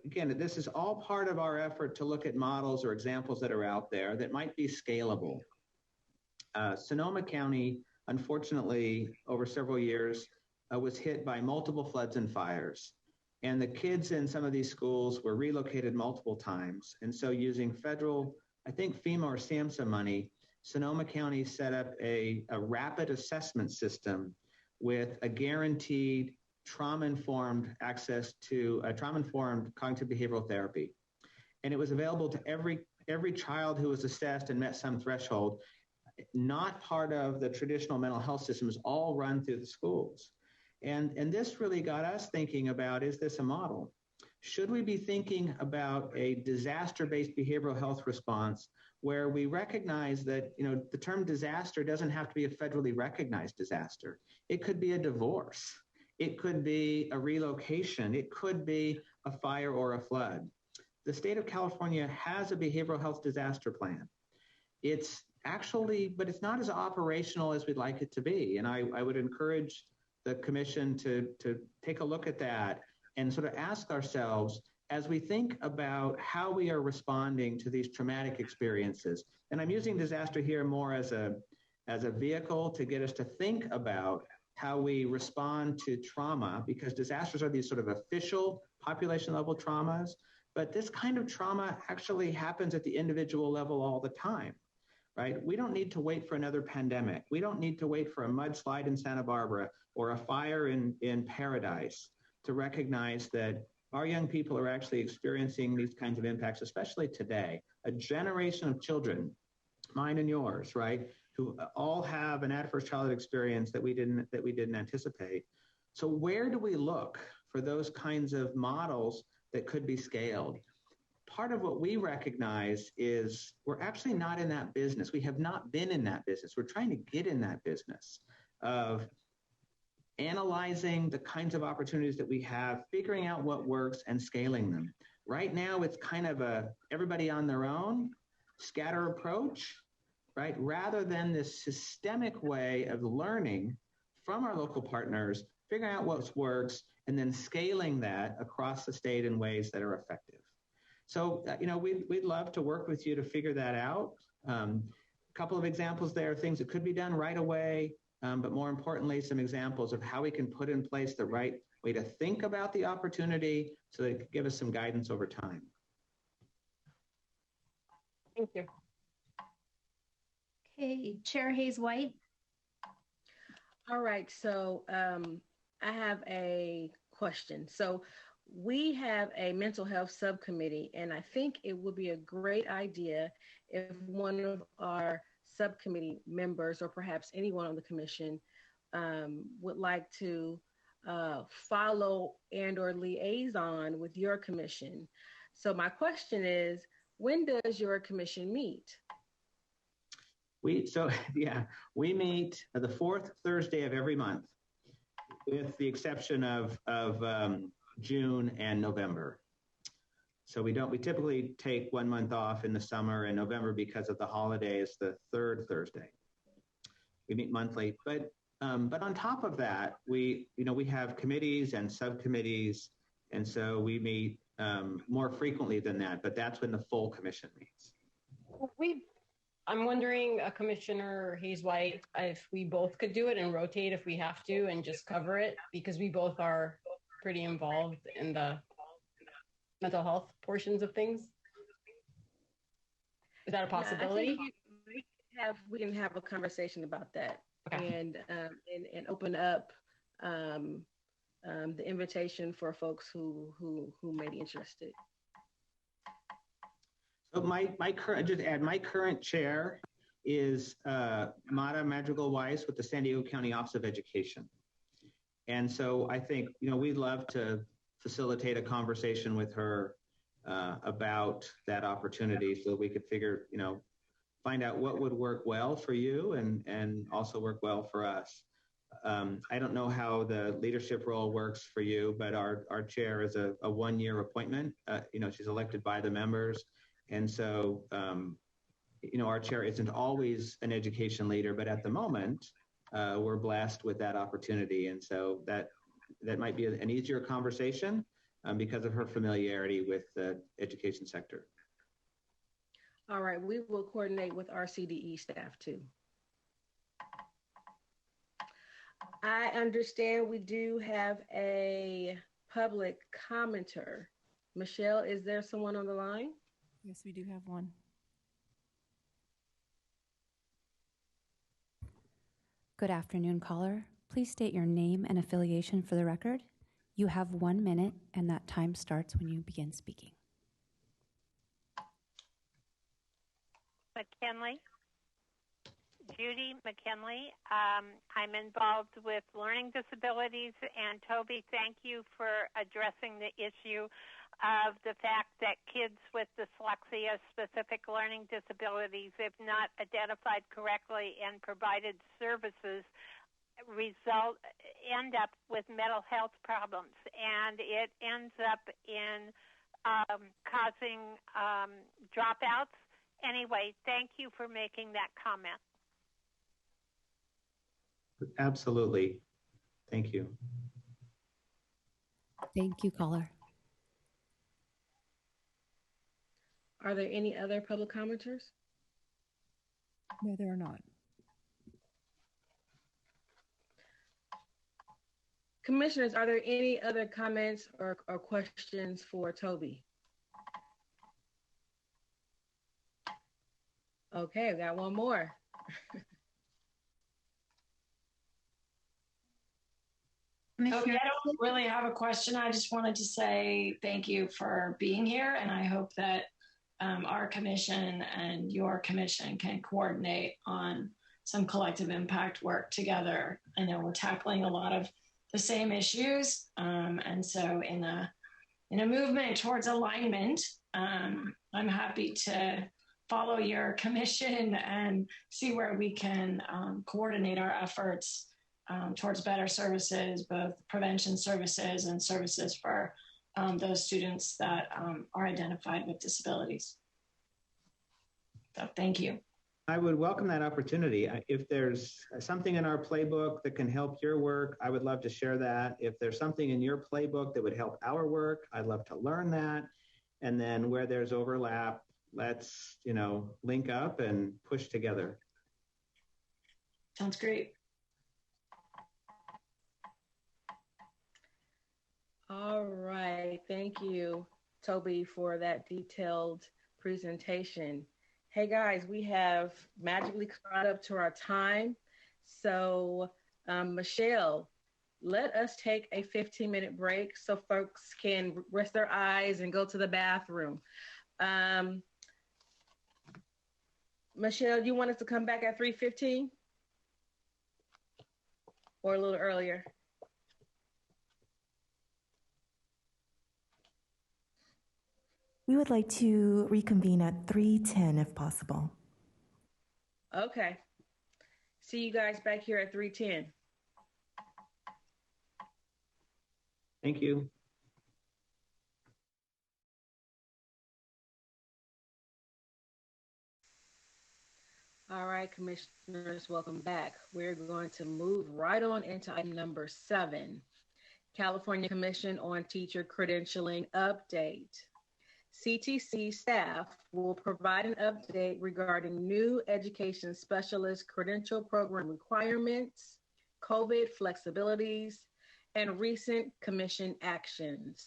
[SPEAKER 11] again, this is all part of our effort to look at models or examples that are out there that might be scalable. Sonoma County, unfortunately, over several years, was hit by multiple floods and fires. And the kids in some of these schools were relocated multiple times. And so using federal, I think FEMA or SAMHSA money, Sonoma County set up a rapid assessment system with a guaranteed trauma-informed access to trauma-informed cognitive behavioral therapy. And it was available to every child who was assessed and met some threshold, not part of the traditional mental health systems, all run through the schools. And this really got us thinking about, is this a model? Should we be thinking about a disaster-based behavioral health response where we recognize that, the term disaster doesn't have to be a federally recognized disaster. It could be a divorce. It could be a relocation. It could be a fire or a flood. The state of California has a behavioral health disaster plan. It's actually, but it's not as operational as we'd like it to be. And I would encourage the commission to take a look at that and sort of ask ourselves, as we think about how we are responding to these traumatic experiences, and I'm using disaster here more as a vehicle to get us to think about how we respond to trauma, because disasters are these sort of official population level traumas, but this kind of trauma actually happens at the individual level all the time, right? We don't need to wait for another pandemic. We don't need to wait for a mudslide in Santa Barbara or a fire in Paradise to recognize that our young people are actually experiencing these kinds of impacts, especially today. A generation of children, mine and yours, right, who all have an adverse childhood experience that we didn't anticipate. So where do we look for those kinds of models that could be scaled? Part of what we recognize is we're actually not in that business. We have not been in that business. We're trying to get in that business of analyzing the kinds of opportunities that we have, figuring out what works and scaling them. Right now, it's kind of a everybody on their own, scatter approach, right? Rather than this systemic way of learning from our local partners, figuring out what works, and then scaling that across the state in ways that are effective. So, we'd love to work with you to figure that out. A couple of examples there, things that could be done right away, but more importantly, some examples of how we can put in place the right way to think about the opportunity so that it could give us some guidance over time.
[SPEAKER 2] Thank you.
[SPEAKER 8] Okay, Chair Hayes-White.
[SPEAKER 4] All right, so I have a question. So we have a mental health subcommittee, and I think it would be a great idea if one of our subcommittee members, or perhaps anyone on the commission, would like to follow and or liaison with your commission. So my question is, when does your commission meet?
[SPEAKER 11] We meet the fourth Thursday of every month, with the exception of June and November. So we typically take 1 month off in the summer, and November, because of the holidays, the third Thursday. We meet monthly, but on top of that, we have committees and subcommittees, and so we meet more frequently than that, but that's when the full commission meets.
[SPEAKER 2] I'm wondering, Commissioner Hayes-White, if we both could do it and rotate if we have to and just cover it, because we both are pretty involved in the mental health portions of things. Is that a possibility?
[SPEAKER 4] Yeah, we can have a conversation about that. Okay. And open up the invitation for folks who may be interested.
[SPEAKER 11] So my current chair is Mara Madrigal-Weiss with the San Diego County Office of Education. And so I think, we'd love to facilitate a conversation with her about that opportunity so that we could find out what would work well for you and also work well for us. I don't know how the leadership role works for you, but our chair is a 1-year appointment. She's elected by the members. And so, our chair isn't always an education leader, but at the moment, we're blessed with that opportunity. And so that might be an easier conversation because of her familiarity with the education sector.
[SPEAKER 4] All right, we will coordinate with our CDE staff too. I understand we do have a public commenter. Michelle, is there someone on the line?
[SPEAKER 13] Yes, we do have one.
[SPEAKER 15] Good afternoon, caller. Please state your name and affiliation for the record. You have 1 minute, and that time starts when you begin speaking.
[SPEAKER 17] McKinley. Judy McKinley. I'm involved with learning disabilities, and Toby, thank you for addressing the issue of the fact that kids with dyslexia, specific learning disabilities, if not identified correctly and provided services, end up with mental health problems, and it ends up in causing dropouts. Anyway, thank you for making that comment.
[SPEAKER 11] Absolutely. Thank you.
[SPEAKER 15] Thank you, caller.
[SPEAKER 4] Are there any other public commenters?
[SPEAKER 13] No, there are not.
[SPEAKER 4] Commissioners, are there any other comments or questions for Toby? Okay, we got one more.
[SPEAKER 3] Okay, I don't really have a question. I just wanted to say thank you for being here, and I hope that our commission and your commission can coordinate on some collective impact work together. I know we're tackling a lot of the same issues, and so in a movement towards alignment, I'm happy to follow your commission and see where we can coordinate our efforts towards better services, both prevention services and services for those students that are identified with disabilities. So thank you.
[SPEAKER 11] I would welcome that opportunity. If there's something in our playbook that can help your work, I would love to share that. If there's something in your playbook that would help our work, I'd love to learn that. And then where there's overlap, let's, link up and push together.
[SPEAKER 3] Sounds great.
[SPEAKER 4] All right, thank you, Toby, for that detailed presentation. Hey guys, we have magically caught up to our time. So Michelle, let us take a 15-minute break so folks can rest their eyes and go to the bathroom. Michelle, you want us to come back at 3:15 or a little earlier?
[SPEAKER 7] We would like to reconvene at 3:10 if possible.
[SPEAKER 4] Okay. See you guys back here at 3:10.
[SPEAKER 11] Thank you.
[SPEAKER 4] All right, commissioners, welcome back. We're going to move right on into item number 7, California Commission on Teacher Credentialing Update. CTC staff will provide an update regarding new education specialist credential program requirements, COVID flexibilities, and recent commission actions.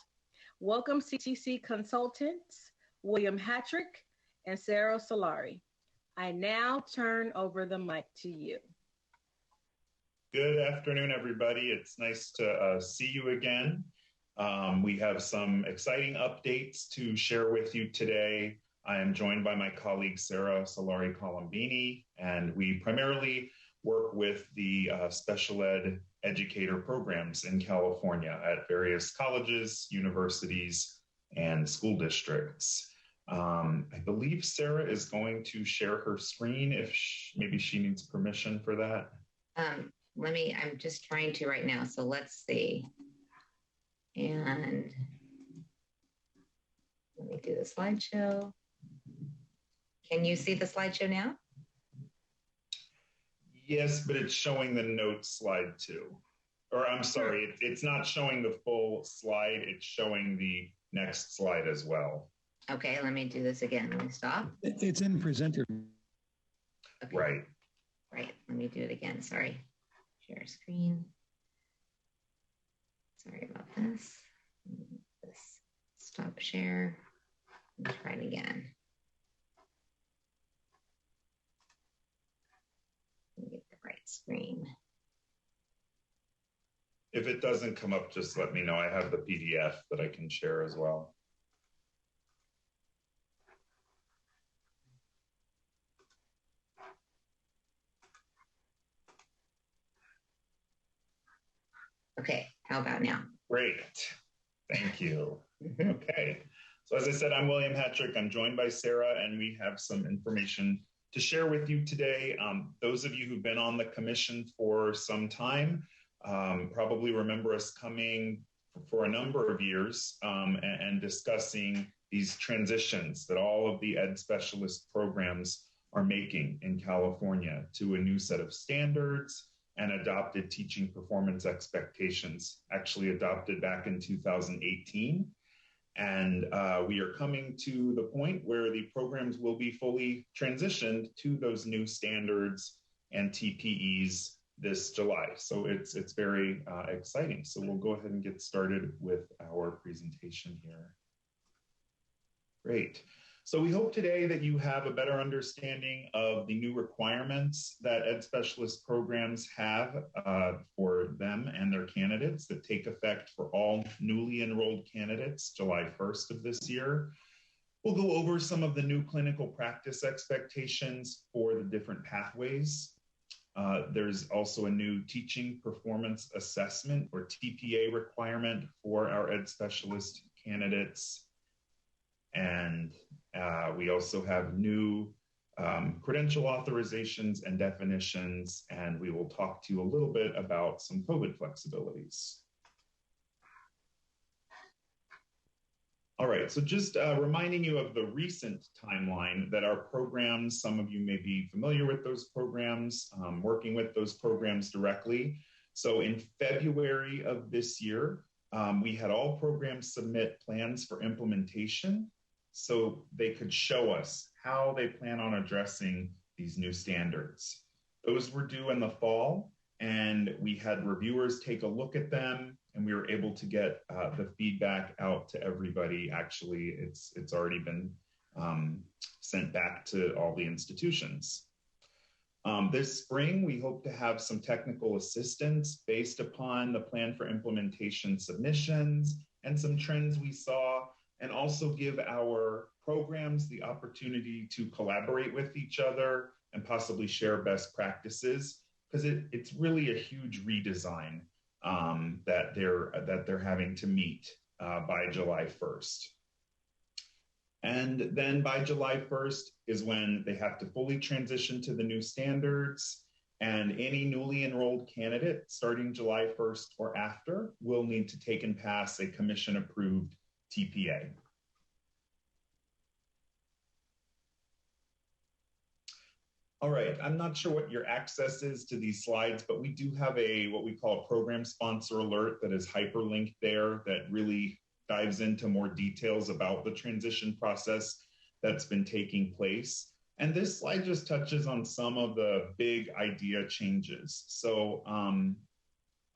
[SPEAKER 4] Welcome CTC consultants, William Hattrick and Sarah Solari. I now turn over the mic to you.
[SPEAKER 18] Good afternoon, everybody. It's nice to see you again. We have some exciting updates to share with you today. I am joined by my colleague, Sarah Solari Colombini, and we primarily work with the special ed educator programs in California at various colleges, universities, and school districts. I believe Sarah is going to share her screen if maybe she needs permission for that.
[SPEAKER 19] I'm just trying to right now, so let's see. And let me do the slideshow. Can you see the slideshow now?
[SPEAKER 18] Yes, but it's showing the notes slide too. Or I'm sorry, it's not showing the full slide. It's showing the next slide as well.
[SPEAKER 19] Okay, let me do this again. Let me stop.
[SPEAKER 21] It's in presenter.
[SPEAKER 19] Okay.
[SPEAKER 18] Right.
[SPEAKER 19] Right, let me do it again. Sorry. Share screen. Sorry about this. Stop share. Let's try it again. Let me get the right screen.
[SPEAKER 18] If it doesn't come up, just let me know. I have the PDF that I can share as well.
[SPEAKER 19] Okay, how about now?
[SPEAKER 18] Great, thank you. Okay, so as I said, I'm William Hattrick. I'm joined by Sarah, and we have some information to share with you today. Those of you who've been on the commission for some time probably remember us coming for a number of years and discussing these transitions that all of the ed specialist programs are making in California to a new set of standards and adopted teaching performance expectations, actually adopted back in 2018. And we are coming to the point where the programs will be fully transitioned to those new standards and TPEs this July. So it's very exciting. So we'll go ahead and get started with our presentation here. Great. So we hope today that you have a better understanding of the new requirements that ed specialist programs have for them and their candidates that take effect for all newly enrolled candidates July 1st of this year. We'll go over some of the new clinical practice expectations for the different pathways. There's also a new teaching performance assessment or TPA requirement for our ed specialist candidates. And we also have new credential authorizations and definitions, and we will talk to you a little bit about some COVID flexibilities. All right, so just reminding you of the recent timeline that our programs, some of you may be familiar with those programs, working with those programs directly. So in February of this year, we had all programs submit plans for implementation so they could show us how they plan on addressing these new standards. Those were due in the fall, and we had reviewers take a look at them, and we were able to get the feedback out to everybody. Actually, it's already been sent back to all the institutions. This spring, we hope to have some technical assistance based upon the plan for implementation submissions and some trends we saw, and also give our programs the opportunity to collaborate with each other and possibly share best practices, because it's really a huge redesign that they're having to meet by July 1st. And then by July 1st is when they have to fully transition to the new standards, and any newly enrolled candidate starting July 1st or after will need to take and pass a commission-approved TPA. All right, I'm not sure what your access is to these slides, but we do have what we call a program sponsor alert that is hyperlinked there that really dives into more details about the transition process that's been taking place. And this slide just touches on some of the big idea changes. So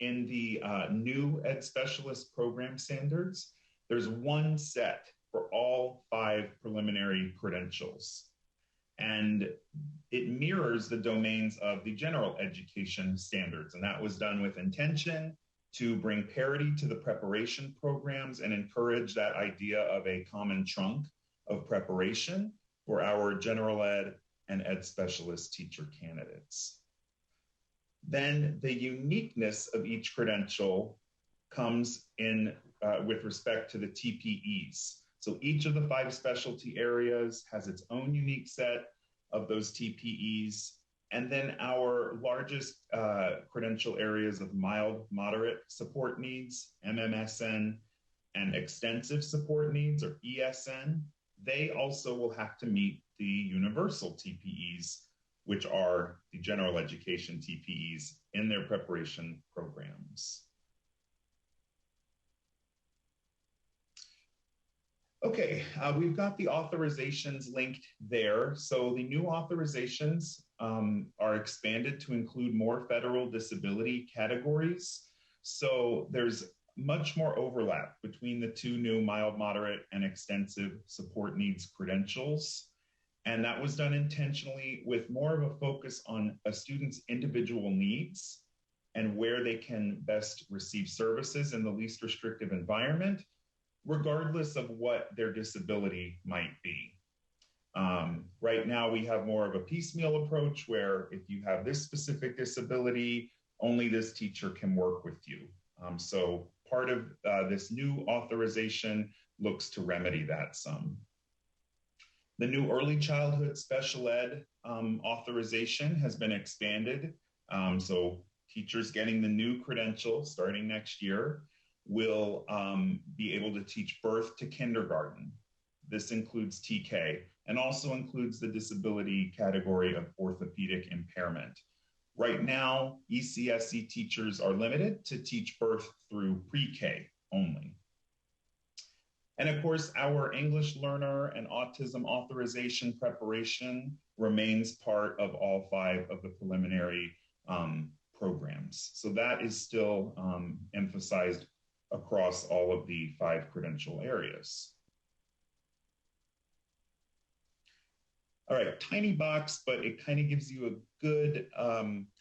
[SPEAKER 18] in the new Ed Specialist program standards, there's one set for all 5 preliminary credentials. And it mirrors the domains of the general education standards. And that was done with intention to bring parity to the preparation programs and encourage that idea of a common trunk of preparation for our general ed and ed specialist teacher candidates. Then the uniqueness of each credential comes in with respect to the TPEs. So each of the 5 specialty areas has its own unique set of those TPEs. And then our largest credential areas of mild, moderate support needs, MMSN, and extensive support needs, or ESN, they also will have to meet the universal TPEs, which are the general education TPEs in their preparation programs. Okay, we've got the authorizations linked there. So the new authorizations are expanded to include more federal disability categories. So there's much more overlap between the 2 new mild, moderate, and extensive support needs credentials. And that was done intentionally with more of a focus on a student's individual needs and where they can best receive services in the least restrictive environment, regardless of what their disability might be. Right now, we have more of a piecemeal approach where if you have this specific disability, only this teacher can work with you. So part of this new authorization looks to remedy that some. The new early childhood special ed authorization has been expanded. So teachers getting the new credential starting next year will be able to teach birth to kindergarten. This includes TK and also includes the disability category of orthopedic impairment. Right now, ACSE teachers are limited to teach birth through pre-K only. And of course, our English learner and autism authorization preparation remains part of all 5 of the preliminary programs. So that is still emphasized across all of the 5 credential areas. All right, tiny box, but it kind of gives you a good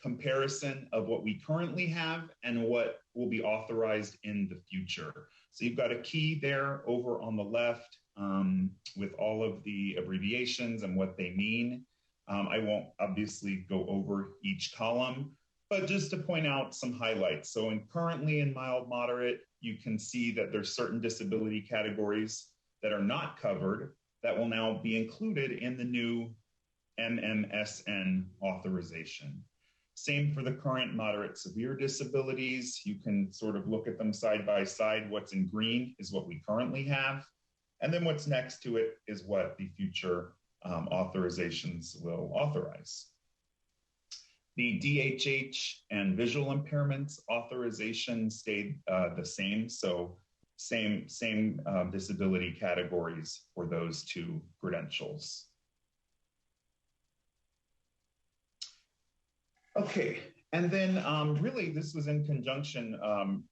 [SPEAKER 18] comparison of what we currently have and what will be authorized in the future. So you've got a key there over on the left with all of the abbreviations and what they mean. I won't obviously go over each column, but just to point out some highlights. So currently in mild, moderate, you can see that there's certain disability categories that are not covered that will now be included in the new MMSN authorization. Same for the current moderate severe disabilities. You can sort of look at them side by side. What's in green is what we currently have. And then what's next to it is what the future authorizations will authorize. The DHH and visual impairments authorization stayed the same. So same disability categories for those 2 credentials. Okay, and then really this was in conjunction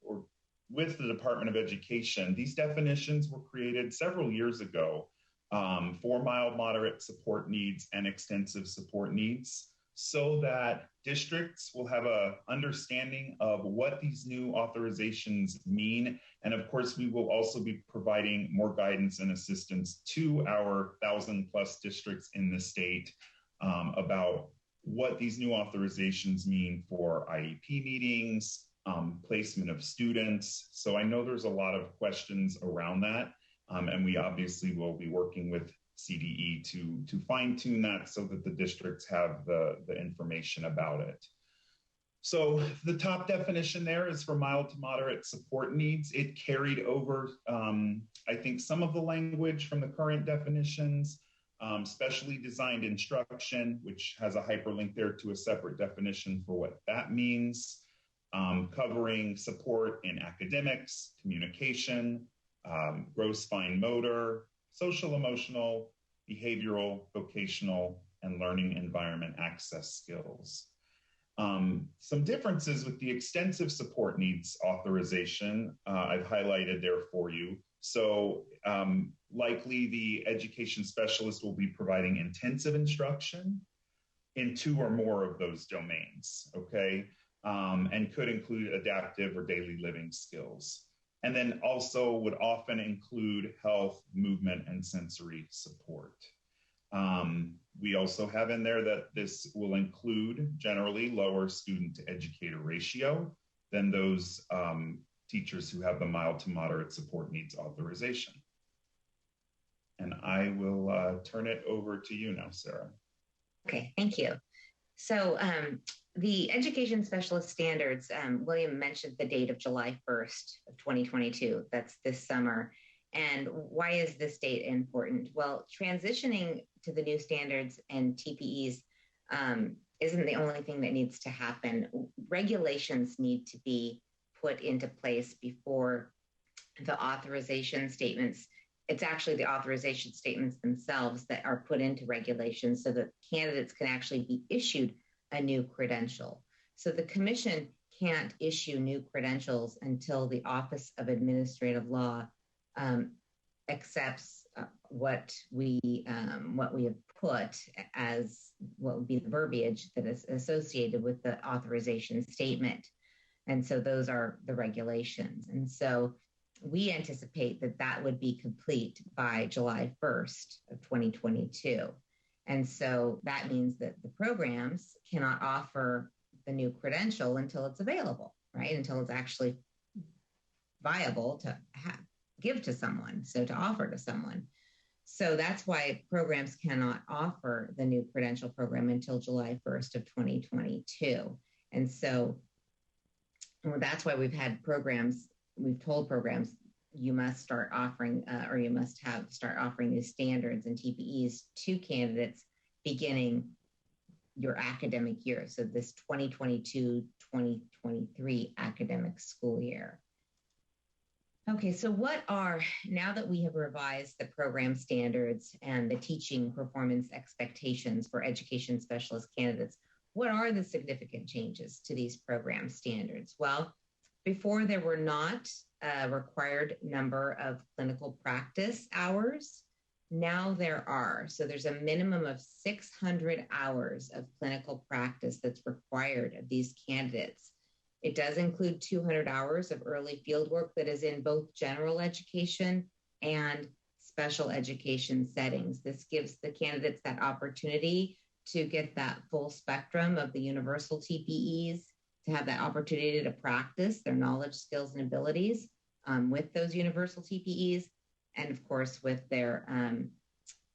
[SPEAKER 18] or with the Department of Education. These definitions were created several years ago for mild, moderate support needs and extensive support needs, so that districts will have an understanding of what these new authorizations mean. And of course, we will also be providing more guidance and assistance to our 1,000+ districts in the state about what these new authorizations mean for IEP meetings, placement of students. So I know there's a lot of questions around that, and we obviously will be working with CDE to fine tune that so that the districts have the information about it. So the top definition there is for mild to moderate support needs. It carried over, I think, some of the language from the current definitions, specially designed instruction, which has a hyperlink there to a separate definition for what that means, covering support in academics, communication, gross fine motor, social emotional, behavioral, vocational, and learning environment access skills. Some differences with the extensive support needs authorization I've highlighted there for you. So likely the education specialist will be providing intensive instruction in 2 or more of those domains, okay? And could include adaptive or daily living skills. And then also would often include health, movement, and sensory support. We also have in there that this will include generally lower student to educator ratio than those teachers who have the mild to moderate support needs authorization. And I will turn it over to you now, Sarah.
[SPEAKER 19] Okay, thank you. So the education specialist standards, William mentioned the date of July 1st of 2022. That's this summer. And why is this date important? Well, transitioning to the new standards and TPEs isn't the only thing that needs to happen. Regulations need to be put into place before the authorization statements. It's actually the authorization statements themselves that are put into regulations so that candidates can actually be issued a new credential. So the commission can't issue new credentials until the Office of Administrative Law accepts what we have put as what would be the verbiage that is associated with the authorization statement. And so those are the regulations. And so we anticipate that that would be complete by July 1st of 2022. And so that means that the programs cannot offer the new credential until it's available, right? Until it's actually viable to give to someone, so to offer to someone. So that's why programs cannot offer the new credential program until July 1st of 2022. And so that's why we've had programs, we've told programs, you must start offering, or you must start offering these standards and TPEs to candidates beginning your academic year. So this 2022-2023 academic school year. Okay, so now that we have revised the program standards and the teaching performance expectations for education specialist candidates, what are the significant changes to these program standards? Well, before there were not a required number of clinical practice hours. Now there are. So there's a minimum of 600 hours of clinical practice that's required of these candidates. It does include 200 hours of early field work that is in both general education and special education settings. This gives the candidates that opportunity to get that full spectrum of the universal TPEs, to have that opportunity to practice their knowledge, skills, and abilities with those universal TPEs, and of course with their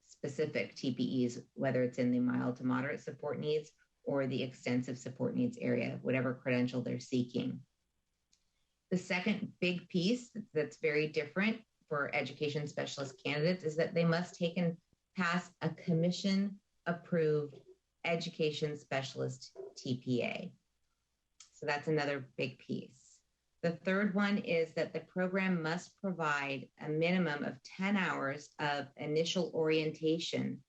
[SPEAKER 19] specific TPEs, whether it's in the mild to moderate support needs or the extensive support needs area, whatever credential they're seeking. The second big piece that's very different for education specialist candidates is that they must take and pass a commission-approved education specialist TPA. So that's another big piece. The third one is that the program must provide a minimum of 10 hours of initial orientation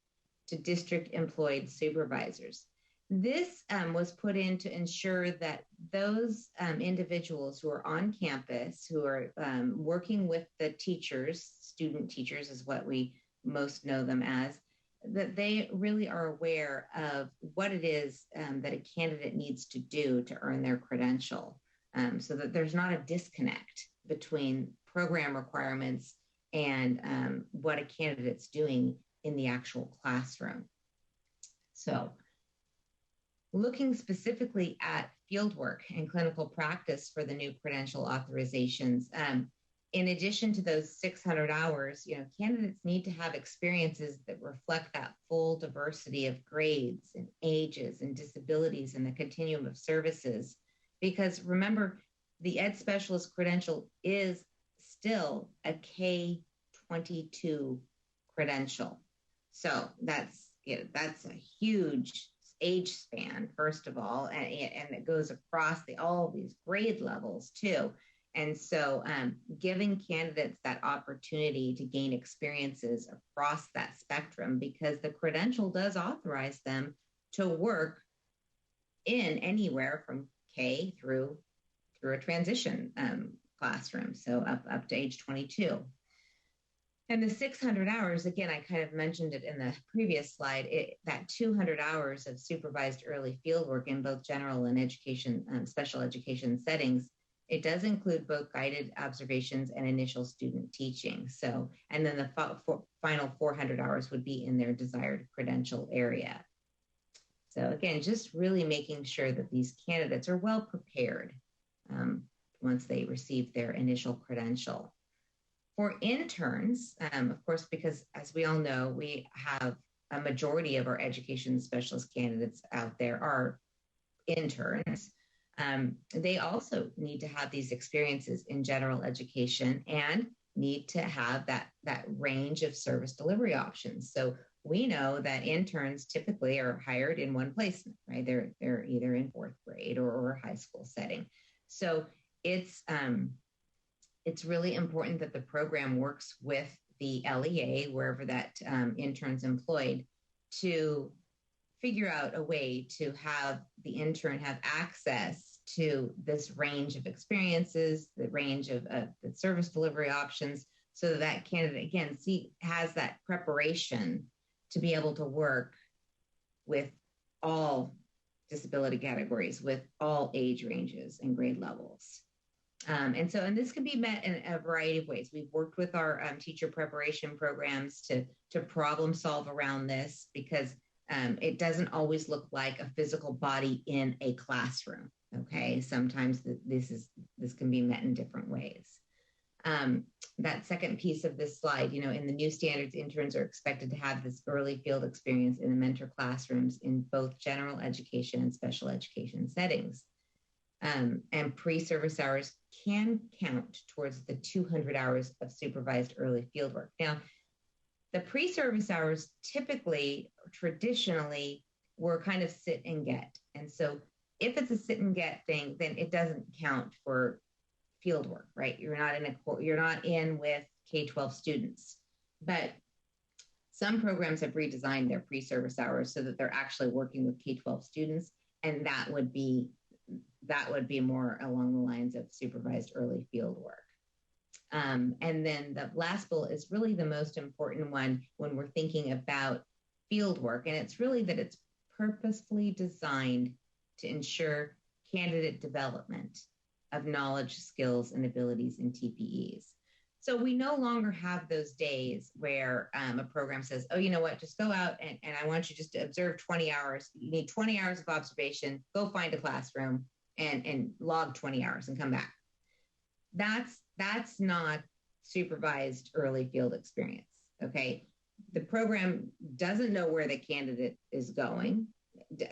[SPEAKER 19] to district employed supervisors. This was put in to ensure that those individuals who are on campus, who are working with the teachers, student teachers is what we most know them as, that they really are aware of what it is that a candidate needs to do to earn their credential, so that there's not a disconnect between program requirements and what a candidate's doing in the actual classroom. So looking specifically at fieldwork and clinical practice for the new credential authorizations, in addition to those 600 hours, candidates need to have experiences that reflect that full diversity of grades and ages and disabilities in the continuum of services. Because remember, the Ed Specialist credential is still a K-22 credential. So that's a huge age span, first of all, and it goes across all these grade levels too. And so giving candidates that opportunity to gain experiences across that spectrum, because the credential does authorize them to work in anywhere from K through a transition classroom, so up to age 22. And the 600 hours, again, I kind of mentioned it in the previous slide, that 200 hours of supervised early fieldwork in both general and education, special education settings, it does include both guided observations and initial student teaching. So, and then the final 400 hours would be in their desired credential area. So again, just really making sure that these candidates are well prepared once they receive their initial credential. For interns, of course, because as we all know, we have a majority of our education specialist candidates out there are interns. They also need to have these experiences in general education and need to have that range of service delivery options. So we know that interns typically are hired in one placement, right? They're either in fourth grade or a high school setting. So it's really important that the program works with the LEA, wherever that intern's employed, to figure out a way to have the intern have access to this range of experiences, the range of the service delivery options, so that candidate, again, has that preparation to be able to work with all disability categories, with all age ranges and grade levels. And this can be met in a variety of ways. We've worked with our teacher preparation programs to problem solve around this, because it doesn't always look like a physical body in a classroom. Okay, sometimes this can be met in different ways. That second piece of this slide, in the new standards, interns are expected to have this early field experience in the mentor classrooms in both general education and special education settings. And pre-service hours can count towards the 200 hours of supervised early fieldwork. Now, the pre-service hours traditionally were kind of sit and get. And so if it's a sit and get thing, then it doesn't count for fieldwork, right? You're not in with K-12 students. But some programs have redesigned their pre-service hours so that they're actually working with K-12 students, and that would be more along the lines of supervised early fieldwork. And then the last bullet is really the most important one when we're thinking about fieldwork, and it's really that it's purposefully designed to ensure candidate development of knowledge, skills, and abilities in TPEs. So we no longer have those days where a program says, oh, you know what, just go out and I want you just to observe 20 hours. You need 20 hours of observation, go find a classroom and log 20 hours and come back. That's not supervised early field experience, okay? The program doesn't know where the candidate is going,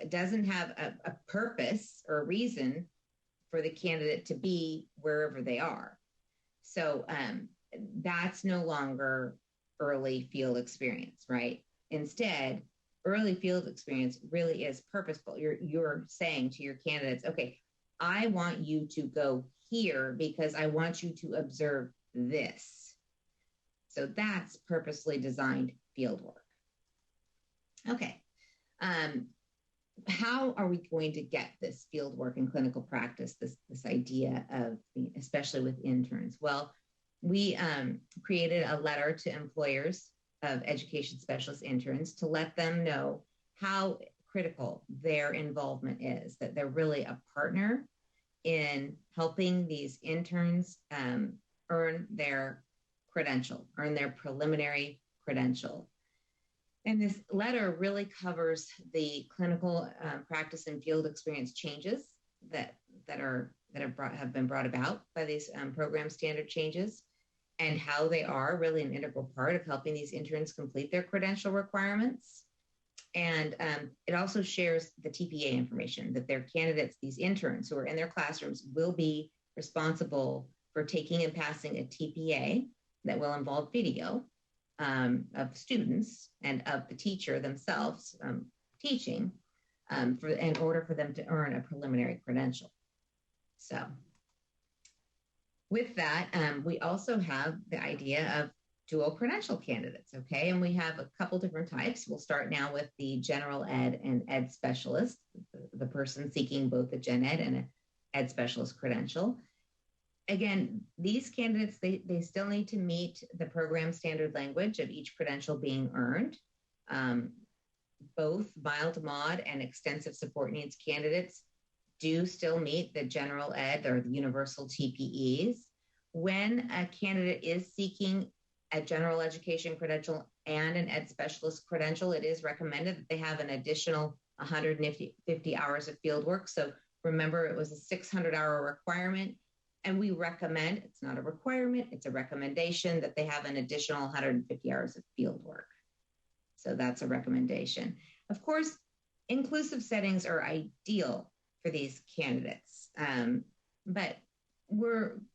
[SPEAKER 19] doesn't have a purpose or a reason for the candidate to be wherever they are. So that's no longer early field experience, right? Instead, early field experience really is purposeful. You're saying to your candidates, okay, I want you to go here because I want you to observe this. So that's purposely designed field work. Okay. How are we going to get this field work in clinical practice, this idea of, especially with interns? Well, we created a letter to employers of education specialist interns to let them know how critical their involvement is, that they're really a partner in helping these interns earn their credential, earn their preliminary credential. And this letter really covers the clinical practice and field experience changes that have been brought about by these program standard changes, and how they are really an integral part of helping these interns complete their credential requirements. And it also shares the TPA information that their candidates, these interns who are in their classrooms, will be responsible for taking and passing a TPA that will involve video of students and of the teacher themselves teaching in order for them to earn a preliminary credential. So With that, we also have the idea of dual credential candidates, okay? And we have a couple different types. We'll start now with the general ed and ed specialist, the person seeking both a gen ed and an ed specialist credential. Again, these candidates, they still need to meet the program standard language of each credential being earned. Both mild mod and extensive support needs candidates do still meet the general ed or the universal TPEs. When a candidate is seeking a general education credential and an ed specialist credential, it is recommended that they have an additional 150 hours of field work. So remember, it was a 600-hour requirement, and we recommend, it's not a requirement, it's a recommendation that they have an additional 150 hours of field work. So that's a recommendation. Of course, inclusive settings are ideal for these candidates, but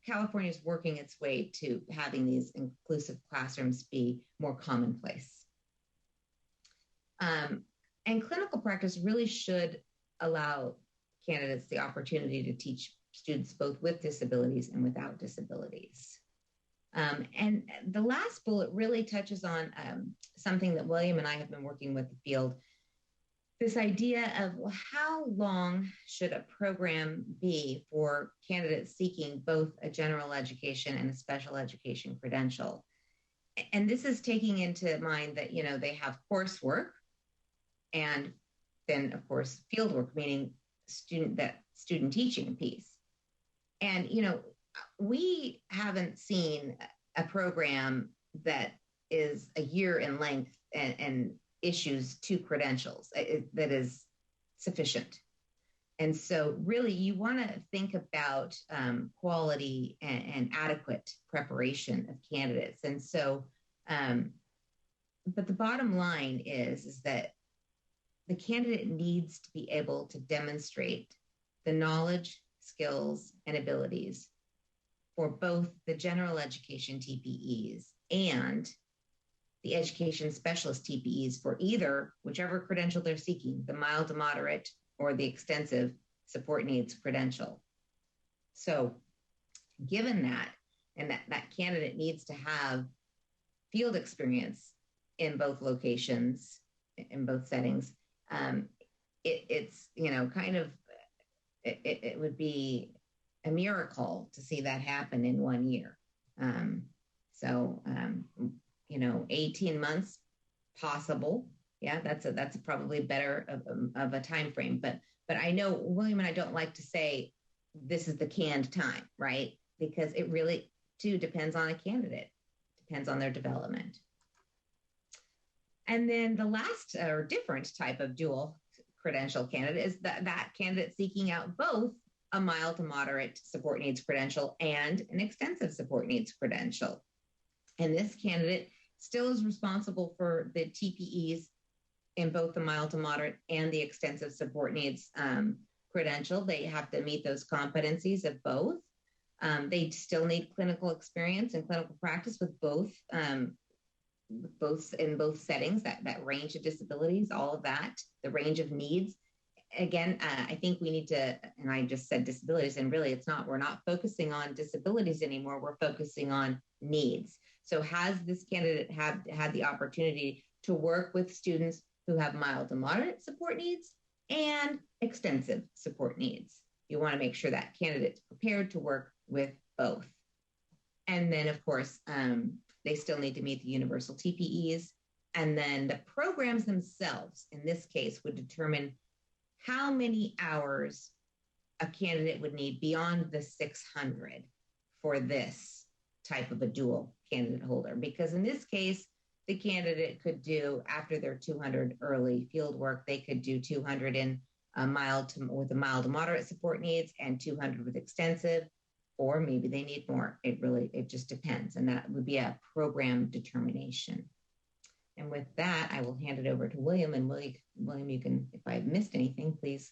[SPEAKER 19] California is working its way to having these inclusive classrooms be more commonplace. And clinical practice really should allow candidates the opportunity to teach students both with disabilities and without disabilities. And the last bullet really touches on something that William and I have been working with the field, this idea of, well, how long should a program be for candidates seeking both a general education and a special education credential? And this is taking into mind that, you know, they have coursework and then, of course, fieldwork, meaning student teaching piece. And, you know, we haven't seen a program that is a year in length and issues 2 credentials that is sufficient. And so really you want to think about quality and adequate preparation of candidates. And so, but the bottom line is that the candidate needs to be able to demonstrate the knowledge, skills, and abilities for both the general education TPEs and the education specialist TPEs for either, whichever credential they're seeking, the mild to moderate or the extensive support needs credential. So given that, and that candidate needs to have field experience in both locations, in both settings, it's, you know, kind of, it would be a miracle to see that happen in 1 year. You know, 18 months possible. Yeah, that's probably better of a time frame. But I know William and I don't like to say this is the canned time, right? Because it really too depends on a candidate, depends on their development. And then the last or different type of dual credential candidate is that candidate seeking out both a mild to moderate support needs credential and an extensive support needs credential. And this candidate still is responsible for the TPEs in both the mild to moderate and the extensive support needs credential. They have to meet those competencies of both. They still need clinical experience and clinical practice with both in both settings, that range of disabilities, all of that, the range of needs. Again, I think we need to, and I just said disabilities, and really it's not, we're not focusing on disabilities anymore, we're focusing on needs. So has this candidate had the opportunity to work with students who have mild to moderate support needs and extensive support needs? You want to make sure that candidate's prepared to work with both. And then, of course, they still need to meet the universal TPEs. And then the programs themselves, in this case, would determine how many hours a candidate would need beyond the 600 for this type of a dual candidate holder. Because in this case, the candidate could do, after their 200 early field work, they could do 200 in with a mild to moderate support needs and 200 with extensive, or maybe they need more. It just depends. And that would be a program determination. And with that, I will hand it over to William. And William, you can, if I've missed anything, please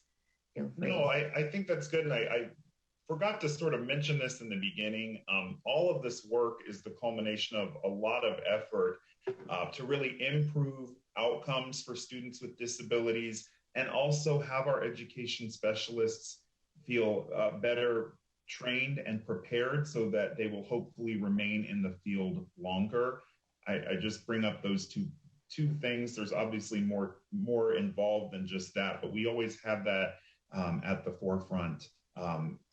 [SPEAKER 19] feel free.
[SPEAKER 18] No, I think that's good. And I forgot to sort of mention this in the beginning. All of this work is the culmination of a lot of effort to really improve outcomes for students with disabilities and also have our education specialists feel better trained and prepared so that they will hopefully remain in the field longer. I just bring up those two things. There's obviously more involved than just that, but we always have that at the forefront,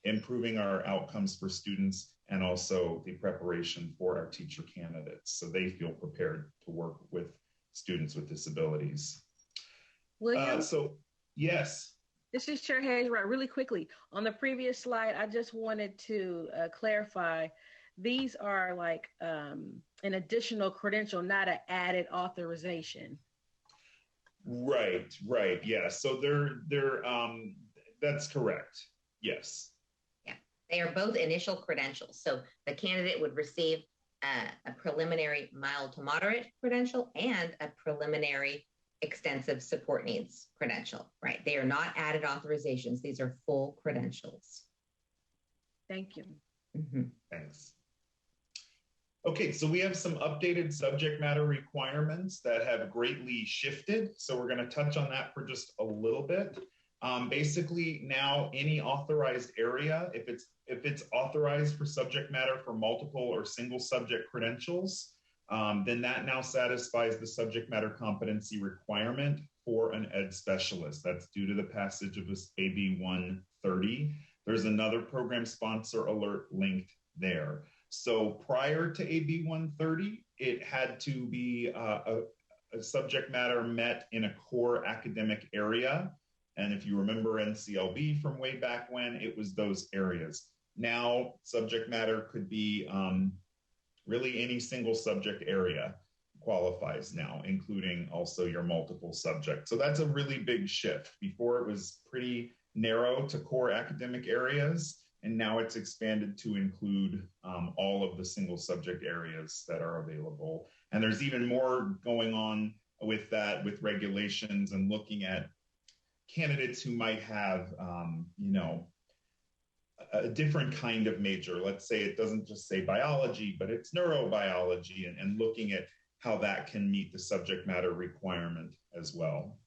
[SPEAKER 18] improving our outcomes for students and also the preparation for our teacher candidates so they feel prepared to work with students with disabilities.
[SPEAKER 4] William?
[SPEAKER 18] Yes.
[SPEAKER 4] This is Chair Hayes. Right, really quickly. On the previous slide, I just wanted to clarify, these are like an additional credential, not an added authorization.
[SPEAKER 18] Right. Yeah. So they're that's correct. Yes.
[SPEAKER 19] Yeah. They are both initial credentials. So the candidate would receive a preliminary mild to moderate credential and a preliminary extensive support needs credential, right? They are not added authorizations. These are full credentials.
[SPEAKER 4] Thank you.
[SPEAKER 19] Mm-hmm.
[SPEAKER 18] Thanks. Okay, so we have some updated subject matter requirements that have greatly shifted. So we're going to touch on that for just a little bit. Basically, now any authorized area, if it's authorized for subject matter for multiple or single subject credentials, then that now satisfies the subject matter competency requirement for an ed specialist. That's due to the passage of this AB 130. There's another program sponsor alert linked there. So prior to AB 130, it had to be a subject matter met in a core academic area. And if you remember NCLB from way back when, it was those areas. Now, subject matter could be really any single subject area qualifies now, including also your multiple subjects. So that's a really big shift. Before it was pretty narrow to core academic areas, and now it's expanded to include all of the single subject areas that are available. And there's even more going on with that, with regulations and looking at candidates who might have, a different kind of major. Let's say it doesn't just say biology, but it's neurobiology, and looking at how that can meet the subject matter requirement as well.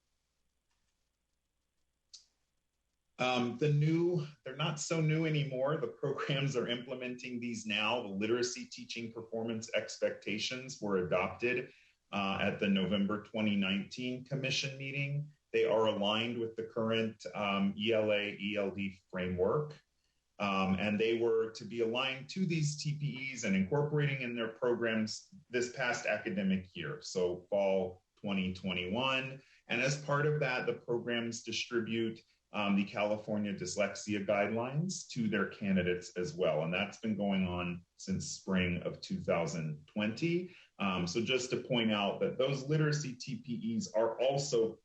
[SPEAKER 18] They're not so new anymore. The programs are implementing these now. The literacy teaching performance expectations were adopted at the November 2019 commission meeting. They are aligned with the current ELA, ELD framework. And they were to be aligned to these TPEs and incorporating in their programs this past academic year, so fall 2021. And as part of that, the programs distribute the California Dyslexia Guidelines to their candidates as well. And that's been going on since spring of 2020. So just to point out that those literacy TPEs are also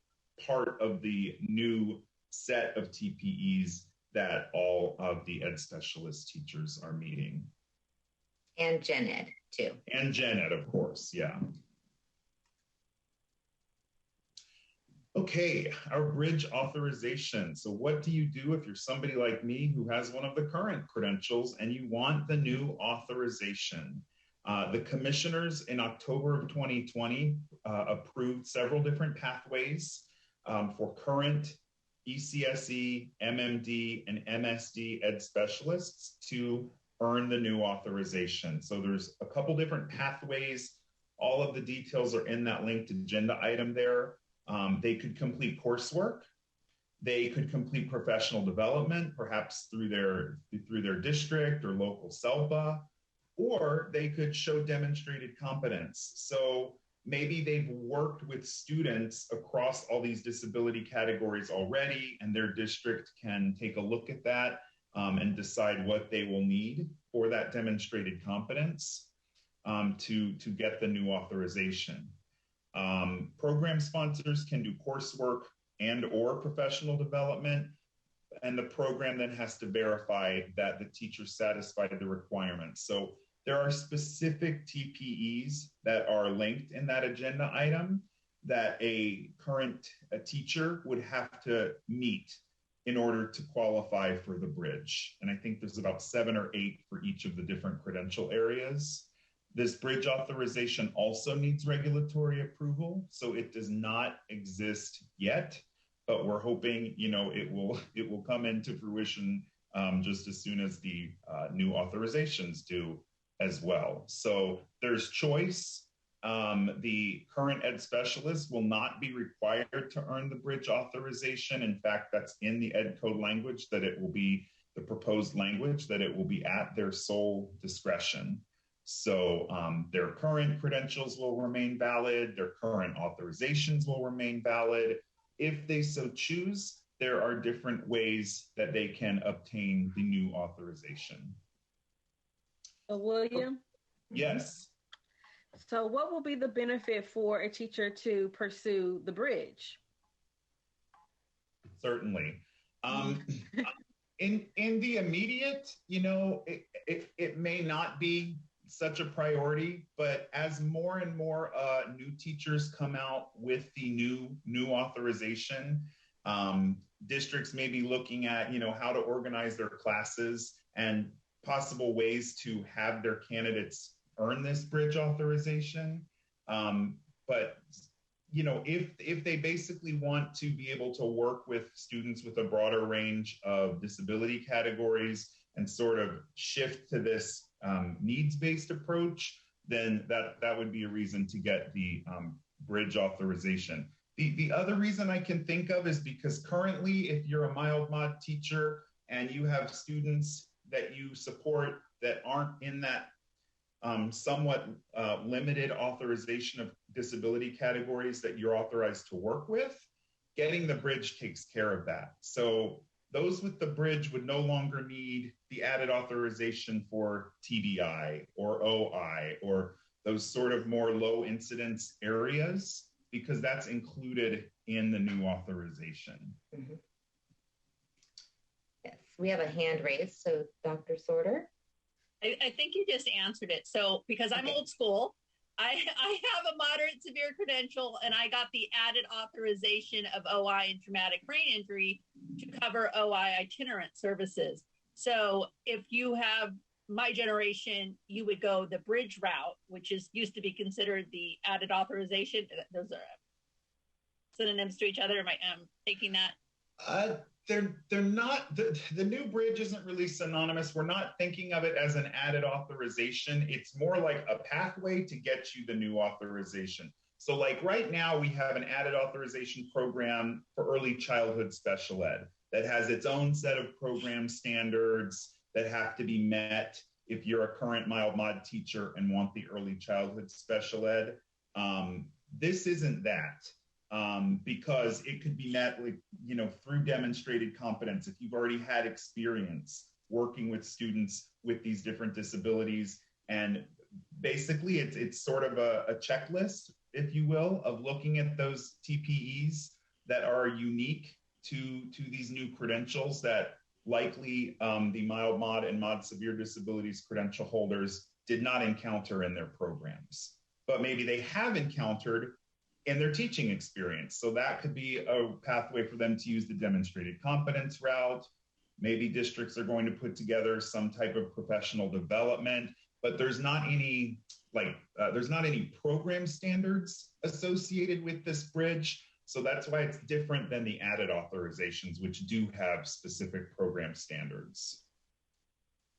[SPEAKER 18] part of the new set of TPEs that all of the ed specialist teachers are meeting.
[SPEAKER 19] And gen ed too.
[SPEAKER 18] And gen ed, of course, yeah. Okay, our bridge authorization. So what do you do if you're somebody like me who has one of the current credentials and you want the new authorization? The commissioners in October of 2020 approved several different pathways for current ECSE, MMD, and MSD ed specialists to earn the new authorization. So there's a couple different pathways. All of the details are in that linked agenda item there. They could complete coursework. They could complete professional development, perhaps through their district or local SELPA, or they could show demonstrated competence. So maybe they've worked with students across all these disability categories already, and their district can take a look at that and decide what they will need for that demonstrated competence to get the new authorization. Program sponsors can do coursework and or professional development, and the program then has to verify that the teacher satisfied the requirements. So there are specific TPEs that are linked in that agenda item that a teacher would have to meet in order to qualify for the bridge. And I think there's about 7 or 8 for each of the different credential areas. This bridge authorization also needs regulatory approval, so it does not exist yet, but we're hoping, it will come into fruition just as soon as the new authorizations do as well. So there's choice. The current ed specialist will not be required to earn the bridge authorization. In fact, that's in the ed code language, that it will be the proposed language, that it will be at their sole discretion. So their current credentials will remain valid, their current authorizations will remain valid. If they so choose, there are different ways that they can obtain the new authorization.
[SPEAKER 4] William?
[SPEAKER 18] Yes.
[SPEAKER 4] So what will be the benefit for a teacher to pursue the bridge?
[SPEAKER 18] Certainly. In the immediate, it may not be such a priority, but as more and more new teachers come out with the new authorization, districts may be looking at, how to organize their classes and possible ways to have their candidates earn this bridge authorization. But if they basically want to be able to work with students with a broader range of disability categories and sort of shift to this needs-based approach, then that would be a reason to get the bridge authorization. The other reason I can think of is because currently, if you're a mild mod teacher and you have students that you support that aren't in that somewhat limited authorization of disability categories that you're authorized to work with, getting the bridge takes care of that. So those with the bridge would no longer need the added authorization for TBI or OI or those sort of more low incidence areas, because that's included in the new authorization.
[SPEAKER 19] Mm-hmm. Yes, we have a hand raised. So Dr. Sorter.
[SPEAKER 9] I think you just answered it. So because I'm old school, I have a moderate severe credential, and I got the added authorization of OI and traumatic brain injury to cover OI itinerant services. So if you have my generation, you would go the bridge route, which used to be considered the added authorization. Those are synonyms to each other. Am I taking that?
[SPEAKER 18] They're not, the new bridge isn't really synonymous. We're not thinking of it as an added authorization. It's more like a pathway to get you the new authorization. So like right now we have an added authorization program for early childhood special ed that has its own set of program standards that have to be met if you're a current mild mod teacher and want the early childhood special ed. This isn't that. Because it could be met through demonstrated competence. If you've already had experience working with students with these different disabilities, and basically it's sort of a checklist, if you will, of looking at those TPEs that are unique to these new credentials that likely the mild mod and mod severe disabilities credential holders did not encounter in their programs, but maybe they have encountered in their teaching experience. So that could be a pathway for them to use the demonstrated competence route. Maybe districts are going to put together some type of professional development, but there's not any program standards associated with this bridge. So that's why it's different than the added authorizations, which do have specific program standards.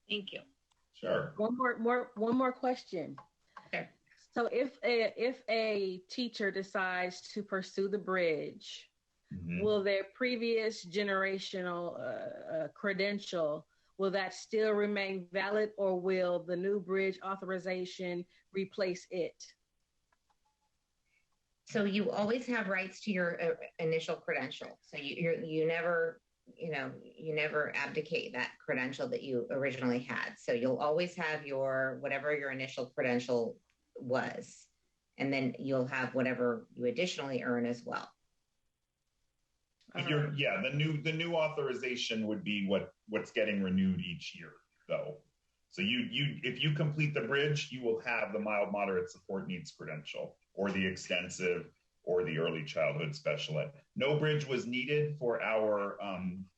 [SPEAKER 9] Thank you.
[SPEAKER 18] Sure.
[SPEAKER 4] One more question.
[SPEAKER 9] Okay.
[SPEAKER 4] So if a teacher decides to pursue the bridge, mm-hmm. will their previous generational credential, will that still remain valid, or will the new bridge authorization replace it?
[SPEAKER 19] So you always have rights to your initial credential. So you never abdicate that credential that you originally had. So you'll always have whatever your initial credential was, and then you'll have whatever you additionally earn as well.
[SPEAKER 18] The new authorization would be what's getting renewed each year, though. So if you complete the bridge, you will have the mild moderate support needs credential, or the extensive, or the early childhood special ed. No bridge was needed for our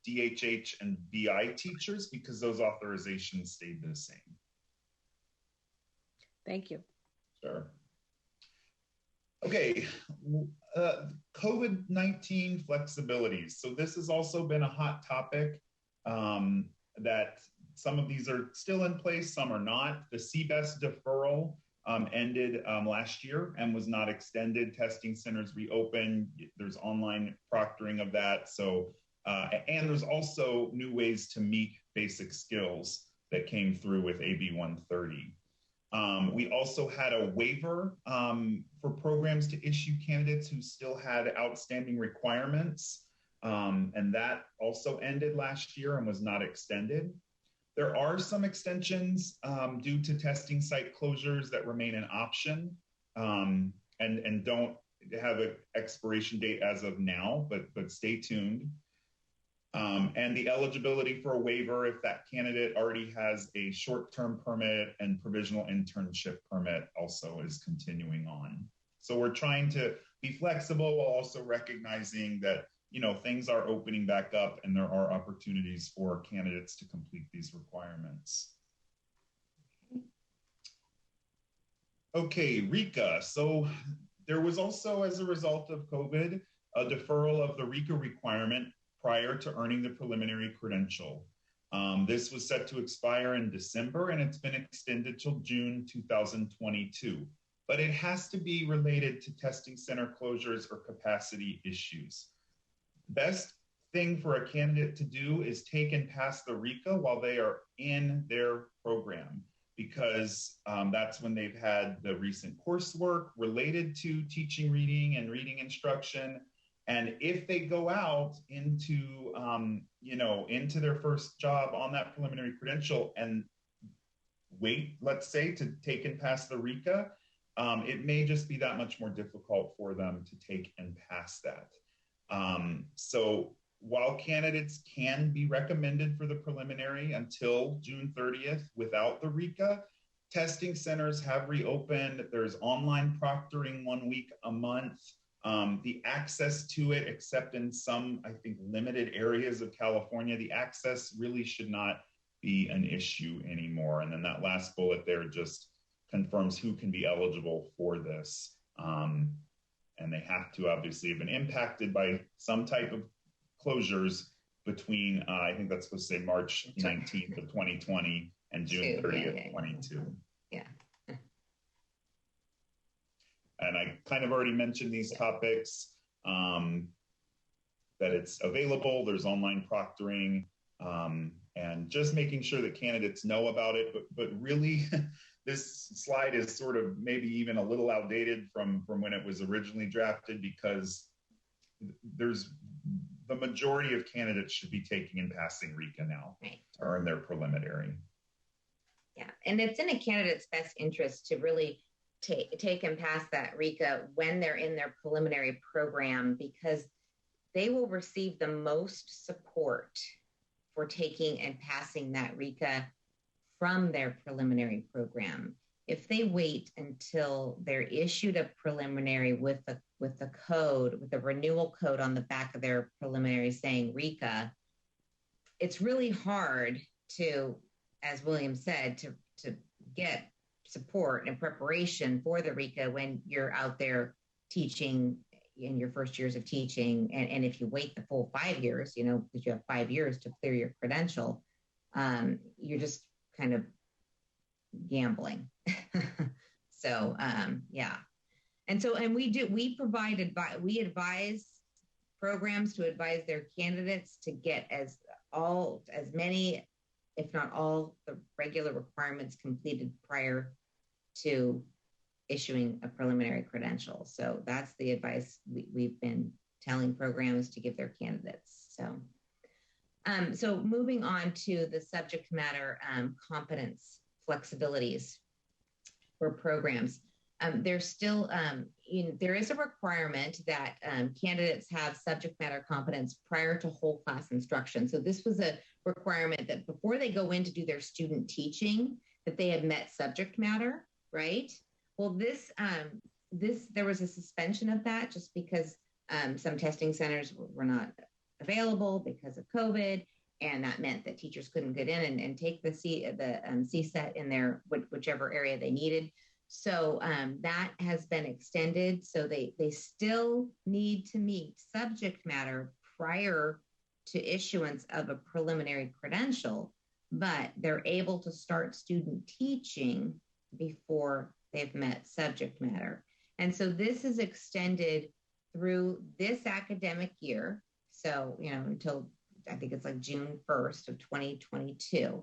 [SPEAKER 18] DHH and BI teachers because those authorizations stayed the same.
[SPEAKER 4] Thank you.
[SPEAKER 18] Sure. Okay, COVID-19 flexibilities. So this has also been a hot topic. that some of these are still in place, some are not. The CBEST deferral ended last year and was not extended. Testing centers reopened. There's online proctoring of that. So, and there's also new ways to meet basic skills that came through with AB 130. We also had a waiver for programs to issue candidates who still had outstanding requirements. And that also ended last year and was not extended. There are some extensions due to testing site closures that remain an option and don't have an expiration date as of now, but stay tuned. And the eligibility for a waiver if that candidate already has a short-term permit and provisional internship permit also is continuing on. So we're trying to be flexible while also recognizing that, you know, things are opening back up and there are opportunities for candidates to complete these requirements. Okay, RECA. So there was also, as a result of COVID, a deferral of the RECA requirement prior to earning the preliminary credential. This was set to expire in December and it's been extended till June 2022. But it has to be related to testing center closures or capacity issues. Best thing for a candidate to do is take and pass the RECA while they are in their program, because that's when they've had the recent coursework related to teaching reading and reading instruction. And if they go out into, into their first job on that preliminary credential and wait, let's say, to take and pass the RECA, it may just be that much more difficult for them to take and pass that. So while candidates can be recommended for the preliminary until June 30th without the RECA, testing centers have reopened. There's online proctoring 1 week a month. The access to it, except in some, I think, limited areas of California, the access really should not be an issue anymore. And then that last bullet there just confirms who can be eligible for this. And they have to obviously have been impacted by some type of closures between, I think that's supposed to say March 19th of 2020 and June 30th, 22.
[SPEAKER 19] Yeah.
[SPEAKER 18] And I kind of already mentioned these topics, that it's available, there's online proctoring, and just making sure that candidates know about it. But really, this slide is sort of maybe even a little outdated from when it was originally drafted, because there's the majority of candidates should be taking and passing RECA now to earn their preliminary.
[SPEAKER 19] Yeah, and it's in a candidate's best interest to really take and pass that RECA when they're in their preliminary program, because they will receive the most support for taking and passing that RECA from their preliminary program. If they wait until they're issued a preliminary with the code, with the renewal code on the back of their preliminary saying RECA, it's really hard to, as William said, to get support and preparation for the RECA when you're out there teaching in your first years of teaching. And if you wait the full 5 years, because you have 5 years to clear your credential, you're just kind of gambling. So, yeah. And we advise programs to advise their candidates to get as many, if not all, the regular requirements completed prior to issuing a preliminary credential. So that's the advice we've been telling programs to give their candidates. So moving on to the subject matter competence flexibilities for programs. There's still, there is a requirement that candidates have subject matter competence prior to whole class instruction. So this was a requirement that before they go in to do their student teaching, that they have met subject matter, right? Well, there was a suspension of that just because some testing centers were not available because of COVID, and that meant that teachers couldn't get in and take the CSET in their whichever area they needed. So that has been extended. So they still need to meet subject matter prior to issuance of a preliminary credential, but they're able to start student teaching before they've met subject matter. And so this is extended through this academic year. So, until I think it's like June 1st of 2022.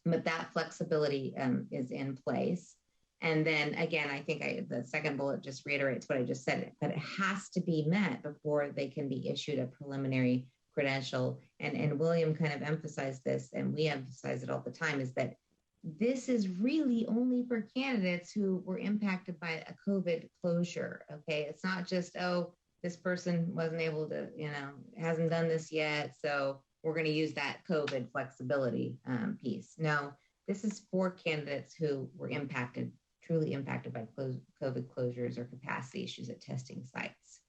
[SPEAKER 19] But that flexibility is in place. And then again, I think the second bullet just reiterates what I just said, but it has to be met before they can be issued a preliminary credential. And William kind of emphasized this, and we emphasize it all the time, is that this is really only for candidates who were impacted by a COVID closure. Okay. It's not just, oh, this person wasn't able to, hasn't done this yet, so we're going to use that COVID flexibility piece. No, this is for candidates who were truly impacted by COVID closures or capacity issues at testing sites.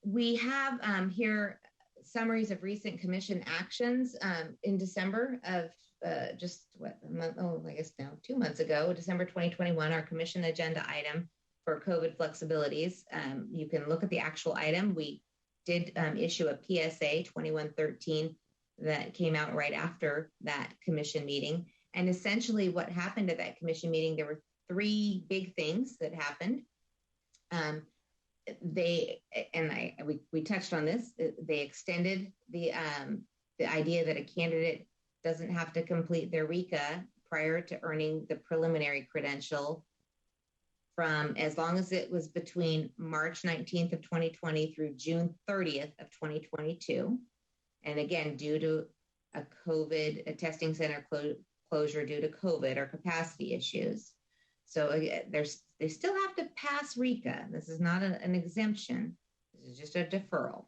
[SPEAKER 19] We have here summaries of recent commission actions. In December of I guess now 2 months ago, December 2021, our commission agenda item for COVID flexibilities. You can look at the actual item. We did issue a PSA 2113 that came out right after that commission meeting. And essentially what happened at that commission meeting, there were 3 big things that happened. We touched on this. They extended the idea that a candidate doesn't have to complete their RECA prior to earning the preliminary credential from as long as it was between March 19th of 2020 through June 30th of 2022. And again, due to a testing center closure due to COVID or capacity issues. So they still have to pass RECA. This is not an exemption. This is just a deferral.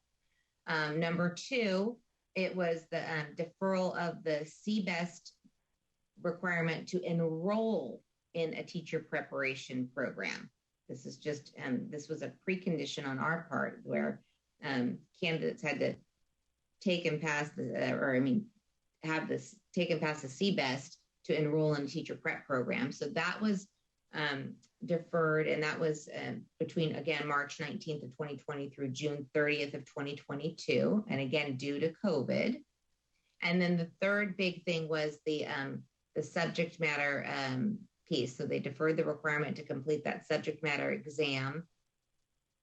[SPEAKER 19] Number 2, it was the deferral of the CBEST requirement to enroll in a teacher preparation program. This is just, this was a precondition on our part where candidates had to take and pass take and pass the CBEST to enroll in a teacher prep program. So that was deferred, and that was between, again, March 19th of 2020 through June 30th of 2022, and again, due to COVID. And then the third big thing was the subject matter piece. So they deferred the requirement to complete that subject matter exam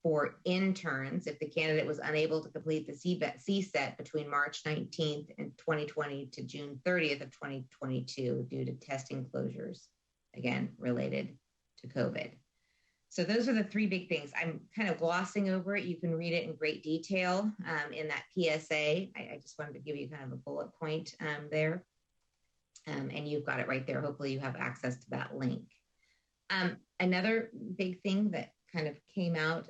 [SPEAKER 19] for interns if the candidate was unable to complete the CSET between March 19th and 2020 to June 30th of 2022 due to testing closures, again, related to COVID. So those are the 3 big things. I'm kind of glossing over it. You can read it in great detail in that PSA. I just wanted to give you kind of a bullet point there. And you've got it right there. Hopefully you have access to that link. Another big thing that kind of came out,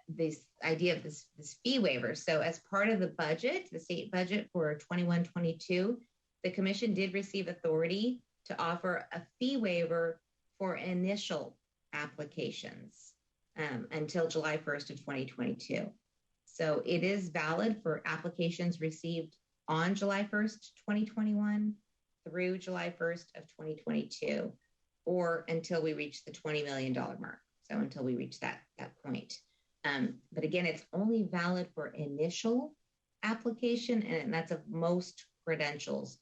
[SPEAKER 19] this idea of this fee waiver. So as part of the budget, the state budget for 21-22, the commission did receive authority to offer a fee waiver for initial applications until July 1st of 2022. So it is valid for applications received on July 1st, 2021 through July 1st of 2022, or until we reach the $20 million mark. So until we reach that point. But again, it's only valid for initial application, and that's of most credentials.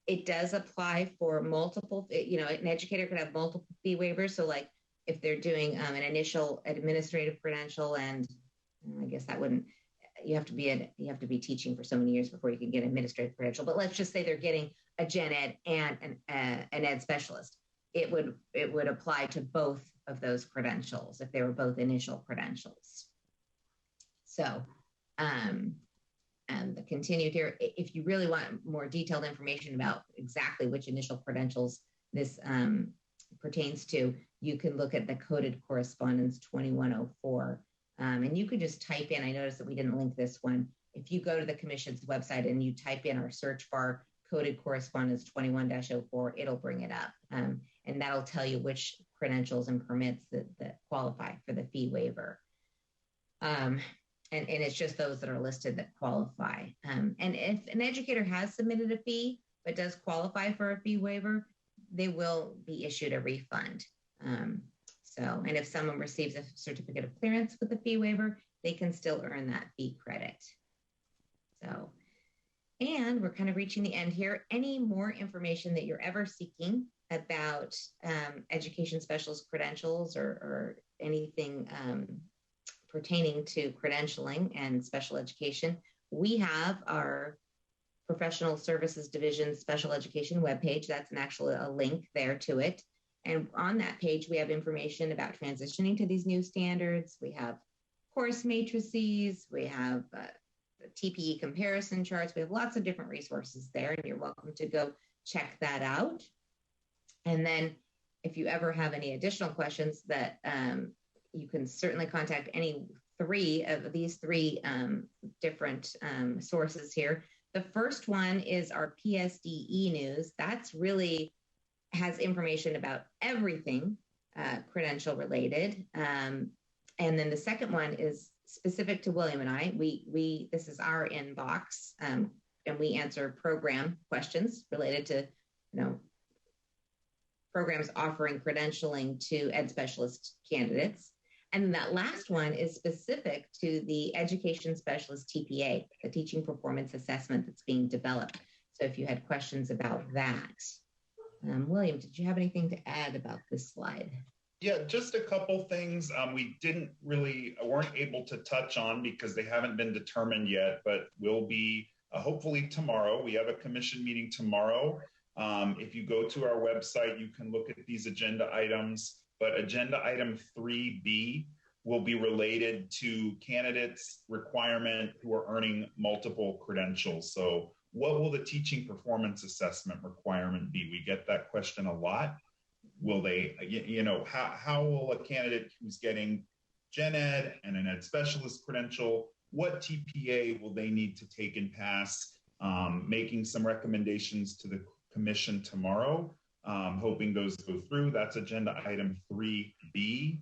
[SPEAKER 19] It does apply for multiple, an educator could have multiple fee waivers. So like if they're doing an initial administrative credential, and I guess that wouldn't, you have to be teaching for so many years before you can get an administrative credential. But let's just say they're getting a gen ed and an ed specialist. It would apply to both of those credentials if they were both initial credentials. So, and the continued here, if you really want more detailed information about exactly which initial credentials this pertains to, you can look at the coded correspondence 2104. And you could just type in, I noticed that we didn't link this one. If you go to the commission's website and you type in our search bar, coded correspondence 21-04, it'll bring it up. And that'll tell you which credentials and permits that qualify for the fee waiver. And it's just those that are listed that qualify. And if an educator has submitted a fee, but does qualify for a fee waiver, they will be issued a refund. And if someone receives a certificate of clearance with the fee waiver, they can still earn that fee credit. So, and we're kind of reaching the end here. Any more information that you're ever seeking about education specialist credentials or anything pertaining to credentialing and special education, we have our Professional Services Division Special Education webpage. That's a link there to it. And on that page, we have information about transitioning to these new standards. We have course matrices. We have TPE comparison charts. We have lots of different resources there, and you're welcome to go check that out. And then if you ever have any additional questions that you can certainly contact any these three different sources here. The first one is our PSDE news. That's really has information about everything credential related. And then the second one is specific to William and I. This is our inbox, and we answer program questions related to, programs offering credentialing to ed specialist candidates. And that last one is specific to the Education Specialist TPA, the Teaching Performance Assessment that's being developed. So if you had questions about that. William, did you have anything to add about this slide?
[SPEAKER 18] Yeah, just a couple things we weren't able to touch on because they haven't been determined yet, but will be hopefully tomorrow. We have a commission meeting tomorrow. If you go to our website, you can look at these agenda items, but agenda item 3B will be related to candidates' requirement who are earning multiple credentials. So what will the teaching performance assessment requirement be? We get that question a lot. Will they, how will a candidate who's getting gen ed and an ed specialist credential, what TPA will they need to take and pass? Making some recommendations to the commission tomorrow, hoping those go through. That's agenda item 3B.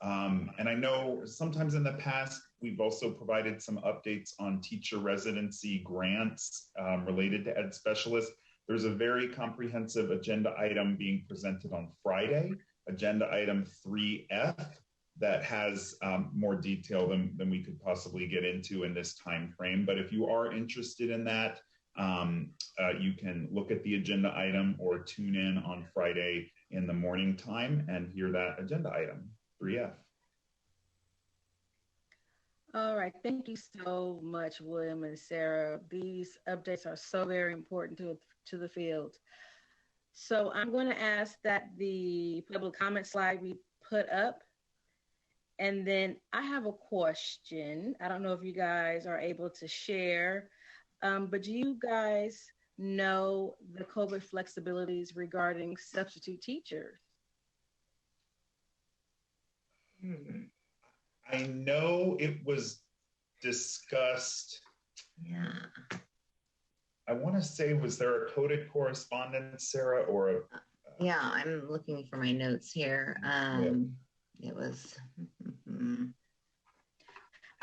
[SPEAKER 18] And I know sometimes in the past, we've also provided some updates on teacher residency grants related to ed specialists. There's a very comprehensive agenda item being presented on Friday, agenda item 3F, that has more detail than we could possibly get into in this time frame. But if you are interested in that, you can look at the agenda item or tune in on Friday in the morning time and hear that agenda item, 3F.
[SPEAKER 4] All right, thank you so much, William and Sarah. These updates are so very important to the field. So I'm going to ask that the public comment slide be put up. And then I have a question. I don't know if you guys are able to share, but do you guys know the COVID flexibilities regarding substitute teachers?
[SPEAKER 18] I know it was discussed.
[SPEAKER 19] Yeah.
[SPEAKER 18] I want to say, was there a coded correspondence, Sarah, or a...
[SPEAKER 19] Yeah, I'm looking for my notes here. It was...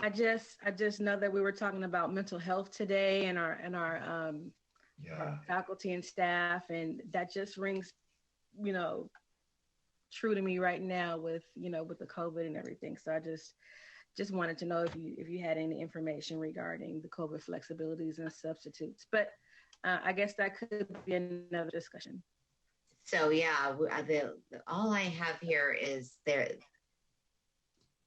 [SPEAKER 4] I just know that we were talking about mental health today and our faculty and staff, and that just rings, true to me right now with the COVID and everything. So I just wanted to know if you had any information regarding the COVID flexibilities and substitutes. But I guess that could be another discussion.
[SPEAKER 19] So yeah, all I have here is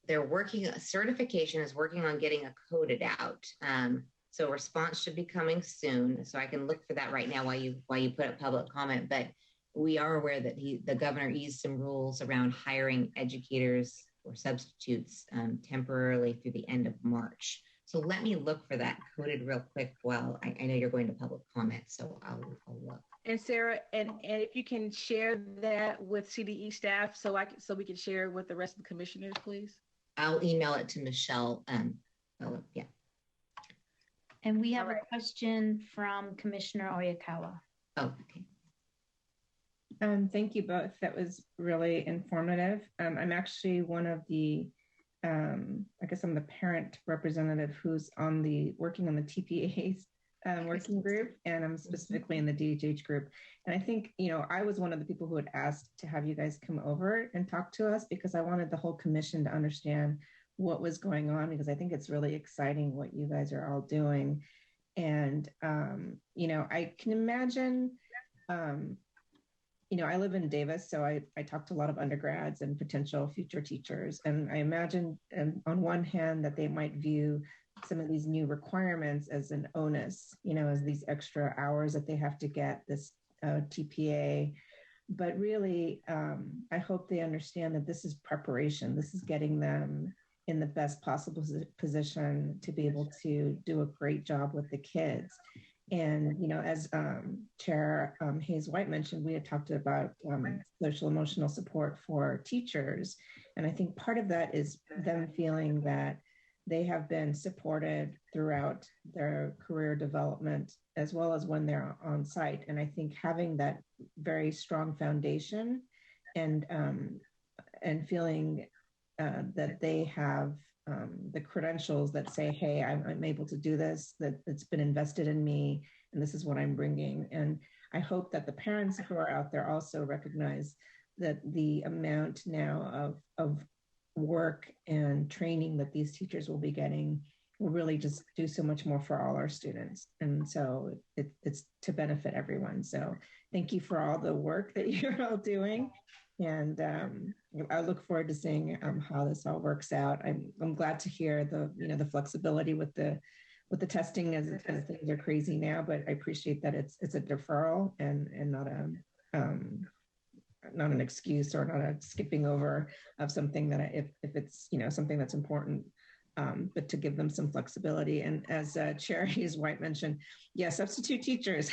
[SPEAKER 19] they're working, certification is working on getting a coded out. So response should be coming soon. So I can look for that right now while you put up public comment. But we are aware that the governor eased some rules around hiring educators or substitutes temporarily through the end of March. So let me look for that coded real quick while I know you're going to public comment, so I'll look.
[SPEAKER 4] And Sarah, and if you can share that with CDE staff so we can share it with the rest of the commissioners, please.
[SPEAKER 19] I'll email it to Michelle. Yeah.
[SPEAKER 8] And we have a question from Commissioner Oyakawa.
[SPEAKER 19] Oh, okay.
[SPEAKER 12] Thank you both. That was really informative. I'm actually one of the, I guess I'm the parent representative who's working on the TPA's working group, and I'm specifically in the DHH group. And I think, I was one of the people who had asked to have you guys come over and talk to us because I wanted the whole commission to understand what was going on, because I think it's really exciting what you guys are all doing. And, I can imagine, I live in Davis, so I talk to a lot of undergrads and potential future teachers. And I imagine on one hand that they might view some of these new requirements as an onus, as these extra hours that they have to get this TPA. But really, I hope they understand that this is preparation. This is getting them in the best possible position to be able to do a great job with the kids. And, as Chair Hayes White mentioned, we had talked about social emotional support for teachers. And I think part of that is them feeling that they have been supported throughout their career development, as well as when they're on site. And I think having that very strong foundation and feeling that they have the credentials that say, hey, I'm able to do this, that it's been invested in me, and this is what I'm bringing. And I hope that the parents who are out there also recognize that the amount now of work and training that these teachers will be getting will really just do so much more for all our students. And so it's to benefit everyone. So thank you for all the work that you're all doing. And I look forward to seeing how this all works out. I'm glad to hear the flexibility with the testing as things are crazy now, but I appreciate that it's a deferral and not an excuse or not a skipping over of something that if it's something that's important, but to give them some flexibility. And as Chair Hayes White mentioned, substitute teachers,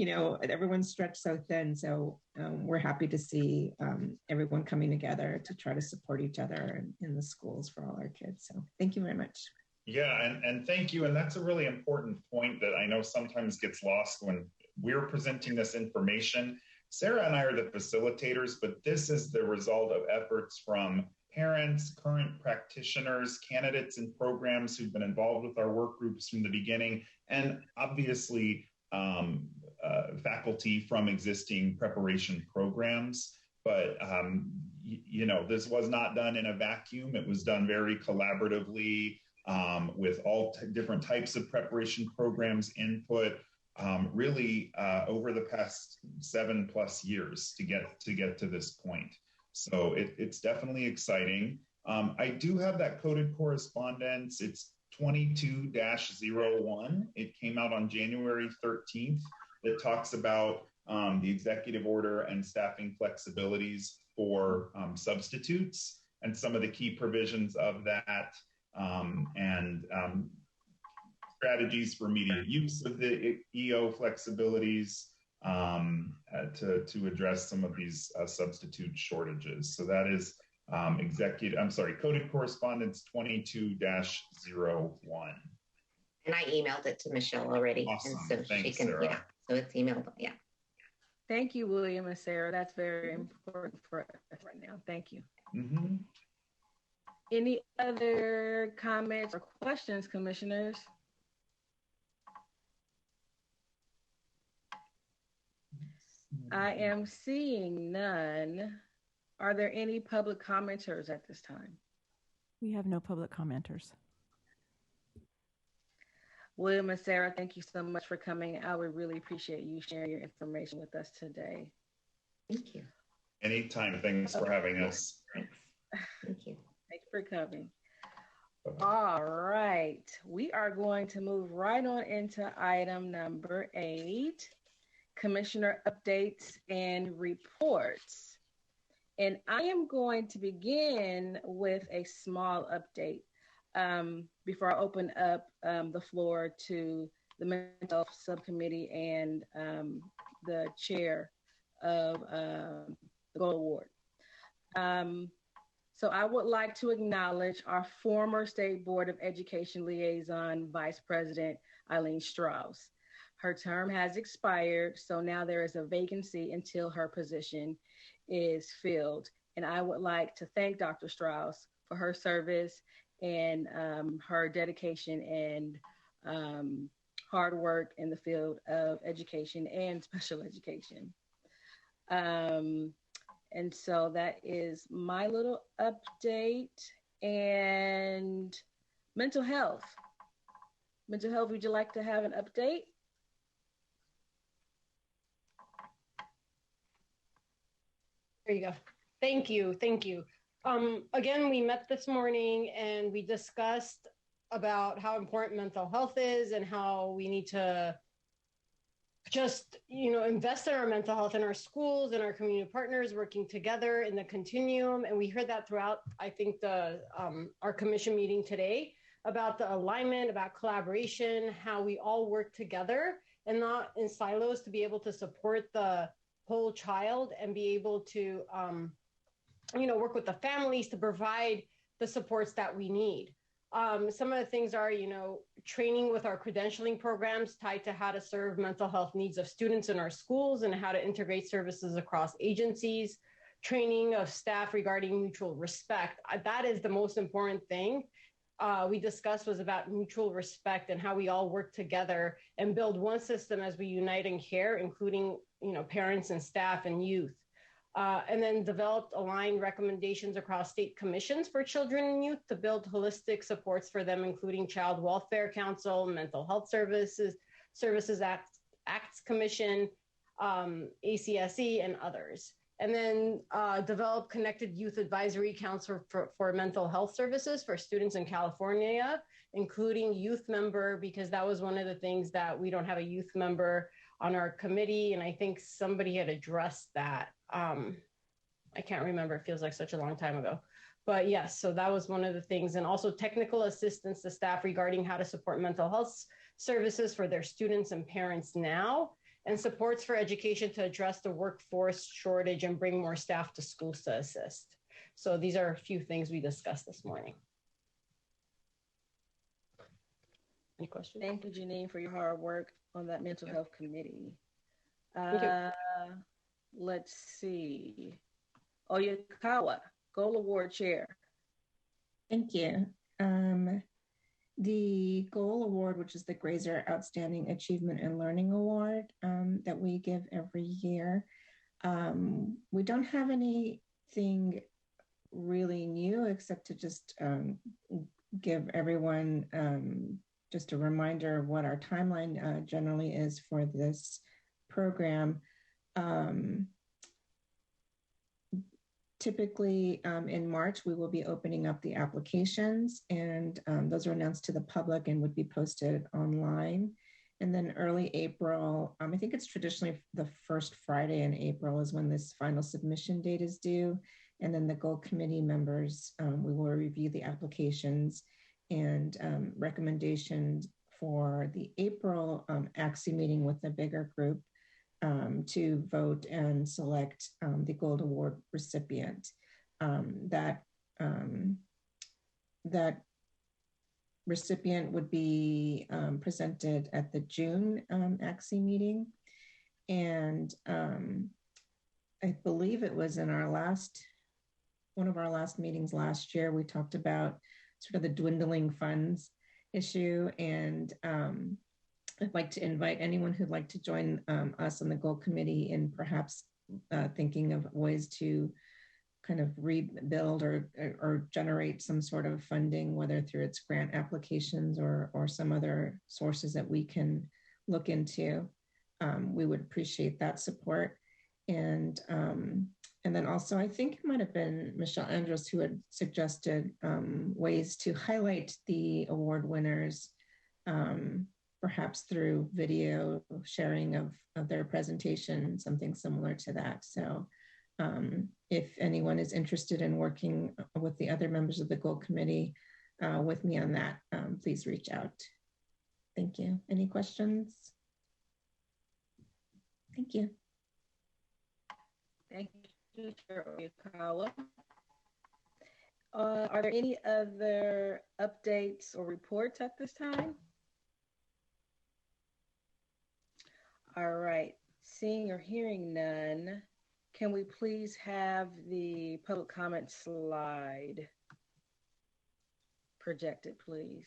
[SPEAKER 12] everyone's stretched so thin. So we're happy to see everyone coming together to try to support each other in the schools for all our kids. So thank you very much.
[SPEAKER 18] Yeah, and thank you. And that's a really important point that I know sometimes gets lost when we're presenting this information. Sarah and I are the facilitators, but this is the result of efforts from parents, current practitioners, candidates in programs who've been involved with our work groups from the beginning, and obviously faculty from existing preparation programs. But, this was not done in a vacuum. It was done very collaboratively with all different types of preparation programs input, really over the past 7+ years to get to this point. So it's definitely exciting. I do have that coded correspondence. It's 22-01. It came out on January 13th. That talks about the executive order and staffing flexibilities for substitutes and some of the key provisions of that, and strategies for immediate use of the EO flexibilities to address some of these substitute shortages. So that is coded correspondence 22-01.
[SPEAKER 19] And I emailed it to Michelle already.
[SPEAKER 18] Awesome.
[SPEAKER 19] And so
[SPEAKER 18] Thanks,
[SPEAKER 19] she can,
[SPEAKER 18] Sarah.
[SPEAKER 19] so it's emailed, yeah.
[SPEAKER 4] Thank you, William and Sarah. That's very important for us right now. Thank you.
[SPEAKER 18] Mm-hmm.
[SPEAKER 4] Any other comments or questions, commissioners? I am seeing none. Are there any public commenters at this time?
[SPEAKER 13] We have no public commenters.
[SPEAKER 4] William and Sarah, thank you so much for coming. I would really appreciate you sharing your information with us today.
[SPEAKER 19] Thank you.
[SPEAKER 18] Anytime. Thanks for having us.
[SPEAKER 19] Thanks. Thank you.
[SPEAKER 4] Thanks for coming. All right. We are going to move right on into item number 8, Commissioner updates and reports. And I am going to begin with a small update before I open up the floor to the mental health subcommittee and the chair of the Gold Award. So I would like to acknowledge our former State Board of Education Liaison Vice President, Eileen Strauss. Her term has expired, so now there is a vacancy until her position is filled. And I would like to thank Dr. Strauss for her service and her dedication and hard work in the field of education and special education. And so that is my little update. And mental health. Mental health, would you like to have an update?
[SPEAKER 2] There you go. Thank you. Thank you. Again, we met this morning and we discussed about how important mental health is and how we need to just, invest in our mental health in our schools and our community partners working together in the continuum. And we heard that throughout, I think, our commission meeting today about the alignment, about collaboration, how we all work together and not in silos to be able to support the whole child and be able to, work with the families to provide the supports that we need. Some of the things are, training with our credentialing programs tied to how to serve mental health needs of students in our schools and how to integrate services across agencies, training of staff regarding mutual respect. That is the most important thing we discussed was about mutual respect and how we all work together and build one system as we unite in care, including, parents and staff and youth. And then developed aligned recommendations across state commissions for children and youth to build holistic supports for them, including Child Welfare Council, Mental Health Services Acts Commission, ACSE, and others. And then develop connected youth advisory council for mental health services for students in California, including youth member, because that was one of the things that we don't have a youth member on our committee. And I think somebody had addressed that. I can't remember. It feels like such a long time ago. But yes, so that was one of the things. And also technical assistance to staff regarding how to support mental health services for their students and parents now, and supports for education to address the workforce shortage and bring more staff to schools to assist. So these are a few things we discussed this morning. Any questions?
[SPEAKER 4] Thank you, Janine, for your hard work on that mental health committee. Let's see. Oyakawa, Goal Award Chair.
[SPEAKER 12] Thank you. The Goal Award, which is the Grazer Outstanding Achievement and Learning Award that we give every year, we don't have anything really new except to just give everyone just a reminder of what our timeline generally is for this program. Typically in March, we will be opening up the applications, and those are announced to the public and would be posted online. And then early April, I think it's traditionally the first Friday in April is when this final submission date is due. And then the Goal Committee members, we will review the applications and recommendations for the April ACSE meeting with a bigger group to vote and select the Gold Award recipient. That recipient would be presented at the June ACSE meeting. And I believe it was in one of our last meetings last year, we talked about sort of the dwindling funds issue. And I'd like to invite anyone who'd like to join us on the Goal Committee in perhaps thinking of ways to kind of rebuild or generate some sort of funding, whether through its grant applications or some other sources that we can look into. We would appreciate that support. And then also, I think it might have been Michelle Andros who had suggested ways to highlight the award winners, perhaps through video sharing of their presentation, something similar to that. So if anyone is interested in working with the other members of the Goal Committee with me on that, please reach out. Thank you. Any questions? Thank you.
[SPEAKER 4] Thank you, Chair Oyakawa. Are there any other updates or reports at this time? All right, seeing or hearing none, can we please have the public comment slide projected, please?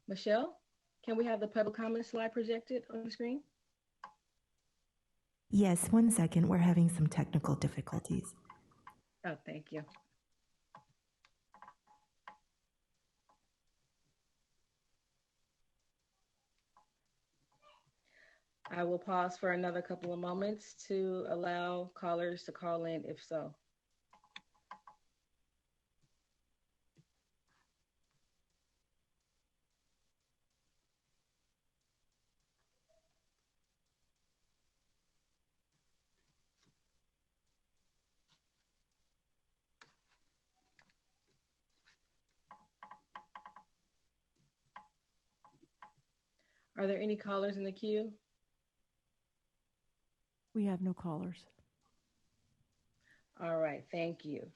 [SPEAKER 4] Michelle, can we have the public comment slide projected on the screen?
[SPEAKER 7] Yes, 1 second. We're having some technical difficulties.
[SPEAKER 4] Oh, thank you. I will pause for another couple of moments to allow callers to call in if so. Are there any callers in the queue?
[SPEAKER 13] We have no callers.
[SPEAKER 4] All right, thank you.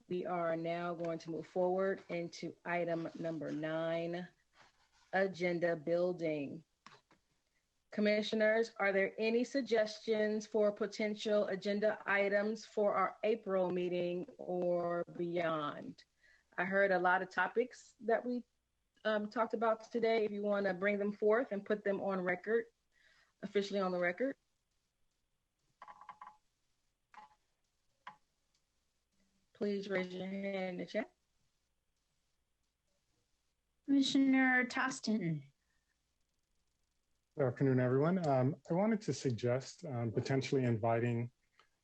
[SPEAKER 4] We are now going to move forward into item number 9, agenda building. Commissioners, are there any suggestions for potential agenda items for our April meeting or beyond? I heard a lot of topics that we talked about today. If you want to bring them forth and put them on record, officially on the record. Please raise your hand in the chat.
[SPEAKER 8] Commissioner Tostin.
[SPEAKER 1] Good afternoon, everyone. I wanted to suggest potentially inviting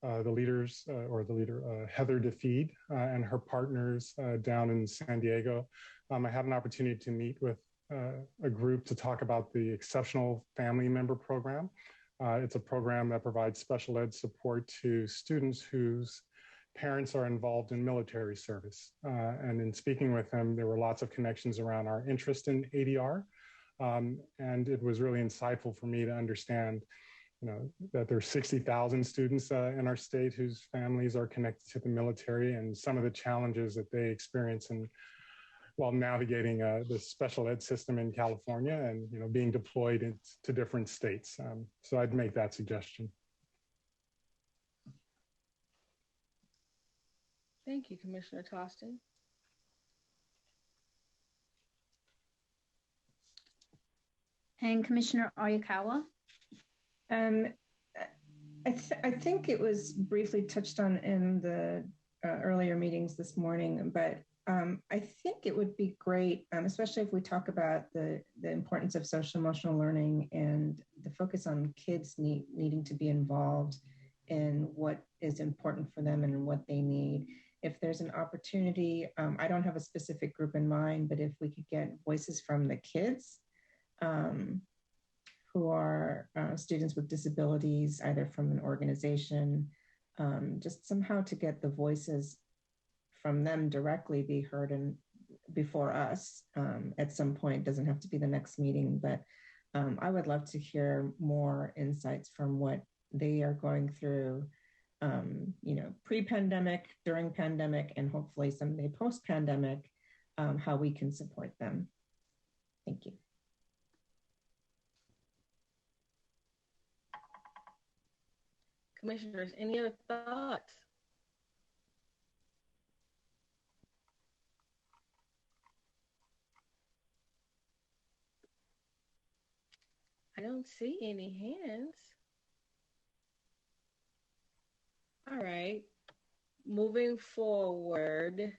[SPEAKER 1] the leaders or the leader, Heather DeFeed, and her partners down in San Diego. I had an opportunity to meet with a group to talk about the Exceptional Family Member Program. It's a program that provides special ed support to students whose parents are involved in military service. And in speaking with them, there were lots of connections around our interest in ADR. And it was really insightful for me to understand, that there's 60,000 students in our state whose families are connected to the military, and some of the challenges that they experience while navigating the special ed system in California and being deployed to different states. So I'd make that suggestion.
[SPEAKER 4] Thank you, Commissioner Tostin.
[SPEAKER 8] And Commissioner Oyakawa.
[SPEAKER 12] I think it was briefly touched on in the earlier meetings this morning, but I think it would be great, especially if we talk about the importance of social emotional learning and the focus on kids needing to be involved in what is important for them and what they need. If there's an opportunity, I don't have a specific group in mind, but if we could get voices from the kids who are students with disabilities, either from an organization, just somehow to get the voices from them directly be heard and before us at some point. Doesn't have to be the next meeting, but I would love to hear more insights from what they are going through, pre-pandemic, during pandemic, and hopefully someday post-pandemic, how we can support them. Thank you.
[SPEAKER 4] Commissioners, any other thoughts? I don't see any hands. All right, moving forward,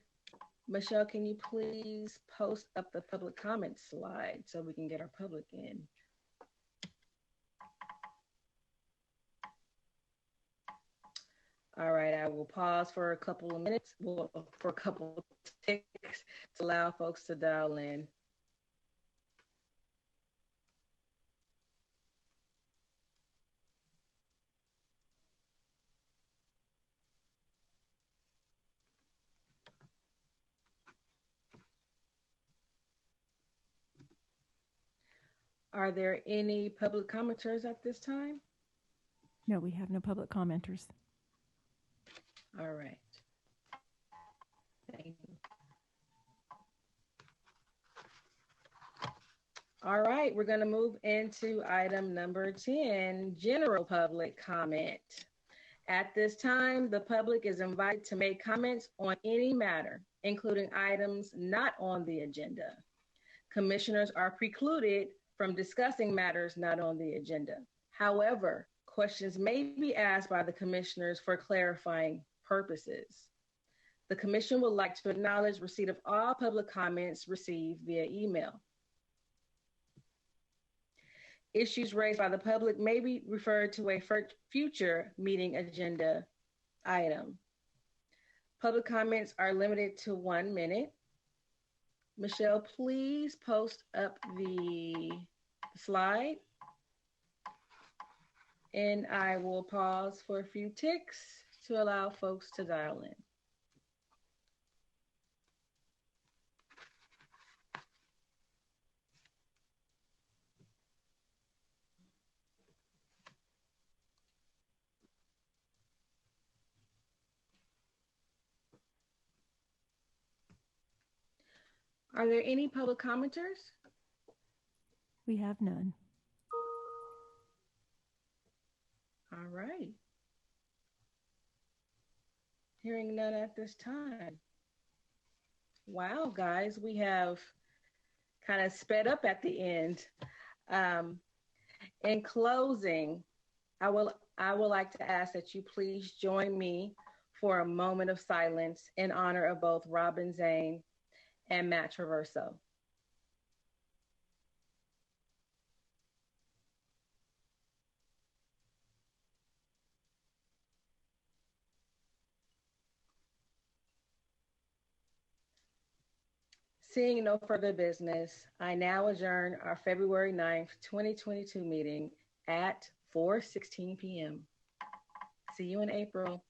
[SPEAKER 4] Michelle, can you please post up the public comment slide so we can get our public in? All right, I will pause for a couple of minutes, for a couple of ticks to allow folks to dial in. Are there any public commenters at this time?
[SPEAKER 13] No, we have no public commenters.
[SPEAKER 4] All right. Thank you. All right, we're going to move into item number 10, general public comment. At this time, the public is invited to make comments on any matter, including items not on the agenda. Commissioners are precluded from discussing matters not on the agenda. However, questions may be asked by the commissioners for clarifying purposes. The commission would like to acknowledge receipt of all public comments received via email. Issues raised by the public may be referred to a future meeting agenda item. Public comments are limited to 1 minute. Michelle, please post up the slide. And I will pause for a few ticks to allow folks to dial in. Are there any public commenters?
[SPEAKER 13] We have none.
[SPEAKER 4] All right. Hearing none at this time. Wow, guys, we have kind of sped up at the end. In closing, I would like to ask that you please join me for a moment of silence in honor of both Robin Zane and Matt Traverso. Seeing no further business, I now adjourn our February 9th, 2022 meeting at 4:16 p.m. See you in April.